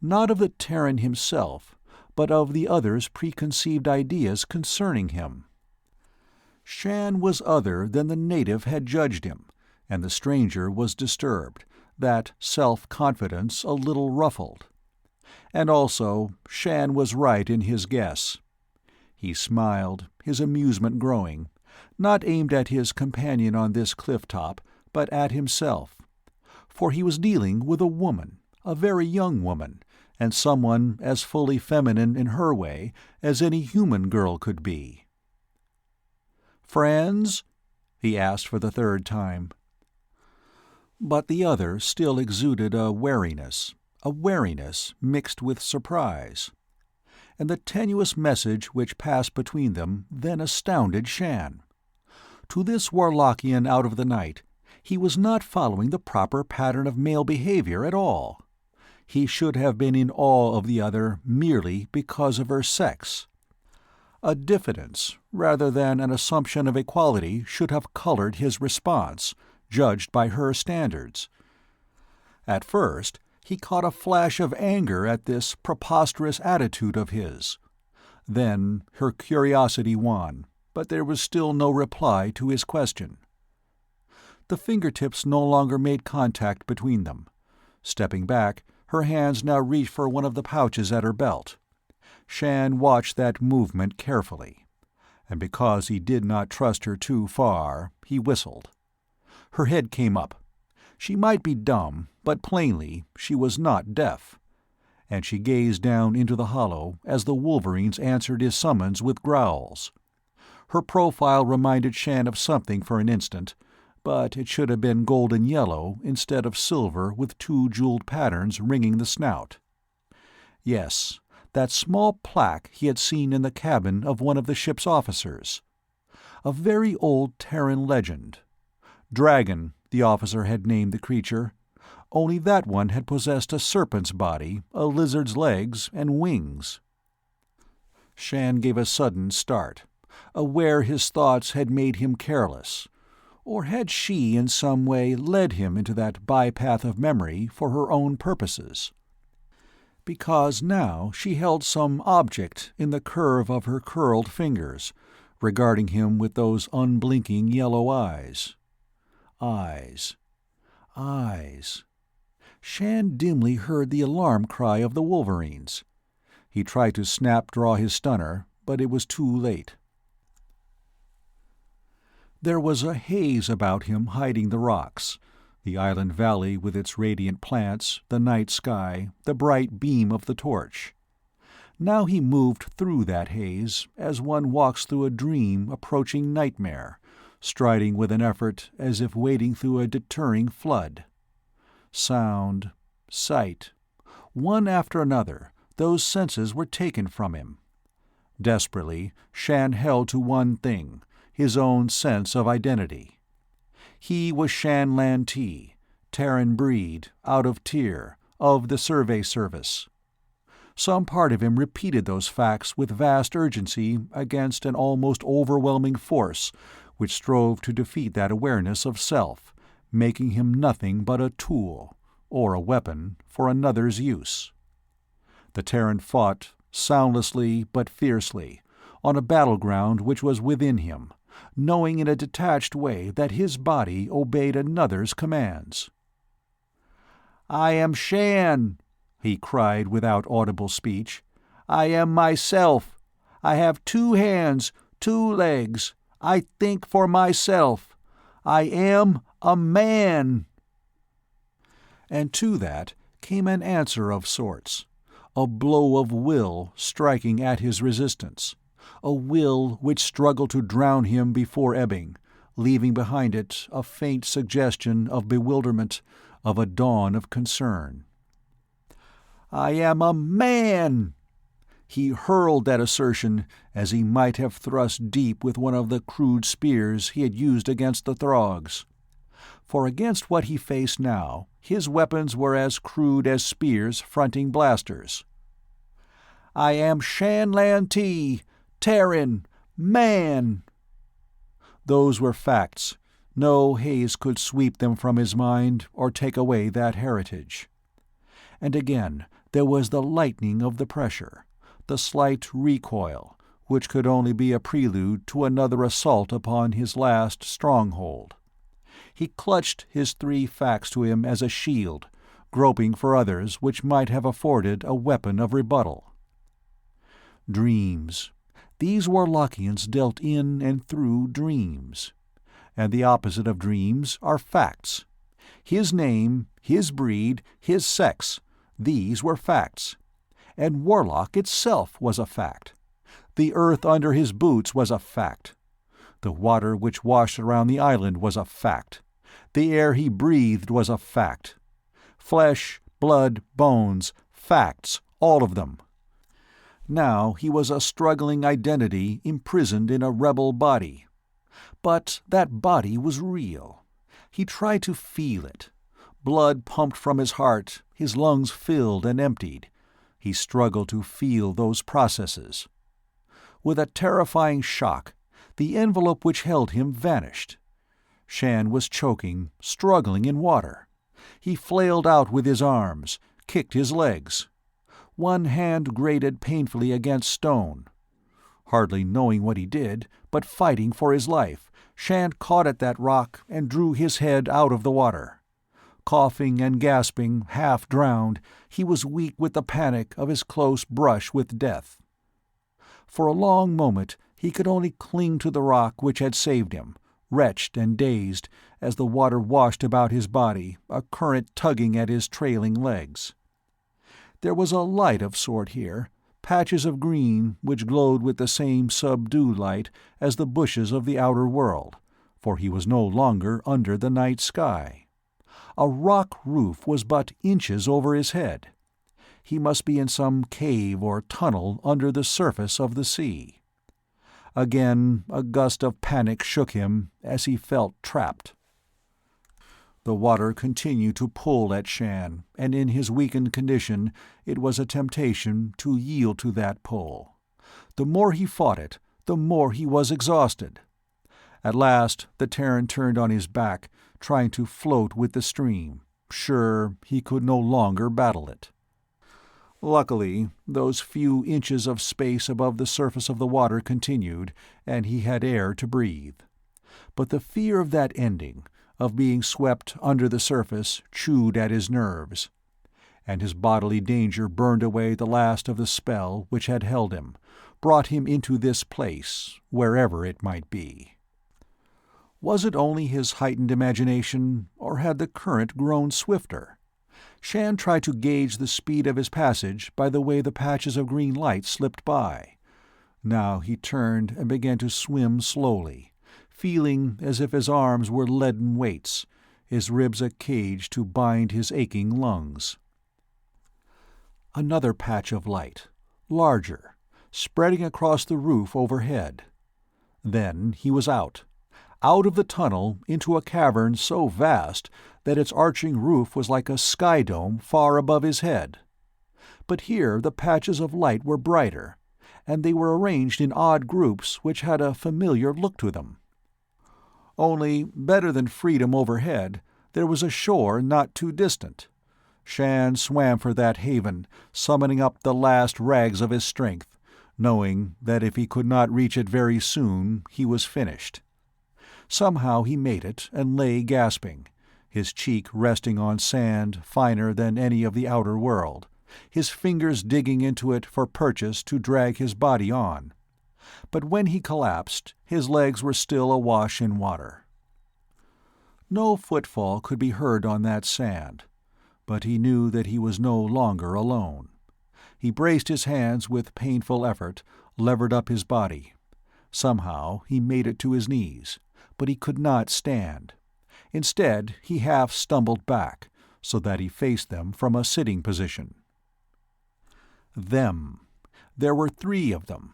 not of the Terran himself, but of the other's preconceived ideas concerning him. Shann was other than the native had judged him, and the stranger was disturbed, that self-confidence a little ruffled. And also, Shann was right in his guess. He smiled, his amusement growing, not aimed at his companion on this cliff-top, but at himself. For he was dealing with a woman, a very young woman, and someone as fully feminine in her way as any human girl could be. "Friends?" he asked for the 3rd time. But the other still exuded a wariness mixed with surprise. And the tenuous message which passed between them then astounded Shann. To this Warlockian out of the night, he was not following the proper pattern of male behavior at all. He should have been in awe of the other merely because of her sex. A diffidence, rather than an assumption of equality, should have colored his response, judged by her standards. At first, he caught a flash of anger at this preposterous attitude of his. Then her curiosity won, but there was still no reply to his question. The fingertips no longer made contact between them. Stepping back, her hands now reached for one of the pouches at her belt. Shann watched that movement carefully, and because he did not trust her too far, he whistled. Her head came up. She might be dumb, but plainly she was not deaf. And she gazed down into the hollow as the wolverines answered his summons with growls. Her profile reminded Shann of something for an instant, but it should have been golden yellow instead of silver with 2 jeweled patterns ringing the snout. Yes, that small plaque he had seen in the cabin of one of the ship's officers. A very old Terran legend. Dragon, the officer had named the creature, only that one had possessed a serpent's body, a lizard's legs, and wings. Shann gave a sudden start, aware his thoughts had made him careless. Or had she in some way led him into that bypath of memory for her own purposes? Because now she held some object in the curve of her curled fingers, regarding him with those unblinking yellow eyes. Eyes. Shann dimly heard the alarm cry of the wolverines. He tried to snap-draw his stunner, but it was too late. There was a haze about him hiding the rocks, the island valley with its radiant plants, the night sky, the bright beam of the torch. Now he moved through that haze as one walks through a dream approaching nightmare, striding with an effort as if wading through a deterring flood. Sound, sight, one after another, those senses were taken from him. Desperately, Shann held to one thing, his own sense of identity. He was Shann Lantee, Terran breed, out of tier, of the Survey Service. Some part of him repeated those facts with vast urgency against an almost overwhelming force which strove to defeat that awareness of self, making him nothing but a tool, or a weapon, for another's use. The Terran fought, soundlessly but fiercely, on a battleground which was within him, knowing in a detached way that his body obeyed another's commands. "I am Shann," he cried without audible speech. "I am myself. I have 2 hands, 2 legs. I think for myself. I am a man." And to that came an answer of sorts, a blow of will striking at his resistance, a will which struggled to drown him before ebbing, leaving behind it a faint suggestion of bewilderment, of a dawn of concern. "I am a man!" He hurled that assertion as he might have thrust deep with one of the crude spears he had used against the Throgs. For against what he faced now, his weapons were as crude as spears fronting blasters. "I am Shann Lantee, Terran, man!" Those were facts. No haze could sweep them from his mind or take away that heritage. And again there was the lightening of the pressure, the slight recoil, which could only be a prelude to another assault upon his last stronghold. He clutched his 3 facts to him as a shield, groping for others which might have afforded a weapon of rebuttal. Dreams. These Warlockians dealt in and through dreams. And the opposite of dreams are facts. His name, his breed, his sex, these were facts. And Warlock itself was a fact. The earth under his boots was a fact. The water which washed around the island was a fact. The air he breathed was a fact. Flesh, blood, bones, facts, all of them. Now he was a struggling identity imprisoned in a rebel body. But that body was real. He tried to feel it. Blood pumped from his heart, his lungs filled and emptied. He struggled to feel those processes. With a terrifying shock, the envelope which held him vanished. Shann was choking, struggling in water. He flailed out with his arms, kicked his legs. One hand grated painfully against stone. Hardly knowing what he did, but fighting for his life, Shann caught at that rock and drew his head out of the water. Coughing and gasping, half drowned, he was weak with the panic of his close brush with death. For a long moment he could only cling to the rock which had saved him, wretched and dazed, as the water washed about his body, a current tugging at his trailing legs. There was a light of sort here, patches of green which glowed with the same subdued light as the bushes of the outer world, for he was no longer under the night sky. A rock roof was but inches over his head. He must be in some cave or tunnel under the surface of the sea. Again a gust of panic shook him as he felt trapped. The water continued to pull at Shann, and in his weakened condition it was a temptation to yield to that pull. The more he fought it, the more he was exhausted. At last the Terran turned on his back, trying to float with the stream, sure he could no longer battle it. Luckily, those few inches of space above the surface of the water continued, and he had air to breathe. But the fear of that ending, of being swept under the surface, chewed at his nerves. And his bodily danger burned away the last of the spell which had held him, brought him into this place, wherever it might be. Was it only his heightened imagination, or had the current grown swifter? Shann tried to gauge the speed of his passage by the way the patches of green light slipped by. Now he turned and began to swim slowly, feeling as if his arms were leaden weights, his ribs a cage to bind his aching lungs. Another patch of light, larger, spreading across the roof overhead. Then he was out of the tunnel into a cavern so vast that its arching roof was like a sky dome far above his head. But here the patches of light were brighter, and they were arranged in odd groups which had a familiar look to them. Only, better than freedom overhead, there was a shore not too distant. Shann swam for that haven, summoning up the last rags of his strength, knowing that if he could not reach it very soon, he was finished. Somehow he made it and lay gasping, his cheek resting on sand finer than any of the outer world, his fingers digging into it for purchase to drag his body on. But when he collapsed, his legs were still awash in water. No footfall could be heard on that sand, but he knew that he was no longer alone. He braced his hands with painful effort, levered up his body. Somehow he made it to his knees, but he could not stand. Instead, he half stumbled back, so that he faced them from a sitting position. Them. There were 3 of them.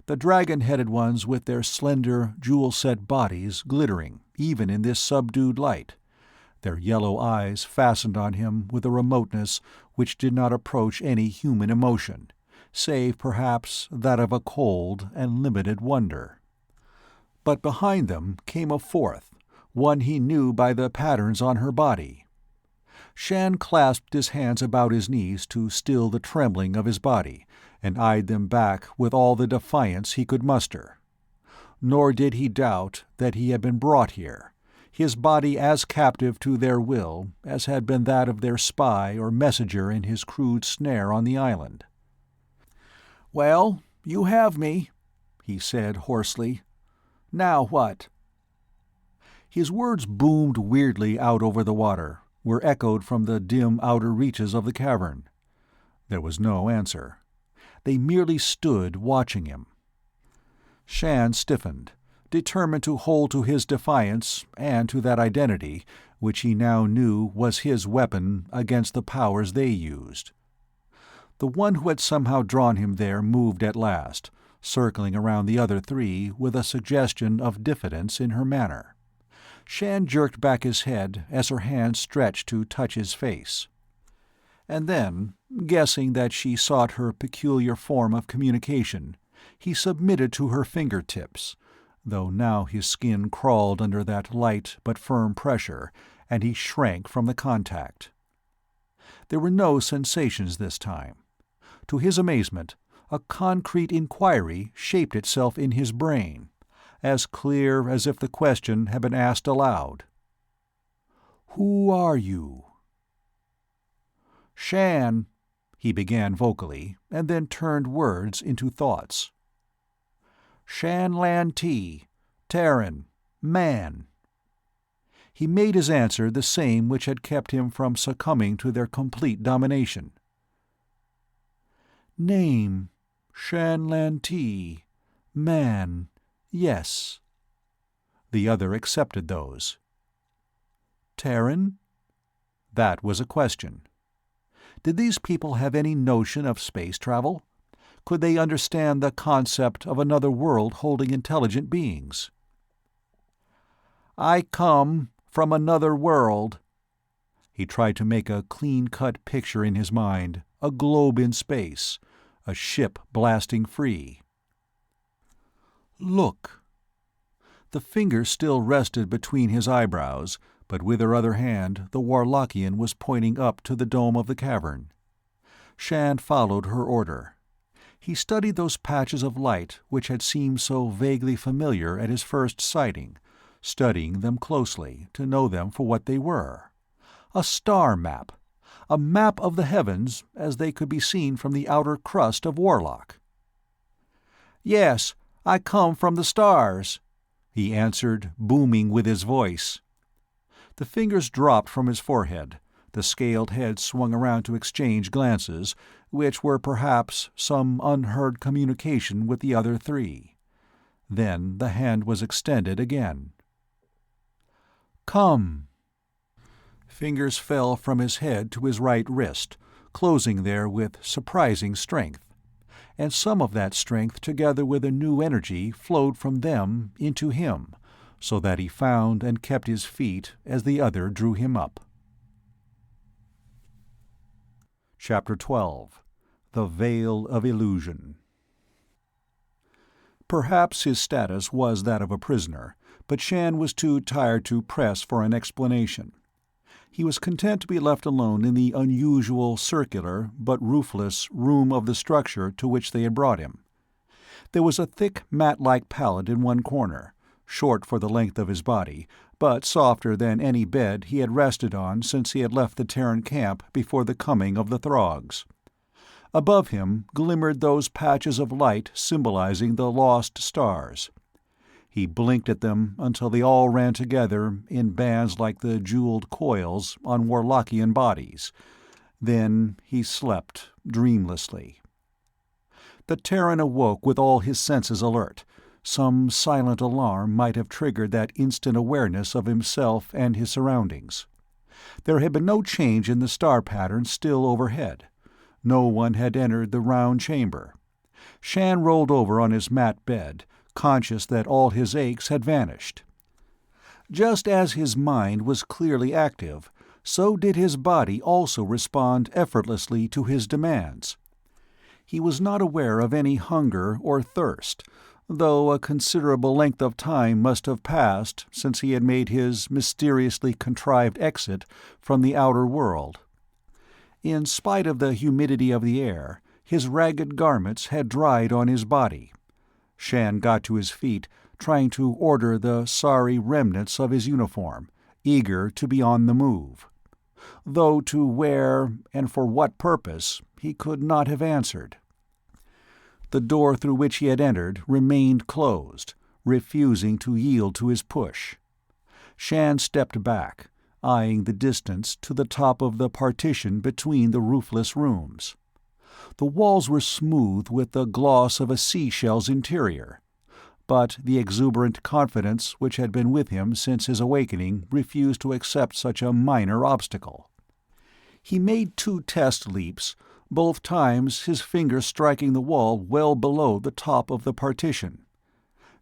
The dragon-headed ones with their slender, jewel-set bodies glittering, even in this subdued light, their yellow eyes fastened on him with a remoteness which did not approach any human emotion, save perhaps that of a cold and limited wonder. But behind them came a 4th, one he knew by the patterns on her body. Shann clasped his hands about his knees to still the trembling of his body, and eyed them back with all the defiance he could muster. Nor did he doubt that he had been brought here, his body as captive to their will as had been that of their spy or messenger in his crude snare on the island. "Well, you have me," he said hoarsely. "Now what?" His words boomed weirdly out over the water, were echoed from the dim outer reaches of the cavern. There was no answer. They merely stood watching him. Shann stiffened, determined to hold to his defiance and to that identity which he now knew was his weapon against the powers they used. The one who had somehow drawn him there moved at last, circling around the other 3 with a suggestion of diffidence in her manner. Shann jerked back his head as her hand stretched to touch his face. And then, guessing that she sought her peculiar form of communication, he submitted to her fingertips, though now his skin crawled under that light but firm pressure, and he shrank from the contact. There were no sensations this time. To his amazement, a concrete inquiry shaped itself in his brain, as clear as if the question had been asked aloud. "Who are you?" "Shann," he began vocally, and then turned words into thoughts. "Shann Lantee, Terran, man." He made his answer the same which had kept him from succumbing to their complete domination. "Name, Shann Lantee, man, yes." The other accepted those. "Terran?" That was a question. Did these people have any notion of space travel? Could they understand the concept of another world holding intelligent beings? "I come from another world." He tried to make a clean-cut picture in his mind, a globe in space, a ship blasting free. "Look." The finger still rested between his eyebrows, but with her other hand the Warlockian was pointing up to the dome of the cavern. Shann followed her order. He studied those patches of light which had seemed so vaguely familiar at his first sighting, studying them closely to know them for what they were. A star map. A map of the heavens as they could be seen from the outer crust of Warlock. "Yes, I come from the stars," he answered, booming with his voice. The fingers dropped from his forehead, the scaled head swung around to exchange glances, which were perhaps some unheard communication with the other 3. Then the hand was extended again. "Come." Fingers fell from his head to his right wrist, closing there with surprising strength. and some of that strength together with a new energy flowed from them into him, so that he found and kept his feet as the other drew him up. Chapter 12. The Veil of Illusion. Perhaps his status was that of a prisoner, but Shann was too tired to press for an explanation. He was content to be left alone in the unusual, circular, but roofless, room of the structure to which they had brought him. There was a thick, mat-like pallet in one corner, short for the length of his body, but softer than any bed he had rested on since he had left the Terran camp before the coming of the Throgs. Above him glimmered those patches of light symbolizing the lost stars. He blinked at them until they all ran together in bands like the jeweled coils on Warlockian bodies. Then he slept dreamlessly. The Terran awoke with all his senses alert. Some silent alarm might have triggered that instant awareness of himself and his surroundings. There had been no change in the star pattern still overhead. No one had entered the round chamber. Shann rolled over on his mat bed, conscious that all his aches had vanished. Just as his mind was clearly active, so did his body also respond effortlessly to his demands. He was not aware of any hunger or thirst, though a considerable length of time must have passed since he had made his mysteriously contrived exit from the outer world. In spite of the humidity of the air, his ragged garments had dried on his body. Shann got to his feet, trying to order the sorry remnants of his uniform, eager to be on the move. Though to where, and for what purpose, he could not have answered. The door through which he had entered remained closed, refusing to yield to his push. Shann stepped back, eyeing the distance to the top of the partition between the roofless rooms. The walls were smooth with the gloss of a seashell's interior, but the exuberant confidence which had been with him since his awakening refused to accept such a minor obstacle. He made 2 test leaps, both times his fingers striking the wall well below the top of the partition.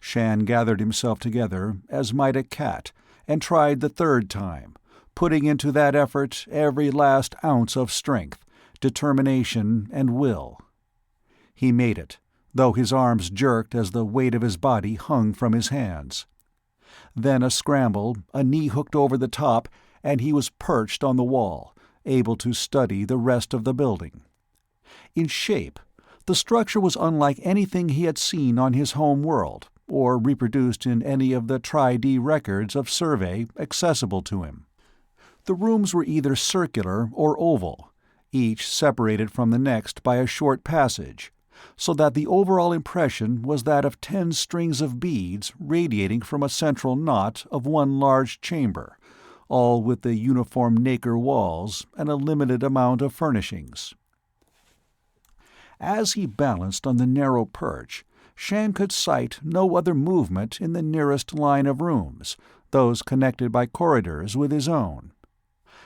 Shann gathered himself together, as might a cat, and tried the 3rd time, putting into that effort every last ounce of strength, determination, and will. He made it, though his arms jerked as the weight of his body hung from his hands. Then a scramble, a knee hooked over the top, and he was perched on the wall, able to study the rest of the building. In shape, the structure was unlike anything he had seen on his home world, or reproduced in any of the Tri-D records of survey accessible to him. The rooms were either circular or oval, each separated from the next by a short passage, so that the overall impression was that of 10 strings of beads radiating from a central knot of one large chamber, all with the uniform nacre walls and a limited amount of furnishings. As he balanced on the narrow perch, Shann could sight no other movement in the nearest line of rooms, those connected by corridors with his own.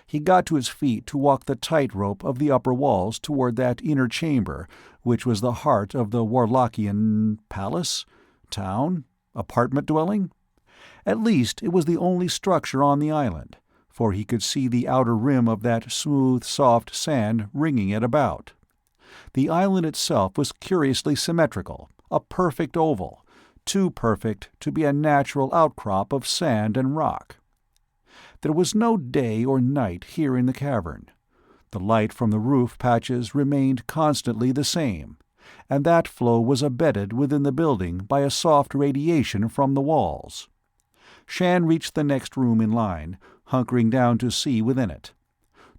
He got to his feet to walk the tightrope of the upper walls toward that inner chamber, which was the heart of the Warlockian palace? Town? Apartment dwelling? At least it was the only structure on the island, for he could see the outer rim of that smooth, soft sand ringing it about. The island itself was curiously symmetrical, a perfect oval, too perfect to be a natural outcrop of sand and rock. There was no day or night here in the cavern. The light from the roof patches remained constantly the same, and that flow was abetted within the building by a soft radiation from the walls. Shann reached the next room in line, hunkering down to see within it.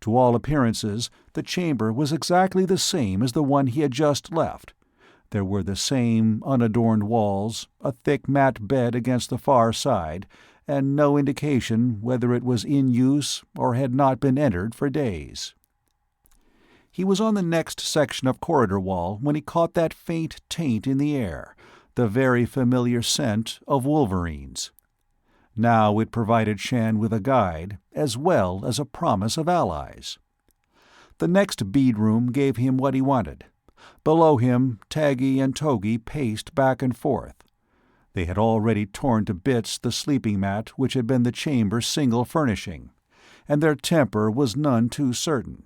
To all appearances, the chamber was exactly the same as the one he had just left. There were the same unadorned walls, a thick mat bed against the far side, and no indication whether it was in use or had not been entered for days. He was on the next section of corridor wall when he caught that faint taint in the air, the very familiar scent of wolverines. Now it provided Shann with a guide, as well as a promise of allies. The next bead room gave him what he wanted, Below him, Taggy and Togi paced back and forth. They had already torn to bits the sleeping mat which had been the chamber's single furnishing, and their temper was none too certain.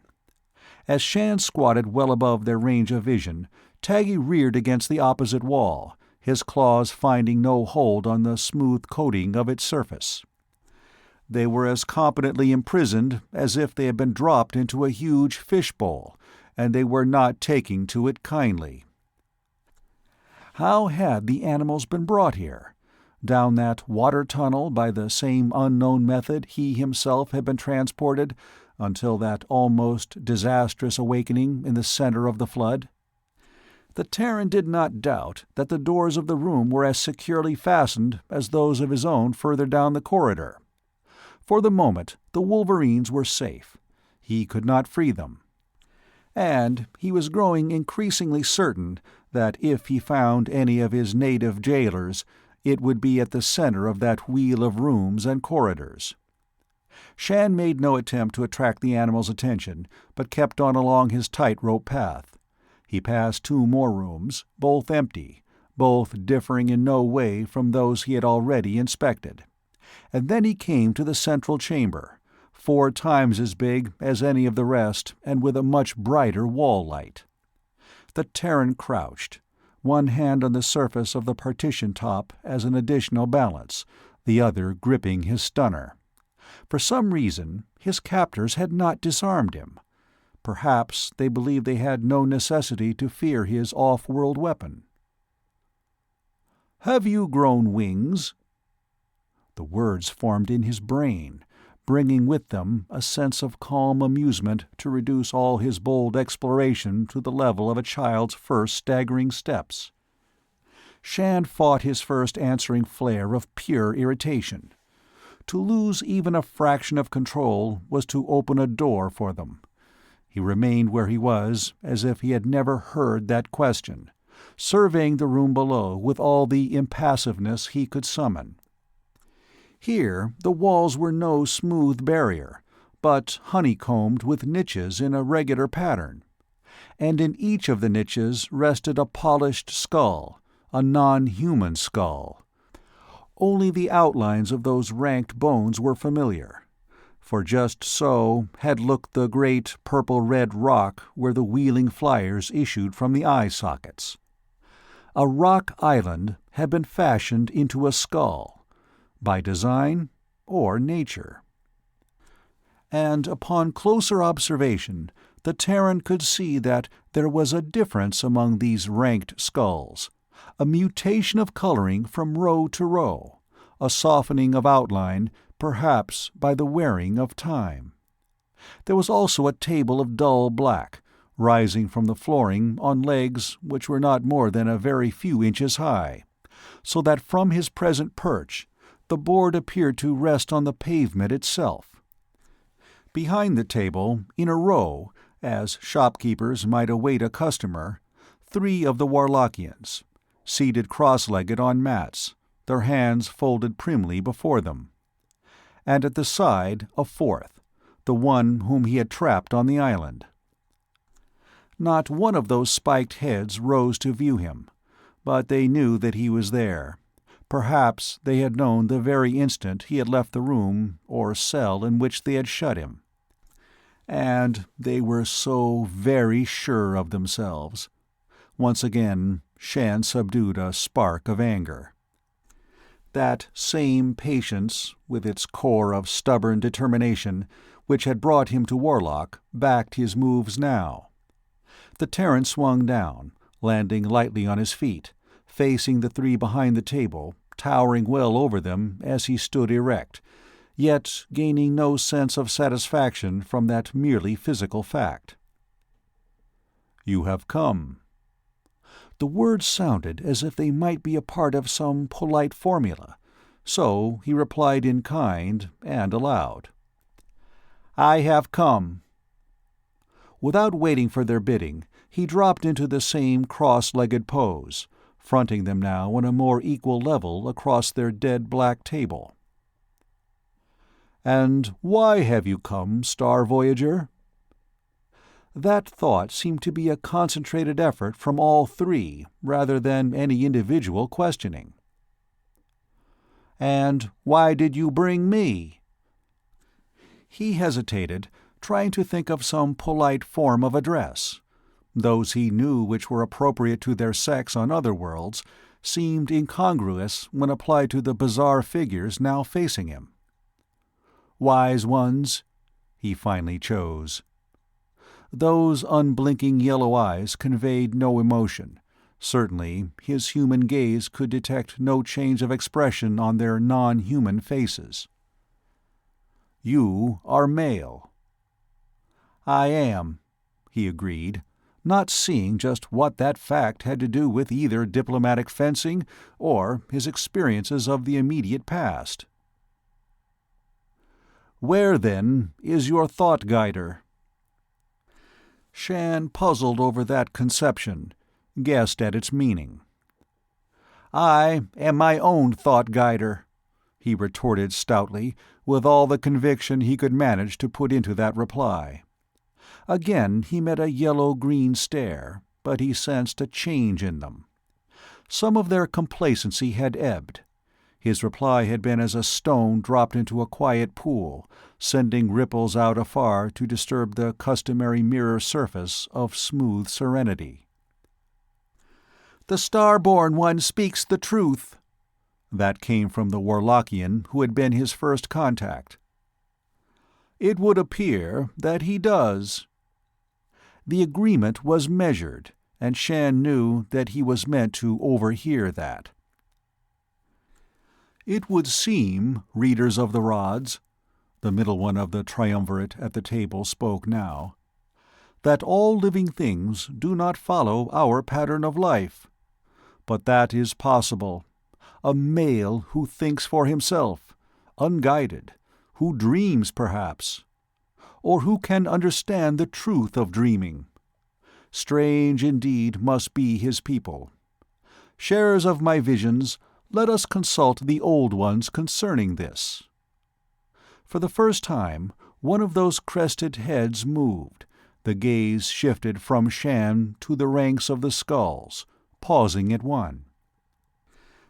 As Shann squatted well above their range of vision, Taggy reared against the opposite wall, his claws finding no hold on the smooth coating of its surface. They were as competently imprisoned as if they had been dropped into a huge fishbowl, and they were not taking to it kindly. How had the animals been brought here? Down that water tunnel by the same unknown method he himself had been transported until that almost disastrous awakening in the center of the flood? The Terran did not doubt that the doors of the room were as securely fastened as those of his own further down the corridor. For the moment, the Wolverines were safe. He could not free them. And he was growing increasingly certain that if he found any of his native jailers, it would be at the center of that wheel of rooms and corridors. Shann made no attempt to attract the animal's attention, but kept on along his tightrope path. He passed 2 more rooms, both empty, both differing in no way from those he had already inspected. And then he came to the central chamber, 4 times as big as any of the rest and with a much brighter wall light. The Terran crouched, one hand on the surface of the partition top as an additional balance, the other gripping his stunner. For some reason, his captors had not disarmed him. Perhaps they believed they had no necessity to fear his off-world weapon. "Have you grown wings?" The words formed in his brain, bringing with them a sense of calm amusement to reduce all his bold exploration to the level of a child's first staggering steps. Shann fought his first answering flare of pure irritation. To lose even a fraction of control was to open a door for them. He remained where he was, as if he had never heard that question, surveying the room below with all the impassiveness he could summon. Here the walls were no smooth barrier, but honeycombed with niches in a regular pattern. And in each of the niches rested a polished skull, a non-human skull. Only the outlines of those ranked bones were familiar, for just so had looked the great purple-red rock where the wheeling flyers issued from the eye sockets. A rock island had been fashioned into a skull, by design or nature. And upon closer observation, the Terran could see that there was a difference among these ranked skulls, a mutation of coloring from row to row, a softening of outline, perhaps by the wearing of time. There was also a table of dull black, rising from the flooring on legs which were not more than a very few inches high, so that from his present perch the board appeared to rest on the pavement itself. Behind the table, in a row, as shopkeepers might await a customer, 3 of the Warlockians, seated cross-legged on mats, their hands folded primly before them. And at the side a 4th, the one whom he had trapped on the island. Not one of those spiked heads rose to view him, but they knew that he was there. Perhaps they had known the very instant he had left the room or cell in which they had shut him. And they were so very sure of themselves. Once again, Shann subdued a spark of anger. That same patience, with its core of stubborn determination, which had brought him to Warlock, backed his moves now. The Terran swung down, landing lightly on his feet, facing the 3 behind the table, towering well over them as he stood erect, yet gaining no sense of satisfaction from that merely physical fact. "You have come." The words sounded as if they might be a part of some polite formula, so he replied in kind and aloud. "I have come." Without waiting for their bidding, he dropped into the same cross-legged pose, fronting them now on a more equal level across their dead black table. "And why have you come, Star Voyager?" That thought seemed to be a concentrated effort from all three, rather than any individual questioning. "And why did you bring me?" He hesitated, trying to think of some polite form of address. Those he knew which were appropriate to their sex on other worlds seemed incongruous when applied to the bizarre figures now facing him. "Wise ones," he finally chose. Those unblinking yellow eyes conveyed no emotion. Certainly, his human gaze could detect no change of expression on their non-human faces. "You are male." "I am," he agreed, not seeing just what that fact had to do with either diplomatic fencing or his experiences of the immediate past. "Where, then, is your thought-guider?" Shann puzzled over that conception, guessed at its meaning. "I am my own thought-guider," he retorted stoutly, with all the conviction he could manage to put into that reply. Again he met a yellow-green stare, but he sensed a change in them. Some of their complacency had ebbed. His reply had been as a stone dropped into a quiet pool, sending ripples out afar to disturb the customary mirror surface of smooth serenity. "The Star-born one speaks the truth." That came from the Warlockian who had been his first contact. "It would appear that he does." The agreement was measured, and Shann knew that he was meant to overhear that. "It would seem, readers of the rods," the middle one of the triumvirate at the table spoke now, "that all living things do not follow our pattern of life. But that is possible. A male who thinks for himself, unguided, who dreams perhaps, or who can understand the truth of dreaming. Strange indeed must be his people. Sharers of my visions, let us consult the Old Ones concerning this." For the first time, one of those crested heads moved, the gaze shifted from Shann to the ranks of the skulls, pausing at one.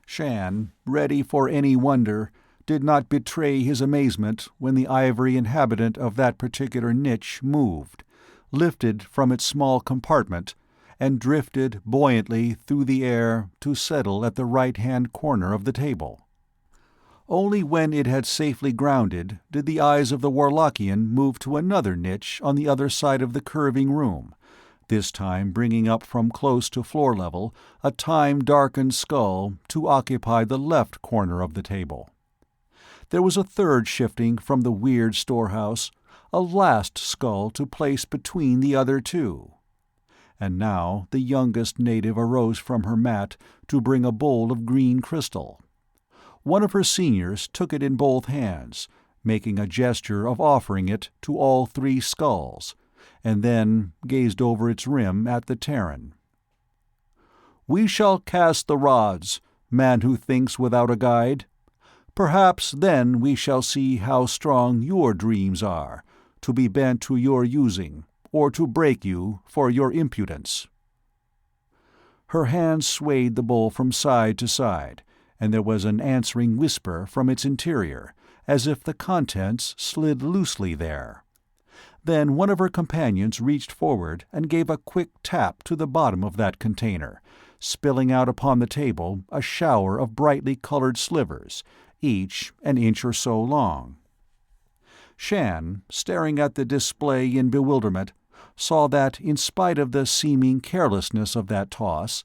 Shann, ready for any wonder, did not betray his amazement when the ivory inhabitant of that particular niche moved, lifted from its small compartment, and drifted buoyantly through the air to settle at the right-hand corner of the table. Only when it had safely grounded did the eyes of the Warlockian move to another niche on the other side of the curving room, this time bringing up from close to floor level a time-darkened skull to occupy the left corner of the table. There was a third shifting from the weird storehouse, a last skull to place between the other two. And now the youngest native arose from her mat to bring a bowl of green crystal. One of her seniors took it in both hands, making a gesture of offering it to all three skulls, and then gazed over its rim at the Terran. "We shall cast the rods, man who thinks without a guide. Perhaps then we shall see how strong your dreams are, to be bent to your using, or to break you for your impudence." Her hands swayed the bowl from side to side, and there was an answering whisper from its interior, as if the contents slid loosely there. Then one of her companions reached forward and gave a quick tap to the bottom of that container, spilling out upon the table a shower of brightly colored slivers, each an inch or so long. Shann, staring at the display in bewilderment, saw that, in spite of the seeming carelessness of that toss,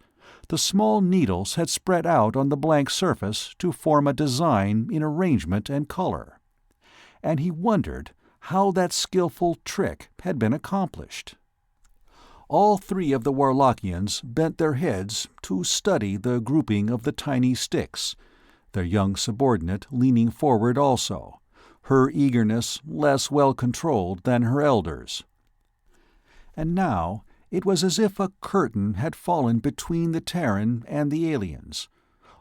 the small needles had spread out on the blank surface to form a design in arrangement and color. And he wondered how that skillful trick had been accomplished. All three of the Warlockians bent their heads to study the grouping of the tiny sticks, their young subordinate leaning forward also, her eagerness less well-controlled than her elders. And now it was as if a curtain had fallen between the Terran and the aliens.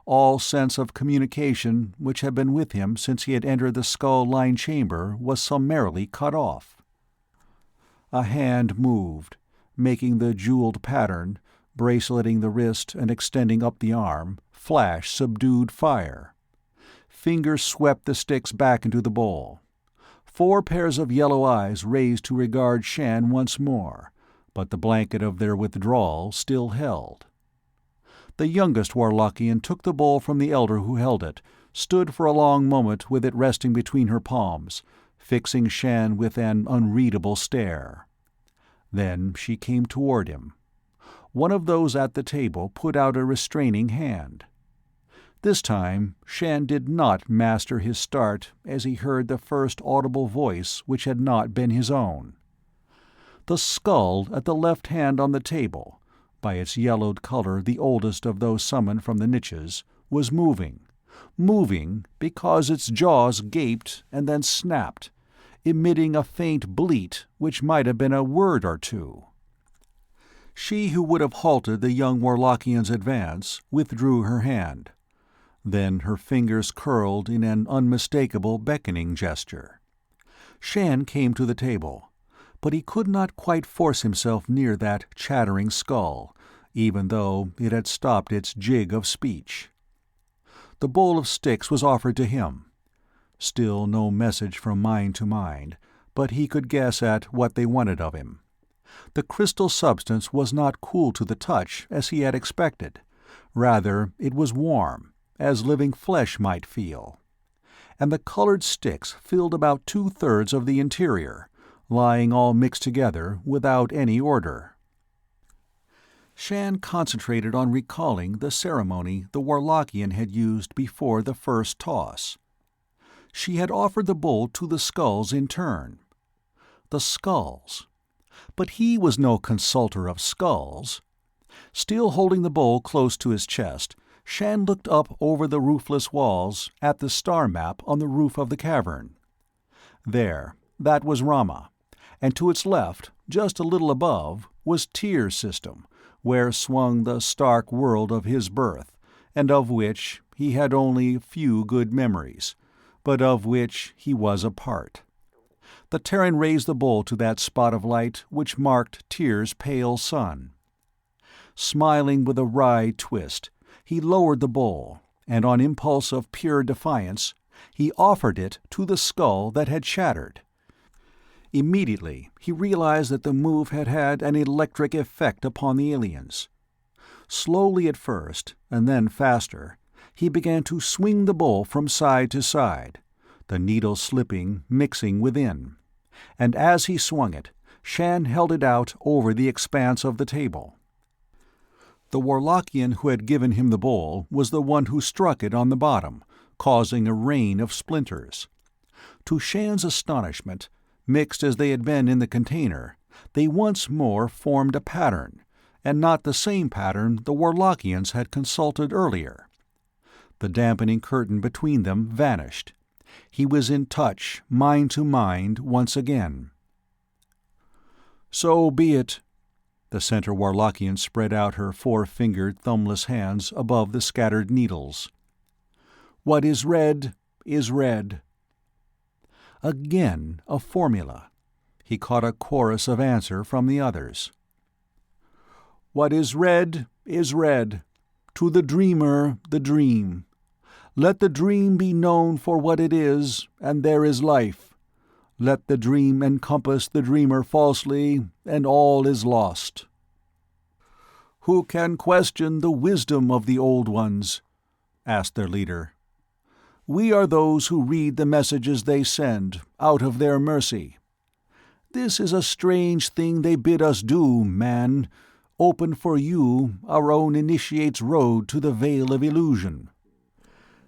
All sense of communication which had been with him since he had entered the skull-lined chamber was summarily cut off. A hand moved, making the jeweled pattern, braceleting the wrist and extending up the arm, flash subdued fire. Fingers swept the sticks back into the bowl. 4 pairs of yellow eyes raised to regard Shann once more, but the blanket of their withdrawal still held. The youngest Warlockian took the bowl from the elder who held it, stood for a long moment with it resting between her palms, fixing Shann with an unreadable stare. Then she came toward him. One of those at the table put out a restraining hand. This time Shann did not master his start as he heard the first audible voice which had not been his own. The skull at the left hand on the table, by its yellowed color the oldest of those summoned from the niches, was moving because its jaws gaped and then snapped, emitting a faint bleat which might have been a word or two. She who would have halted the young Warlockian's advance withdrew her hand. Then her fingers curled in an unmistakable beckoning gesture. Shann came to the table, but he could not quite force himself near that chattering skull, even though it had stopped its jig of speech. The bowl of sticks was offered to him. Still no message from mind to mind, but he could guess at what they wanted of him. The crystal substance was not cool to the touch as he had expected. Rather, it was warm, as living flesh might feel. And the colored sticks filled about 2/3 of the interior, lying all mixed together without any order. Shann concentrated on recalling the ceremony the Warlockian had used before the first toss. She had offered the bowl to the skulls in turn. The skulls. But he was no consulter of skulls. Still holding the bowl close to his chest, Shann looked up over the roofless walls at the star map on the roof of the cavern. There, that was Rama, and to its left, just a little above, was Tyr's system, where swung the stark world of his birth, and of which he had only few good memories, but of which he was a part. The Terran raised the bowl to that spot of light which marked Tyr's pale sun. Smiling with a wry twist, he lowered the bowl, and on impulse of pure defiance, he offered it to the skull that had shattered. Immediately he realized that the move had had an electric effect upon the aliens. Slowly at first, and then faster, he began to swing the bowl from side to side, the needle slipping, mixing within. And as he swung it, Shann held it out over the expanse of the table. The Warlockian who had given him the bowl was the one who struck it on the bottom, causing a rain of splinters. To Shann's astonishment, mixed as they had been in the container, they once more formed a pattern, and not the same pattern the Warlockians had consulted earlier. The dampening curtain between them vanished. He was in touch, mind to mind, once again. "So be it." The center Warlockian spread out her 4-fingered, thumbless hands above the scattered needles. "What is red is red." Again a formula. He caught a chorus of answer from the others. "What is red is red. To the dreamer the dream. Let the dream be known for what it is, and there is life. Let the dream encompass the dreamer falsely, and all is lost." "Who can question the wisdom of the Old Ones?" asked their leader. "We are those who read the messages they send, out of their mercy. This is a strange thing they bid us do, man. Open for you our own initiate's road to the Veil of Illusion.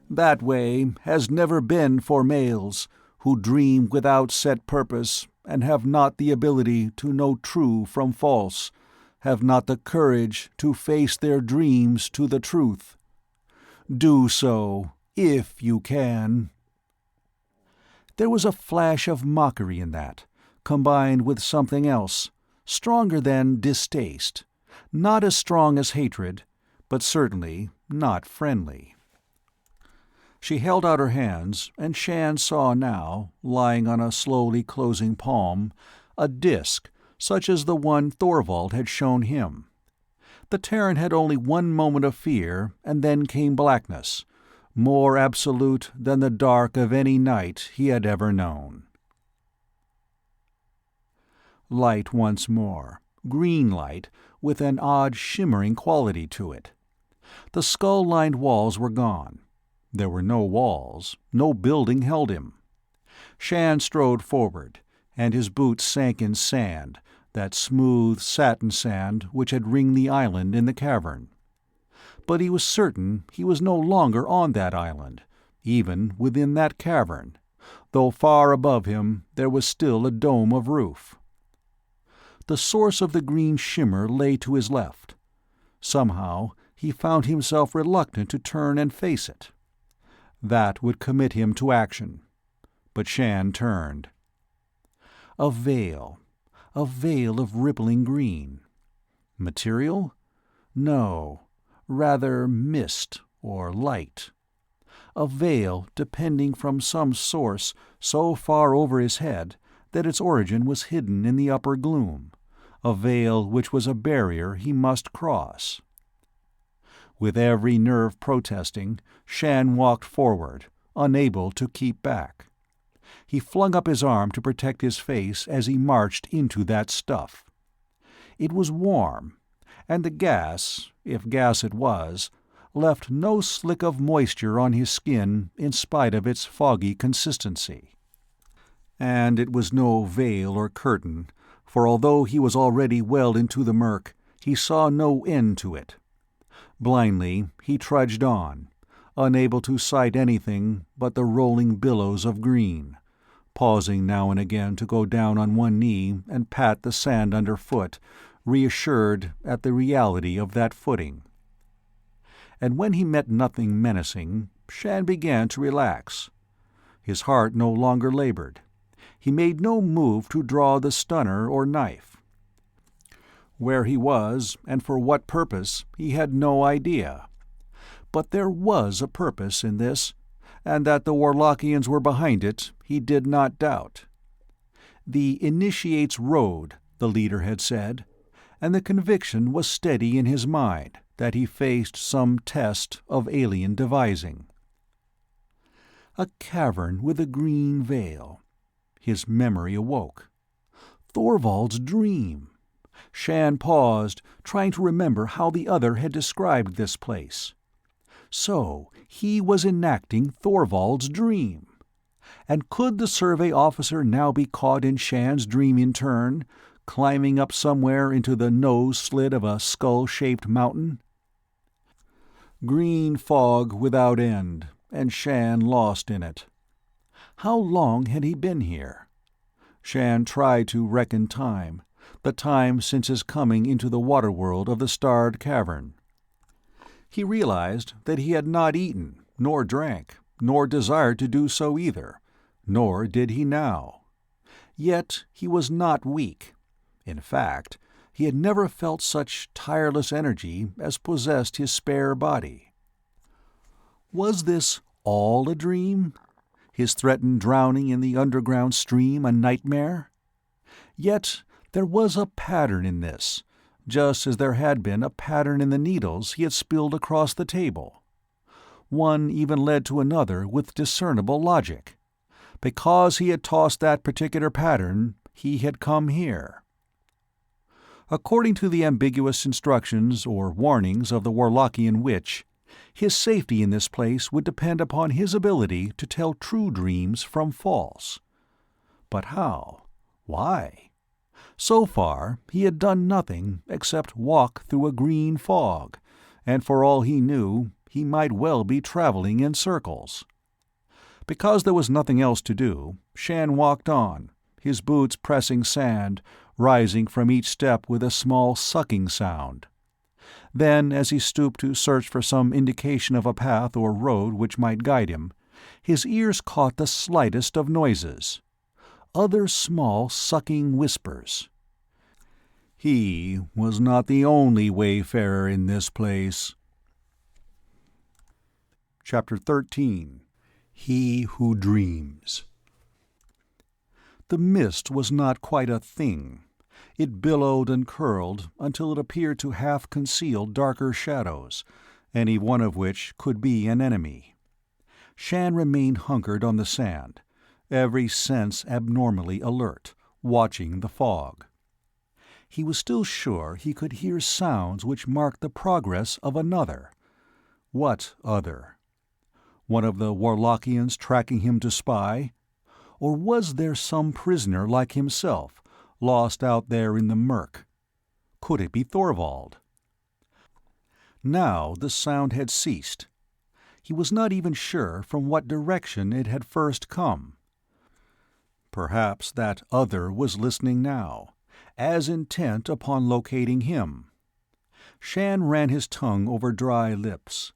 That way has never been for males, who dream without set purpose, and have not the ability to know true from false, have not the courage to face their dreams to the truth. Do so, if you can." There was a flash of mockery in that, combined with something else, stronger than distaste, not as strong as hatred, but certainly not friendly. She held out her hands, and Shann saw now, lying on a slowly closing palm, a disk, such as the one Thorvald had shown him. The Terran had only one moment of fear, and then came blackness, more absolute than the dark of any night he had ever known. Light once more, green light with an odd shimmering quality to it. The skull-lined walls were gone. There were no walls, no building held him. Shann strode forward, and his boots sank in sand, that smooth satin sand which had ringed the island in the cavern. But he was certain he was no longer on that island, even within that cavern, though far above him there was still a dome of roof. The source of the green shimmer lay to his left. Somehow he found himself reluctant to turn and face it. That would commit him to action. But Shann turned. A veil of rippling green. Material? No, rather mist or light. A veil depending from some source so far over his head that its origin was hidden in the upper gloom, a veil which was a barrier he must cross. With every nerve protesting, Shann walked forward, unable to keep back. He flung up his arm to protect his face as he marched into that stuff. It was warm, and the gas, if gas it was, left no slick of moisture on his skin in spite of its foggy consistency. And it was no veil or curtain, for although he was already well into the murk, he saw no end to it. Blindly he trudged on, unable to sight anything but the rolling billows of green, pausing now and again to go down on one knee and pat the sand underfoot, reassured at the reality of that footing. And when he met nothing menacing, Shann began to relax. His heart no longer labored. He made no move to draw the stunner or knife. Where he was, and for what purpose, he had no idea. But there was a purpose in this, and that the Warlockians were behind it, he did not doubt. The Initiate's Road, the leader had said, and the conviction was steady in his mind that he faced some test of alien devising. A cavern with a green veil. His memory awoke. Thorvald's dream. Shann paused, trying to remember how the other had described this place. So he was enacting Thorvald's dream. And could the survey officer now be caught in Shann's dream in turn, climbing up somewhere into the nose-slit of a skull-shaped mountain? Green fog without end, and Shann lost in it. How long had he been here? Shann tried to reckon time, the time since his coming into the water-world of the starred cavern. He realized that he had not eaten, nor drank, nor desired to do so either, nor did he now. Yet he was not weak. In fact, he had never felt such tireless energy as possessed his spare body. Was this all a dream? His threatened drowning in the underground stream a nightmare? Yet there was a pattern in this, just as there had been a pattern in the needles he had spilled across the table. One even led to another with discernible logic. Because he had tossed that particular pattern, he had come here. According to the ambiguous instructions or warnings of the Warlockian witch, his safety in this place would depend upon his ability to tell true dreams from false. But how? Why? So far, he had done nothing except walk through a green fog, and for all he knew, he might well be traveling in circles. Because there was nothing else to do, Shann walked on, his boots pressing sand, rising from each step with a small sucking sound. Then, as he stooped to search for some indication of a path or road which might guide him, his ears caught the slightest of noises. Other small sucking whispers. He was not the only wayfarer in this place. Chapter 13. He Who Dreams. The mist was not quite a thing. It billowed and curled until it appeared to half conceal darker shadows, any one of which could be an enemy. Shann remained hunkered on the sand, every sense abnormally alert, watching the fog. He was still sure he could hear sounds which marked the progress of another. What other? One of the Warlockians tracking him to spy? Or was there some prisoner like himself, lost out there in the murk? Could it be Thorvald? Now the sound had ceased. He was not even sure from what direction it had first come. Perhaps that other was listening now, as intent upon locating him. Shann ran his tongue over dry lips.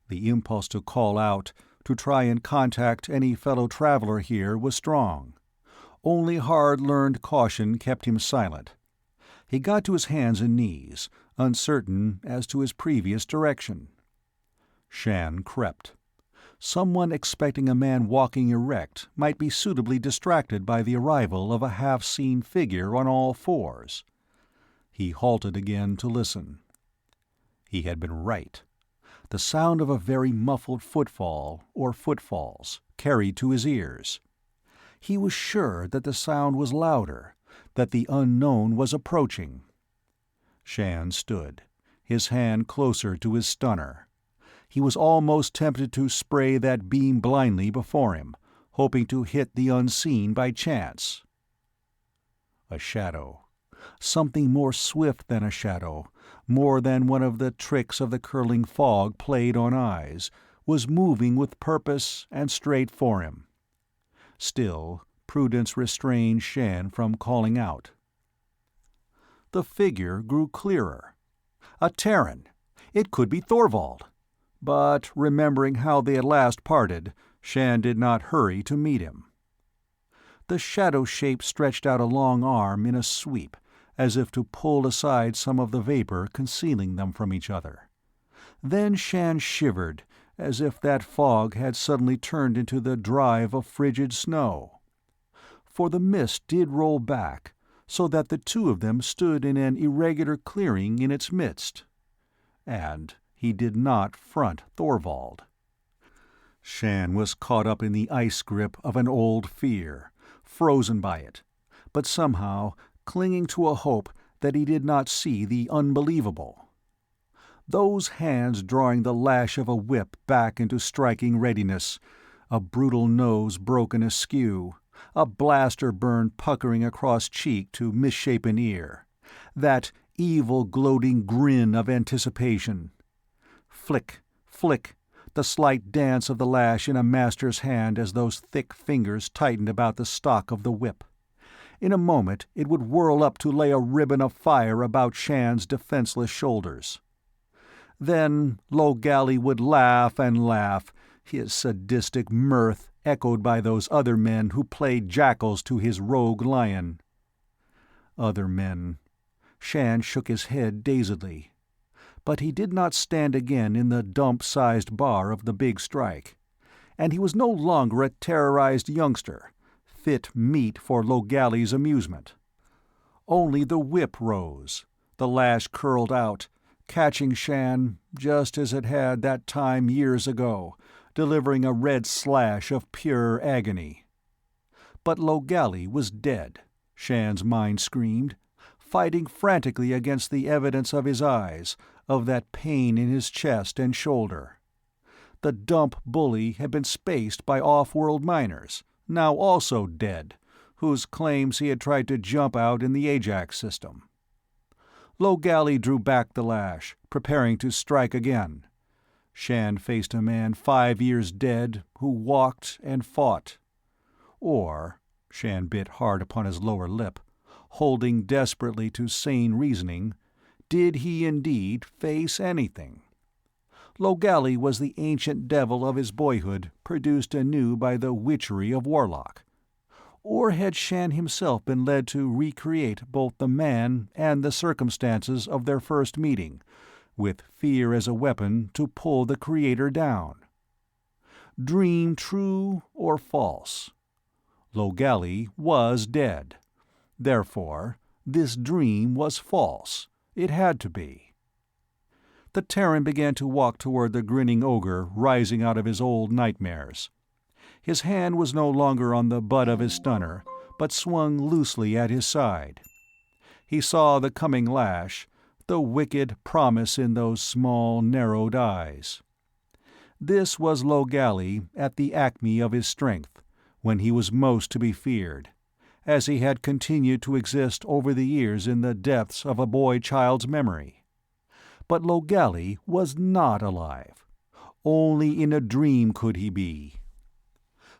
The impulse to call out, to try and contact any fellow traveler here, was strong. Only hard-learned caution kept him silent. He got to his hands and knees, uncertain as to his previous direction. Shann crept. Someone expecting a man walking erect might be suitably distracted by the arrival of a half-seen figure on all fours. He halted again to listen. He had been right. The sound of a very muffled footfall, or footfalls, carried to his ears. He was sure that the sound was louder, that the unknown was approaching. Shann stood, his hand closer to his stunner. He was almost tempted to spray that beam blindly before him, hoping to hit the unseen by chance. A shadow. Something more swift than a shadow, more than one of the tricks of the curling fog played on eyes, was moving with purpose and straight for him. Still, prudence restrained Shann from calling out. The figure grew clearer. A Terran! It could be Thorvald! But, remembering how they had last parted, Shann did not hurry to meet him. The shadow shape stretched out a long arm in a sweep, as if to pull aside some of the vapor concealing them from each other. Then Shann shivered, as if that fog had suddenly turned into the drive of frigid snow. For the mist did roll back, so that the two of them stood in an irregular clearing in its midst. And he did not front Thorvald. Shann was caught up in the ice grip of an old fear, frozen by it, but somehow clinging to a hope that he did not see the unbelievable. Those hands drawing the lash of a whip back into striking readiness, a brutal nose broken askew, a blaster burn puckering across cheek to misshapen ear, that evil gloating grin of anticipation. Flick, flick, the slight dance of the lash in a master's hand as those thick fingers tightened about the stock of the whip. In a moment it would whirl up to lay a ribbon of fire about Shann's defenseless shoulders. Then Logali would laugh and laugh, his sadistic mirth echoed by those other men who played jackals to his rogue lion. Other men. Shann shook his head dazedly. But he did not stand again in the dump-sized bar of the big strike. And he was no longer a terrorized youngster, fit meat for Logali's amusement. Only the whip rose, the lash curled out, catching Shann just as it had that time years ago, delivering a red slash of pure agony. But Logali was dead, Shann's mind screamed, fighting frantically against the evidence of his eyes, of that pain in his chest and shoulder. The dump bully had been spaced by off-world miners, now also dead, whose claims he had tried to jump out in the Ajax system. Logali drew back the lash, preparing to strike again. Shann faced a man 5 years dead who walked and fought. Or, Shann bit hard upon his lower lip, holding desperately to sane reasoning, did he indeed face anything? Logali was the ancient devil of his boyhood, produced anew by the witchery of Warlock. Or had Shann himself been led to recreate both the man and the circumstances of their first meeting, with fear as a weapon to pull the creator down? Dream true or false? Logali was dead. Therefore, This dream was false. It had to be. The Terran began to walk toward the grinning ogre rising out of his old nightmares. His hand was no longer on the butt of his stunner, but swung loosely at his side. He saw the coming lash, the wicked promise in those small, narrowed eyes. This was Logali at the acme of his strength, when he was most to be feared, as he had continued to exist over the years in the depths of a boy-child's memory. But Logali was not alive. Only in a dream could he be.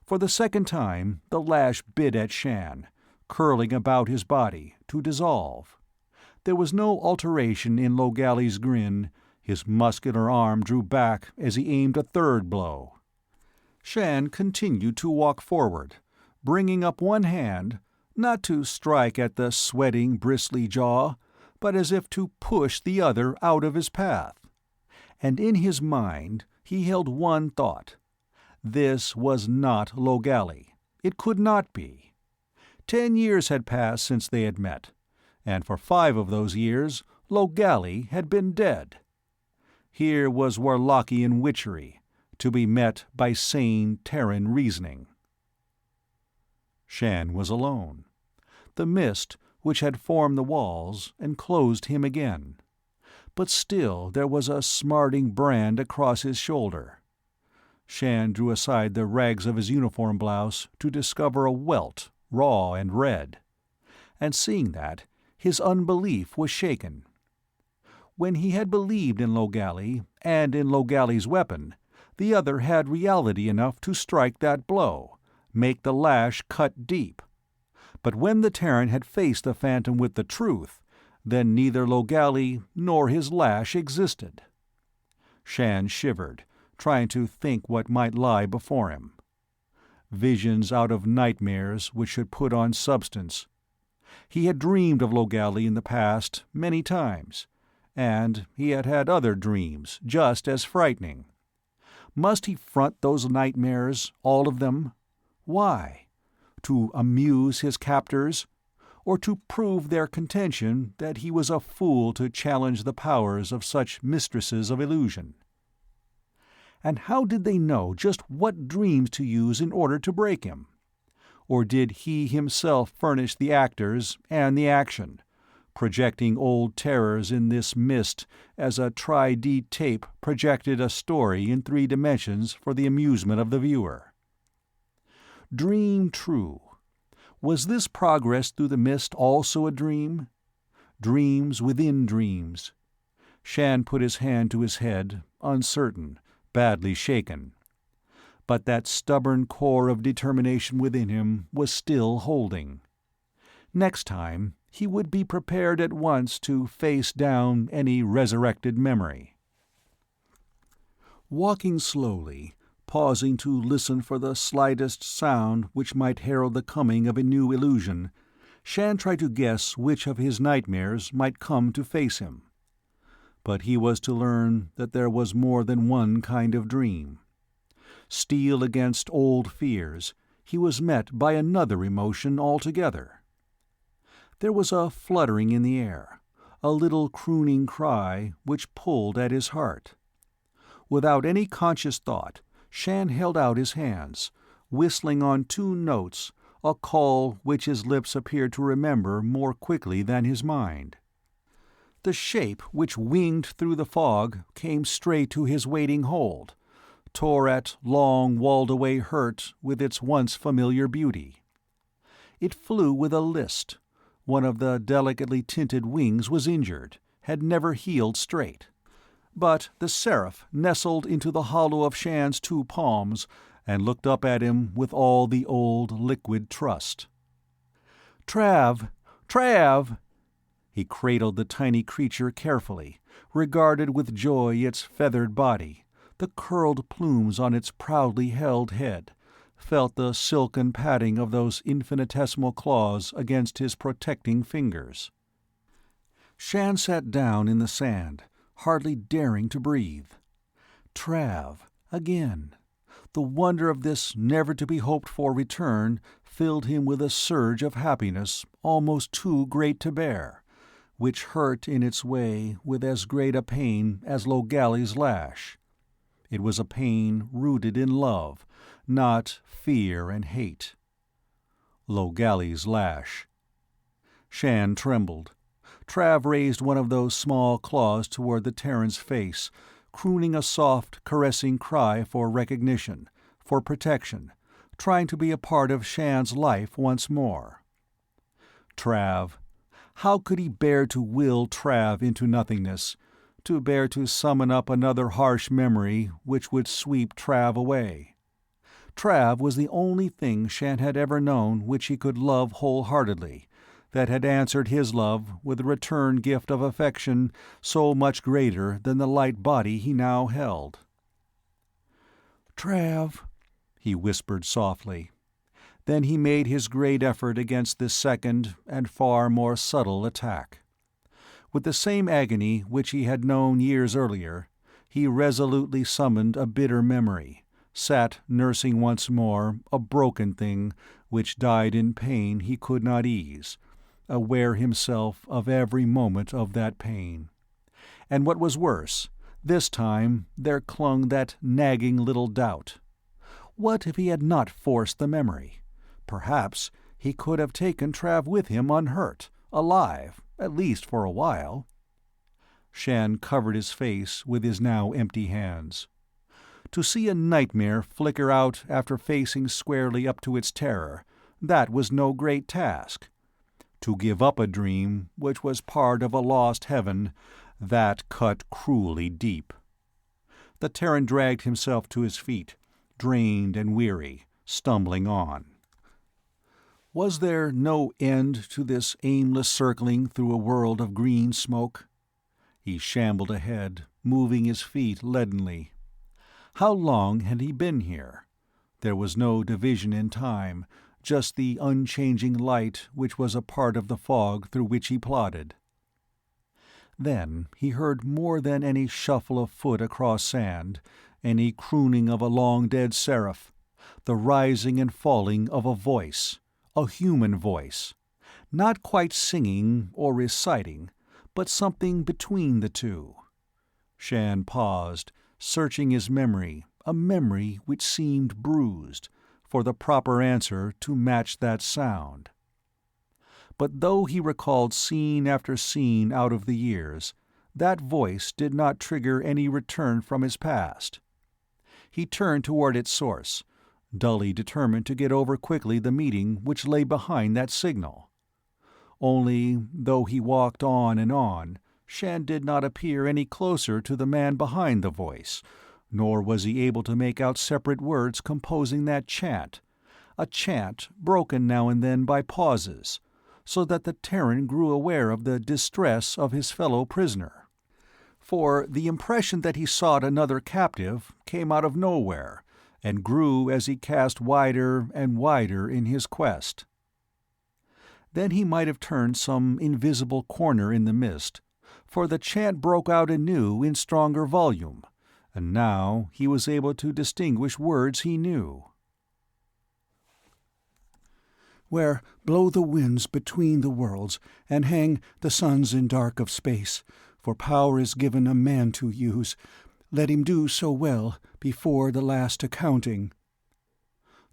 For the second time, the lash bit at Shann, curling about his body, to dissolve. There was no alteration in Logali's grin. His muscular arm drew back as he aimed a third blow. Shann continued to walk forward, bringing up one hand, not to strike at the sweating, bristly jaw, but as if to push the other out of his path. And in his mind he held one thought. This was not Logali. It could not be. 10 years had passed since they had met, and for 5 of those years Logali had been dead. Here was Warlockian witchery, to be met by sane Terran reasoning. Shann was alone. The mist, which had formed the walls, enclosed him again. But still there was a smarting brand across his shoulder. Shann drew aside the rags of his uniform blouse to discover a welt, raw and red. And seeing that, his unbelief was shaken. When he had believed in Logali, and in Logali's weapon, the other had reality enough to strike that blow, make the lash cut deep. But when the Terran had faced the phantom with the truth, then neither Logali nor his lash existed. Shann shivered, trying to think what might lie before him. Visions out of nightmares which should put on substance. He had dreamed of Logali in the past many times, and he had had other dreams just as frightening. Must he front those nightmares, all of them? Why? To amuse his captors? Or to prove their contention that he was a fool to challenge the powers of such mistresses of illusion? And how did they know just what dreams to use in order to break him? Or did he himself furnish the actors and the action, projecting old terrors in this mist as a tri-D tape projected a story in 3 dimensions for the amusement of the viewer? Dream true. Was this progress through the mist also a dream? Dreams within dreams. Shann put his hand to his head, uncertain, badly shaken. But that stubborn core of determination within him was still holding. Next time, he would be prepared at once to face down any resurrected memory. Walking slowly, pausing to listen for the slightest sound which might herald the coming of a new illusion, Shann tried to guess which of his nightmares might come to face him. But he was to learn that there was more than one kind of dream. Steel against old fears, he was met by another emotion altogether. There was a fluttering in the air, a little crooning cry which pulled at his heart. Without any conscious thought, Shann held out his hands, whistling on 2 notes, a call which his lips appeared to remember more quickly than his mind. The shape which winged through the fog came straight to his waiting hold, tore at long walled-away hurt with its once familiar beauty. It flew with a list. One of the delicately tinted wings was injured, had never healed straight. But the seraph nestled into the hollow of Shann's 2 palms and looked up at him with all the old liquid trust. "Trav! Trav!" He cradled the tiny creature carefully, regarded with joy its feathered body, the curled plumes on its proudly held head, felt the silken padding of those infinitesimal claws against his protecting fingers. Shann sat down in the sand, hardly daring to breathe. Trav, again. The wonder of this never-to-be-hoped-for return filled him with a surge of happiness almost too great to bear, which hurt in its way with as great a pain as Logally's lash. It was a pain rooted in love, not fear and hate. Logally's lash. Shann trembled. Trav raised one of those small claws toward the Terran's face, crooning a soft, caressing cry for recognition, for protection, trying to be a part of Shann's life once more. Trav. How could he bear to will Trav into nothingness, to bear to summon up another harsh memory which would sweep Trav away? Trav was the only thing Shann had ever known which he could love wholeheartedly, that had answered his love with a return gift of affection so much greater than the light body he now held. "Trav," he whispered softly. Then he made his great effort against this second and far more subtle attack. With the same agony which he had known years earlier, he resolutely summoned a bitter memory, sat nursing once more a broken thing which died in pain he could not ease, aware himself of every moment of that pain. And what was worse, this time there clung that nagging little doubt. What if he had not forced the memory? Perhaps he could have taken Trav with him unhurt, alive, at least for a while. Shann covered his face with his now empty hands. To see a nightmare flicker out after facing squarely up to its terror, that was no great task. To give up a dream which was part of a lost heaven, that cut cruelly deep. The Terran dragged himself to his feet, drained and weary, stumbling on. Was there no end to this aimless circling through a world of green smoke? He shambled ahead, moving his feet leadenly. How long had he been here? There was no division in time, just the unchanging light which was a part of the fog through which he plodded. Then he heard more than any shuffle of foot across sand, any crooning of a long-dead seraph, the rising and falling of a voice, a human voice, not quite singing or reciting, but something between the two. Shann paused, searching his memory, a memory which seemed bruised, for the proper answer to match that sound. But though he recalled scene after scene out of the years, that voice did not trigger any return from his past. He turned toward its source, dully determined to get over quickly the meeting which lay behind that signal. Only, though he walked on, Shann did not appear any closer to the man behind the voice, nor was he able to make out separate words composing that chant, a chant broken now and then by pauses, so that the Terran grew aware of the distress of his fellow prisoner. For the impression that he sought another captive came out of nowhere, and grew as he cast wider and wider in his quest. Then he might have turned some invisible corner in the mist, for the chant broke out anew in stronger volume, and now he was able to distinguish words he knew. "Where blow the winds between the worlds, and hang the suns in dark of space, for power is given a man to use. Let him do so well before the last accounting."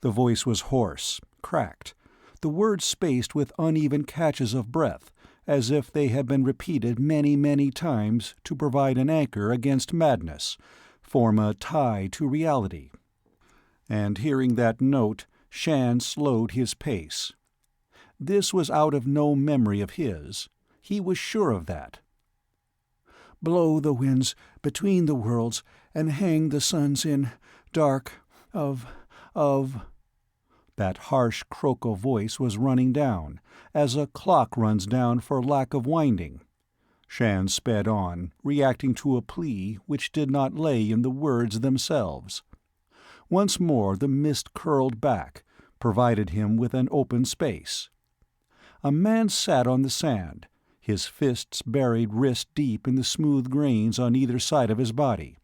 The voice was hoarse, cracked, the words spaced with uneven catches of breath, as if they had been repeated many, many times to provide an anchor against madness, form a tie to reality. And hearing that note, Shann slowed his pace. This was out of no memory of his. He was sure of that. "Blow the winds between the worlds, and hang the suns in dark of..." That harsh croak voice was running down, as a clock runs down for lack of winding. Shann sped on, reacting to a plea which did not lay in the words themselves. Once more the mist curled back, provided him with an open space. A man sat on the sand, his fists buried wrist-deep in the smooth grains on either side of his body,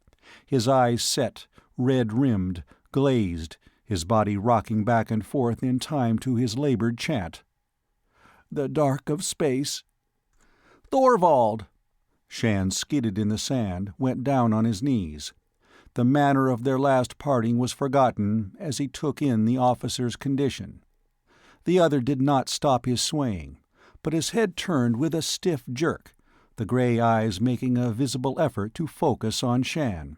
his eyes set, red-rimmed, glazed, his body rocking back and forth in time to his labored chant. "The dark of space." "Thorvald!" Shann skidded in the sand, went down on his knees. The manner of their last parting was forgotten as he took in the officer's condition. The other did not stop his swaying, but his head turned with a stiff jerk, the grey eyes making a visible effort to focus on Shann.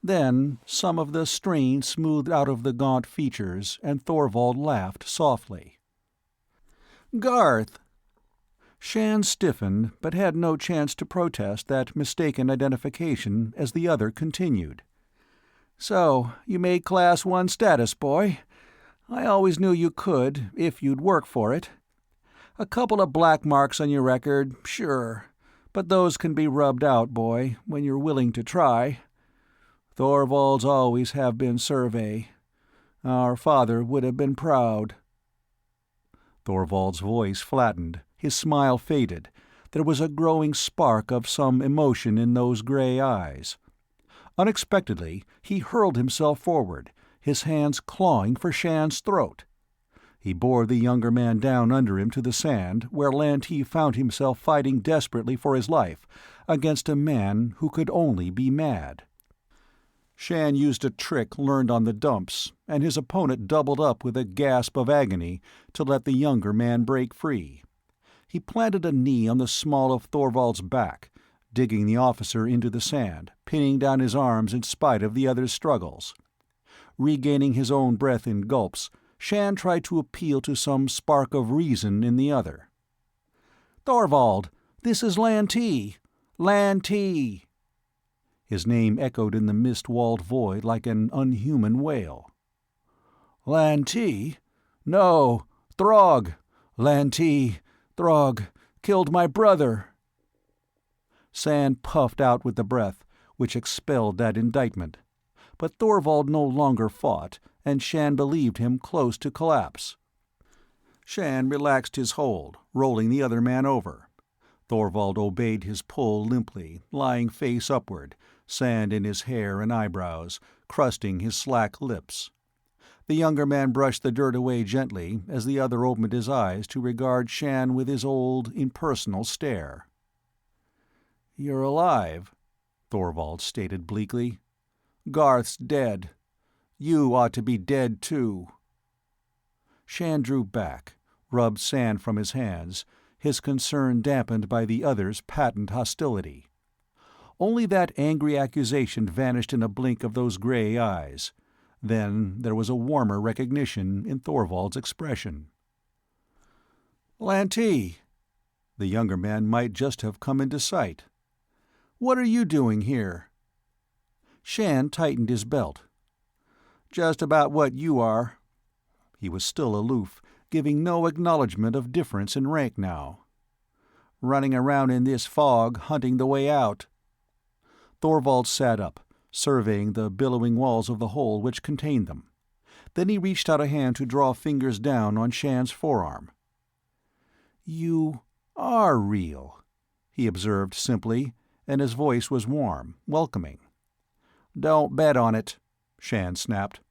Then some of the strain smoothed out of the gaunt features, and Thorvald laughed softly. "Garth!" Shann stiffened, but had no chance to protest that mistaken identification as the other continued. "So, you made Class 1 status, boy. I always knew you could, if you'd work for it. A couple of black marks on your record, sure, but those can be rubbed out, boy, when you're willing to try. Thorvald's always have been survey. Our father would have been proud." Thorvald's voice flattened, his smile faded. There was a growing spark of some emotion in those grey eyes. Unexpectedly, he hurled himself forward, his hands clawing for Shann's throat. He bore the younger man down under him to the sand, where Lantee found himself fighting desperately for his life against a man who could only be mad. Shann used a trick learned on the dumps, and his opponent doubled up with a gasp of agony to let the younger man break free. He planted a knee on the small of Thorvald's back, digging the officer into the sand, pinning down his arms in spite of the other's struggles. Regaining his own breath in gulps, Shann tried to appeal to some spark of reason in the other. "Thorvald, this is Lantee! Lantee!" His name echoed in the mist-walled void like an unhuman wail. "Lantee? No, Throg! Lantee, Throg, killed my brother!" Sand puffed out with the breath, which expelled that indictment. But Thorvald no longer fought, and Shann believed him close to collapse. Shann relaxed his hold, rolling the other man over. Thorvald obeyed his pull limply, lying face upward, sand in his hair and eyebrows, crusting his slack lips. The younger man brushed the dirt away gently as the other opened his eyes to regard Shann with his old, impersonal stare. "You're alive," Thorvald stated bleakly. "Garth's dead. You ought to be dead, too." Shann drew back, rubbed sand from his hands, his concern dampened by the other's patent hostility. Only that angry accusation vanished in a blink of those grey eyes. Then there was a warmer recognition in Thorvald's expression. "Lantee!" The younger man might just have come into sight. "What are you doing here?" Shann tightened his belt. "Just about what you are." He was still aloof, giving no acknowledgment of difference in rank now. "Running around in this fog, hunting the way out." Thorvald sat up, surveying the billowing walls of the hole which contained them. Then he reached out a hand to draw fingers down on Shann's forearm. "You are real," he observed simply, and his voice was warm, welcoming. "Don't bet on it," Shann snapped.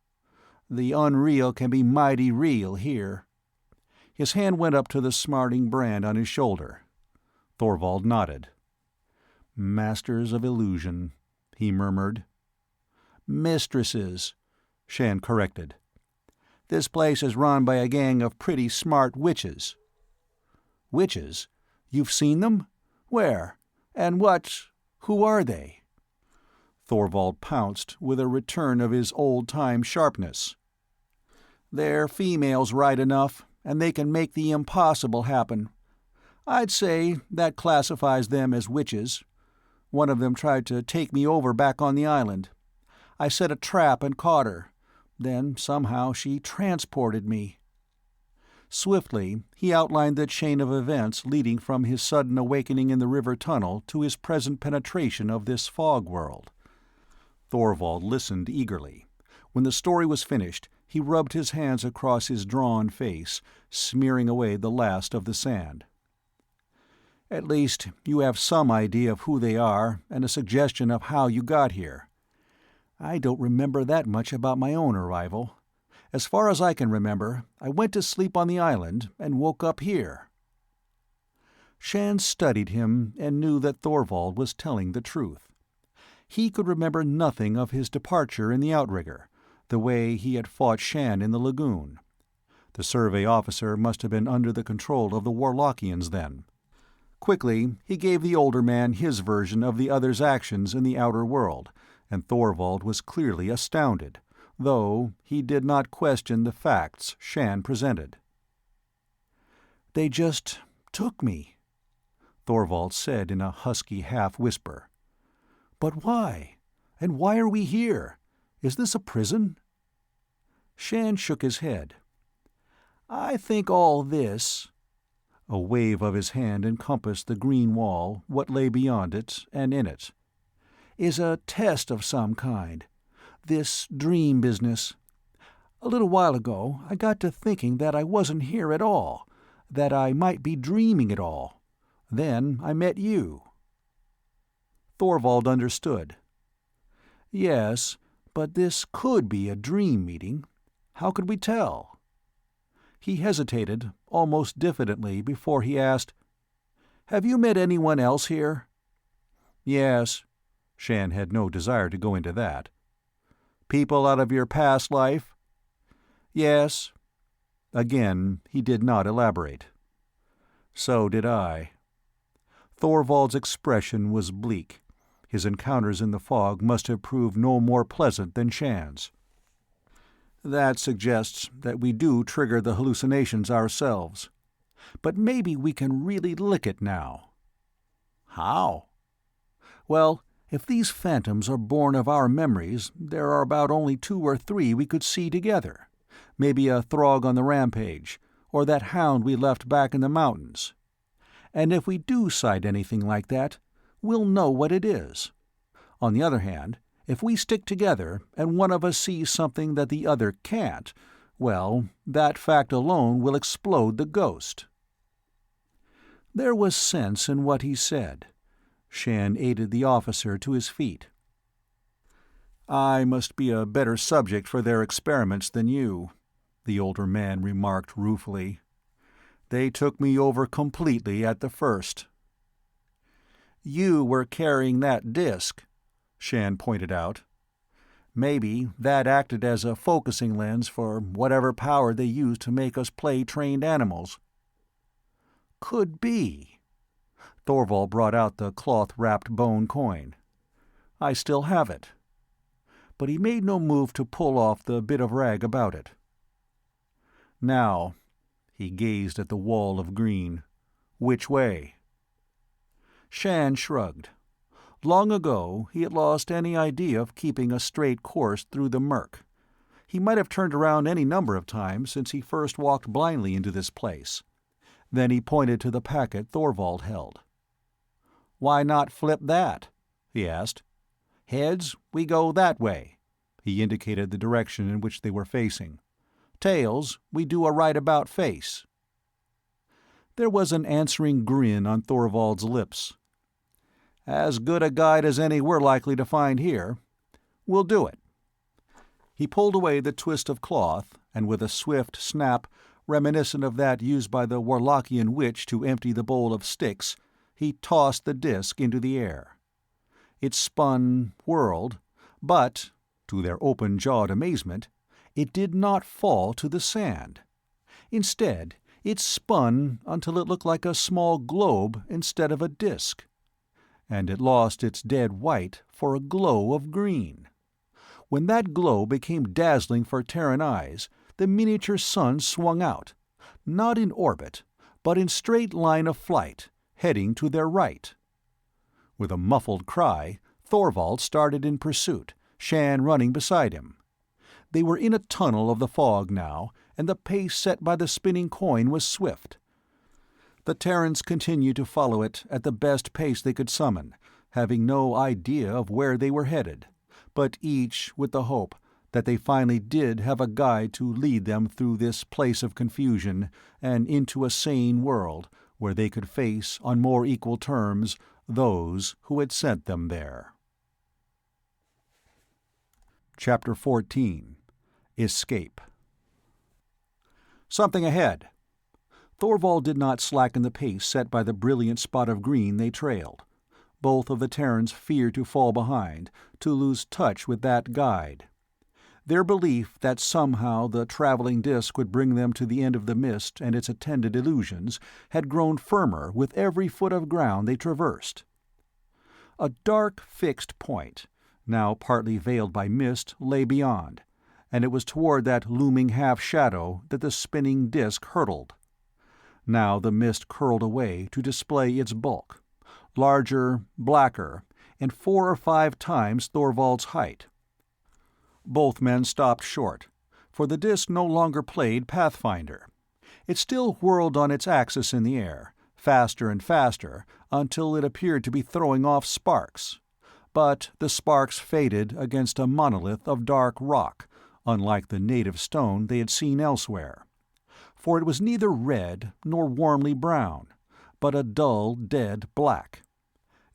"The unreal can be mighty real here." His hand went up to the smarting brand on his shoulder. Thorvald nodded. "Masters of illusion," he murmured. "Mistresses," Shann corrected. "This place is run by a gang of pretty smart witches." "Witches? You've seen them? Where? And who are they?" Thorvald pounced, with a return of his old-time sharpness. "They're females right enough, and they can make the impossible happen. I'd say that classifies them as witches. One of them tried to take me over back on the island. I set a trap and caught her. Then, somehow, she transported me." Swiftly, he outlined the chain of events leading from his sudden awakening in the river tunnel to his present penetration of this fog world. Thorvald listened eagerly. When the story was finished, he rubbed his hands across his drawn face, smearing away the last of the sand. "At least you have some idea of who they are and a suggestion of how you got here. I don't remember that much about my own arrival. As far as I can remember, I went to sleep on the island and woke up here." Shann studied him and knew that Thorvald was telling the truth. He could remember nothing of his departure in the outrigger, the way he had fought Shann in the lagoon. The survey officer must have been under the control of the Warlockians then. Quickly, he gave the older man his version of the other's actions in the outer world, and Thorvald was clearly astounded, though he did not question the facts Shann presented. "They just took me," Thorvald said in a husky half-whisper. "But why? And why are we here? Is this a prison?" Shann shook his head. "I think all this—" A wave of his hand encompassed the green wall, what lay beyond it, and in it. "Is a test of some kind. This dream business. A little while ago I got to thinking that I wasn't here at all, that I might be dreaming it all. Then I met you." Thorvald understood. "Yes, but this could be a dream meeting. How could we tell?" He hesitated, almost diffidently, before he asked, "Have you met anyone else here?" "Yes." Shann had no desire to go into that. "People out of your past life?" "Yes." Again, he did not elaborate. "So did I." Thorvald's expression was bleak. His encounters in the fog must have proved no more pleasant than Shann's. "That suggests that we do trigger the hallucinations ourselves. But maybe we can really lick it now." "How?" "Well, if these phantoms are born of our memories, there are about only 2 or 3 we could see together. Maybe a Throg on the rampage, or that Hound we left back in the mountains. And if we do sight anything like that, we'll know what it is. On the other hand, if we stick together and one of us sees something that the other can't, well, that fact alone will explode the ghost." There was sense in what he said. Shann aided the officer to his feet. "I must be a better subject for their experiments than you," the older man remarked ruefully. "They took me over completely at the first." "You were carrying that disk," Shann pointed out. "Maybe that acted as a focusing lens for whatever power they used to make us play trained animals." "Could be." Thorvald brought out the cloth-wrapped bone coin. "I still have it." But he made no move to pull off the bit of rag about it. "Now," he gazed at the wall of green, "which way?" Shann shrugged. Long ago he had lost any idea of keeping a straight course through the murk. He might have turned around any number of times since he first walked blindly into this place. Then he pointed to the packet Thorvald held. "Why not flip that?" he asked. "Heads, we go that way." He indicated the direction in which they were facing. "Tails, we do a right-about face." There was an answering grin on Thorvald's lips. "As good a guide as any we're likely to find here. We'll do it." He pulled away the twist of cloth, and with a swift snap reminiscent of that used by the Warlockian witch to empty the bowl of sticks, he tossed the disk into the air. It spun, whirled, but, to their open-jawed amazement, it did not fall to the sand. Instead, it spun until it looked like a small globe instead of a disk. And it lost its dead white for a glow of green. When that glow became dazzling for Terran eyes, the miniature sun swung out, not in orbit, but in straight line of flight, heading to their right. With a muffled cry, Thorvald started in pursuit, Shann running beside him. They were in a tunnel of the fog now, and the pace set by the spinning coin was swift. The Terrans continued to follow it at the best pace they could summon, having no idea of where they were headed, but each with the hope that they finally did have a guide to lead them through this place of confusion and into a sane world where they could face on more equal terms those who had sent them there. Chapter 14. Escape. Something ahead. Thorvald did not slacken the pace set by the brilliant spot of green they trailed. Both of the Terrans feared to fall behind, to lose touch with that guide. Their belief that somehow the traveling disk would bring them to the end of the mist and its attendant illusions had grown firmer with every foot of ground they traversed. A dark, fixed point, now partly veiled by mist, lay beyond, and it was toward that looming half-shadow that the spinning disk hurtled. Now the mist curled away to display its bulk, larger, blacker, and 4 or 5 times Thorvald's height. Both men stopped short, for the disk no longer played Pathfinder. It still whirled on its axis in the air, faster and faster, until it appeared to be throwing off sparks. But the sparks faded against a monolith of dark rock, unlike the native stone they had seen elsewhere. For it was neither red nor warmly brown, but a dull, dead black.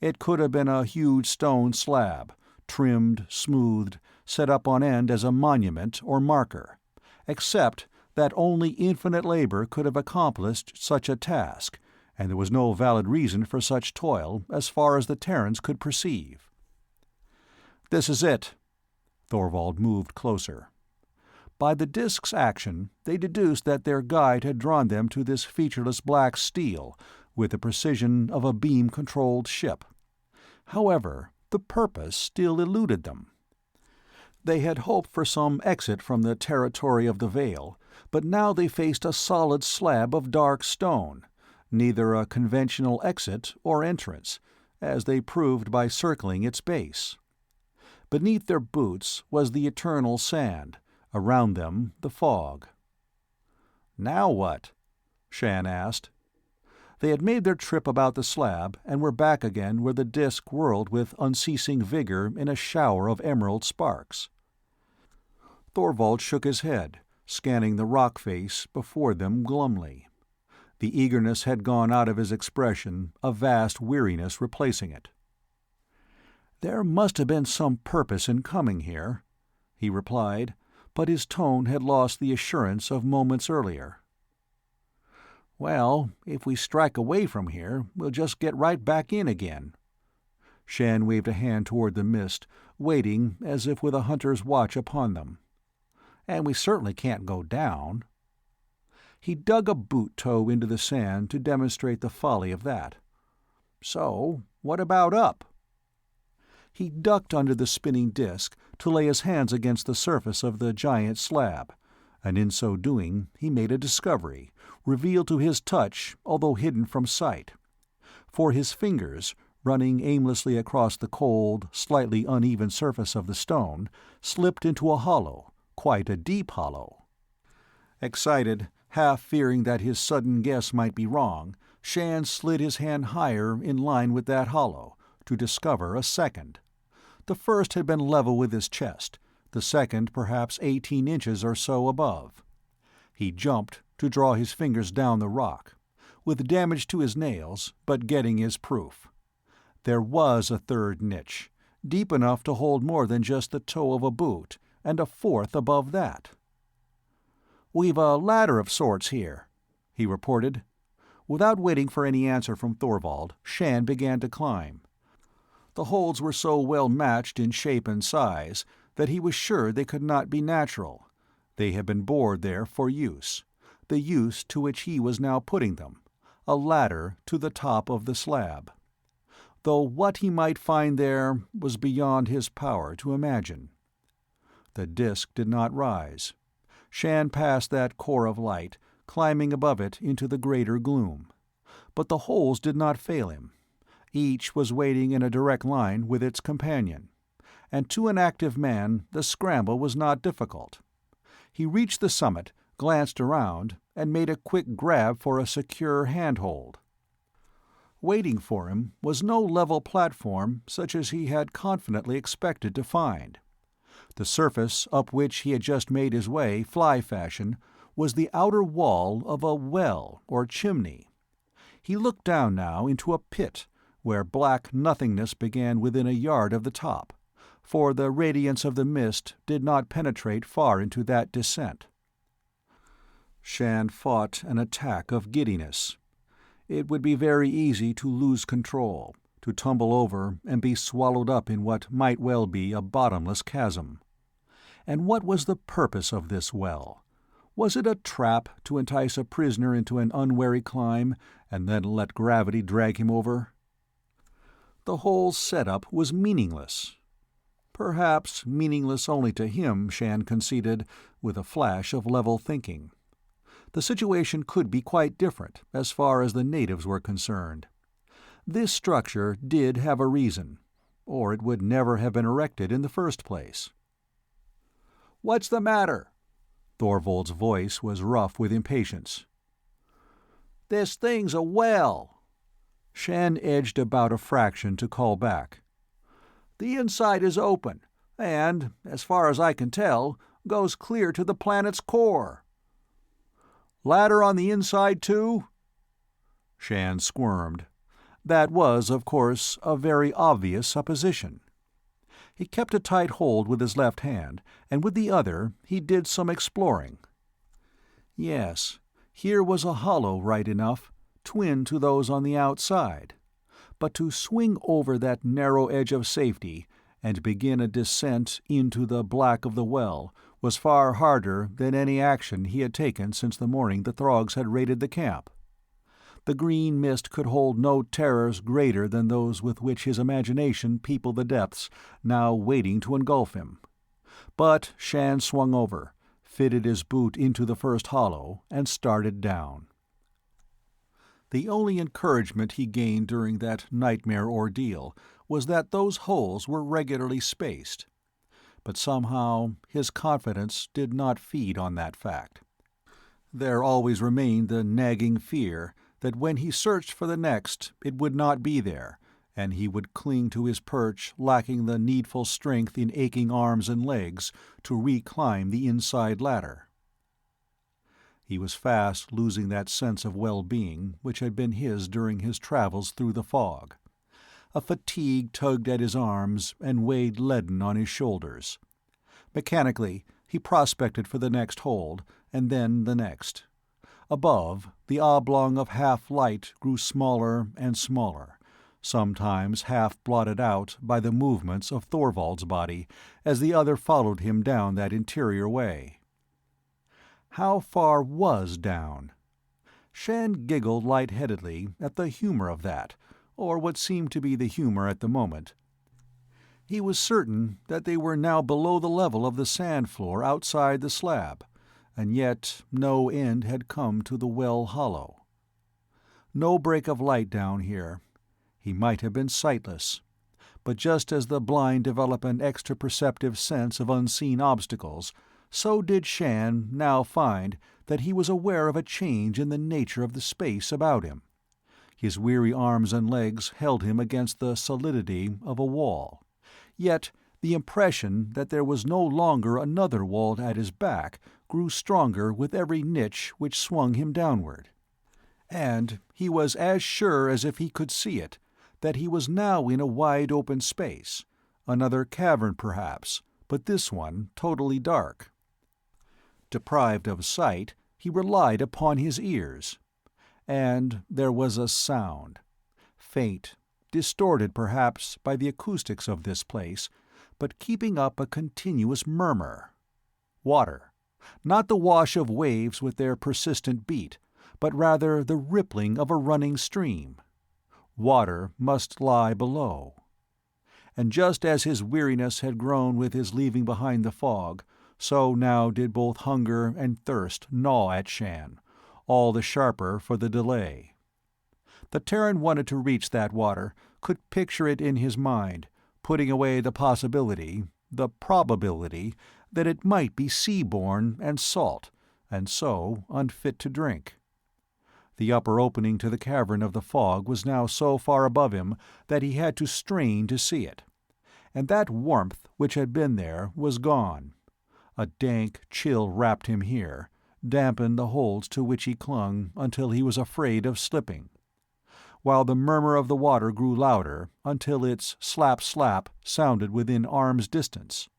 It could have been a huge stone slab, trimmed, smoothed, set up on end as a monument or marker, except that only infinite labor could have accomplished such a task, and there was no valid reason for such toil as far as the Terrans could perceive. "This is it." Thorvald moved closer. By the disk's action, they deduced that their guide had drawn them to this featureless black steel with the precision of a beam-controlled ship. However, the purpose still eluded them. They had hoped for some exit from the territory of the Veil, but now they faced a solid slab of dark stone, neither a conventional exit or entrance, as they proved by circling its base. Beneath their boots was the eternal sand, around them the fog. "Now what?" Shann asked. They had made their trip about the slab and were back again where the disk whirled with unceasing vigor in a shower of emerald sparks. Thorvald shook his head, scanning the rock face before them glumly. The eagerness had gone out of his expression, a vast weariness replacing it. "There must have been some purpose in coming here," he replied, but his tone had lost the assurance of moments earlier. "Well, if we strike away from here, we'll just get right back in again." Shann waved a hand toward the mist, waiting as if with a hunter's watch upon them. "And we certainly can't go down." He dug a boot toe into the sand to demonstrate the folly of that. "So, what about up?" He ducked under the spinning disk to lay his hands against the surface of the giant slab, and in so doing he made a discovery, revealed to his touch although hidden from sight. For his fingers, running aimlessly across the cold, slightly uneven surface of the stone, slipped into a hollow, quite a deep hollow. Excited, half fearing that his sudden guess might be wrong, Shann slid his hand higher in line with that hollow, to discover a second. The first had been level with his chest, the second perhaps 18 inches or so above. He jumped to draw his fingers down the rock, with damage to his nails, but getting his proof. There was a third niche, deep enough to hold more than just the toe of a boot, and a fourth above that. "We've a ladder of sorts here," he reported. Without waiting for any answer from Thorvald, Shann began to climb. The holds were so well matched in shape and size that he was sure they could not be natural. They had been bored there for use, the use to which he was now putting them, a ladder to the top of the slab. Though what he might find there was beyond his power to imagine. The disk did not rise. Shann passed that core of light, climbing above it into the greater gloom. But the holes did not fail him. Each was waiting in a direct line with its companion, and to an active man the scramble was not difficult. He reached the summit, glanced around, and made a quick grab for a secure handhold. Waiting for him was no level platform such as he had confidently expected to find. The surface up which he had just made his way, fly-fashion, was the outer wall of a well or chimney. He looked down now into a pit, where black nothingness began within a yard of the top, for the radiance of the mist did not penetrate far into that descent. Shann fought an attack of giddiness. It would be very easy to lose control, to tumble over and be swallowed up in what might well be a bottomless chasm. And what was the purpose of this well? Was it a trap to entice a prisoner into an unwary climb and then let gravity drag him over? The whole setup was meaningless. Perhaps meaningless only to him, Shann conceded, with a flash of level thinking. The situation could be quite different as far as the natives were concerned. This structure did have a reason, or it would never have been erected in the first place. "What's the matter?" Thorvald's voice was rough with impatience. "This thing's a well." Shann edged about a fraction to call back. "The inside is open, and, as far as I can tell, goes clear to the planet's core." "Ladder on the inside, too?" Shann squirmed. That was, of course, a very obvious supposition. He kept a tight hold with his left hand, and with the other he did some exploring. Yes, here was a hollow right enough, twin to those on the outside. But to swing over that narrow edge of safety and begin a descent into the black of the well was far harder than any action he had taken since the morning the Throgs had raided the camp. The green mist could hold no terrors greater than those with which his imagination peopled the depths, now waiting to engulf him. But Shann swung over, fitted his boot into the first hollow, and started down. The only encouragement he gained during that nightmare ordeal was that those holes were regularly spaced. But somehow his confidence did not feed on that fact. There always remained the nagging fear that when he searched for the next it would not be there, and he would cling to his perch lacking the needful strength in aching arms and legs to re-climb the inside ladder. He was fast losing that sense of well-being which had been his during his travels through the fog. A fatigue tugged at his arms and weighed leaden on his shoulders. Mechanically, he prospected for the next hold, and then the next. Above, the oblong of half-light grew smaller and smaller, sometimes half blotted out by the movements of Thorvald's body as the other followed him down that interior way. How far was down? Shann giggled light-headedly at the humor of that, or what seemed to be the humor at the moment. He was certain that they were now below the level of the sand floor outside the slab, and yet no end had come to the well hollow. No break of light down here. He might have been sightless. But just as the blind develop an extra-perceptive sense of unseen obstacles, so did Shann now find that he was aware of a change in the nature of the space about him. His weary arms and legs held him against the solidity of a wall. Yet the impression that there was no longer another wall at his back grew stronger with every niche which swung him downward. And he was as sure as if he could see it, that he was now in a wide open space, another cavern perhaps, but this one totally dark. Deprived of sight, he relied upon his ears. And there was a sound. Faint, distorted perhaps by the acoustics of this place, but keeping up a continuous murmur. Water. Not the wash of waves with their persistent beat, but rather the rippling of a running stream. Water must lie below. And just as his weariness had grown with his leaving behind the fog, so now did both hunger and thirst gnaw at Shann, all the sharper for the delay. The Terran wanted to reach that water, could picture it in his mind, putting away the possibility, the probability, that it might be sea-born and salt, and so unfit to drink. The upper opening to the cavern of the fog was now so far above him that he had to strain to see it. And that warmth which had been there was gone. A dank chill wrapped him here, dampened the holds to which he clung until he was afraid of slipping. while the murmur of the water grew louder until its slap-slap sounded within arm's distance.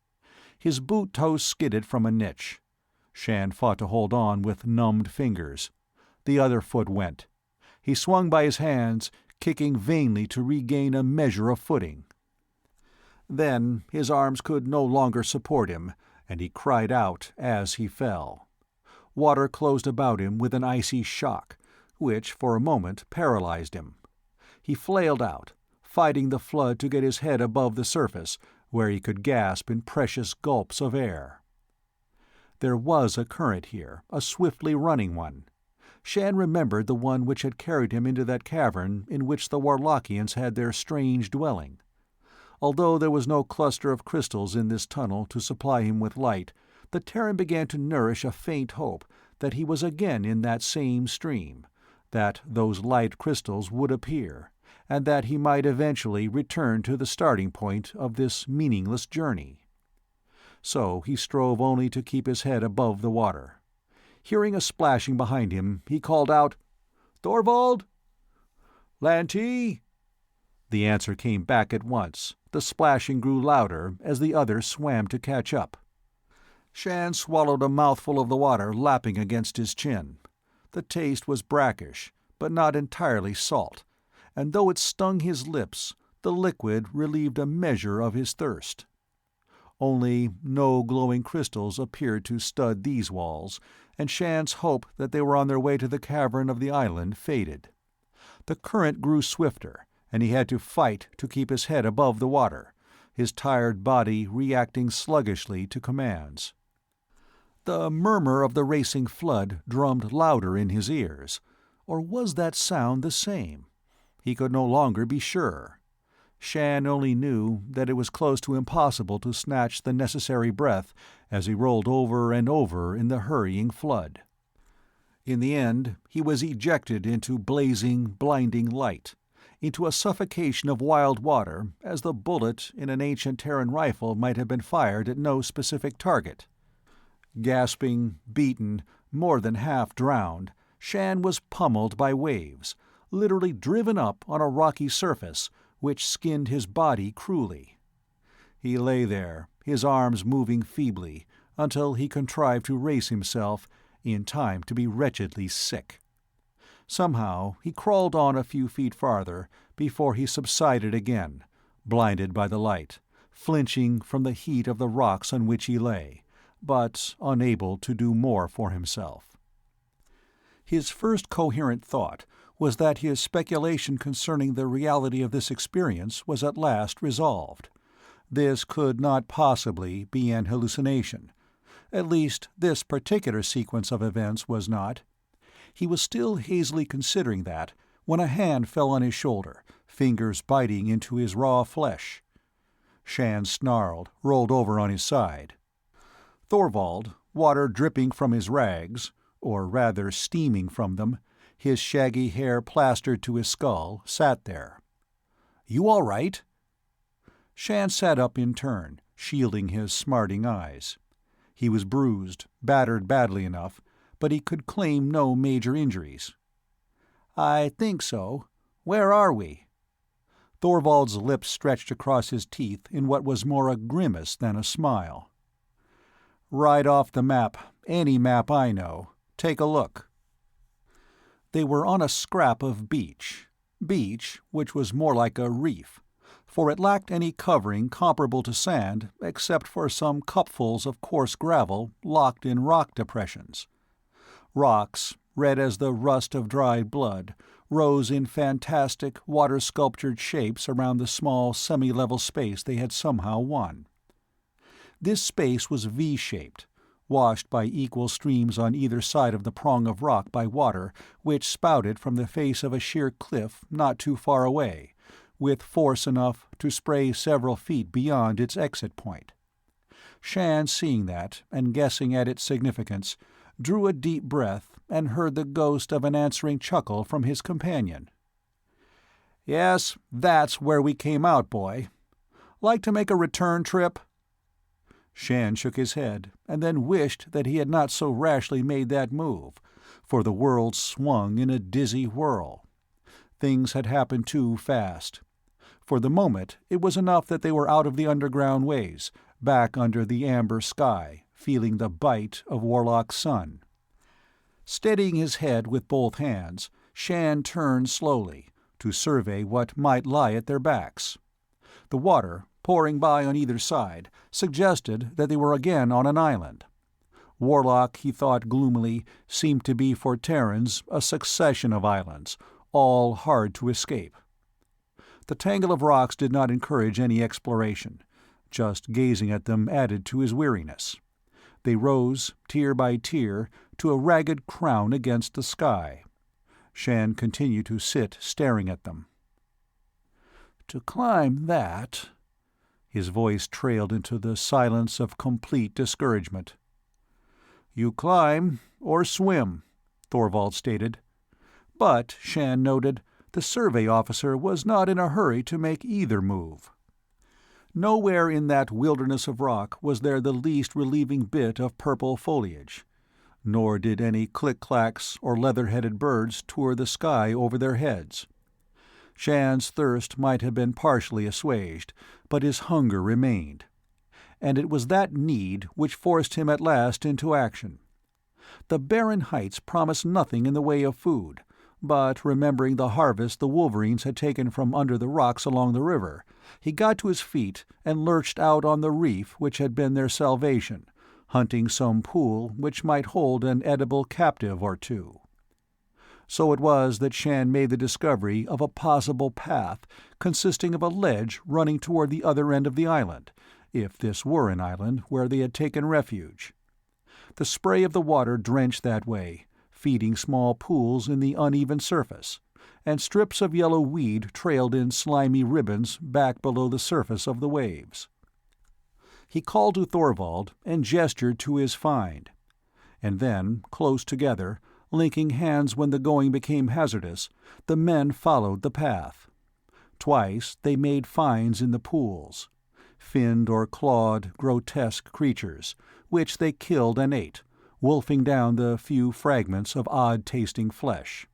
His boot toes skidded from a niche. Shann fought to hold on with numbed fingers. The other foot went. He swung by his hands, kicking vainly to regain a measure of footing. Then his arms could no longer support him, and he cried out as he fell. Water closed about him with an icy shock, which for a moment paralyzed him. He flailed out, fighting the flood to get his head above the surface, where he could gasp in precious gulps of air. There was a current here, a swiftly running one. Shann remembered the one which had carried him into that cavern in which the Warlockians had their strange dwelling. Although there was no cluster of crystals in this tunnel to supply him with light, the Terran began to nourish a faint hope that he was again in that same stream, that those light crystals would appear, and that he might eventually return to the starting point of this meaningless journey. So he strove only to keep his head above the water. Hearing a splashing behind him, he called out, "Thorvald? Lantee?" The answer came back at once. The splashing grew louder as the other swam to catch up. Shann swallowed a mouthful of the water lapping against his chin. The taste was brackish, but not entirely salt, and though it stung his lips, the liquid relieved a measure of his thirst. Only no glowing crystals appeared to stud these walls, and Shann's hope that they were on their way to the cavern of the island faded. The current grew swifter, and he had to fight to keep his head above the water, his tired body reacting sluggishly to commands. The murmur of the racing flood drummed louder in his ears, or was that sound the same? He could no longer be sure. Shann only knew that it was close to impossible to snatch the necessary breath as he rolled over and over in the hurrying flood. In the end, he was ejected into blazing, blinding light, into a suffocation of wild water, as the bullet in an ancient Terran rifle might have been fired at no specific target. Gasping, beaten, more than half drowned, Shann was pummeled by waves, literally driven up on a rocky surface, which skinned his body cruelly. He lay there, his arms moving feebly, until he contrived to raise himself, in time to be wretchedly sick. Somehow he crawled on a few feet farther before he subsided again, blinded by the light, flinching from the heat of the rocks on which he lay, but unable to do more for himself. His first coherent thought was that his speculation concerning the reality of this experience was at last resolved. This could not possibly be an hallucination. At least this particular sequence of events was not. He was still hazily considering that when a hand fell on his shoulder, fingers biting into his raw flesh. Shann snarled, rolled over on his side. Thorvald, water dripping from his rags, or rather steaming from them, his shaggy hair plastered to his skull, sat there. "You all right?" Shann sat up in turn, shielding his smarting eyes. He was bruised, battered badly enough, but he could claim no major injuries. "I think so. Where are we?" Thorvald's lips stretched across his teeth in what was more a grimace than a smile. "Right off the map, any map I know. Take a look." They were on a scrap of beach which was more like a reef, for it lacked any covering comparable to sand except for some cupfuls of coarse gravel locked in rock depressions. Rocks, red as the rust of dried blood, rose in fantastic, water-sculptured shapes around the small semi-level space they had somehow won. This space was V-shaped, washed by equal streams on either side of the prong of rock by water which spouted from the face of a sheer cliff not too far away, with force enough to spray several feet beyond its exit point. Shann, seeing that, and guessing at its significance, drew a deep breath and heard the ghost of an answering chuckle from his companion. "Yes, that's where we came out, boy. Like to make a return trip?" Shann shook his head, and then wished that he had not so rashly made that move, for the world swung in a dizzy whirl. things had happened too fast. For the moment, it was enough that they were out of the underground ways, back under the amber sky, feeling the bite of Warlock's sun. Steadying his head with both hands, Shann turned slowly, to survey what might lie at their backs. The water, pouring by on either side, suggested that they were again on an island. Warlock, he thought gloomily, seemed to be for Terrans a succession of islands, all hard to escape. The tangle of rocks did not encourage any exploration. Just gazing at them added to his weariness. They rose, tier by tier, to a ragged crown against the sky. Shann continued to sit staring at them. "To climb that—" His voice trailed into the silence of complete discouragement. "You climb, or swim," Thorvald stated. But, Shann noted, the survey officer was not in a hurry to make either move. Nowhere in that wilderness of rock was there the least relieving bit of purple foliage, nor did any click-clacks or leather-headed birds tour the sky over their heads. Shann's thirst might have been partially assuaged, but his hunger remained. And it was that need which forced him at last into action. The barren heights promised nothing in the way of food, but remembering the harvest the wolverines had taken from under the rocks along the river, he got to his feet and lurched out on the reef which had been their salvation, hunting some pool which might hold an edible captive or two. So it was that Shann made the discovery of a possible path consisting of a ledge running toward the other end of the island, if this were an island where they had taken refuge. The spray of the water drenched that way, feeding small pools in the uneven surface, and strips of yellow weed trailed in slimy ribbons back below the surface of the waves. He called to Thorvald and gestured to his find. And then, close together, linking hands when the going became hazardous, the men followed the path. Twice they made finds in the pools. Finned or clawed, grotesque creatures, which they killed and ate, wolfing down the few fragments of odd-tasting flesh.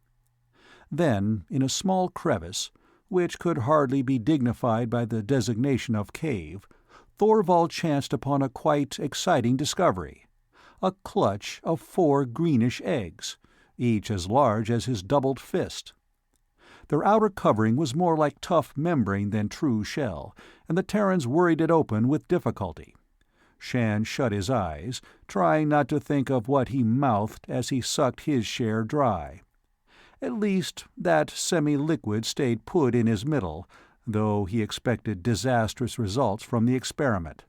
Then, in a small crevice, which could hardly be dignified by the designation of cave, Thorvald chanced upon a quite exciting discovery: a clutch of 4 greenish eggs, each as large as his doubled fist. Their outer covering was more like tough membrane than true shell, and the Terrans worried it open with difficulty. Shann shut his eyes, trying not to think of what he mouthed as he sucked his share dry. At least that semi-liquid stayed put in his middle, though he expected disastrous results from the experiment.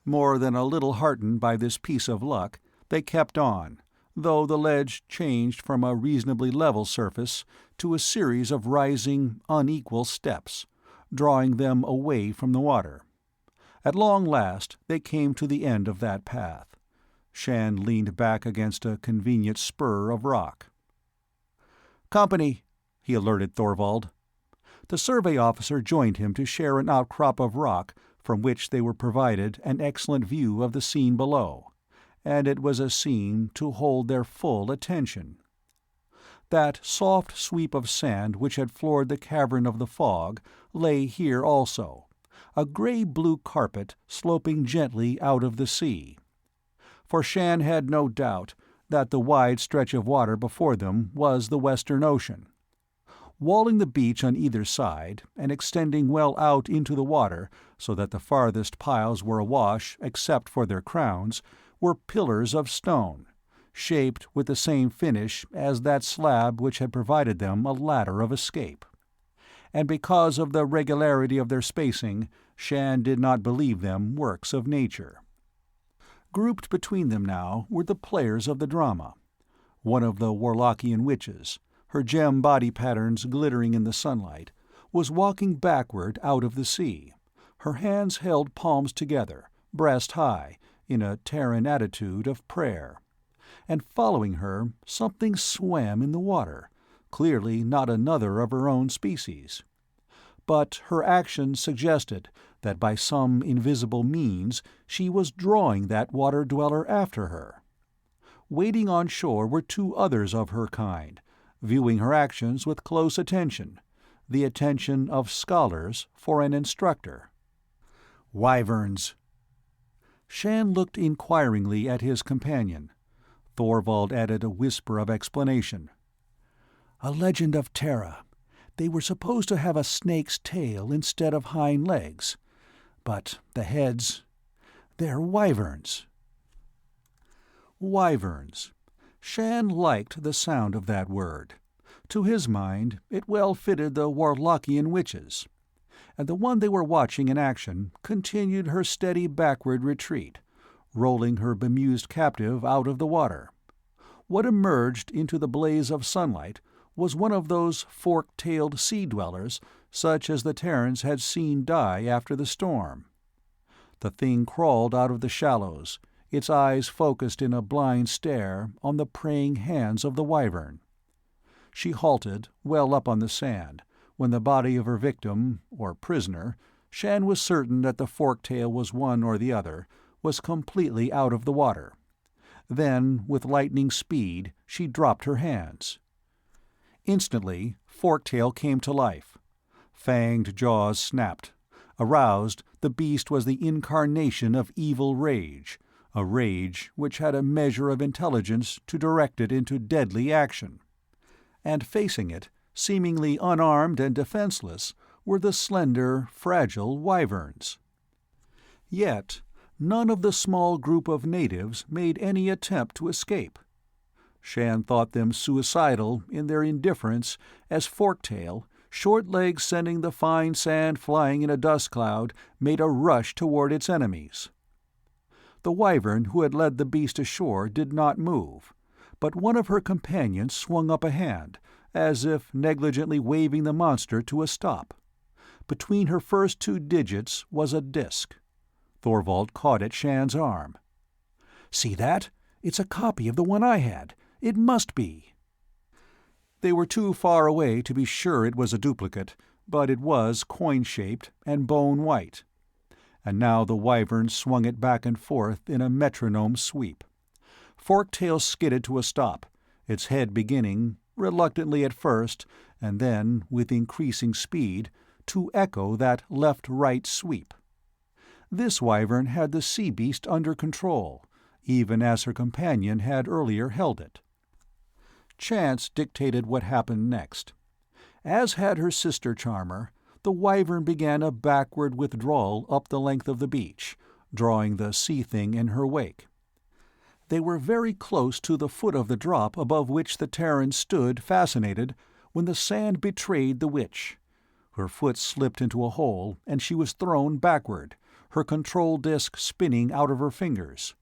More than a little heartened by this piece of luck, they kept on, though the ledge changed from a reasonably level surface to a series of rising, unequal steps, drawing them away from the water. At long last they came to the end of that path. Shann leaned back against a convenient spur of rock. "Company," he alerted Thorvald. The survey officer joined him to share an outcrop of rock from which they were provided an excellent view of the scene below, and it was a scene to hold their full attention. That soft sweep of sand which had floored the cavern of the fog lay here also, a grey-blue carpet sloping gently out of the sea. For Shann had no doubt that the wide stretch of water before them was the Western Ocean. Walling the beach on either side, and extending well out into the water so that the farthest piles were awash except for their crowns, were pillars of stone, shaped with the same finish as that slab which had provided them a ladder of escape. And because of the regularity of their spacing, Shann did not believe them works of nature. Grouped between them now were the players of the drama. One of the Warlockian witches, her gem body patterns glittering in the sunlight, was walking backward out of the sea, her hands held palms together, breast high, in a Terran attitude of prayer. And following her, something swam in the water, clearly not another of her own species. But her action suggested that by some invisible means she was drawing that water-dweller after her. Waiting on shore were 2 others of her kind, viewing her actions with close attention, the attention of scholars for an instructor. "Wyverns." Shann looked inquiringly at his companion. Thorvald added a whisper of explanation. "A legend of Terra. They were supposed to have a snake's tail instead of hind legs. But the heads, they're wyverns." Wyverns. Shann liked the sound of that word. To his mind, it well fitted the Warlockian witches. And the one they were watching in action continued her steady backward retreat, rolling her bemused captive out of the water. What emerged into the blaze of sunlight was one of those fork-tailed sea-dwellers such as the Terrans had seen die after the storm. The thing crawled out of the shallows, its eyes focused in a blind stare on the praying hands of the wyvern. She halted, well up on the sand, when the body of her victim, or prisoner, Shann was certain that the fork-tail was one or the other, was completely out of the water. Then, with lightning speed, she dropped her hands. Instantly, Forktail came to life. Fanged jaws snapped. Aroused, the beast was the incarnation of evil rage, a rage which had a measure of intelligence to direct it into deadly action. And facing it, seemingly unarmed and defenseless, were the slender, fragile wyverns. Yet none of the small group of natives made any attempt to escape. Shann thought them suicidal in their indifference as Forktail, short legs sending the fine sand flying in a dust cloud, made a rush toward its enemies. The wyvern who had led the beast ashore did not move, but one of her companions swung up a hand, as if negligently waving the monster to a stop. Between her first two digits was a disk. Thorvald caught at Shann's arm. "See that? It's a copy of the one I had. It must be." They were too far away to be sure it was a duplicate, but it was coin-shaped and bone-white. And now the wyvern swung it back and forth in a metronome sweep. Forktail skidded to a stop, its head beginning, reluctantly at first, and then, with increasing speed, to echo that left-right sweep. This wyvern had the sea-beast under control, even as her companion had earlier held it. Chance dictated what happened next. As had her sister charmer, the wyvern began a backward withdrawal up the length of the beach, drawing the sea-thing in her wake. They were very close to the foot of the drop above which the Terran stood fascinated, when the sand betrayed the witch. Her foot slipped into a hole, and she was thrown backward, her control disk spinning out of her fingers.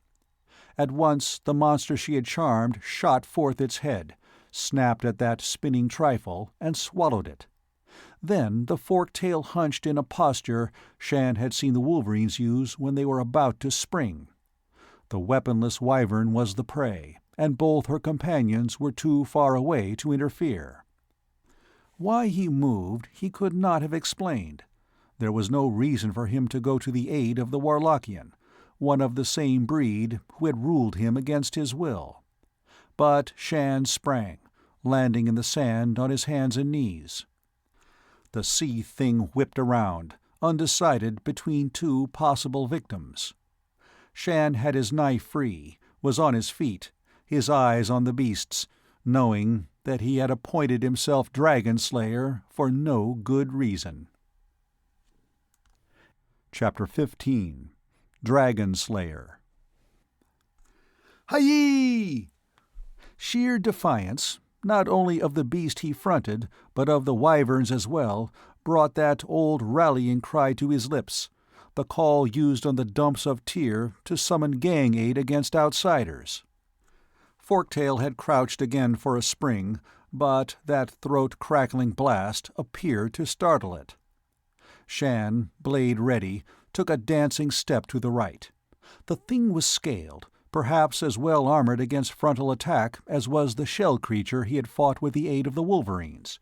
At once the monster she had charmed shot forth its head, snapped at that spinning trifle, and swallowed it. Then the fork-tail hunched in a posture Shann had seen the wolverines use when they were about to spring. The weaponless wyvern was the prey, and both her companions were too far away to interfere. Why he moved he could not have explained. There was no reason for him to go to the aid of the Warlockian, one of the same breed who had ruled him against his will. But Shann sprang, landing in the sand on his hands and knees. The sea-thing whipped around, undecided between two possible victims. Shann had his knife free, was on his feet, his eyes on the beast's, knowing that he had appointed himself Dragon Slayer for no good reason. Chapter 15. Dragon Slayer. Hi-yee! Sheer defiance, not only of the beast he fronted, but of the wyverns as well, brought that old rallying cry to his lips, the call used on the dumps of Tyr to summon gang aid against outsiders. Forktail had crouched again for a spring, but that throat-crackling blast appeared to startle it. Shann, blade ready, took a dancing step to the right. The thing was scaled, perhaps as well armored against frontal attack as was the shell creature he had fought with the aid of the wolverines.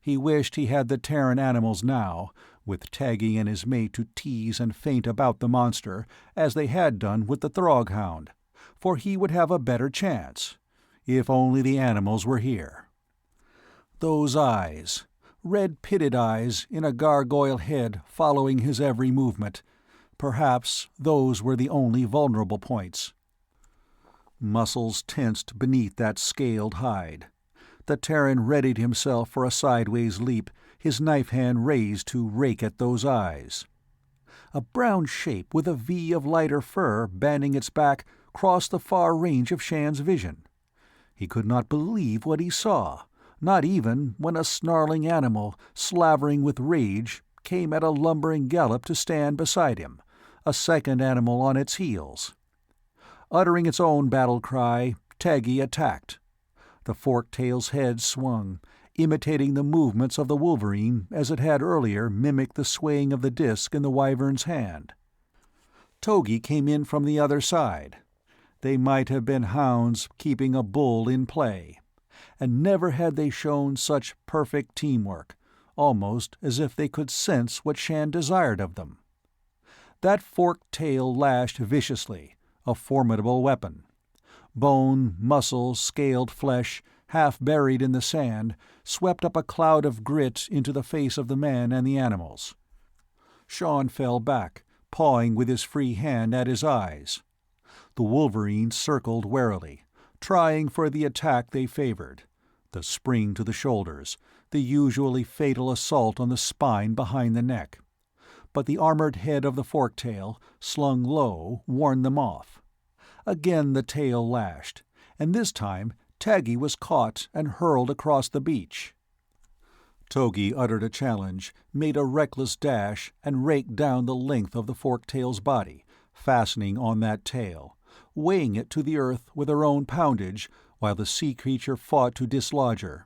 He wished he had the Terran animals now, with Taggy and his mate to tease and feint about the monster, as they had done with the Throg Hound, for he would have a better chance, if only the animals were here. Those eyes. Red-pitted eyes in a gargoyle head following his every movement. Perhaps those were the only vulnerable points. Muscles tensed beneath that scaled hide. The Terran readied himself for a sideways leap, his knife hand raised to rake at those eyes. A brown shape with a V of lighter fur banding its back crossed the far range of Shann's vision. He could not believe what he saw, not even when a snarling animal, slavering with rage, came at a lumbering gallop to stand beside him, a second animal on its heels. Uttering its own battle cry, Taggy attacked. The fork-tail's head swung, imitating the movements of the wolverine as it had earlier mimicked the swaying of the disk in the wyvern's hand. Togi came in from the other side. They might have been hounds keeping a bull in play, and never had they shown such perfect teamwork, almost as if they could sense what Shann desired of them. That forked tail lashed viciously, a formidable weapon. Bone, muscle, scaled flesh, half buried in the sand, swept up a cloud of grit into the face of the man and the animals. Shann fell back, pawing with his free hand at his eyes. The wolverine circled warily, trying for the attack they favored, the spring to the shoulders, the usually fatal assault on the spine behind the neck. But the armored head of the fork-tail, slung low, warned them off. Again the tail lashed, and this time Taggy was caught and hurled across the beach. Togi uttered a challenge, made a reckless dash, and raked down the length of the fork-tail's body, fastening on that tail, weighing it to the earth with her own poundage, while the sea creature fought to dislodge her.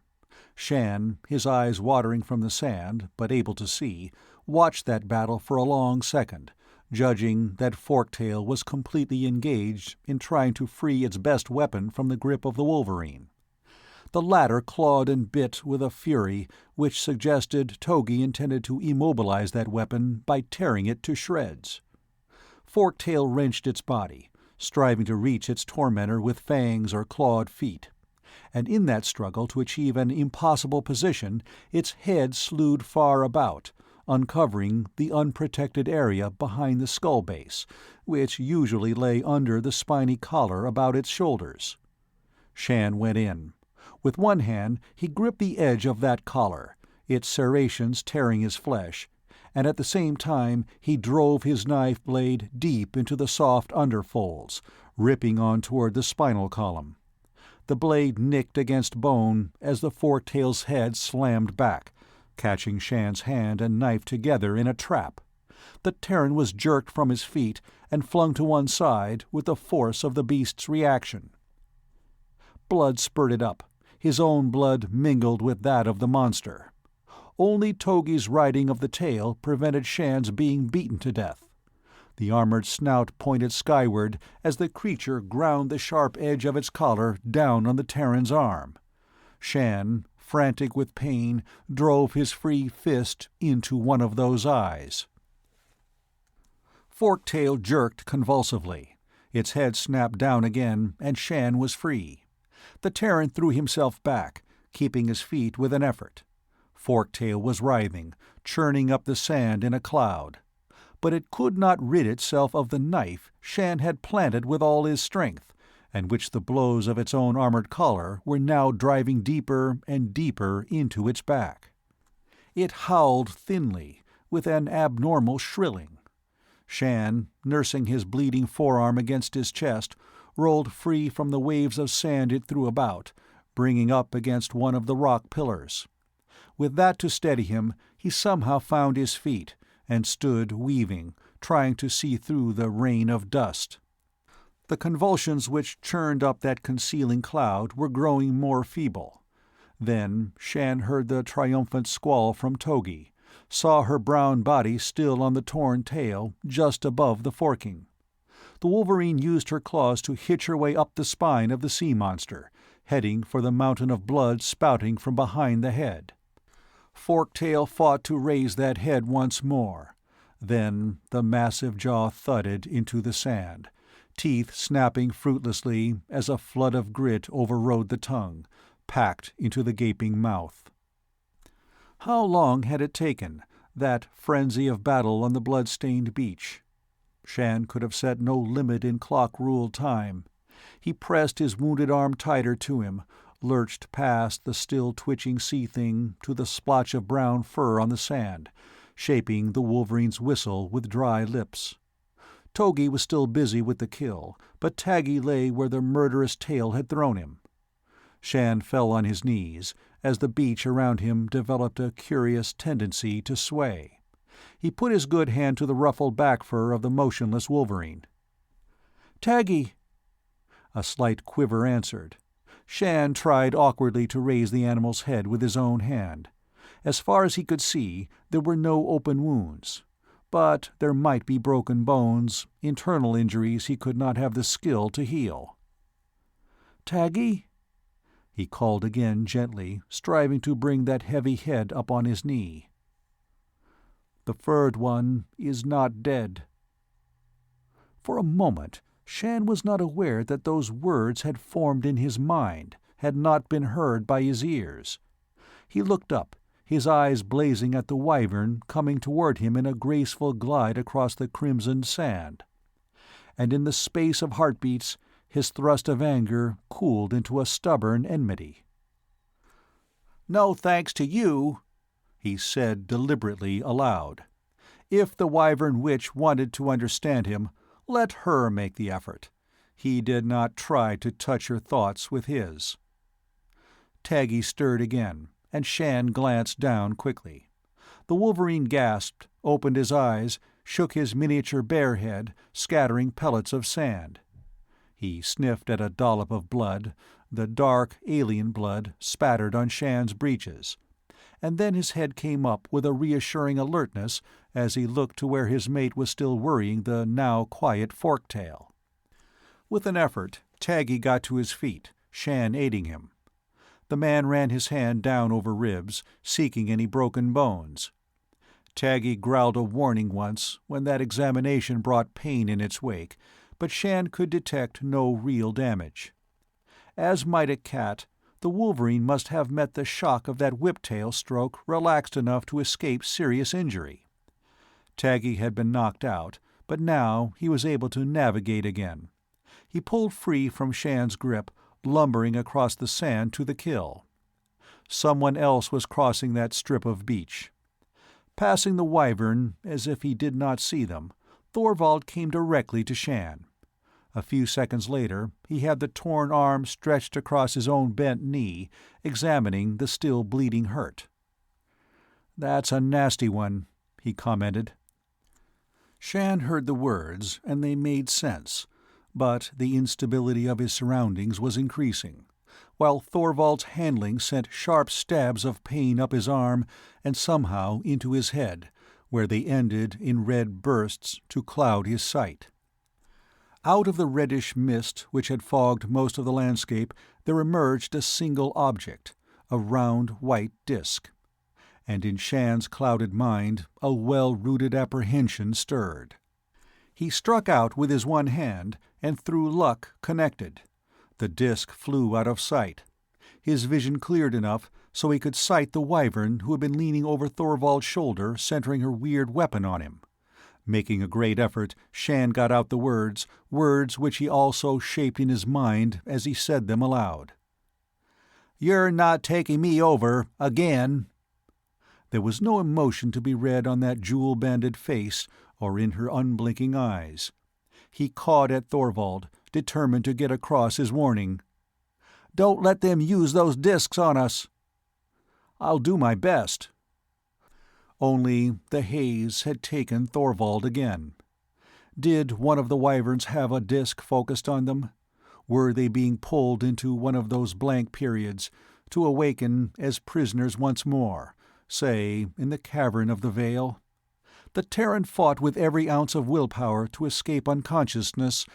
Shann, his eyes watering from the sand, but able to see, watched that battle for a long second, judging that Forktail was completely engaged in trying to free its best weapon from the grip of the wolverine. The latter clawed and bit with a fury which suggested Togi intended to immobilize that weapon by tearing it to shreds. Forktail wrenched its body, striving to reach its tormentor with fangs or clawed feet, and in that struggle to achieve an impossible position its head slewed far about, uncovering the unprotected area behind the skull base, which usually lay under the spiny collar about its shoulders. Shann went in. With one hand he gripped the edge of that collar, its serrations tearing his flesh, and at the same time he drove his knife blade deep into the soft underfolds, ripping on toward the spinal column. The blade nicked against bone as the fork-tail's head slammed back, catching Shann's hand and knife together in a trap. The Terran was jerked from his feet and flung to one side with the force of the beast's reaction. Blood spurted up, his own blood mingled with that of the monster. Only Togi's riding of the tail prevented Shann's being beaten to death. The armored snout pointed skyward as the creature ground the sharp edge of its collar down on the Terran's arm. Shann, frantic with pain, drove his free fist into one of those eyes. Forktail jerked convulsively. Its head snapped down again, and Shann was free. The Terran threw himself back, keeping his feet with an effort. Forktail was writhing, churning up the sand in a cloud. But it could not rid itself of the knife Shann had planted with all his strength, and which the blows of its own armored collar were now driving deeper and deeper into its back. It howled thinly, with an abnormal shrilling. Shann, nursing his bleeding forearm against his chest, rolled free from the waves of sand it threw about, bringing up against one of the rock pillars. With that to steady him, he somehow found his feet, and stood weaving, trying to see through the rain of dust. The convulsions which churned up that concealing cloud were growing more feeble. Then Shann heard the triumphant squall from Togi, saw her brown body still on the torn tail just above the forking. The wolverine used her claws to hitch her way up the spine of the sea monster, heading for the mountain of blood spouting from behind the head. Forktail fought to raise that head once more. Then the massive jaw thudded into the sand, teeth snapping fruitlessly as a flood of grit overrode the tongue, packed into the gaping mouth. How long had it taken, that frenzy of battle on the blood-stained beach? Shann could have set no limit in clock-ruled time. He pressed his wounded arm tighter to him, lurched past the still-twitching sea-thing to the splotch of brown fur on the sand, shaping the wolverine's whistle with dry lips. Togi was still busy with the kill, but Taggy lay where the murderous tail had thrown him. Shann fell on his knees, as the beach around him developed a curious tendency to sway. He put his good hand to the ruffled back fur of the motionless wolverine. "Taggy!" A slight quiver answered. Shann tried awkwardly to raise the animal's head with his own hand. As far as he could see, there were no open wounds. But there might be broken bones, internal injuries he could not have the skill to heal. "Taggy?" He called again gently, striving to bring that heavy head up on his knee. "The furred one is not dead." For a moment, Shann was not aware that those words had formed in his mind, had not been heard by his ears. He looked up, his eyes blazing at the wyvern coming toward him in a graceful glide across the crimsoned sand. And in the space of heartbeats, his thrust of anger cooled into a stubborn enmity. "No thanks to you," he said deliberately aloud. If the wyvern witch wanted to understand him, let her make the effort. He did not try to touch her thoughts with his. Taggy stirred again, and Shann glanced down quickly. The wolverine gasped, opened his eyes, shook his miniature bear head, scattering pellets of sand. He sniffed at a dollop of blood, the dark, alien blood spattered on Shann's breeches. And then his head came up with a reassuring alertness as he looked to where his mate was still worrying the now quiet forktail. With an effort, Taggy got to his feet, Shann aiding him. The man ran his hand down over ribs, seeking any broken bones. Taggy growled a warning once, when that examination brought pain in its wake, but Shann could detect no real damage. As might a cat, the wolverine must have met the shock of that whiptail stroke relaxed enough to escape serious injury. Taggy had been knocked out, but now he was able to navigate again. He pulled free from Shann's grip, lumbering across the sand to the kill. Someone else was crossing that strip of beach. Passing the wyvern as if he did not see them, Thorvald came directly to Shann. A few seconds later, he had the torn arm stretched across his own bent knee, examining the still bleeding hurt. "That's a nasty one," he commented. Shann heard the words, and they made sense, but the instability of his surroundings was increasing, while Thorvald's handling sent sharp stabs of pain up his arm and somehow into his head, where they ended in red bursts to cloud his sight. Out of the reddish mist which had fogged most of the landscape there emerged a single object, a round white disk. And in Shann's clouded mind a well-rooted apprehension stirred. He struck out with his one hand, and through luck connected. The disk flew out of sight. His vision cleared enough so he could sight the wyvern who had been leaning over Thorvald's shoulder, centering her weird weapon on him. Making a great effort, Shann got out the words which he also shaped in his mind as he said them aloud. "You're not taking me over, again." There was no emotion to be read on that jewel-banded face or in her unblinking eyes. He cawed at Thorvald, determined to get across his warning. "Don't let them use those discs on us." "I'll do my best." Only the haze had taken Thorvald again. Did one of the wyverns have a disk focused on them? Were they being pulled into one of those blank periods, to awaken as prisoners once more, say, in the cavern of the Veil? The Terran fought with every ounce of willpower to escape unconsciousness,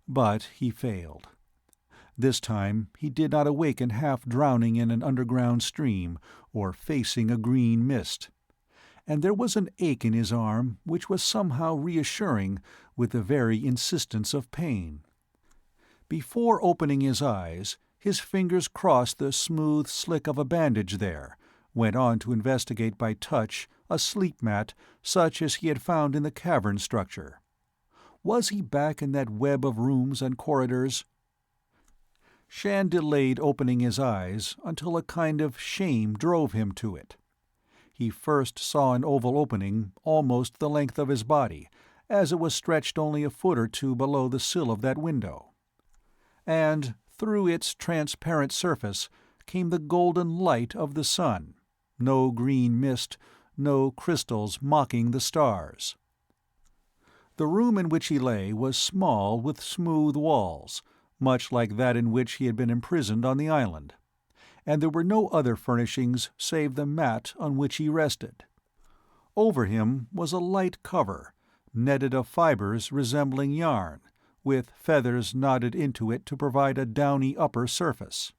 but he failed. This time he did not awaken half drowning in an underground stream, or facing a green mist. And there was an ache in his arm which was somehow reassuring with the very insistence of pain. Before opening his eyes, his fingers crossed the smooth slick of a bandage there, went on to investigate by touch a sleep mat such as he had found in the cavern structure. Was he back in that web of rooms and corridors? Shann delayed opening his eyes until a kind of shame drove him to it. He first saw an oval opening almost the length of his body, as it was stretched only a foot or two below the sill of that window. And through its transparent surface came the golden light of the sun, no green mist, no crystals mocking the stars. The room in which he lay was small with smooth walls, much like that in which he had been imprisoned on the island, and there were no other furnishings save the mat on which he rested. Over him was a light cover, netted of fibers resembling yarn, with feathers knotted into it to provide a downy upper surface.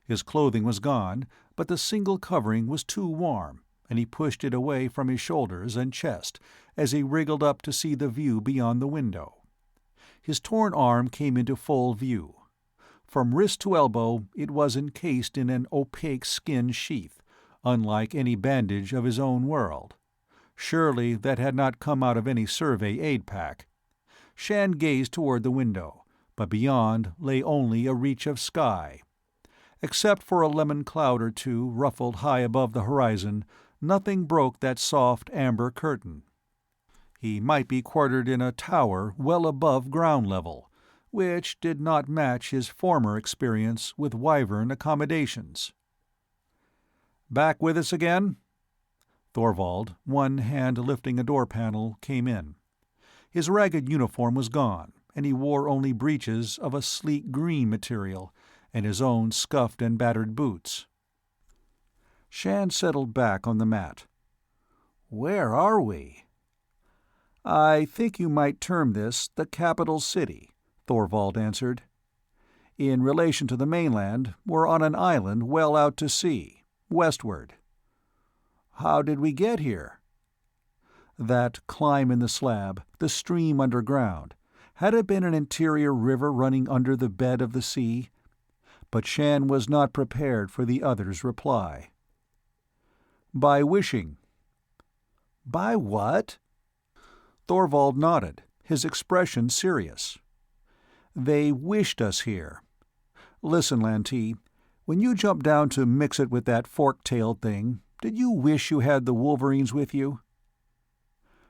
His clothing was gone, but the single covering was too warm, and he pushed it away from his shoulders and chest as he wriggled up to see the view beyond the window. His torn arm came into full view. From wrist to elbow it was encased in an opaque skin sheath, unlike any bandage of his own world. Surely that had not come out of any survey aid pack. Shann gazed toward the window, but beyond lay only a reach of sky. Except for a lemon cloud or two ruffled high above the horizon, nothing broke that soft amber curtain. He might be quartered in a tower well above ground level, which did not match his former experience with Wyvern accommodations. "Back with us again?" Thorvald, one hand lifting a door panel, came in. His ragged uniform was gone, and he wore only breeches of a sleek green material, and his own scuffed and battered boots. Shann settled back on the mat. "Where are we?" "I think you might term this the capital city," Thorvald answered. "In relation to the mainland, we're on an island well out to sea, westward." "How did we get here?" That climb in the slab, the stream underground, had it been an interior river running under the bed of the sea? But Shann was not prepared for the other's reply. "By wishing." "By what?" Thorvald nodded, his expression serious. "They wished us here. Listen, Lantee, when you jumped down to mix it with that fork-tailed thing, did you wish you had the Wolverines with you?"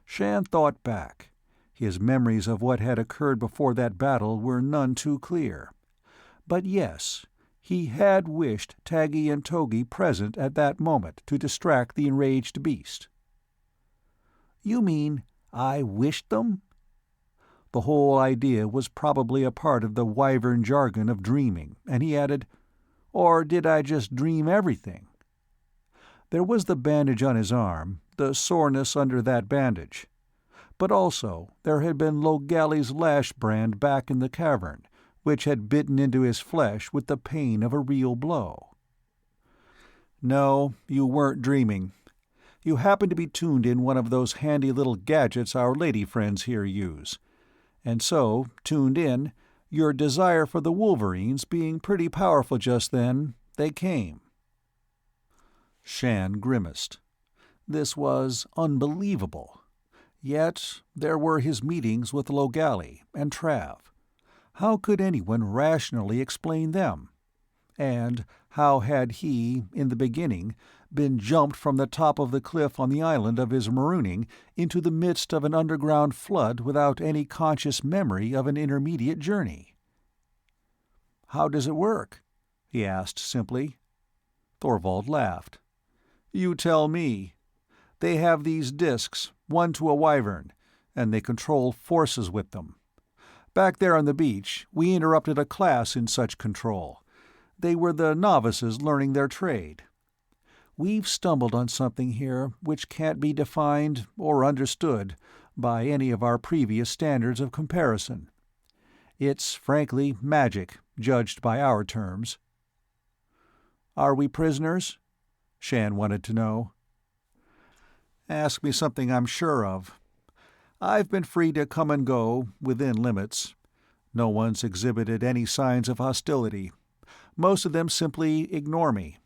Shann thought back. His memories of what had occurred before that battle were none too clear. But yes, he had wished Taggy and Togi present at that moment to distract the enraged beast. "You mean I wished them?" The whole idea was probably a part of the Wyvern jargon of dreaming, and he added, "Or did I just dream everything?" There was the bandage on his arm, the soreness under that bandage. But also there had been Logali's lash brand back in the cavern, which had bitten into his flesh with the pain of a real blow. "No, you weren't dreaming. You happened to be tuned in one of those handy little gadgets our lady friends here use. And so, tuned in, your desire for the Wolverines being pretty powerful just then, they came." Shann grimaced. This was unbelievable. Yet there were his meetings with Logali and Trav. How could anyone rationally explain them? And how had he, in the beginning, been jumped from the top of the cliff on the island of his marooning into the midst of an underground flood without any conscious memory of an intermediate journey? "How does it work?" he asked simply. Thorvald laughed. "You tell me. They have these discs, one to a wyvern, and they control forces with them. Back there on the beach, we interrupted a class in such control. They were the novices learning their trade. We've stumbled on something here which can't be defined or understood by any of our previous standards of comparison. It's frankly magic, judged by our terms." "Are we prisoners?" Shann wanted to know. "Ask me something I'm sure of. I've been free to come and go, within limits. No one's exhibited any signs of hostility. Most of them simply ignore me.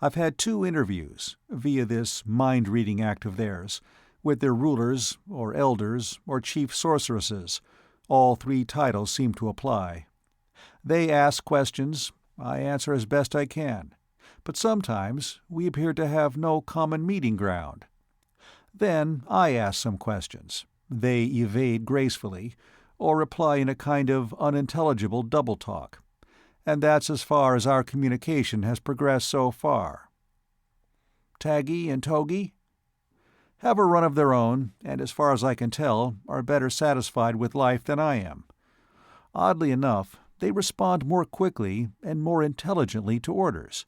I've had 2 interviews, via this mind-reading act of theirs, with their rulers, or elders, or chief sorceresses. All 3 titles seem to apply. They ask questions, I answer as best I can, but sometimes we appear to have no common meeting ground. Then I ask some questions. They evade gracefully, or reply in a kind of unintelligible double-talk. And that's as far as our communication has progressed so far. Taggy and Togi? Have a run of their own, and as far as I can tell, are better satisfied with life than I am. Oddly enough, they respond more quickly and more intelligently to orders.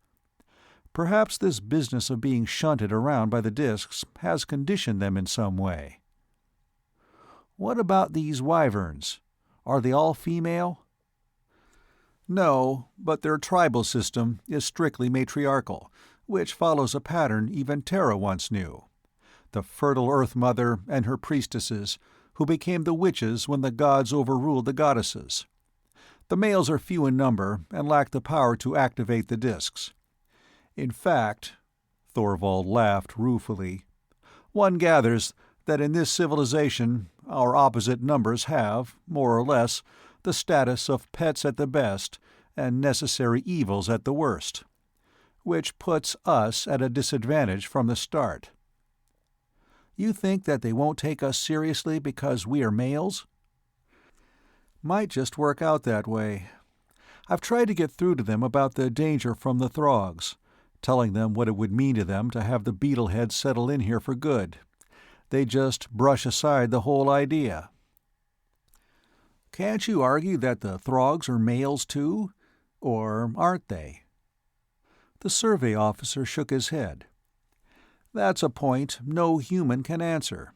Perhaps this business of being shunted around by the discs has conditioned them in some way. What about these wyverns? Are they all female? No, but their tribal system is strictly matriarchal, which follows a pattern even Terra once knew. The fertile Earth Mother and her priestesses, who became the witches when the gods overruled the goddesses. The males are few in number and lack the power to activate the discs. In fact, Thorvald laughed ruefully, one gathers that in this civilization our opposite numbers have, more or less, the status of pets at the best and necessary evils at the worst, which puts us at a disadvantage from the start. You think that they won't take us seriously because we are males? Might just work out that way. I've tried to get through to them about the danger from the Throgs, telling them what it would mean to them to have the beetleheads settle in here for good. They just brush aside the whole idea. Can't you argue that the Throgs are males too? Or aren't they? The survey officer shook his head. That's a point no human can answer.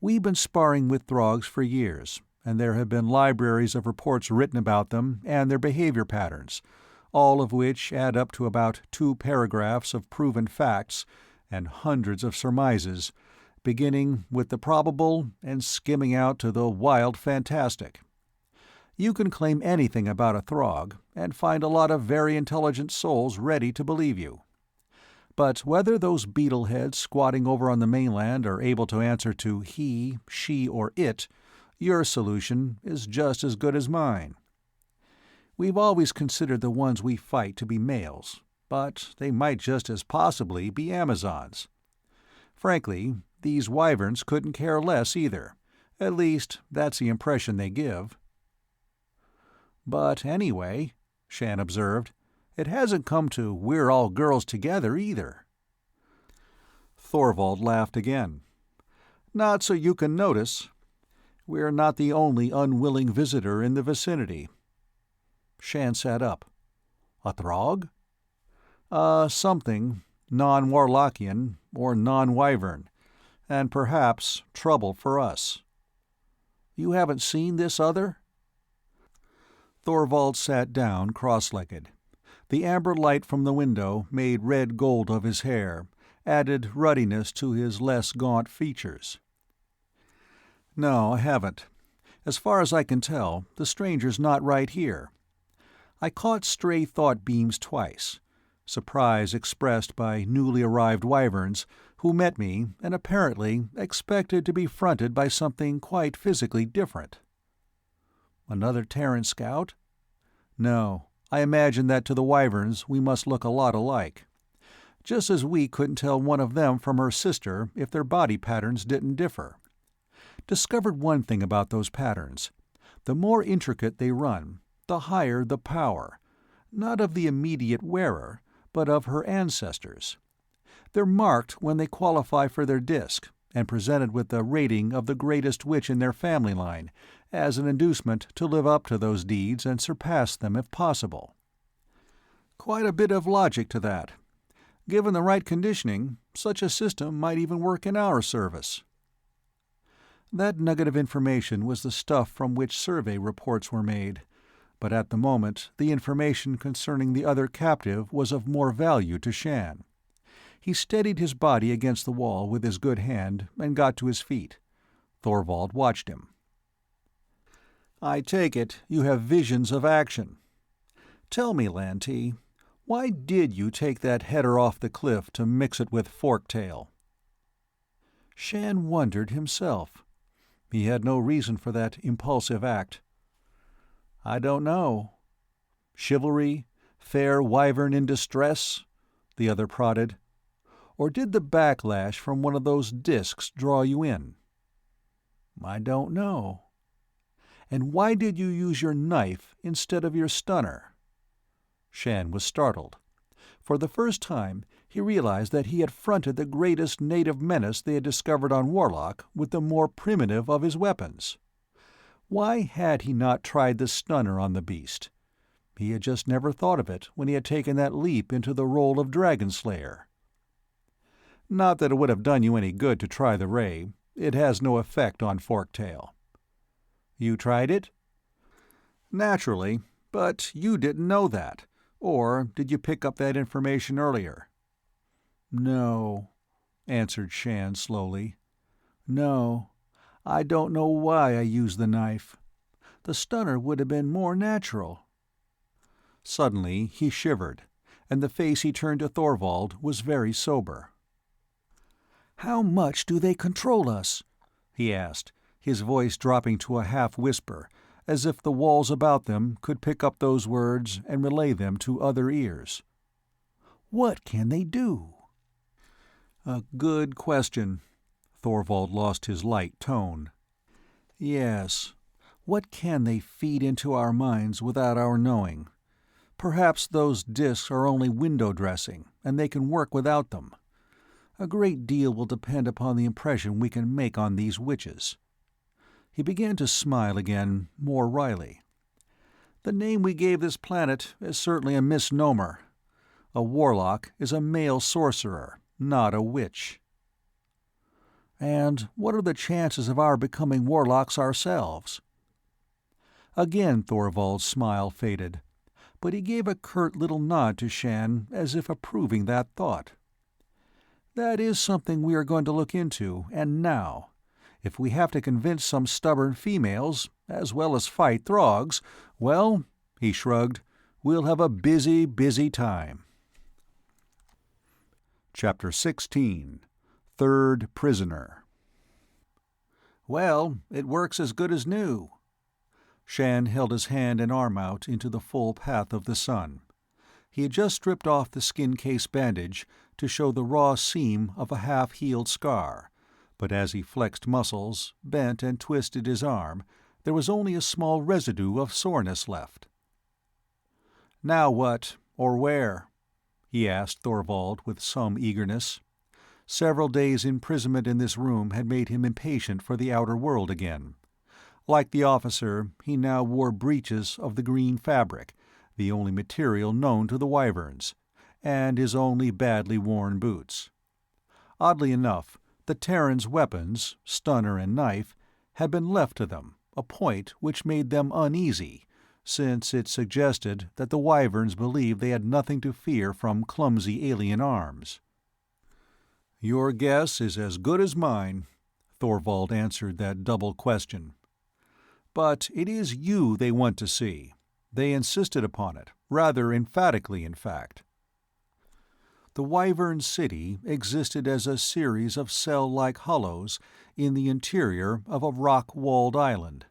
We've been sparring with Throgs for years, and there have been libraries of reports written about them and their behavior patterns, all of which add up to about 2 paragraphs of proven facts and hundreds of surmises, beginning with the probable and skimming out to the wild fantastic. You can claim anything about a Throg, and find a lot of very intelligent souls ready to believe you. But whether those beetleheads squatting over on the mainland are able to answer to he, she, or it, your solution is just as good as mine. We've always considered the ones we fight to be males, but they might just as possibly be Amazons. Frankly, these wyverns couldn't care less either. At least, that's the impression they give. But anyway, Shann observed, it hasn't come to we're all girls together either. Thorvald laughed again. Not so you can notice. We're not the only unwilling visitor in the vicinity. Shann sat up. A Throg? Something, non-Warlockian or non-wyvern, and perhaps trouble for us. You haven't seen this other? Thorvald sat down cross-legged. The amber light from the window made red gold of his hair, added ruddiness to his less gaunt features. No, I haven't. As far as I can tell, the stranger's not right here. I caught stray thought beams twice, surprise expressed by newly arrived wyverns who met me and apparently expected to be fronted by something quite physically different. Another Terran scout? No, I imagine that to the wyverns we must look a lot alike. Just as we couldn't tell one of them from her sister if their body patterns didn't differ. Discovered one thing about those patterns. The more intricate they run, the higher the power, not of the immediate wearer, but of her ancestors. They're marked when they qualify for their disc, and presented with the rating of the greatest witch in their family line, as an inducement to live up to those deeds and surpass them if possible. Quite a bit of logic to that. Given the right conditioning, such a system might even work in our service. That nugget of information was the stuff from which survey reports were made, but at the moment the information concerning the other captive was of more value to Shann. He steadied his body against the wall with his good hand and got to his feet. Thorvald watched him. I take it you have visions of action. Tell me, Lantee, Why did you take that header off the cliff to mix it with Forktail?" Shann wondered himself. He had no reason for that impulsive act. "I don't know." "Chivalry? Fair wyvern in distress?" the other prodded. "Or did the backlash from one of those discs draw you in?" "I don't know." "And why did you use your knife instead of your stunner?" Shann was startled. For the first time, he realized that he had fronted the greatest native menace they had discovered on Warlock with the more primitive of his weapons. Why had he not tried the stunner on the beast? He had just never thought of it when he had taken that leap into the role of Dragon Slayer. "Not that it would have done you any good to try the ray. It has no effect on Forktail." "You tried it?" "Naturally, but you didn't know that. Or did you pick up that information earlier?" "No," answered Shann slowly. "No. I don't know why I used the knife. The stunner would have been more natural." Suddenly he shivered, and the face he turned to Thorvald was very sober. "How much do they control us?" he asked, his voice dropping to a half-whisper, as if the walls about them could pick up those words and relay them to other ears. "What can they do?" "A good question." Thorvald lost his light tone. "Yes. What can they feed into our minds without our knowing? Perhaps those discs are only window dressing, and they can work without them. A great deal will depend upon the impression we can make on these witches." He began to smile again, more wryly. "The name we gave this planet is certainly a misnomer. A warlock is a male sorcerer, not a witch." "And what are the chances of our becoming warlocks ourselves?" Again Thorvald's smile faded, but he gave a curt little nod to Shann as if approving that thought. "That is something we are going to look into, and now. If we have to convince some stubborn females, as well as fight Throgs, well," he shrugged, "we'll have a busy, busy time." Chapter 16. Third Prisoner. "Well, it works as good as new." Shann held his hand and arm out into the full path of the sun. He had just stripped off the skin-case bandage to show the raw seam of a half-healed scar, but as he flexed muscles, bent and twisted his arm, there was only a small residue of soreness left. "Now what, or where?" he asked Thorvald with some eagerness. Several days' imprisonment in this room had made him impatient for the outer world again. Like the officer, he now wore breeches of the green fabric, the only material known to the wyverns, and his only badly worn boots. Oddly enough, the Terrans' weapons, stunner and knife, had been left to them, a point which made them uneasy, since it suggested that the wyverns believed they had nothing to fear from clumsy alien arms. "Your guess is as good as mine," Thorvald answered that double question. "But it is you they want to see. They insisted upon it, rather emphatically, in fact." The Wyvern City existed as a series of cell-like hollows in the interior of a rock-walled island.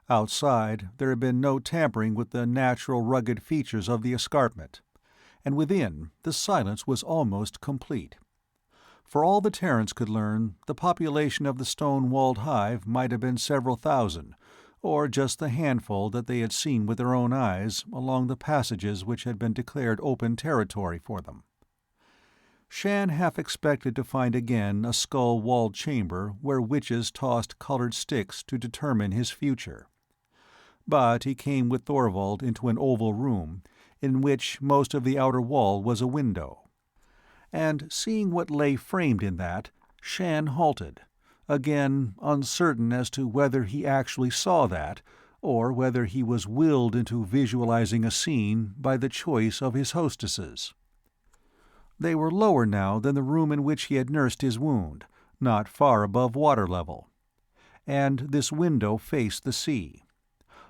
Outside, there had been no tampering with the natural rugged features of the escarpment, and within, the silence was almost complete. For all the Terrans could learn, the population of the stone-walled hive might have been several thousand, or just the handful that they had seen with their own eyes along the passages which had been declared open territory for them. Shann half expected to find again a skull-walled chamber where witches tossed colored sticks to determine his future. But he came with Thorvald into an oval room, in which most of the outer wall was a window. And seeing what lay framed in that, Shann halted, again uncertain as to whether he actually saw that, or whether he was willed into visualizing a scene by the choice of his hostesses. They were lower now than the room in which he had nursed his wound, not far above water level. And this window faced the sea.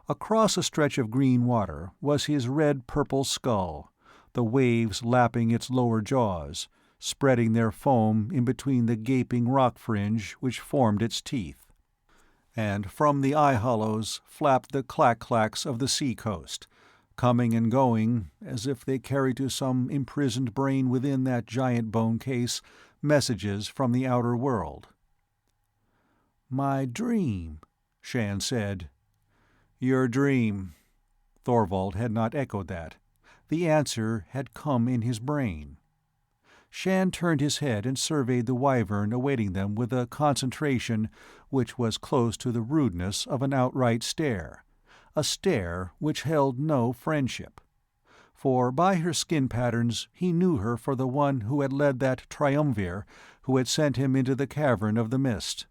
Across a stretch of green water was his red-purple skull, the waves lapping its lower jaws, spreading their foam in between the gaping rock fringe which formed its teeth. And from the eye-hollows flapped the clack-clacks of the sea-coast, coming and going as if they carried to some imprisoned brain within that giant bone case messages from the outer world. "My dream," Shann said. "Your dream." Thorvald had not echoed that. The answer had come in his brain. Shann turned his head and surveyed the wyvern awaiting them with a concentration which was close to the rudeness of an outright stare, a stare which held no friendship. For by her skin patterns he knew her for the one who had led that triumvir who had sent him into the cavern of the mist.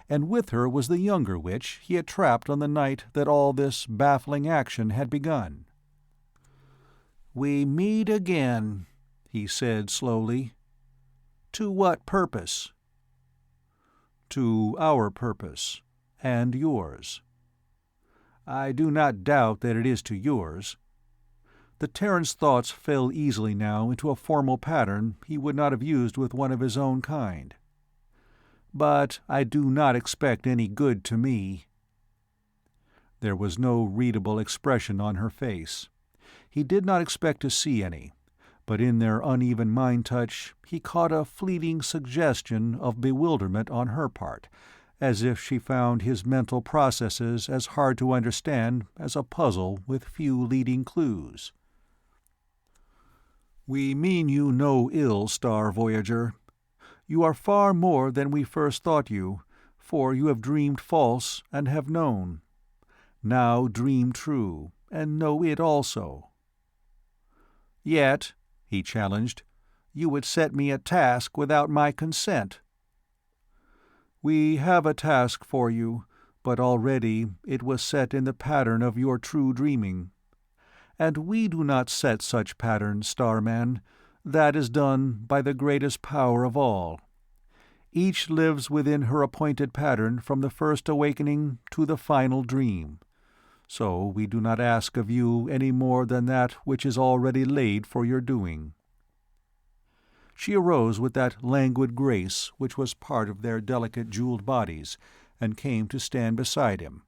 And with her was the younger witch he had trapped on the night that all this baffling action had begun. "We meet again," he said slowly. "To what purpose?" "To our purpose, and yours." "I do not doubt that it is to yours." The Terran's thoughts fell easily now into a formal pattern he would not have used with one of his own kind. "But I do not expect any good to me." There was no readable expression on her face. He did not expect to see any, but in their uneven mind-touch he caught a fleeting suggestion of bewilderment on her part, as if she found his mental processes as hard to understand as a puzzle with few leading clues. "We mean you no ill, Star Voyager. You are far more than we first thought you, for you have dreamed false and have known. Now dream true, and know it also." "Yet," he challenged, "you would set me a task without my consent." "We have a task for you, but already it was set in the pattern of your true dreaming. And we do not set such patterns, Starman. That is done by the greatest power of all. Each lives within her appointed pattern from the first awakening to the final dream. So we do not ask of you any more than that which is already laid for your doing." She arose with that languid grace which was part of their delicate jeweled bodies, and came to stand beside him,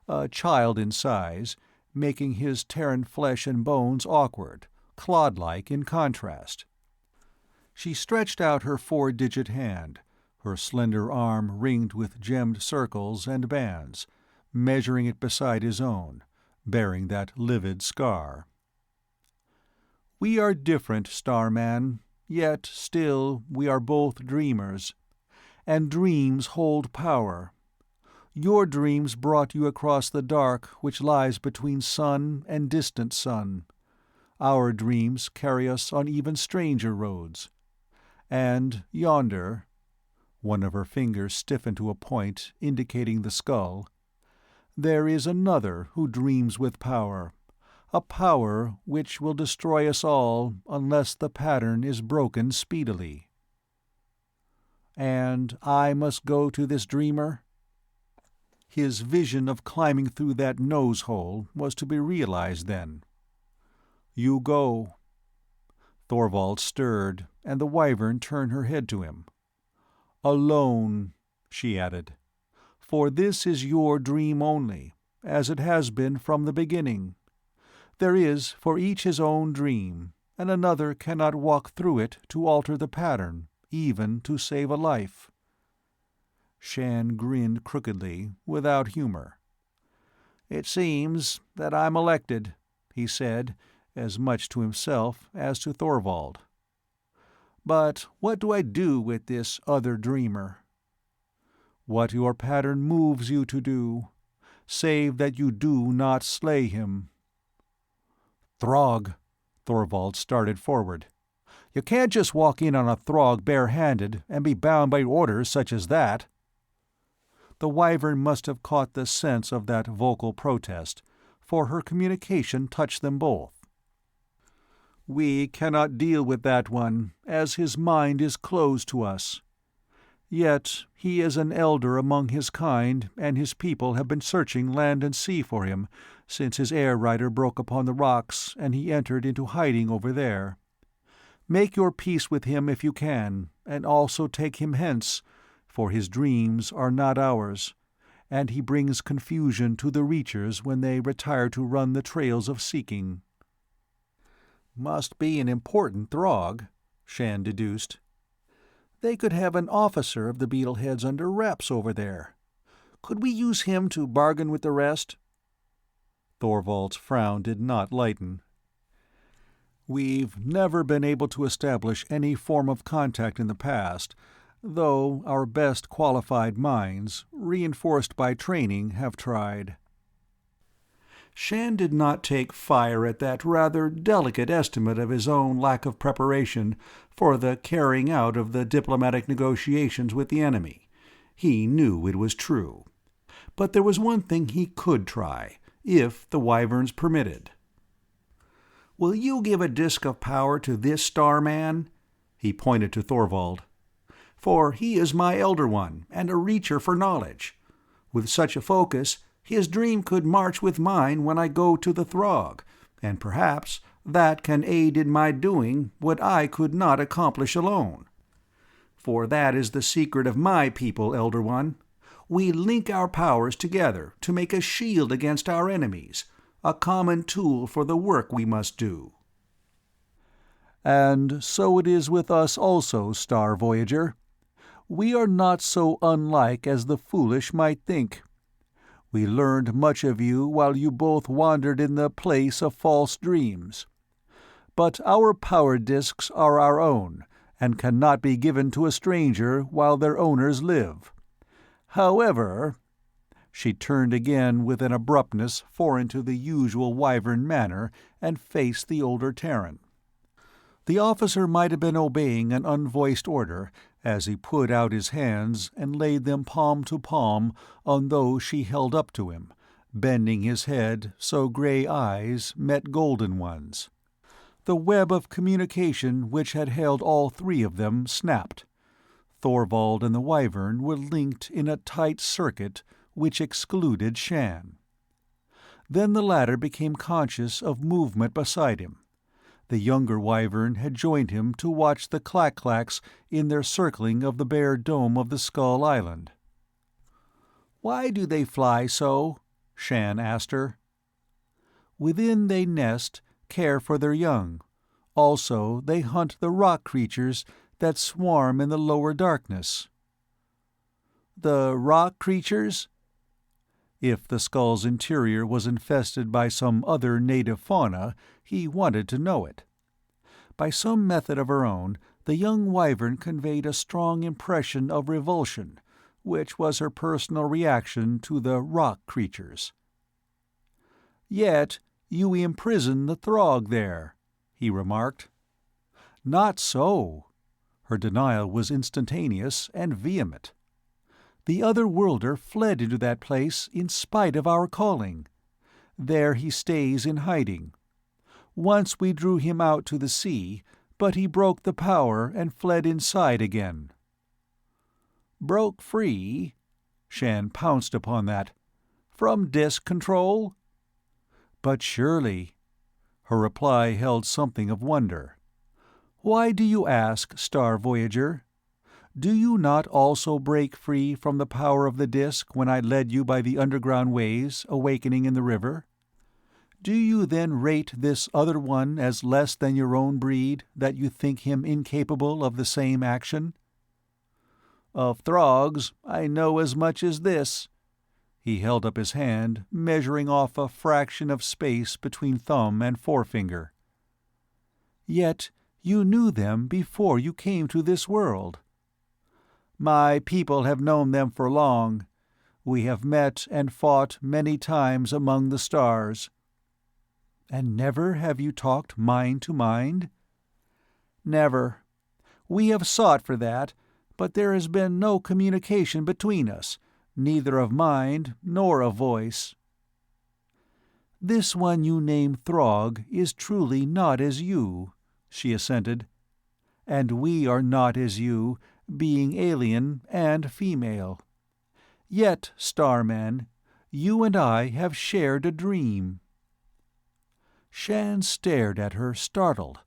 a child in size, making his Terran flesh and bones awkward, clod-like in contrast. She stretched out her 4-digit hand, her slender arm ringed with gemmed circles and bands, measuring it beside his own, bearing that livid scar. "We are different, Starman, yet still we are both dreamers. And dreams hold power. Your dreams brought you across the dark which lies between sun and distant sun. Our dreams carry us on even stranger roads. And yonder—" one of her fingers stiffened to a point indicating the skull— "there is another who dreams with power, a power which will destroy us all unless the pattern is broken speedily." "And I must go to this dreamer?" His vision of climbing through that nose-hole was to be realized then. "You go." Thorvald stirred, and the wyvern turned her head to him. "Alone," she added. "For this is your dream only, as it has been from the beginning. There is for each his own dream, and another cannot walk through it to alter the pattern, even to save a life." Shann grinned crookedly, without humor. "It seems that I'm elected," he said, as much to himself as to Thorvald. "But what do I do with this other dreamer?" "What your pattern moves you to do, save that you do not slay him." "Throg!" Thorvald started forward. "You can't just walk in on a Throg bare-handed and be bound by orders such as that." The wyvern must have caught the sense of that vocal protest, for her communication touched them both. "We cannot deal with that one, as his mind is closed to us. Yet he is an elder among his kind, and his people have been searching land and sea for him since his air rider broke upon the rocks and he entered into hiding over there. Make your peace with him if you can, and also take him hence, for his dreams are not ours, and he brings confusion to the Reachers when they retire to run the trails of seeking." "Must be an important Throg," Shann deduced. "They could have an officer of the Beetleheads under wraps over there. Could we use him to bargain with the rest?" Thorvald's frown did not lighten. "We've never been able to establish any form of contact in the past, though our best qualified minds, reinforced by training, have tried." Shann did not take fire at that rather delicate estimate of his own lack of preparation for the carrying out of the diplomatic negotiations with the enemy. He knew it was true. But there was one thing he could try, if the Wyverns permitted. "Will you give a disk of power to this Starman?" He pointed to Thorvald. "For he is my Elder One, and a Reacher for knowledge. With such a focus, his dream could march with mine when I go to the Throg, and perhaps that can aid in my doing what I could not accomplish alone. For that is the secret of my people, Elder One. We link our powers together to make a shield against our enemies, a common tool for the work we must do." "And so it is with us also, Star Voyager. We are not so unlike as the foolish might think. We learned much of you while you both wandered in the place of false dreams. But our power disks are our own, and cannot be given to a stranger while their owners live. However—" She turned again with an abruptness foreign to the usual Wyvern manner and faced the older Terran. The officer might have been obeying an unvoiced order as he put out his hands and laid them palm to palm on those she held up to him, bending his head so gray eyes met golden ones. The web of communication which had held all three of them snapped. Thorvald and the Wyvern were linked in a tight circuit which excluded Shann. Then the latter became conscious of movement beside him. The younger Wyvern had joined him to watch the clack-clacks in their circling of the bare dome of the Skull Island. "Why do they fly so?" Shann asked her. "Within they nest, care for their young. Also they hunt the rock creatures that swarm in the lower darkness." "The rock creatures?" If the skull's interior was infested by some other native fauna, he wanted to know it. By some method of her own, the young Wyvern conveyed a strong impression of revulsion, which was her personal reaction to the rock creatures. "Yet you imprison the Throg there," he remarked. "Not so." Her denial was instantaneous and vehement. "The other worlder fled into that place in spite of our calling. There he stays in hiding. Once we drew him out to the sea, but he broke the power and fled inside again." "Broke free?" Shann pounced upon that. "From disk control?" "But surely—" Her reply held something of wonder. "Why do you ask, Star Voyager? Do you not also break free from the power of the disk when I led you by the underground ways, awakening in the river? Do you then rate this other one as less than your own breed, that you think him incapable of the same action?" "Of Throgs, I know as much as this." He held up his hand, measuring off a fraction of space between thumb and forefinger. "Yet you knew them before you came to this world." "My people have known them for long. We have met and fought many times among the stars." "And never have you talked mind to mind?" "Never. We have sought for that, but there has been no communication between us, neither of mind nor of voice." "This one you name Throg is truly not as you," she assented. "And we are not as you, being alien and female. Yet, Starman, you and I have shared a dream." Shann stared at her, startled,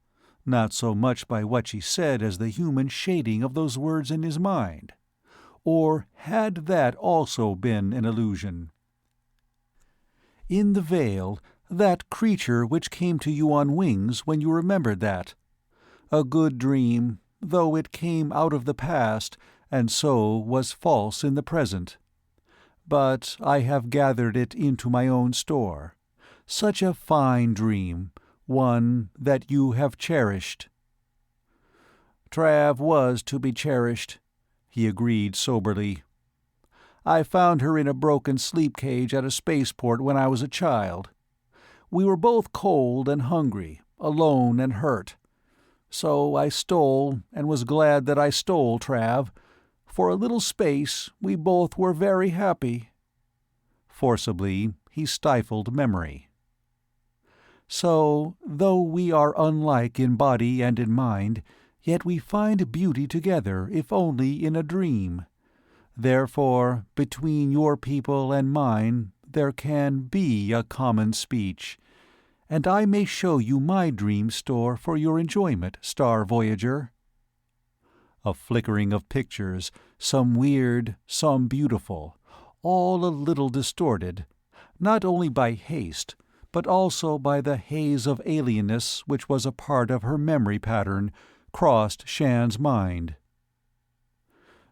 not so much by what she said as the human shading of those words in his mind. Or had that also been an illusion? "In the veil, that creature which came to you on wings when you remembered that. A good dream, though it came out of the past, and so was false in the present. But I have gathered it into my own store. Such a fine dream, one that you have cherished." "Trav was to be cherished," he agreed soberly. "I found her in a broken sleep cage at a spaceport when I was a child. We were both cold and hungry, alone and hurt. So I stole, and was glad that I stole, Trav. For a little space we both were very happy." Forcibly he stifled memory. "So, though we are unlike in body and in mind, yet we find beauty together if only in a dream. Therefore, between your people and mine there can be a common speech. And I may show you my dream store for your enjoyment, Star Voyager." A flickering of pictures, some weird, some beautiful, all a little distorted, not only by haste, but also by the haze of alienness which was a part of her memory pattern, crossed Shann's mind.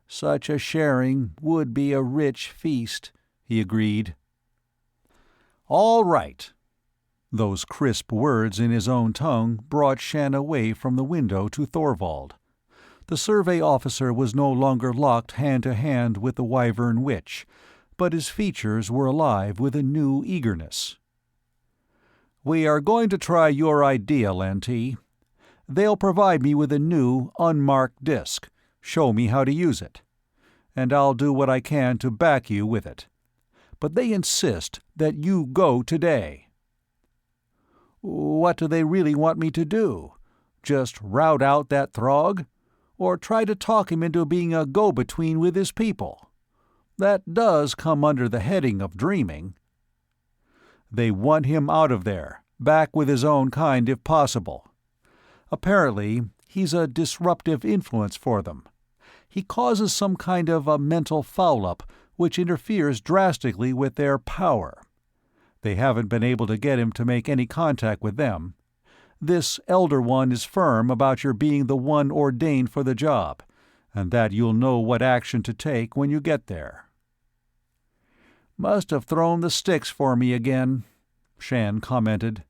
"Such a sharing would be a rich feast," he agreed. "All right." Those crisp words in his own tongue brought Shann away from the window to Thorvald. The survey officer was no longer locked hand to hand with the Wyvern Witch, but his features were alive with a new eagerness. "We are going to try your idea, Lantee. They'll provide me with a new, unmarked disk, show me how to use it. And I'll do what I can to back you with it. But they insist that you go today." "What do they really want me to do? Just rout out that Throg? Or try to talk him into being a go-between with his people? That does come under the heading of dreaming." "They want him out of there, back with his own kind if possible. Apparently, he's a disruptive influence for them. He causes some kind of a mental foul-up which interferes drastically with their power. They haven't been able to get him to make any contact with them. This Elder One is firm about your being the one ordained for the job, and that you'll know what action to take when you get there." "Must have thrown the sticks for me again," Shann commented.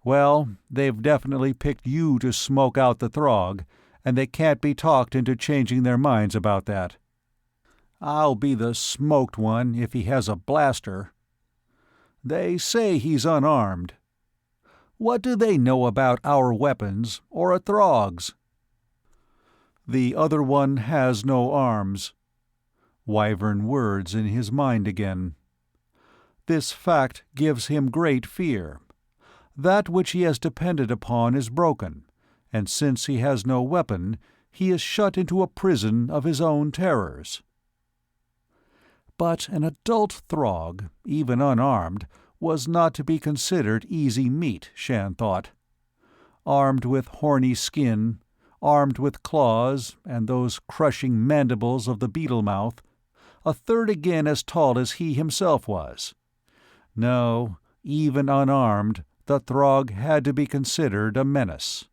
"Well, they've definitely picked you to smoke out the Throg, and they can't be talked into changing their minds about that. I'll be the smoked one if he has a blaster. They say he's unarmed. What do they know about our weapons, or a Throg's?" "The other one has no arms." Wyvern words in his mind again. "This fact gives him great fear. That which he has depended upon is broken, and since he has no weapon, he is shut into a prison of his own terrors." But an adult Throg, even unarmed, was not to be considered easy meat, Shann thought. Armed with horny skin, armed with claws and those crushing mandibles of the beetle mouth, a third again as tall as he himself was. No, even unarmed, the Throg had to be considered a menace.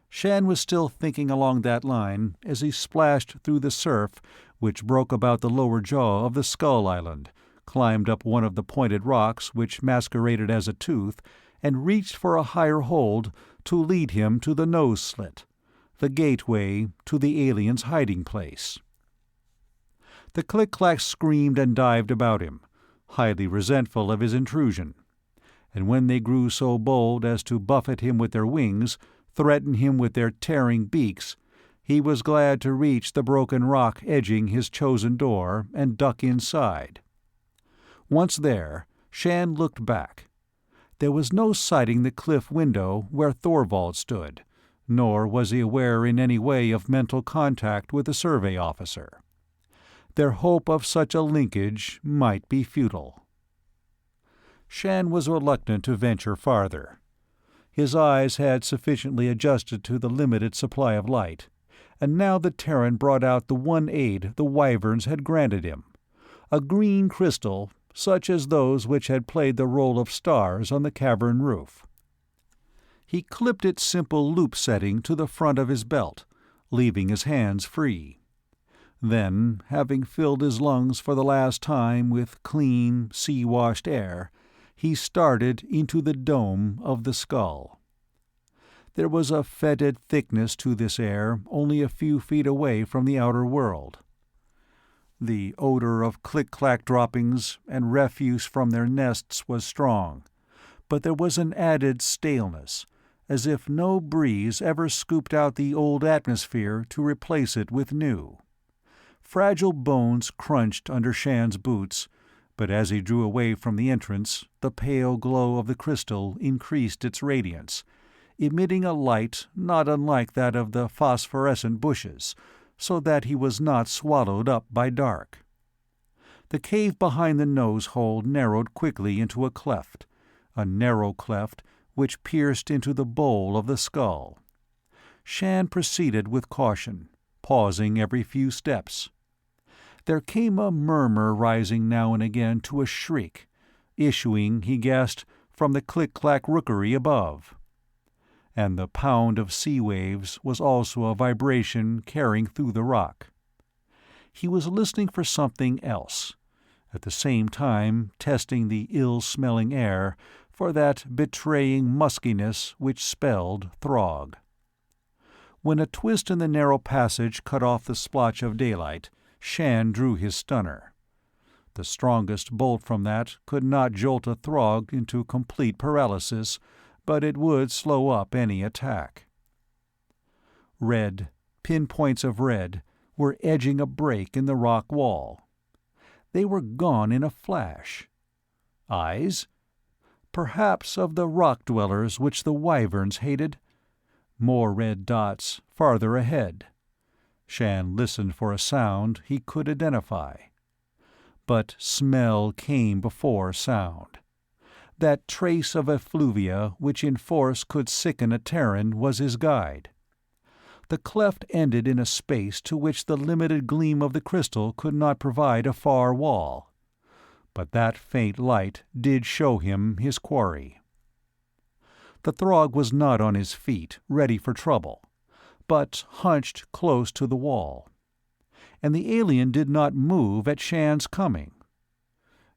Shann was still thinking along that line as he splashed through the surf which broke about the lower jaw of the Skull Island, climbed up one of the pointed rocks which masqueraded as a tooth, and reached for a higher hold to lead him to the nose-slit, the gateway to the alien's hiding-place. The Click-Clack screamed and dived about him, highly resentful of his intrusion, and when they grew so bold as to buffet him with their wings, threaten him with their tearing beaks, he was glad to reach the broken rock edging his chosen door and duck inside. Once there, Shann looked back. There was no sighting the cliff window where Thorvald stood, nor was he aware in any way of mental contact with the survey officer. Their hope of such a linkage might be futile. Shann was reluctant to venture farther. His eyes had sufficiently adjusted to the limited supply of light, and now the Terran brought out the one aid the Wyverns had granted him, a green crystal such as those which had played the role of stars on the cavern roof. He clipped its simple loop setting to the front of his belt, leaving his hands free. Then, having filled his lungs for the last time with clean, sea-washed air, he started into the dome of the skull. There was a fetid thickness to this air only a few feet away from the outer world. The odor of click-clack droppings and refuse from their nests was strong, but there was an added staleness, as if no breeze ever scooped out the old atmosphere to replace it with new. Fragile bones crunched under Shann's boots, but as he drew away from the entrance, the pale glow of the crystal increased its radiance, emitting a light not unlike that of the phosphorescent bushes, so that he was not swallowed up by dark. The cave behind the nose-hole narrowed quickly into a narrow cleft which pierced into the bowl of the skull. Shann proceeded with caution, pausing every few steps. There came a murmur rising now and again to a shriek, issuing, he guessed, from the click-clack rookery above. And the pound of sea waves was also a vibration carrying through the rock. He was listening for something else, at the same time testing the ill-smelling air for that betraying muskiness which spelled Throg. When a twist in the narrow passage cut off the splotch of daylight, Shann drew his stunner. The strongest bolt from that could not jolt a Throg into complete paralysis, but it would slow up any attack. Red, pinpoints of red, were edging a break in the rock wall. They were gone in a flash. Eyes? Perhaps of the rock-dwellers which the Wyverns hated? More red dots, farther ahead. Shann listened for a sound he could identify. But smell came before sound. That trace of effluvia which in force could sicken a Terran was his guide. The cleft ended in a space to which the limited gleam of the crystal could not provide a far wall. But that faint light did show him his quarry. The Throg was not on his feet, ready for trouble, but hunched close to the wall. And the alien did not move at Shann's coming.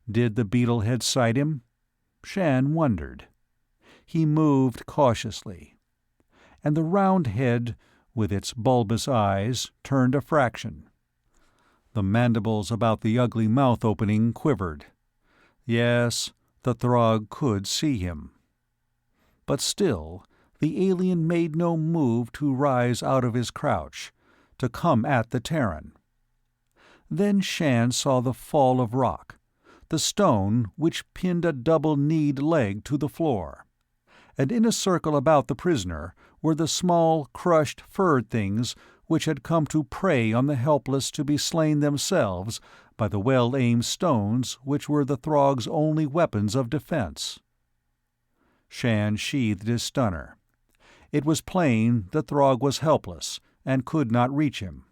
Did the beetle-head sight him? Shann wondered. He moved cautiously. And the round head, with its bulbous eyes, turned a fraction. The mandibles about the ugly mouth opening quivered. Yes, the Throg could see him. But still, the alien made no move to rise out of his crouch, to come at the Terran. Then Shann saw the fall of rock, the stone which pinned a double-kneed leg to the floor, and in a circle about the prisoner were the small, crushed, furred things which had come to prey on the helpless to be slain themselves by the well-aimed stones which were the Throg's only weapons of defense. Shann sheathed his stunner. It was plain the Throg was helpless, and could not reach him.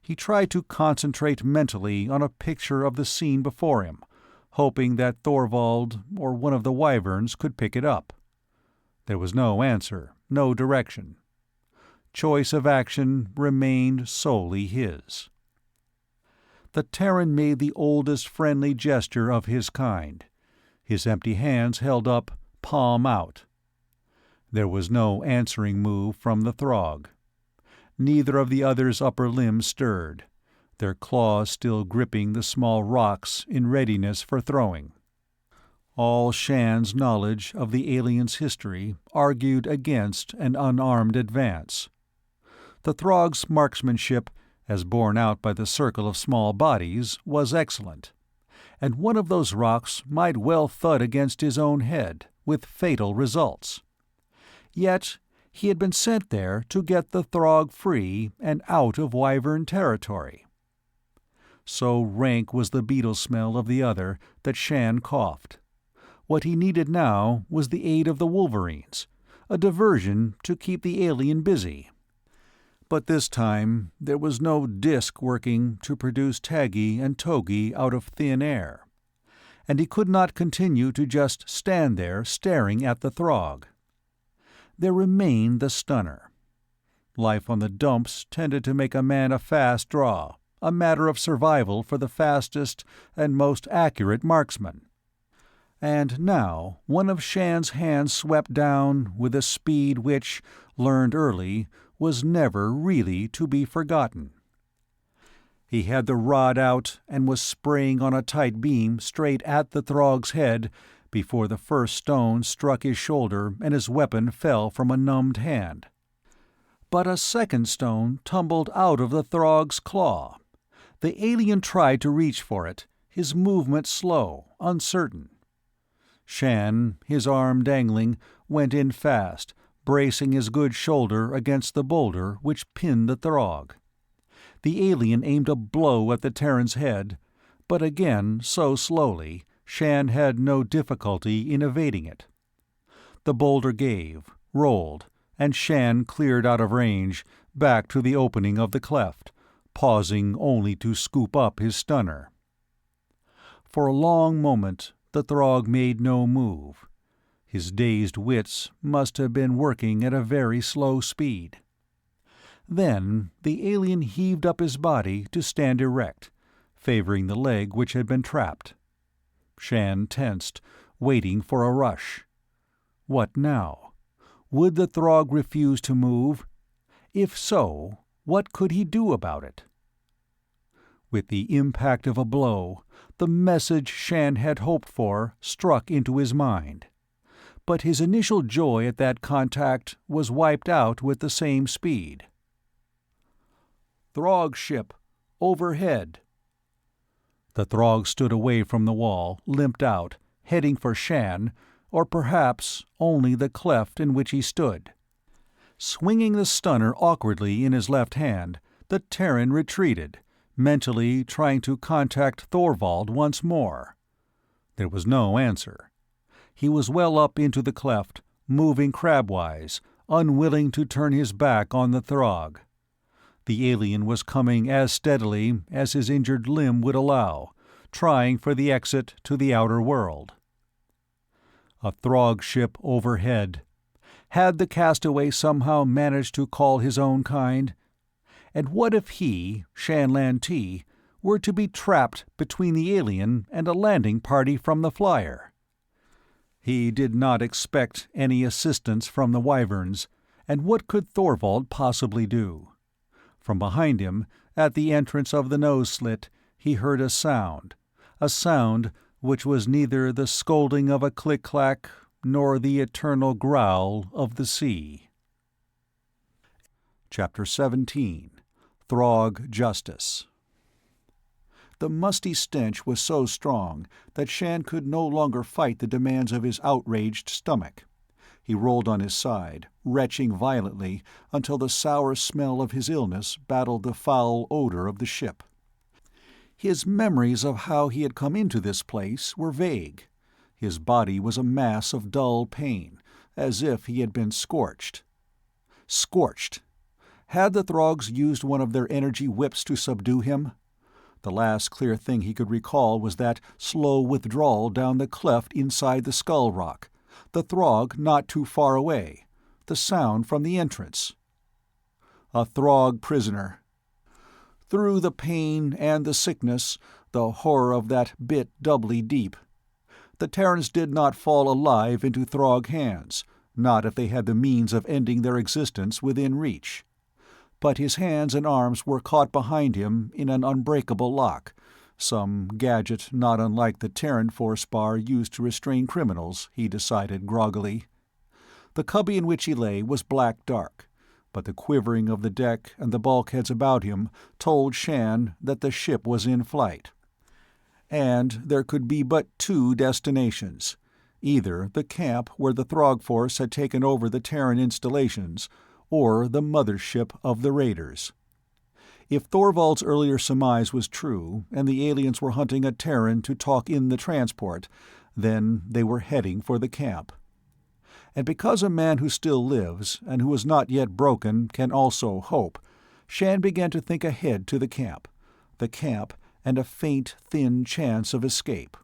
He tried to concentrate mentally on a picture of the scene before him, hoping that Thorvald or one of the Wyverns could pick it up. There was no answer, no direction. Choice of action remained solely his. The Terran made the oldest friendly gesture of his kind. His empty hands held up, palm out. There was no answering move from the Throg. Neither of the other's upper limbs stirred, their claws still gripping the small rocks in readiness for throwing. All Shann's knowledge of the alien's history argued against an unarmed advance. The Throg's marksmanship, as borne out by the circle of small bodies, was excellent, and one of those rocks might well thud against his own head, with fatal results. Yet He had been sent there to get the Throg free and out of Wyvern territory. So rank was the beetle smell of the other that Shann coughed. What he needed now was the aid of the Wolverines, a diversion to keep the alien busy. But this time there was no disk working to produce Taggy and Togi out of thin air, and he could not continue to just stand there staring at the Throg. There remained the stunner. Life on the dumps tended to make a man a fast draw, a matter of survival for the fastest and most accurate marksman. And now one of Shann's hands swept down with a speed which, learned early, was never really to be forgotten. He had the rod out and was spraying on a tight beam straight at the Throg's head before the first stone struck his shoulder and his weapon fell from a numbed hand. But a second stone tumbled out of the Throg's claw. The alien tried to reach for it, his movement slow, uncertain. Shann, his arm dangling, went in fast, bracing his good shoulder against the boulder which pinned the Throg. The alien aimed a blow at the Terran's head, but again so slowly, Shann had no difficulty in evading it. The boulder gave, rolled, and Shann cleared out of range, back to the opening of the cleft, pausing only to scoop up his stunner. For a long moment the Throg made no move. His dazed wits must have been working at a very slow speed. Then the alien heaved up his body to stand erect, favoring the leg which had been trapped. Shann tensed, waiting for a rush. What now? Would the Throg refuse to move? If so, what could he do about it? With the impact of a blow, the message Shann had hoped for struck into his mind. But his initial joy at that contact was wiped out with the same speed. "Throg ship, overhead." The Throg stood away from the wall, limped out, heading for Shann, or perhaps only the cleft in which he stood. Swinging the stunner awkwardly in his left hand, the Terran retreated, mentally trying to contact Thorvald once more. There was no answer. He was well up into the cleft, moving crabwise, unwilling to turn his back on the Throg. The alien was coming as steadily as his injured limb would allow, trying for the exit to the outer world. A Throg ship overhead. Had the castaway somehow managed to call his own kind? And what if he, Shann Lantee, were to be trapped between the alien and a landing party from the flyer? He did not expect any assistance from the Wyverns, and what could Thorvald possibly do? From behind him, at the entrance of the nose-slit, he heard a sound which was neither the scolding of a click-clack nor the eternal growl of the sea. Chapter 17. Throg Justice. The musty stench was so strong that Shann could no longer fight the demands of his outraged stomach. He rolled on his side, retching violently until the sour smell of his illness battled the foul odor of the ship. His memories of how he had come into this place were vague. His body was a mass of dull pain, as if he had been scorched. Scorched! Had the Throgs used one of their energy whips to subdue him? The last clear thing he could recall was that slow withdrawal down the cleft inside the skull rock, the Throg not too far away, the sound from the entrance. A Throg prisoner. Through the pain and the sickness, the horror of that bit doubly deep. The Terrans did not fall alive into Throg hands, not if they had the means of ending their existence within reach. But his hands and arms were caught behind him in an unbreakable lock, some gadget not unlike the Terran force bar used to restrain criminals, he decided groggily. The cubby in which he lay was black dark, but the quivering of the deck and the bulkheads about him told Shann that the ship was in flight. And there could be but two destinations, either the camp where the Throg force had taken over the Terran installations, or the mothership of the raiders. If Thorvald's earlier surmise was true, and the aliens were hunting a Terran to talk in the transport, then they were heading for the camp. And because a man who still lives, and who is not yet broken, can also hope, Shann began to think ahead to the camp, and a faint, thin chance of escape.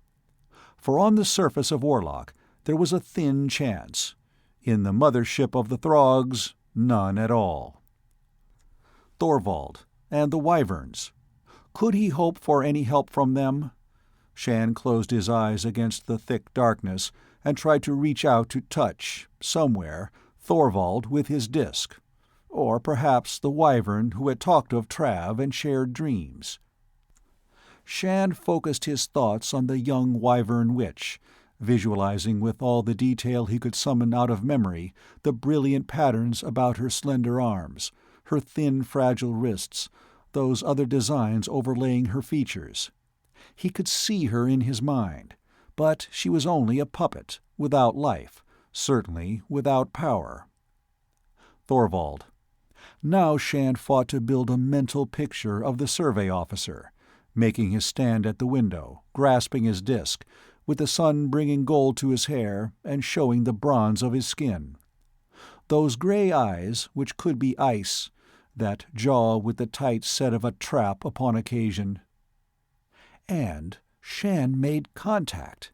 For on the surface of Warlock there was a thin chance. In the mothership of the Throgs, none at all. Thorvald, and the Wyverns. Could he hope for any help from them? Shann closed his eyes against the thick darkness and tried to reach out to touch, somewhere, Thorvald with his disk. Or perhaps the Wyvern who had talked of Trav and shared dreams. Shann focused his thoughts on the young Wyvern witch, visualizing with all the detail he could summon out of memory the brilliant patterns about her slender arms, her thin fragile wrists, those other designs overlaying her features. He could see her in his mind, but she was only a puppet, without life, certainly without power. Thorvald. Now Shann fought to build a mental picture of the survey officer, making his stand at the window, grasping his disk, with the sun bringing gold to his hair and showing the bronze of his skin. Those gray eyes, which could be ice, that jaw with the tight set of a trap upon occasion. And Shann made contact.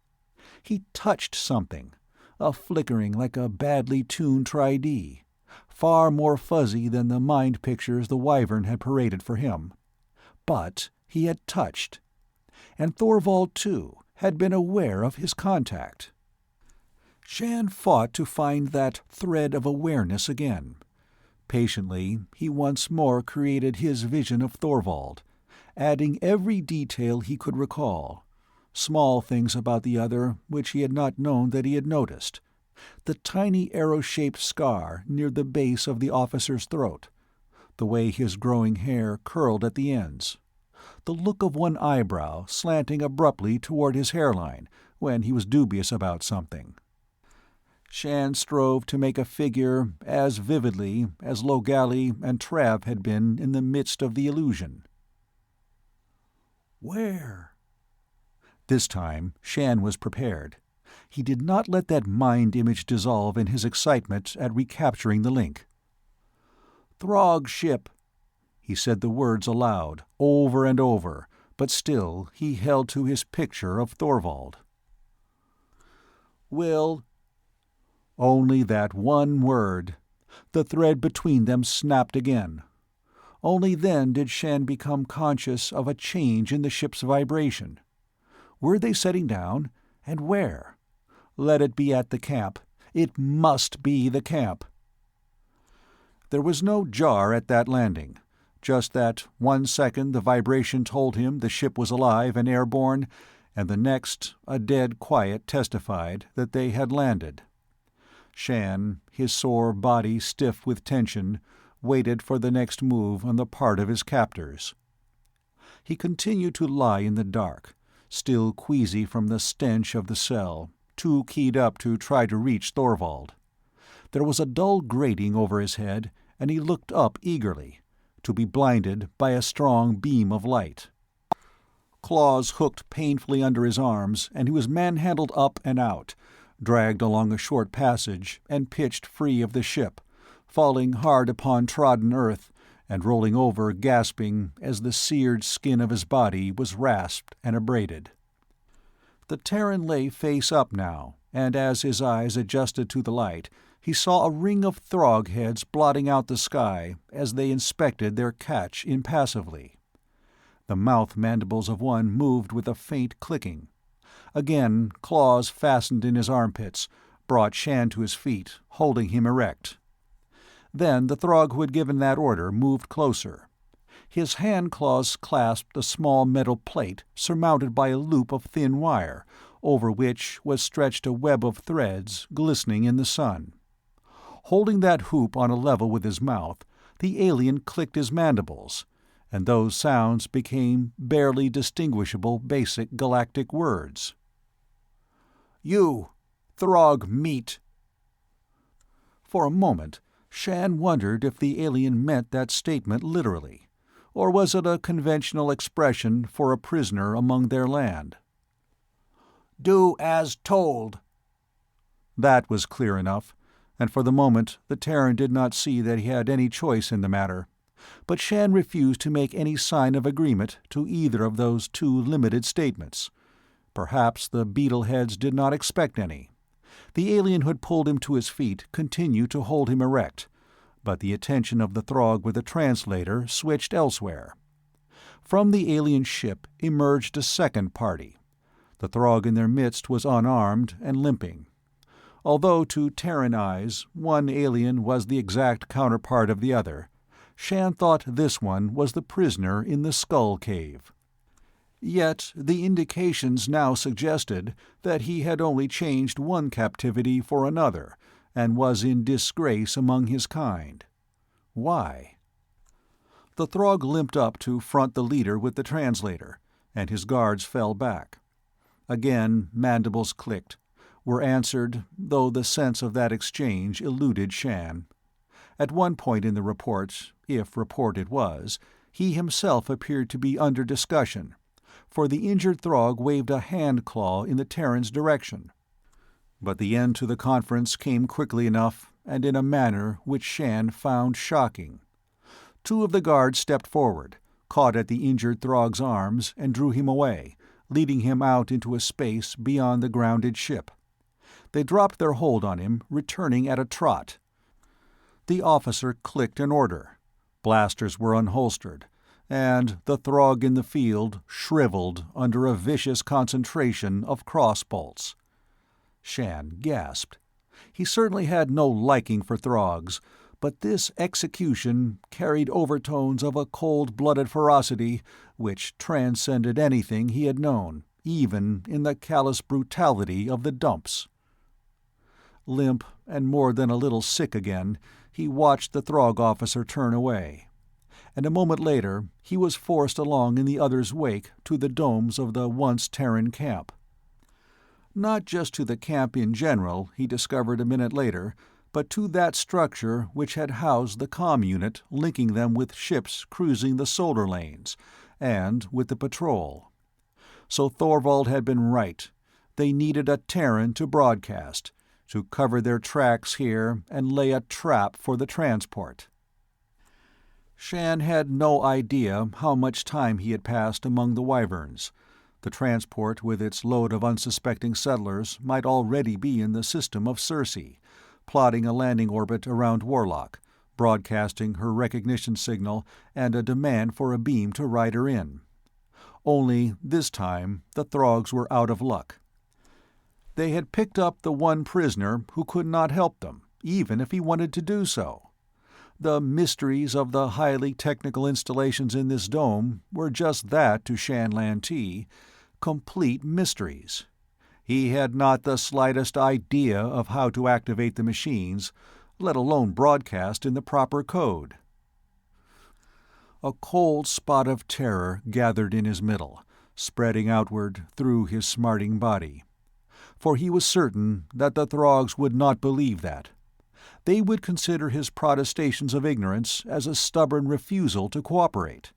He touched something, a flickering like a badly tuned tri-D, far more fuzzy than the mind pictures the Wyvern had paraded for him. But he had touched. And Thorvald, too, had been aware of his contact. Shann fought to find that thread of awareness again. Patiently, he once more created his vision of Thorvald, adding every detail he could recall, small things about the other which he had not known that he had noticed, the tiny arrow-shaped scar near the base of the officer's throat, the way his growing hair curled at the ends, the look of one eyebrow slanting abruptly toward his hairline when he was dubious about something. Shann strove to make a figure as vividly as Logali and Trav had been in the midst of the illusion. Where? This time Shann was prepared. He did not let that mind image dissolve in his excitement at recapturing the link. Throg ship. He said the words aloud, over and over, but still he held to his picture of Thorvald. Will. Only that one word. The thread between them snapped again. Only then did Shann become conscious of a change in the ship's vibration. Were they setting down? And where? Let it be at the camp. It must be the camp. There was no jar at that landing, just that 1 second the vibration told him the ship was alive and airborne, and the next a dead quiet testified that they had landed. Shann, his sore body stiff with tension, waited for the next move on the part of his captors. He continued to lie in the dark, still queasy from the stench of the cell, too keyed up to try to reach Thorvald. There was a dull grating over his head, and he looked up eagerly, to be blinded by a strong beam of light. Claws hooked painfully under his arms, and he was manhandled up and out, dragged along a short passage, and pitched free of the ship, falling hard upon trodden earth, and rolling over gasping as the seared skin of his body was rasped and abraded. The Terran lay face up now, and as his eyes adjusted to the light, he saw a ring of Throg heads blotting out the sky as they inspected their catch impassively. The mouth mandibles of one moved with a faint clicking. Again, claws fastened in his armpits, brought Shann to his feet, holding him erect. Then the Throg who had given that order moved closer. His hand claws clasped a small metal plate surmounted by a loop of thin wire, over which was stretched a web of threads glistening in the sun. Holding that hoop on a level with his mouth, the alien clicked his mandibles, and those sounds became barely distinguishable basic galactic words. "You, Throg meat." For a moment, Shann wondered if the alien meant that statement literally, or was it a conventional expression for a prisoner among their land? "Do as told." That was clear enough, and for the moment the Terran did not see that he had any choice in the matter. But Shann refused to make any sign of agreement to either of those two limited statements. Perhaps the beetle-heads did not expect any. The alien who had pulled him to his feet continued to hold him erect, but the attention of the Throg with the translator switched elsewhere. From the alien ship emerged a second party. The Throg in their midst was unarmed and limping. Although to Terran eyes one alien was the exact counterpart of the other, Shann thought this one was the prisoner in the Skull Cave. Yet the indications now suggested that he had only changed one captivity for another, and was in disgrace among his kind. Why? The Throg limped up to front the leader with the translator, and his guards fell back. Again mandibles clicked, were answered, though the sense of that exchange eluded Shann. At one point in the report, if report it was, he himself appeared to be under discussion, for the injured Throg waved a hand-claw in the Terran's direction. But the end to the conference came quickly enough, and in a manner which Shann found shocking. Two of the guards stepped forward, caught at the injured Throg's arms, and drew him away, leading him out into a space beyond the grounded ship. They dropped their hold on him, returning at a trot. The officer clicked an order. Blasters were unholstered, and the Throg in the field shriveled under a vicious concentration of cross-bolts. Shann gasped. He certainly had no liking for Throgs, but this execution carried overtones of a cold-blooded ferocity which transcended anything he had known, even in the callous brutality of the dumps. Limp and more than a little sick again, he watched the Throg officer turn away. And a moment later he was forced along in the other's wake to the domes of the once Terran camp. Not just to the camp in general, he discovered a minute later, but to that structure which had housed the comm unit linking them with ships cruising the solar lanes, and with the patrol. So Thorvald had been right. They needed a Terran to broadcast, to cover their tracks here and lay a trap for the transport. Shann had no idea how much time he had passed among the wyverns. The transport with its load of unsuspecting settlers might already be in the system of Sortie, plotting a landing orbit around Warlock, broadcasting her recognition signal and a demand for a beam to ride her in. Only, this time, the Throgs were out of luck. They had picked up the one prisoner who could not help them, even if he wanted to do so. The mysteries of the highly technical installations in this dome were just that to Shann Lantee, complete mysteries. He had not the slightest idea of how to activate the machines, let alone broadcast in the proper code. A cold spot of terror gathered in his middle, spreading outward through his smarting body. For he was certain that the Throgs would not believe that. They would consider his protestations of ignorance as a stubborn refusal to cooperate.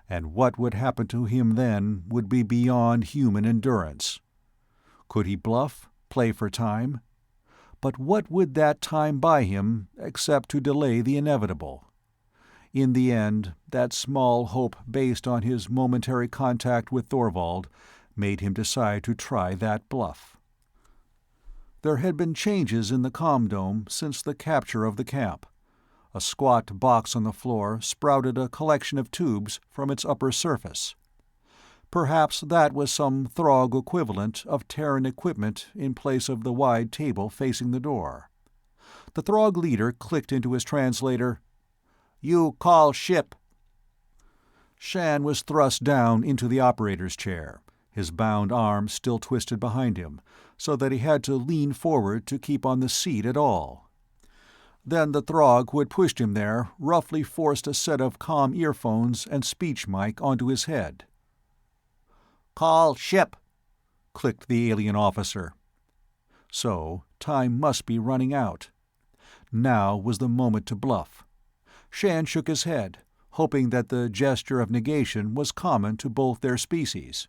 And what would happen to him then would be beyond human endurance. Could he bluff, play for time? But what would that time buy him except to delay the inevitable? In the end, that small hope based on his momentary contact with Thorvald made him decide to try that bluff. There had been changes in the comm dome since the capture of the camp. A squat box on the floor sprouted a collection of tubes from its upper surface. Perhaps that was some Throg equivalent of Terran equipment in place of the wide table facing the door. The Throg leader clicked into his translator, "You call ship." Shann was thrust down into the operator's chair, his bound arm still twisted behind him, so that he had to lean forward to keep on the seat at all. Then the Throg who had pushed him there roughly forced a set of comm earphones and speech mic onto his head. "Call ship," clicked the alien officer. so time must be running out. Now was the moment to bluff. Shann shook his head, hoping that the gesture of negation was common to both their species.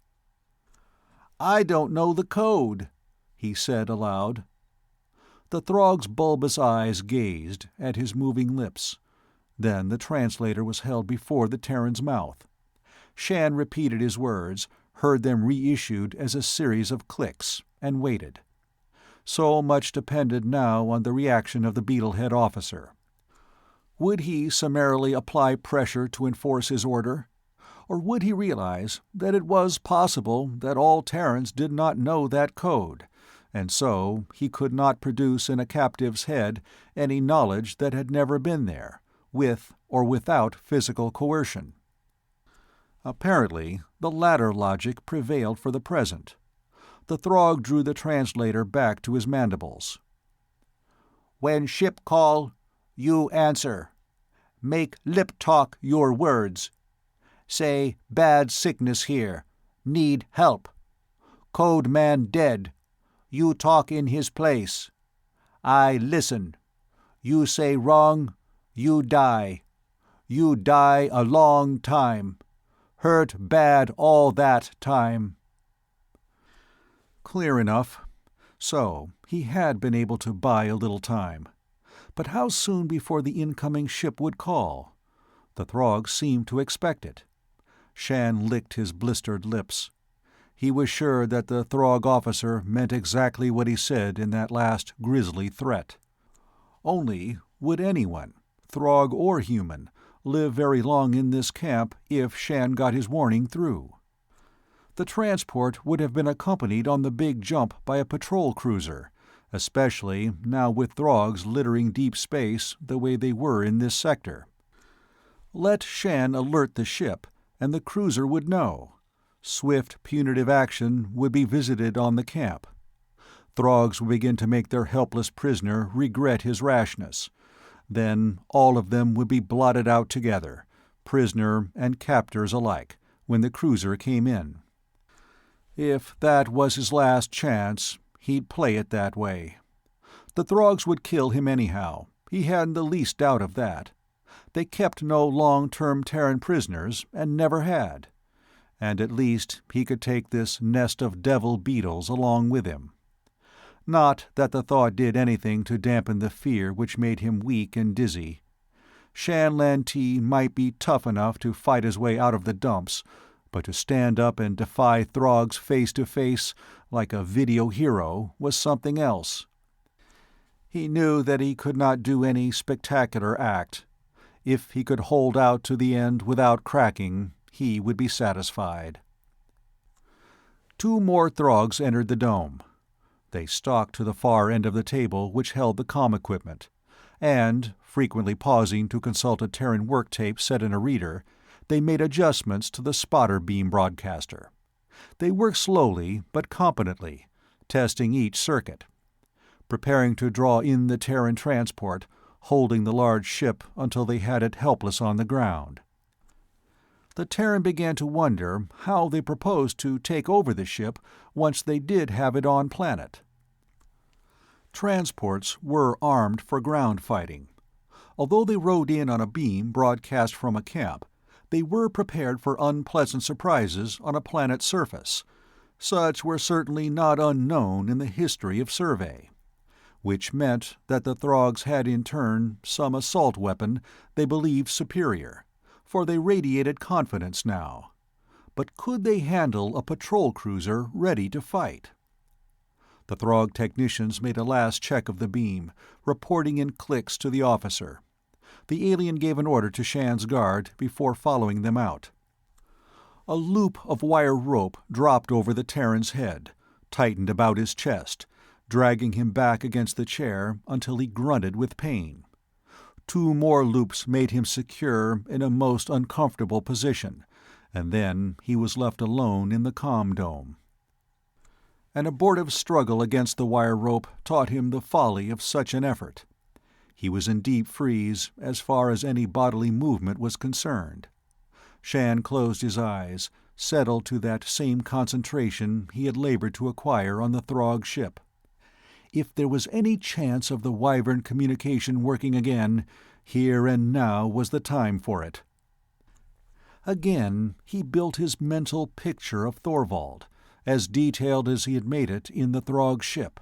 "I don't know the code," he said aloud. The Throg's bulbous eyes gazed at his moving lips. Then the translator was held before the Terran's mouth. Shann repeated his words, heard them reissued as a series of clicks, and waited. So much depended now on the reaction of the Beetlehead officer. Would he summarily apply pressure to enforce his order? Or would he realize that it was possible that all Terrans did not know that code, and so he could not produce in a captive's head any knowledge that had never been there, with or without physical coercion? Apparently, the latter logic prevailed for the present. The Throg drew the translator back to his mandibles. "When ship call, you answer. Make lip talk your words. Say bad sickness here. Need help. Code man dead. You talk in his place. I listen. You say wrong, you die. You die a long time. Hurt bad all that time." Clear enough. So he had been able to buy a little time. But how soon before the incoming ship would call? The Throg seemed to expect it. Shann licked his blistered lips. He was sure that the Throg officer meant exactly what he said in that last grisly threat. Only, would anyone, Throg or human, live very long in this camp if Shann got his warning through? The transport would have been accompanied on the big jump by a patrol cruiser, especially now with Throgs littering deep space the way they were in this sector. Let Shann alert the ship, and the cruiser would know. Swift punitive action would be visited on the camp. Throgs would begin to make their helpless prisoner regret his rashness. Then all of them would be blotted out together, prisoner and captors alike, when the cruiser came in. If that was his last chance, he'd play it that way. The Throgs would kill him anyhow, he hadn't the least doubt of that. They kept no long-term Terran prisoners, and never had. And at least he could take this nest of devil beetles along with him. Not that the thought did anything to dampen the fear which made him weak and dizzy. Shann Lantee might be tough enough to fight his way out of the dumps, but to stand up and defy Throgs face to face like a video hero was something else. He knew that he could not do any spectacular act. If he could hold out to the end without cracking, he would be satisfied. 2 more Throgs entered the dome. They stalked to the far end of the table which held the comm equipment, and, frequently pausing to consult a Terran work tape set in a reader, they made adjustments to the spotter beam broadcaster. They worked slowly but competently, testing each circuit. Preparing to draw in the Terran transport, holding the large ship until they had it helpless on the ground. The Terran began to wonder how they proposed to take over the ship once they did have it on planet. Transports were armed for ground fighting. Although they rode in on a beam broadcast from a camp, they were prepared for unpleasant surprises on a planet's surface. Such were certainly not unknown in the history of survey. Which meant that the Throgs had in turn some assault weapon they believed superior, for they radiated confidence now. But could they handle a patrol cruiser ready to fight? The Throg technicians made a last check of the beam, reporting in clicks to the officer. The alien gave an order to Shann's guard before following them out. A loop of wire rope dropped over the Terran's head, tightened about his chest, dragging him back against the chair until he grunted with pain. 2 more loops made him secure in a most uncomfortable position, and then he was left alone in the comm dome. An abortive struggle against the wire rope taught him the folly of such an effort. He was in deep freeze as far as any bodily movement was concerned. Shann closed his eyes, settled to that same concentration he had labored to acquire on the Throg ship. If there was any chance of the Wyvern communication working again, here and now was the time for it. Again he built his mental picture of Thorvald, as detailed as he had made it in the Throg ship.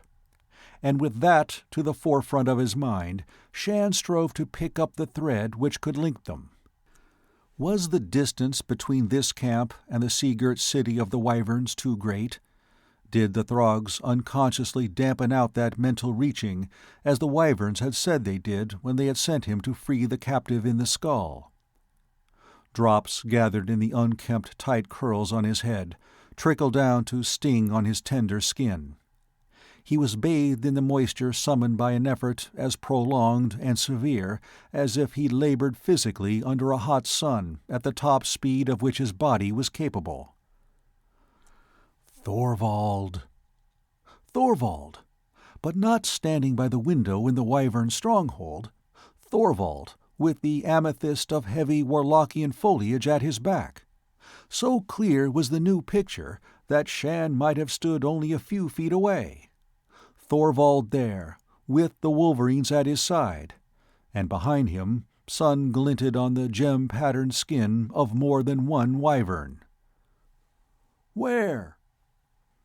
And with that to the forefront of his mind, Shann strove to pick up the thread which could link them. Was the distance between this camp and the sea-girt city of the Wyverns too great? Did the Throgs unconsciously dampen out that mental reaching, as the Wyverns had said they did when they had sent him to free the captive in the skull? Drops gathered in the unkempt tight curls on his head, trickled down to sting on his tender skin. He was bathed in the moisture summoned by an effort as prolonged and severe as if he labored physically under a hot sun at the top speed of which his body was capable. Thorvald. Thorvald! But not standing by the window in the Wyvern stronghold. Thorvald, with the amethyst of heavy Warlockian foliage at his back. So clear was the new picture that Shann might have stood only a few feet away. Thorvald there, with the wolverines at his side, and behind him sun glinted on the gem-patterned skin of more than one wyvern. "Where?"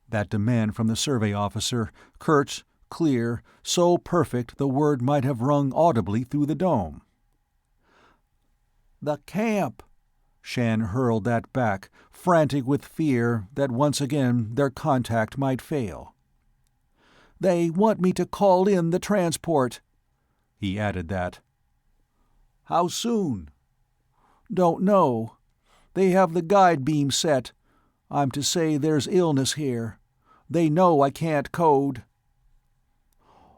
That demand from the survey officer, curt, clear, so perfect the word might have rung audibly through the dome. "The camp!" Shann hurled that back, frantic with fear that once again their contact might fail. "They want me to call in the transport." He added that. "How soon?" "Don't know. They have the guide beam set. I'm to say there's illness here. They know I can't code."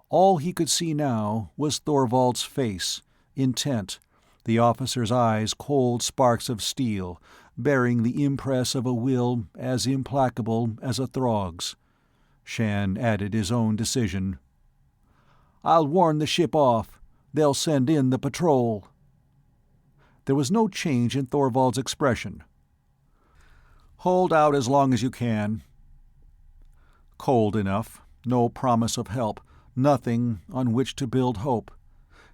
All he could see now was Thorvald's face, intent, the officer's eyes cold sparks of steel, bearing the impress of a will as implacable as a Throg's. Shann added his own decision. "I'll warn the ship off. They'll send in the patrol." There was no change in Thorvald's expression. "Hold out as long as you can." Cold enough, no promise of help, nothing on which to build hope.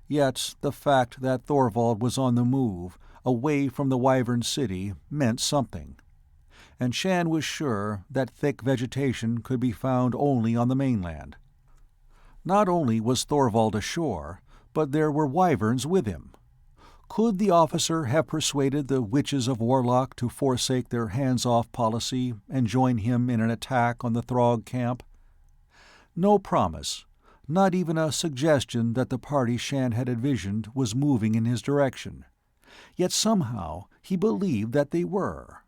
Yet the fact that Thorvald was on the move, away from the Wyvern city, meant something. And Shann was sure that thick vegetation could be found only on the mainland. Not only was Thorvald ashore, but there were wyverns with him. Could the officer have persuaded the witches of Warlock to forsake their hands-off policy and join him in an attack on the Throg camp? No promise, not even a suggestion that the party Shann had envisioned was moving in his direction. Yet somehow he believed that they were.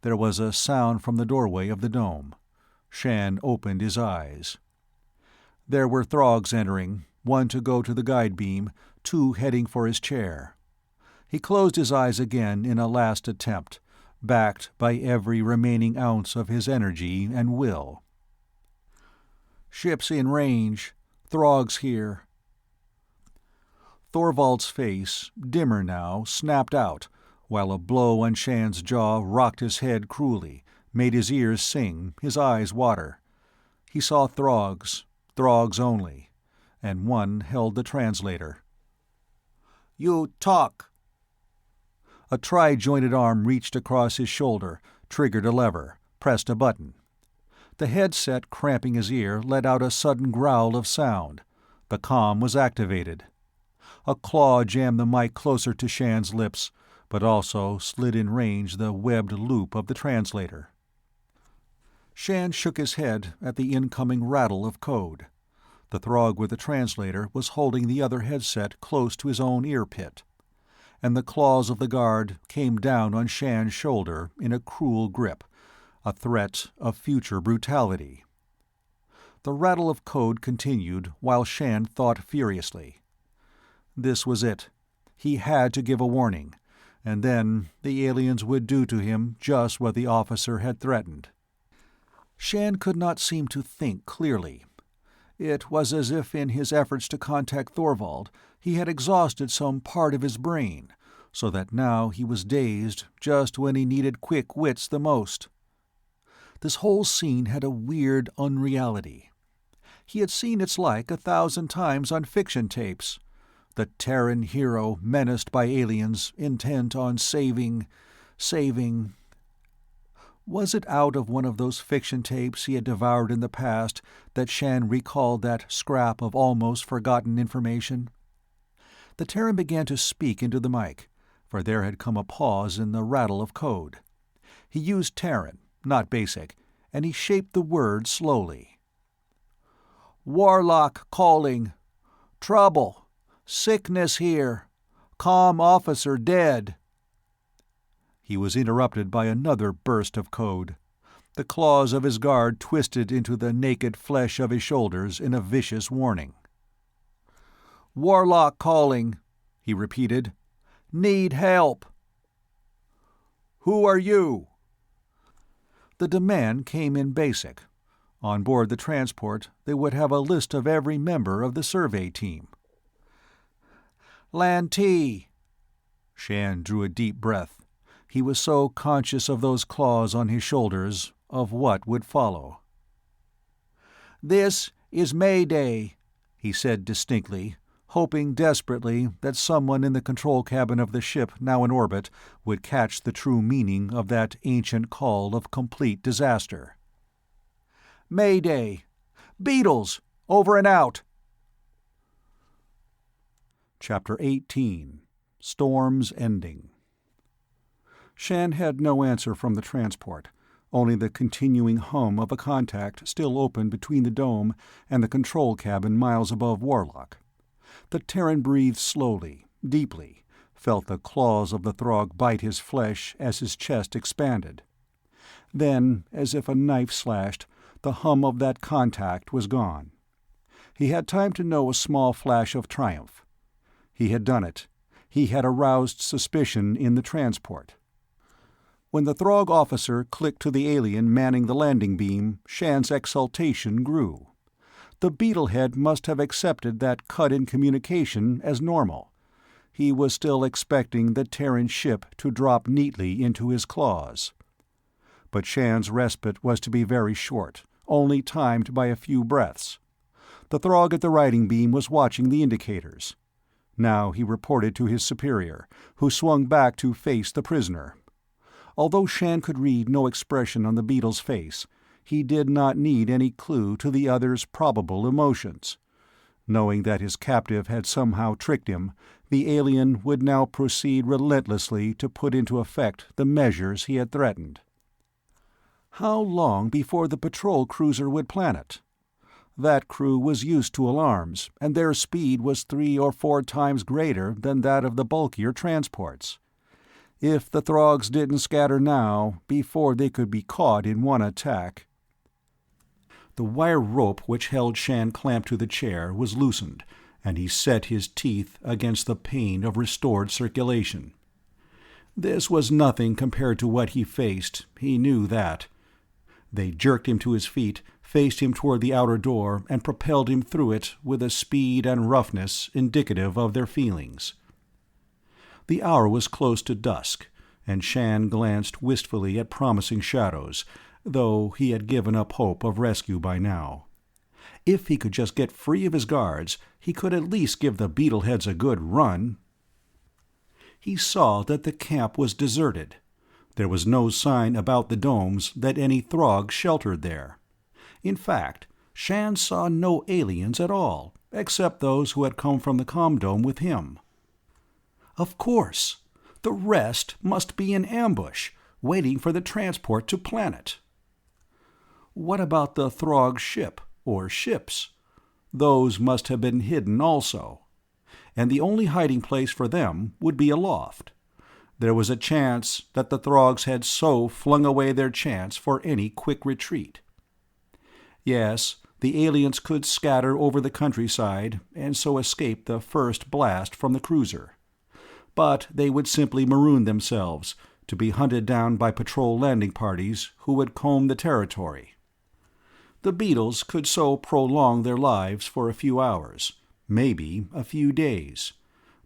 There was a sound from the doorway of the dome. Shann opened his eyes. There were Throgs entering, one to go to the guide beam, two heading for his chair. He closed his eyes again in a last attempt, backed by every remaining ounce of his energy and will. "Ship's in range. Throg's here." Thorvald's face, dimmer now, snapped out, while a blow on Shann's jaw rocked his head cruelly, made his ears sing, his eyes water. He saw Throgs only, and one held the translator. "You talk." A tri-jointed arm reached across his shoulder, triggered a lever, pressed a button. The headset cramping his ear let out a sudden growl of sound. The comm was activated. A claw jammed the mic closer to Shann's lips, but also slid in range the webbed loop of the translator. Shann shook his head at the incoming rattle of code. The Throg with the translator was holding the other headset close to his own ear-pit, and the claws of the guard came down on Shann's shoulder in a cruel grip, a threat of future brutality. The rattle of code continued while Shann thought furiously. This was it. He had to give a warning, and then the aliens would do to him just what the officer had threatened. Shann could not seem to think clearly. It was as if in his efforts to contact Thorvald he had exhausted some part of his brain, so that now he was dazed just when he needed quick wits the most. This whole scene had a weird unreality. He had seen its like 1,000 times on fiction tapes. The Terran hero menaced by aliens, intent on saving... Was it out of one of those fiction tapes he had devoured in the past that Shann recalled that scrap of almost forgotten information? The Terran began to speak into the mic, for there had come a pause in the rattle of code. He used Terran, not Basic, and he shaped the words slowly. "Warlock calling. Trouble. Sickness here. Comm officer dead." He was interrupted by another burst of code. The claws of his guard twisted into the naked flesh of his shoulders in a vicious warning. "Warlock calling," he repeated. "Need help." "Who are you?" The demand came in Basic. On board the transport, they would have a list of every member of the survey team. "Lantee." Shann drew a deep breath. He was so conscious of those claws on his shoulders, of what would follow. "This is Mayday," he said distinctly, hoping desperately that someone in the control cabin of the ship now in orbit would catch the true meaning of that ancient call of complete disaster. "Mayday. Beetles! Over and out!" Chapter 18. Storm's Ending. Shann had no answer from the transport, only the continuing hum of a contact still open between the dome and the control cabin miles above Warlock. The Terran breathed slowly, deeply, felt the claws of the Throg bite his flesh as his chest expanded. Then, as if a knife slashed, the hum of that contact was gone. He had time to know a small flash of triumph. He had done it. He had aroused suspicion in the transport. When the Throg officer clicked to the alien manning the landing beam, Shann's exultation grew. The beetlehead must have accepted that cut in communication as normal. He was still expecting the Terran ship to drop neatly into his claws. But Shann's respite was to be very short, only timed by a few breaths. The Throg at the riding beam was watching the indicators. Now he reported to his superior, who swung back to face the prisoner. Although Shann could read no expression on the beetle's face, he did not need any clue to the other's probable emotions. Knowing that his captive had somehow tricked him, the alien would now proceed relentlessly to put into effect the measures he had threatened. How long before the patrol cruiser would planet? That crew was used to alarms, and their speed was 3 or 4 times greater than that of the bulkier transports. If the Throgs didn't scatter now, before they could be caught in one attack... The wire rope which held Shann clamped to the chair was loosened, and he set his teeth against the pain of restored circulation. This was nothing compared to what he faced, he knew that. They jerked him to his feet, faced him toward the outer door, and propelled him through it with a speed and roughness indicative of their feelings. The hour was close to dusk, and Shann glanced wistfully at promising shadows, though he had given up hope of rescue by now. If he could just get free of his guards, he could at least give the beetleheads a good run. He saw that the camp was deserted. There was no sign about the domes that any Throg sheltered there. In fact, Shann saw no aliens at all, except those who had come from the comm-dome with him. Of course! The rest must be in ambush, waiting for the transport to planet. What about the Throg ship, or ships? Those must have been hidden also. And the only hiding place for them would be aloft. There was a chance that the Throgs had so flung away their chance for any quick retreat. Yes, the aliens could scatter over the countryside and so escape the first blast from the cruiser. But they would simply maroon themselves, to be hunted down by patrol landing parties who would comb the territory. The beetles could so prolong their lives for a few hours, maybe a few days,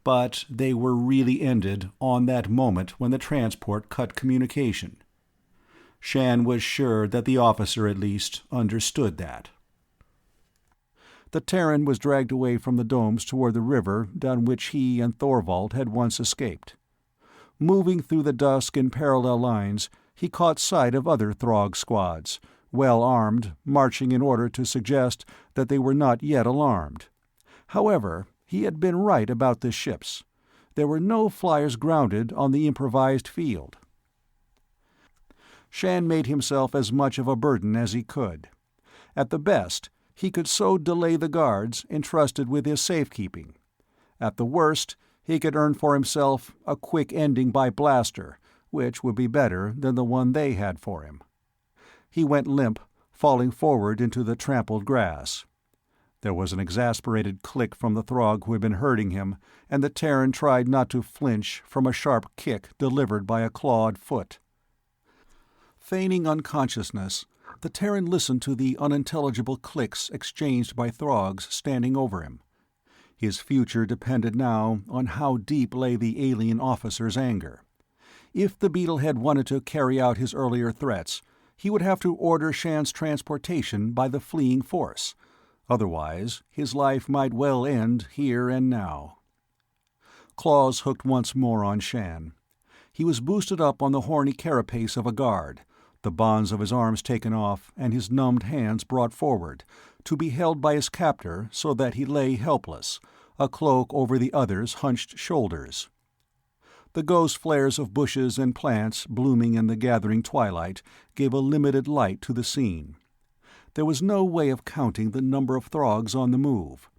but they were really ended on that moment when the transport cut communication. Shann was sure that the officer at least understood that. The Terran was dragged away from the domes toward the river down which he and Thorvald had once escaped. Moving through the dusk in parallel lines, he caught sight of other Throg squads, well armed, marching in order to suggest that they were not yet alarmed. However, he had been right about the ships. There were no flyers grounded on the improvised field. Shann made himself as much of a burden as he could. At the best, he could so delay the guards entrusted with his safekeeping. At the worst, he could earn for himself a quick ending by blaster, which would be better than the one they had for him. He went limp, falling forward into the trampled grass. There was an exasperated click from the Throg who had been hurting him, and the Terran tried not to flinch from a sharp kick delivered by a clawed foot. Feigning unconsciousness, the Terran listened to the unintelligible clicks exchanged by Throgs standing over him. His future depended now on how deep lay the alien officer's anger. If the beetle had wanted to carry out his earlier threats, he would have to order Shann's transportation by the fleeing force. Otherwise, his life might well end here and now. Claws hooked once more on Shann. He was boosted up on the horny carapace of a guard, the bonds of his arms taken off and his numbed hands brought forward, to be held by his captor so that he lay helpless, a cloak over the other's hunched shoulders. The ghost flares of bushes and plants blooming in the gathering twilight gave a limited light to the scene. There was no way of counting the number of Throgs on the move.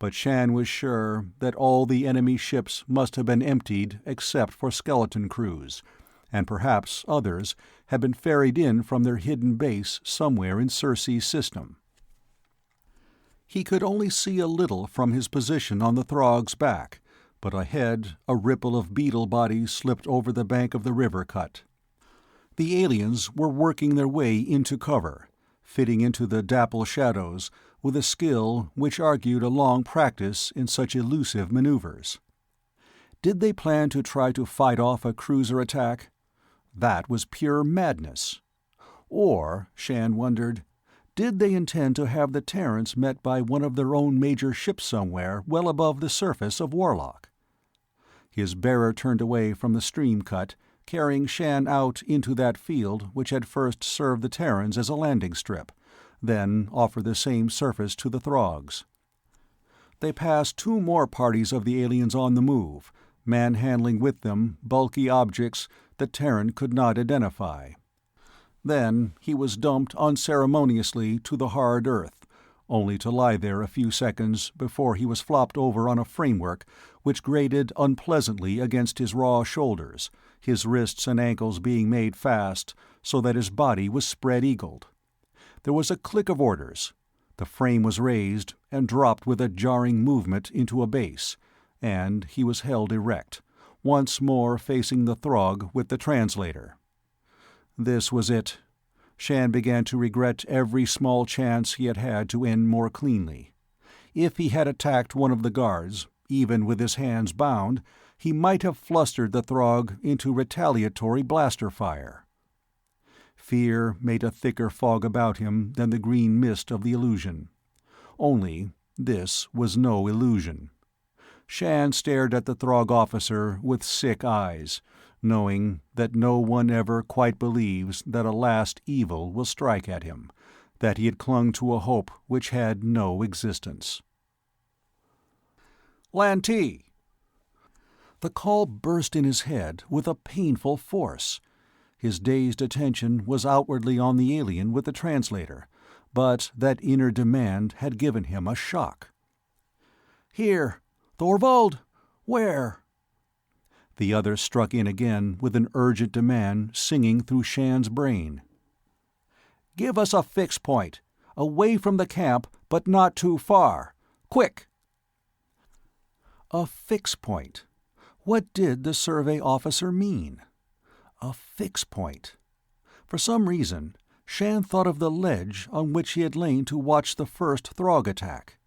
But Shann was sure that all the enemy ships must have been emptied except for skeleton crews, and perhaps others had been ferried in from their hidden base somewhere in Circe's system. He could only see a little from his position on the Throg's back, but ahead a ripple of beetle bodies slipped over the bank of the river cut. The aliens were working their way into cover, fitting into the dapple shadows with a skill which argued a long practice in such elusive maneuvers. Did they plan to try to fight off a cruiser attack? That was pure madness. Or, Shann wondered, did they intend to have the Terrans met by one of their own major ships somewhere well above the surface of Warlock? His bearer turned away from the stream cut, carrying Shann out into that field which had first served the Terrans as a landing strip, then offered the same surface to the Throgs. They passed two more parties of the aliens on the move, manhandling with them bulky objects the Terran could not identify. Then he was dumped unceremoniously to the hard earth, only to lie there a few seconds before he was flopped over on a framework which grated unpleasantly against his raw shoulders, his wrists and ankles being made fast so that his body was spread-eagled. There was a click of orders. The frame was raised and dropped with a jarring movement into a base, and he was held erect, once more facing the Throg with the translator. This was it. Shann began to regret every small chance he had had to end more cleanly. If he had attacked one of the guards, even with his hands bound, he might have flustered the Throg into retaliatory blaster fire. Fear made a thicker fog about him than the green mist of the illusion. Only, this was no illusion. Shann stared at the Throg officer with sick eyes, knowing that no one ever quite believes that a last evil will strike at him, that he had clung to a hope which had no existence. "Lantee!" The call burst in his head with a painful force. His dazed attention was outwardly on the alien with the translator, but that inner demand had given him a shock. "Here! Thorvald! Where?" The other struck in again with an urgent demand singing through Shann's brain. "Give us a fix point. Away from the camp, but not too far. Quick!" A fix point. What did the survey officer mean? A fix point. For some reason, Shann thought of the ledge on which he had lain to watch the first Throg attack,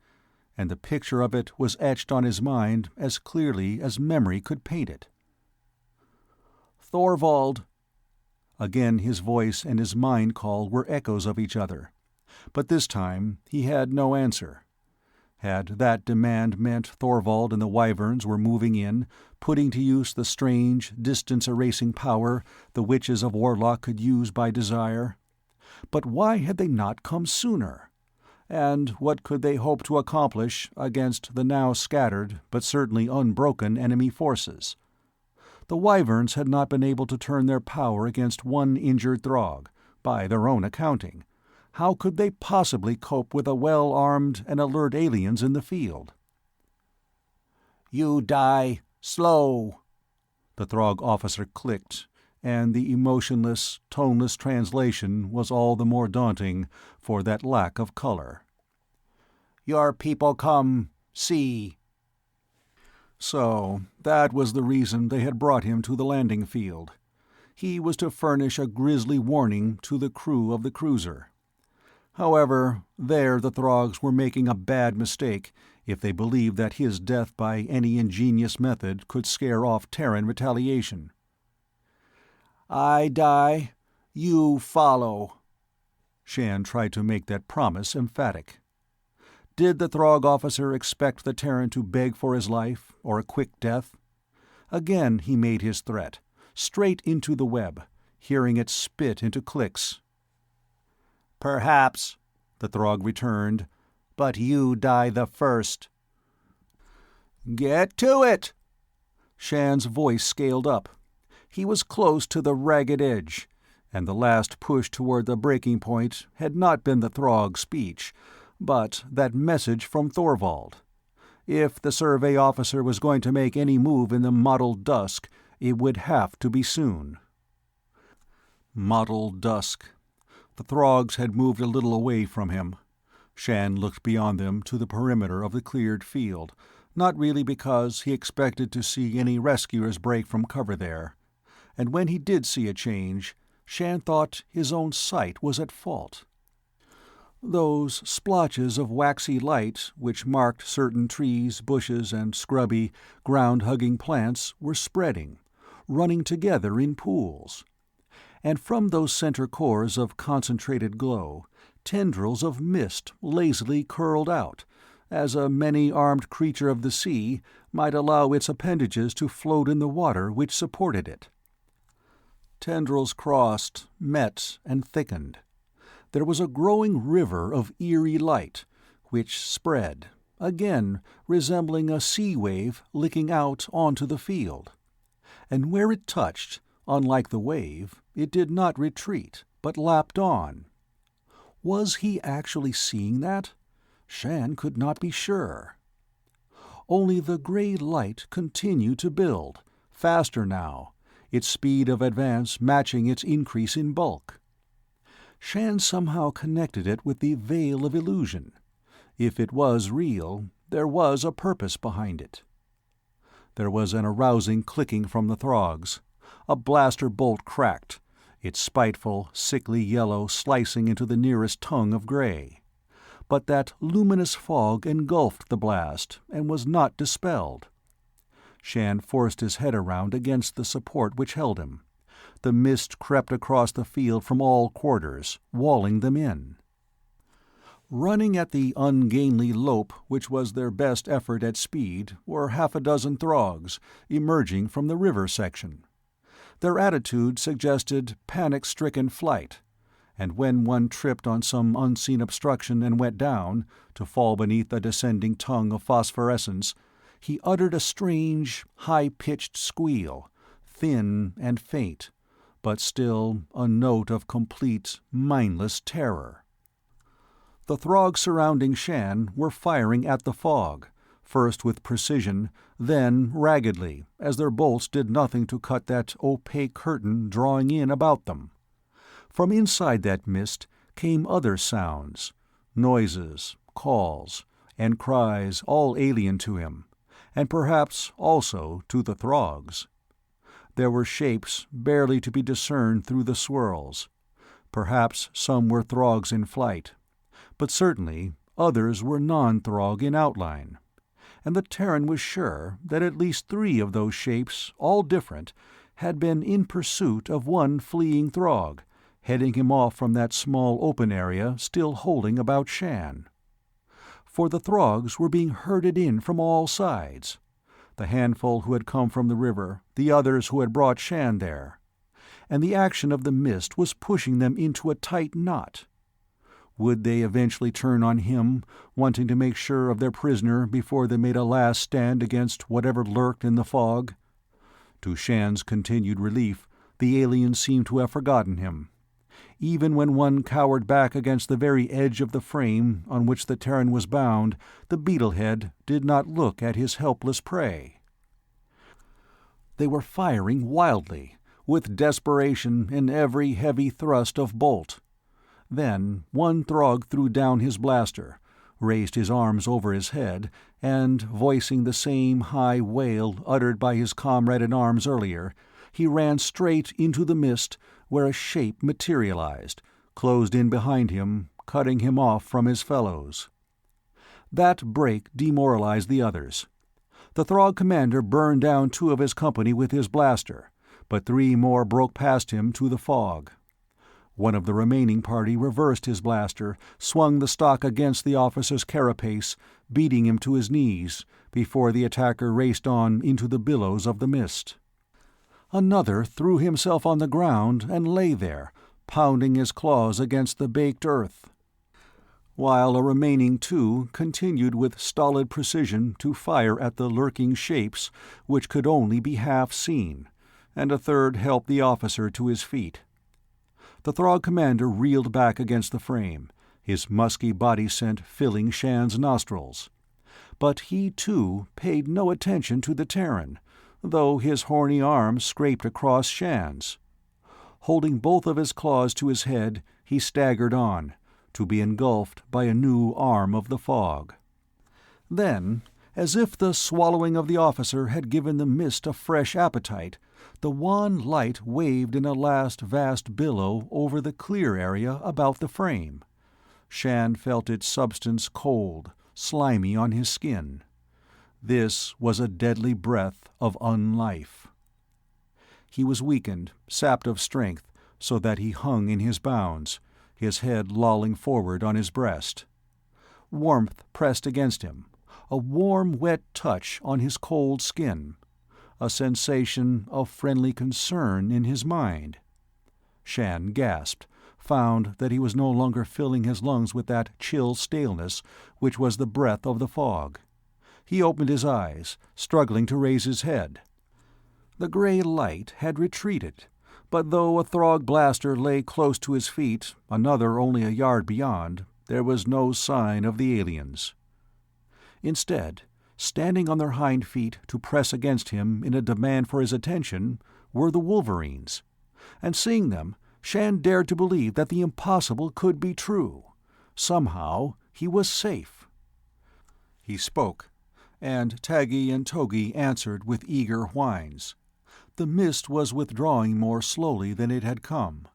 and the picture of it was etched on his mind as clearly as memory could paint it. "Thorvald." Again his voice and his mind call were echoes of each other, but this time he had no answer. Had that demand meant Thorvald and the Wyverns were moving in, putting to use the strange, distance-erasing power the witches of Warlock could use by desire? But why had they not come sooner? And what could they hope to accomplish against the now scattered but certainly unbroken enemy forces? The Wyverns had not been able to turn their power against one injured Throg, by their own accounting. How could they possibly cope with the well-armed and alert aliens in the field? "You die slow," the Throg officer clicked, and the emotionless, toneless translation was all the more daunting for that lack of color. "Your people come, see." So that was the reason they had brought him to the landing field. He was to furnish a grisly warning to the crew of the cruiser. However, there the Throgs were making a bad mistake if they believed that his death by any ingenious method could scare off Terran retaliation. "I die, you follow." Shann tried to make that promise emphatic. Did the Throg officer expect the Terran to beg for his life, or a quick death? Again he made his threat, straight into the web, hearing it spit into clicks. "Perhaps," the Throg returned, "but you die the first." "Get to it!" Shann's voice scaled up. He was close to the ragged edge, and the last push toward the breaking point had not been the Throg's speech, but that message from Thorvald. If the survey officer was going to make any move in the mottled dusk, it would have to be soon. Mottled dusk. The Throgs had moved a little away from him. Shann looked beyond them to the perimeter of the cleared field, not really because he expected to see any rescuers break from cover there. And when he did see a change, Shann thought his own sight was at fault. Those splotches of waxy light which marked certain trees, bushes, and scrubby, ground-hugging plants were spreading, running together in pools. And from those center cores of concentrated glow, tendrils of mist lazily curled out, as a many-armed creature of the sea might allow its appendages to float in the water which supported it. Tendrils crossed, met, and thickened. There was a growing river of eerie light, which spread, again resembling a sea wave licking out onto the field. And where it touched, unlike the wave, it did not retreat, but lapped on. Was he actually seeing that? Shann could not be sure. Only the gray light continued to build, faster now, its speed of advance matching its increase in bulk. Shann somehow connected it with the veil of illusion. If it was real, there was a purpose behind it. There was an arousing clicking from the Throgs. A blaster bolt cracked, its spiteful, sickly yellow slicing into the nearest tongue of gray. But that luminous fog engulfed the blast and was not dispelled. Shann forced his head around against the support which held him. The mist crept across the field from all quarters, walling them in. Running at the ungainly lope which was their best effort at speed were half a dozen Throgs, emerging from the river section. Their attitude suggested panic-stricken flight, and when one tripped on some unseen obstruction and went down, to fall beneath a descending tongue of phosphorescence, he uttered a strange, high-pitched squeal, thin and faint, but still a note of complete, mindless terror. The Throgs surrounding Shann were firing at the fog, first with precision, then raggedly, as their bolts did nothing to cut that opaque curtain drawing in about them. From inside that mist came other sounds, noises, calls, and cries all alien to him, and perhaps also to the Throgs. There were shapes barely to be discerned through the swirls. Perhaps some were Throgs in flight, but certainly others were non-Throg in outline. And the Terran was sure that at least 3 of those shapes, all different, had been in pursuit of one fleeing Throg, heading him off from that small open area still holding about Shann. for the Throgs were being herded in from all sides. The handful who had come from the river, the others who had brought Shann there. And the action of the mist was pushing them into a tight knot. Would they eventually turn on him, wanting to make sure of their prisoner before they made a last stand against whatever lurked in the fog? To Shann's continued relief, the aliens seemed to have forgotten him. Even when one cowered back against the very edge of the frame on which the Terran was bound, the beetlehead did not look at his helpless prey. They were firing wildly, with desperation in every heavy thrust of bolt. Then one Throg threw down his blaster, raised his arms over his head, and, voicing the same high wail uttered by his comrade-in-arms earlier, he ran straight into the mist, where a shape materialized, closed in behind him, cutting him off from his fellows. That break demoralized the others. The Throg commander burned down 2 of his company with his blaster, but 3 more broke past him to the fog. One of the remaining party reversed his blaster, swung the stock against the officer's carapace, beating him to his knees, before the attacker raced on into the billows of the mist. Another threw himself on the ground and lay there, pounding his claws against the baked earth, while a remaining 2 continued with stolid precision to fire at the lurking shapes which could only be half seen, and a third helped the officer to his feet. The Throg commander reeled back against the frame, his musky body scent filling Shann's nostrils. But he, too, paid no attention to the Terran, though his horny arm scraped across Shann's. Holding both of his claws to his head, he staggered on, to be engulfed by a new arm of the fog. Then, as if the swallowing of the officer had given the mist a fresh appetite, the wan light waved in a last vast billow over the clear area about the frame. Shann felt its substance cold, slimy on his skin. This was a deadly breath of unlife. He was weakened, sapped of strength, so that he hung in his bounds, his head lolling forward on his breast. Warmth pressed against him, a warm, wet touch on his cold skin, a sensation of friendly concern in his mind. Shann gasped, found that he was no longer filling his lungs with that chill staleness which was the breath of the fog. He opened his eyes, struggling to raise his head. The grey light had retreated, but though a Throg blaster lay close to his feet, another only a yard beyond, there was no sign of the aliens. Instead, standing on their hind feet to press against him in a demand for his attention, were the wolverines. And seeing them, Shann dared to believe that the impossible could be true. Somehow he was safe. He spoke, and Taggi and Togi answered with eager whines. The mist was withdrawing more slowly than it had come.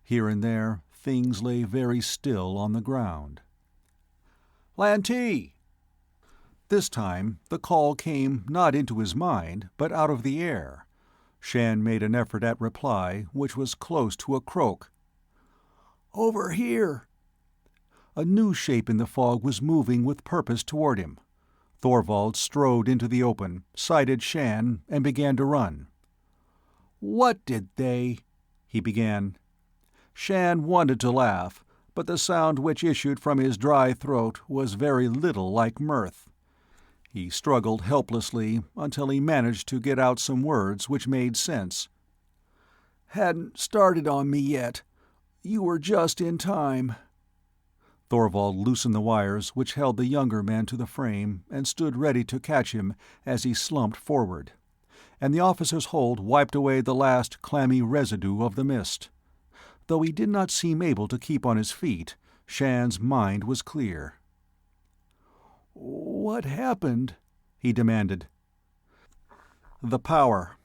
Here and there things lay very still on the ground. "Lantee!" This time the call came not into his mind, but out of the air. Shann made an effort at reply, which was close to a croak. "Over here." A new shape in the fog was moving with purpose toward him. Thorvald strode into the open, sighted Shann, and began to run. "What did they—" he began. Shann wanted to laugh, but the sound which issued from his dry throat was very little like mirth. He struggled helplessly until he managed to get out some words which made sense. "Hadn't started on me yet. You were just in time." Thorvald loosened the wires which held the younger man to the frame and stood ready to catch him as he slumped forward, and the officer's hold wiped away the last clammy residue of the mist. Though he did not seem able to keep on his feet, Shann's mind was clear. "What happened?" he demanded. "The power."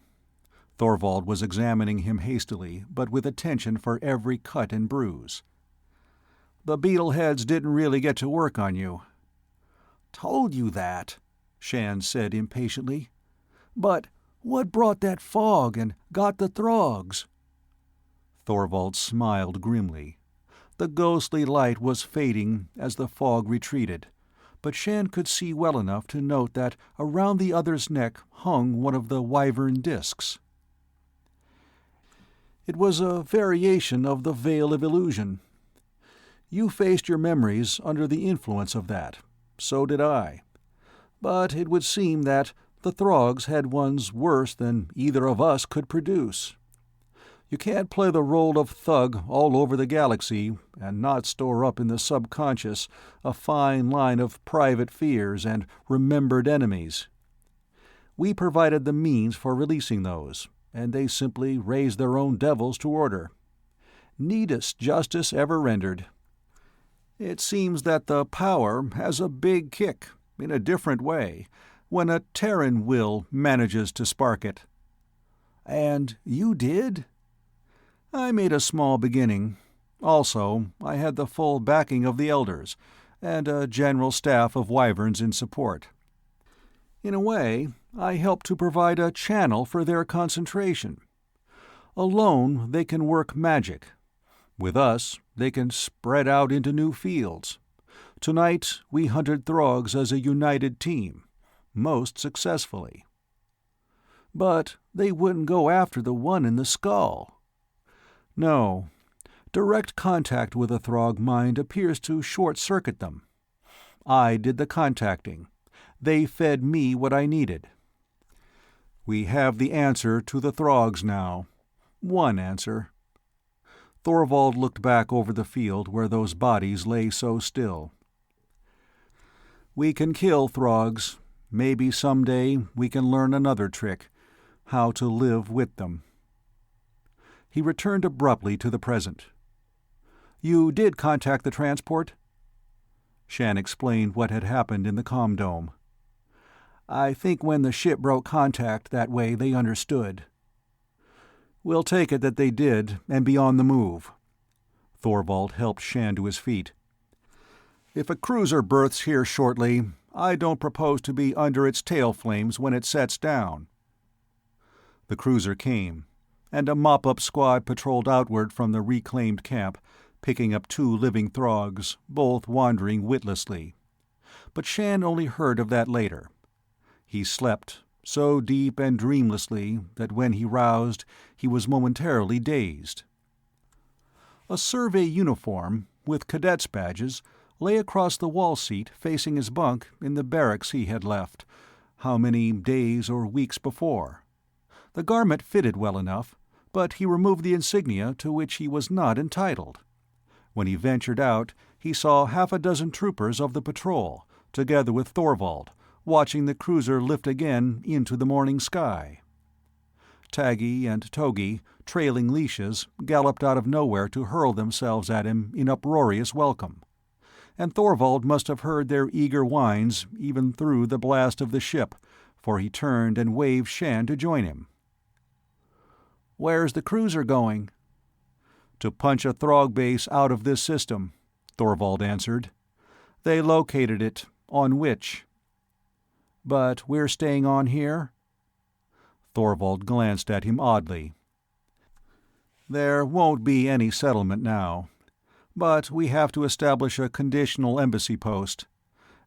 Thorvald was examining him hastily, but with attention for every cut and bruise. "The beetleheads didn't really get to work on you." "Told you that," Shann said impatiently. "But what brought that fog and got the Throgs?" Thorvald smiled grimly. The ghostly light was fading as the fog retreated, but Shann could see well enough to note that around the other's neck hung one of the wyvern discs. It was a variation of the Veil of Illusion. You faced your memories under the influence of that. So did I. But it would seem that the Throgs had ones worse than either of us could produce. You can't play the role of thug all over the galaxy and not store up in the subconscious a fine line of private fears and remembered enemies. We provided the means for releasing those, and they simply raised their own devils to order. Neatest justice ever rendered. It seems that the power has a big kick, in a different way, when a Terran will manages to spark it. And you did? I made a small beginning. Also, I had the full backing of the Elders, and a general staff of wyverns in support. In a way, I helped to provide a channel for their concentration. Alone, they can work magic. With us, they can spread out into new fields. Tonight, we hunted Throgs as a united team, most successfully. But they wouldn't go after the one in the skull. No. Direct contact with a Throg mind appears to short-circuit them. I did the contacting. They fed me what I needed. We have the answer to the Throgs now. One answer. Thorvald looked back over the field where those bodies lay so still. We can kill Throgs. Maybe someday we can learn another trick, how to live with them. He returned abruptly to the present. "You did contact the transport?" Shann explained what had happened in the comm dome. "I think when the ship broke contact that way they understood." "We'll take it that they did, and be on the move." Thorvald helped Shann to his feet. "If a cruiser berths here shortly, I don't propose to be under its tail flames when it sets down." The cruiser came, and a mop-up squad patrolled outward from the reclaimed camp, picking up 2 living Throgs, both wandering witlessly. But Shann only heard of that later. He slept, so deep and dreamlessly that when he roused, he was momentarily dazed. A survey uniform, with cadet's badges, lay across the wall seat facing his bunk in the barracks he had left, how many days or weeks before. The garment fitted well enough, but he removed the insignia to which he was not entitled. When he ventured out, he saw 6 troopers of the patrol, together with Thorvald, watching the cruiser lift again into the morning sky. Taggy and Togi, trailing leashes, galloped out of nowhere to hurl themselves at him in uproarious welcome. And Thorvald must have heard their eager whines even through the blast of the ship, for he turned and waved Shann to join him. "Where's the cruiser going?" "To punch a Throg base out of this system," Thorvald answered. "They located it, on Witch." "But we're staying on here?" Thorvald glanced at him oddly. "There won't be any settlement now. But we have to establish a conditional embassy post.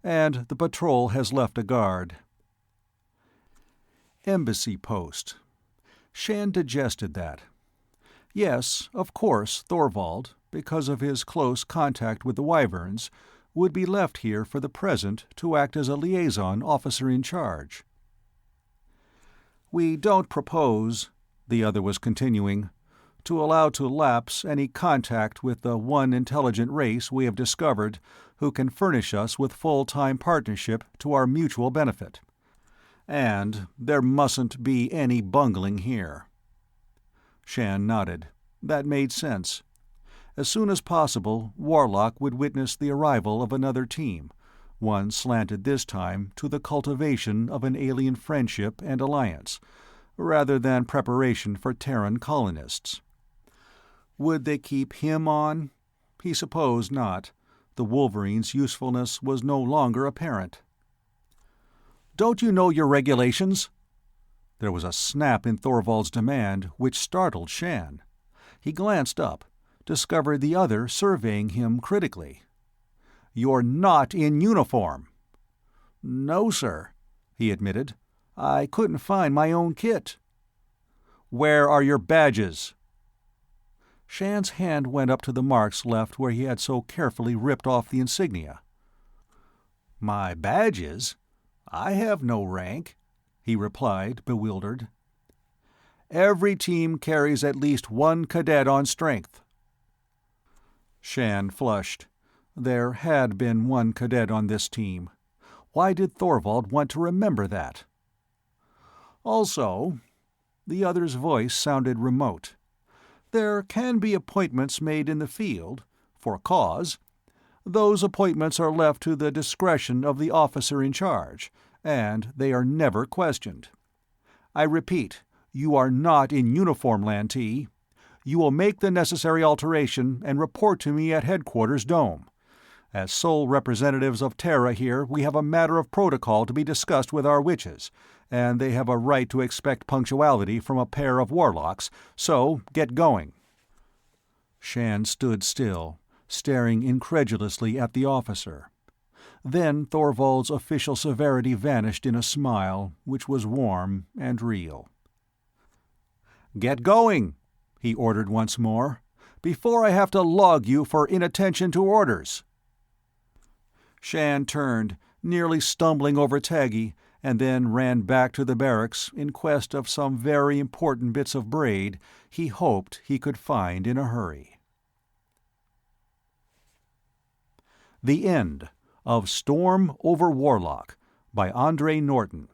And the patrol has left a guard." Embassy post. Shann digested that. Yes, of course, Thorvald, because of his close contact with the wyverns, would be left here for the present to act as a liaison officer in charge. "We don't propose," the other was continuing, "to allow to lapse any contact with the one intelligent race we have discovered who can furnish us with full-time partnership to our mutual benefit. And there mustn't be any bungling here." Shann nodded. That made sense. As soon as possible, Warlock would witness the arrival of another team, one slanted this time to the cultivation of an alien friendship and alliance, rather than preparation for Terran colonists. Would they keep him on? He supposed not. The Wolverine's usefulness was no longer apparent. "Don't you know your regulations?" There was a snap in Thorvald's demand which startled Shann. He glanced up, discovered the other surveying him critically. "You're not in uniform. "No, sir," he admitted. "I couldn't find my own kit." "Where are your badges?" Shann's hand went up to the marks left where he had so carefully ripped off the insignia. "My badges? I have no rank," he replied, bewildered. "Every team carries at least one cadet on strength." Shann flushed. There had been one cadet on this team. Why did Thorvald want to remember that? "Also," the other's voice sounded remote, "there can be appointments made in the field, for cause. Those appointments are left to the discretion of the officer in charge, and they are never questioned. I repeat, you are not in uniform, Lantee. You will make the necessary alteration and report to me at Headquarters Dome. As sole representatives of Terra here, we have a matter of protocol to be discussed with our witches, and they have a right to expect punctuality from a pair of warlocks, so get going." Shann stood still, staring incredulously at the officer. Then Thorvald's official severity vanished in a smile, which was warm and real. "Get going," he ordered once more, "before I have to log you for inattention to orders." Shann turned, nearly stumbling over Taggy, and then ran back to the barracks in quest of some very important bits of braid he hoped he could find in a hurry. The End of Storm Over Warlock by Andre Norton.